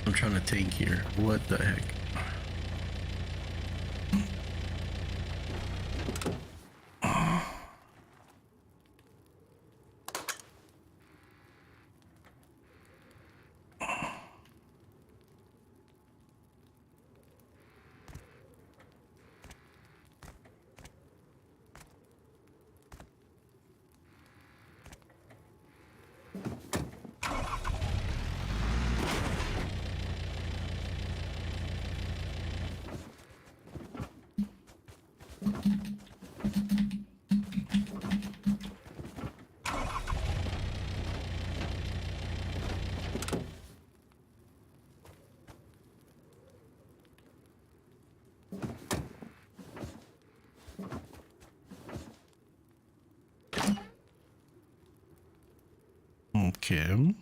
I'm trying to take here. What the heck? Okay.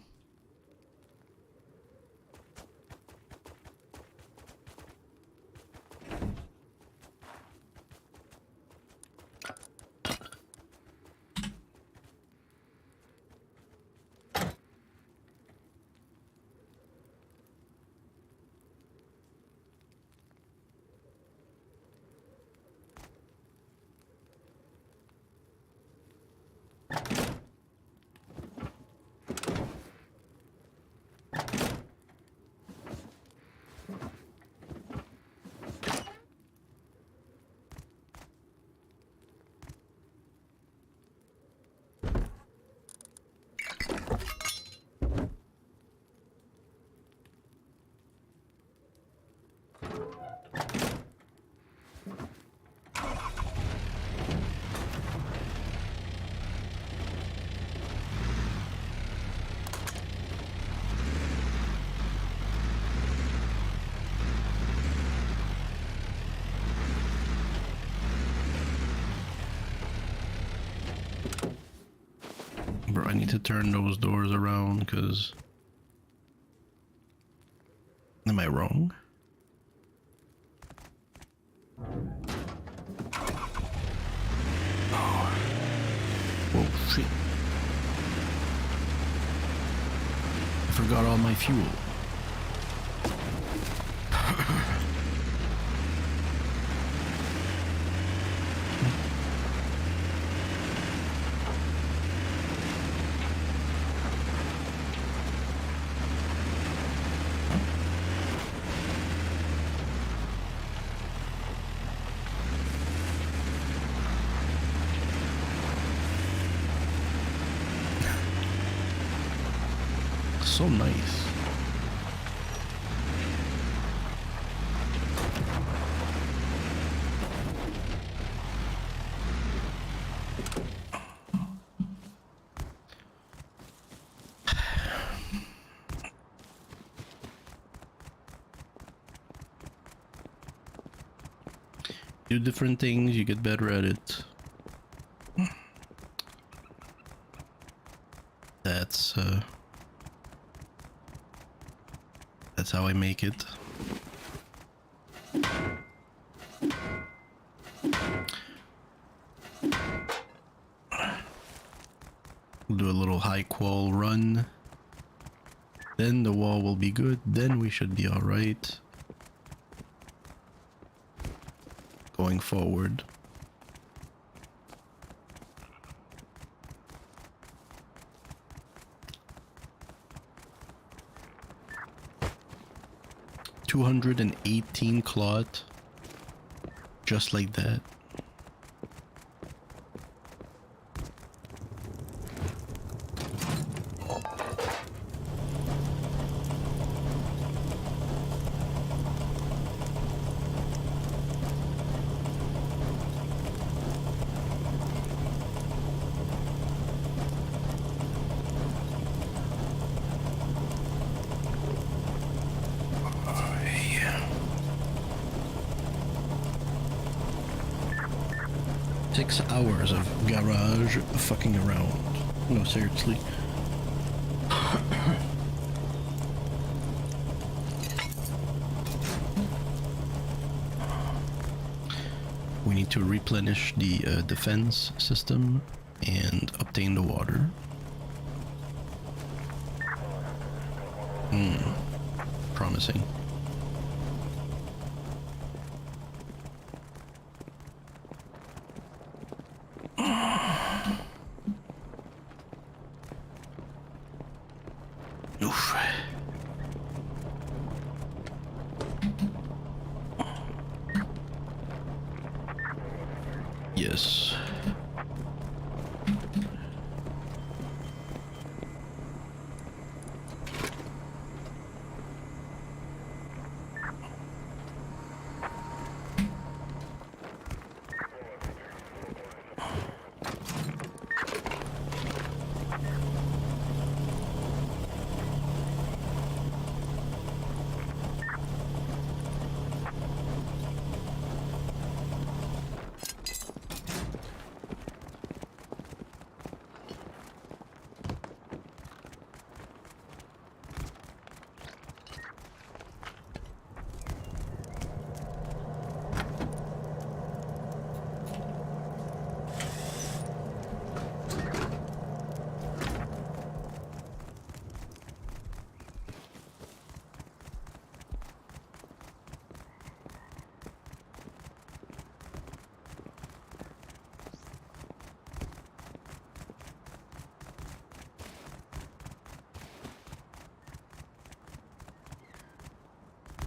Bro, I need to turn those doors around because... Am I wrong? Oh. Whoa, shit. I forgot all my fuel. so nice. Do different things, you get better at it. That's how I make it. We'll do a little high qual run. Then the wall will be good. Then we should be alright. Going forward. $218 cloth. Just like that. Hours of garage fucking around. No, seriously. We need to replenish the defense system and obtain the water. Promising. Oof. Yes.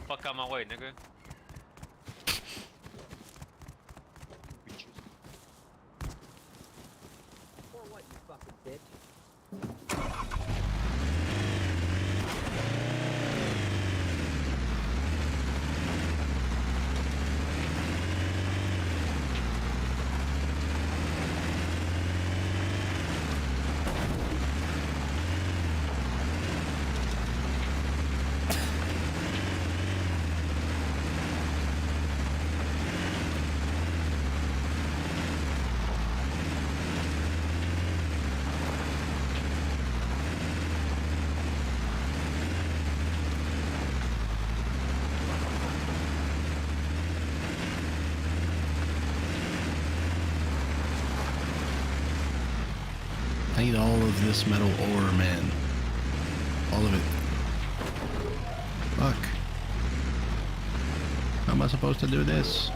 Fuck out my way, nigga. For what, you fucking bitch? I need all of this metal ore, man. All of it. Fuck. How am I supposed to do this?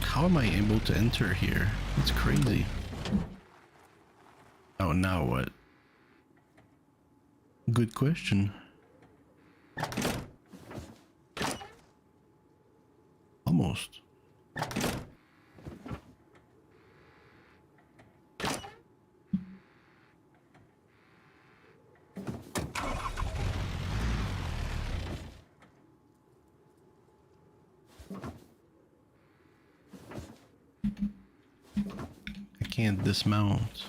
How am I able to enter here? It's crazy. Oh, now what? Good question. Almost. I can't dismount.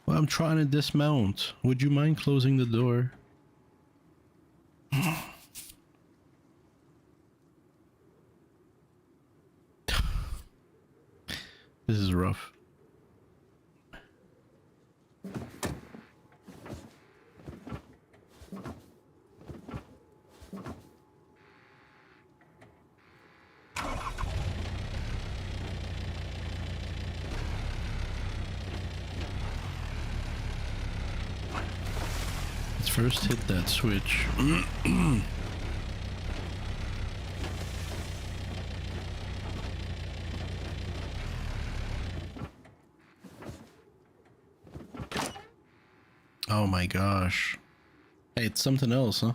Well, I'm trying to dismount. Would you mind closing the door? This is rough. Let's first hit that switch. Oh my gosh. Hey, it's something else, huh?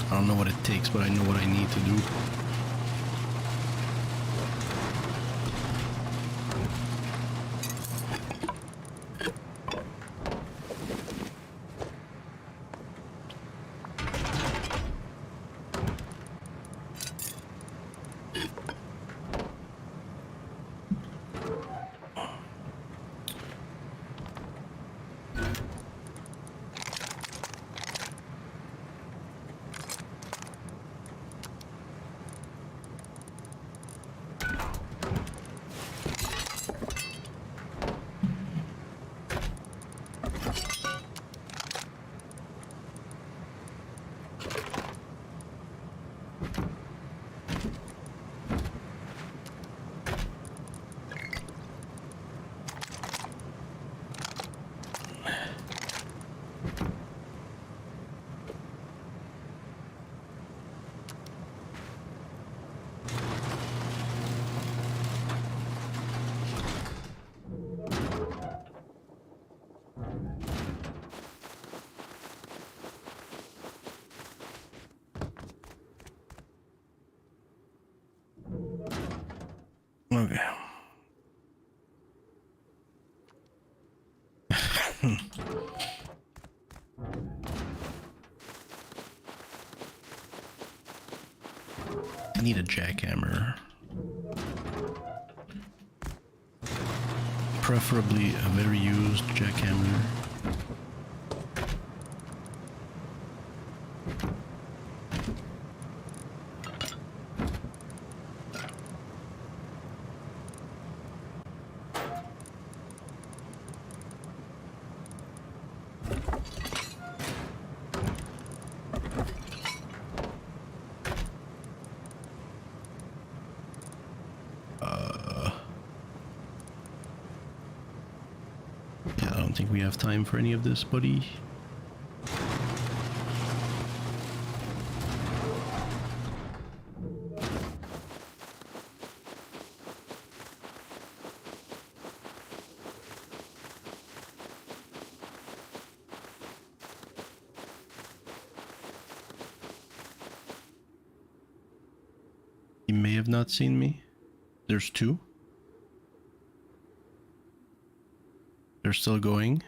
I don't know what it takes, but I know what I need to do. Okay. I need a jackhammer. Preferably a very used jackhammer. Yeah, I don't think we have time for any of this, buddy. He may have not seen me. There's two. They're still going.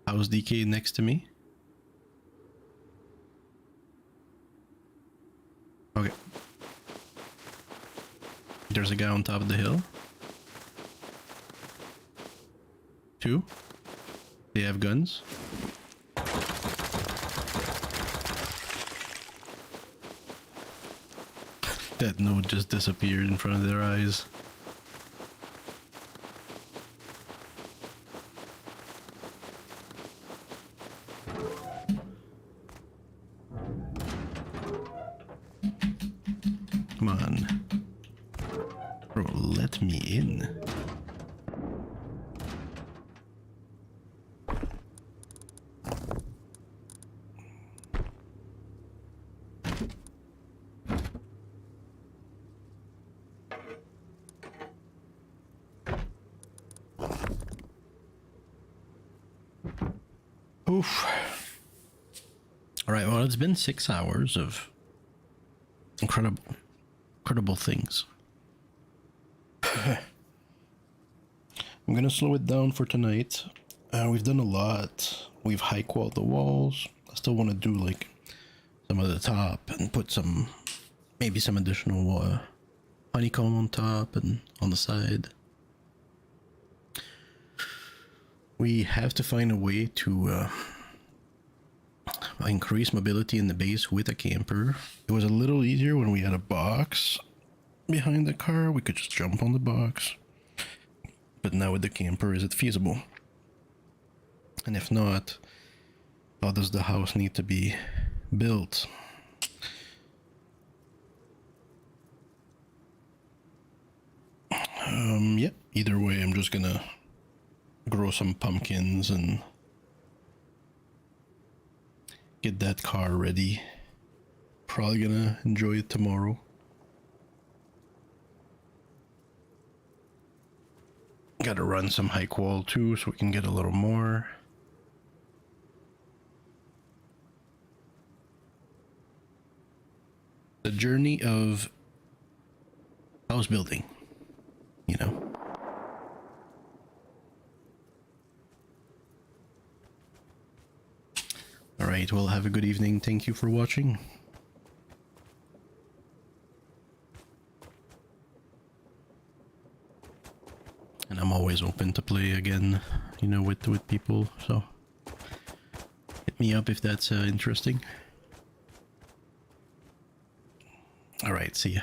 How house DK next to me? Okay. There's a guy on top of the hill. 2. They have guns. That node just disappeared in front of their eyes. Come on. Bro, let me in. Oof. Alright, well, it's been 6 hours of incredible things. I'm gonna slow it down for tonight. We've done a lot. We've high qualified the walls. I still want to do like some of the top and put some, maybe some additional honeycomb on top and on the side. We have to find a way to increase mobility in the base with a camper. It was a little easier when we had a box behind the car. We could just jump on the box. But now with the camper, is it feasible? And if not, how does the house need to be built? Yeah, either way, I'm just gonna grow some pumpkins and get that car ready. Probably gonna enjoy it tomorrow. Gotta run some high qual too, so we can get a little more. The journey of house building, you know. Alright, well, have a good evening. Thank you for watching. And I'm always open to play again, you know, with people, so hit me up if that's interesting. Alright, see ya.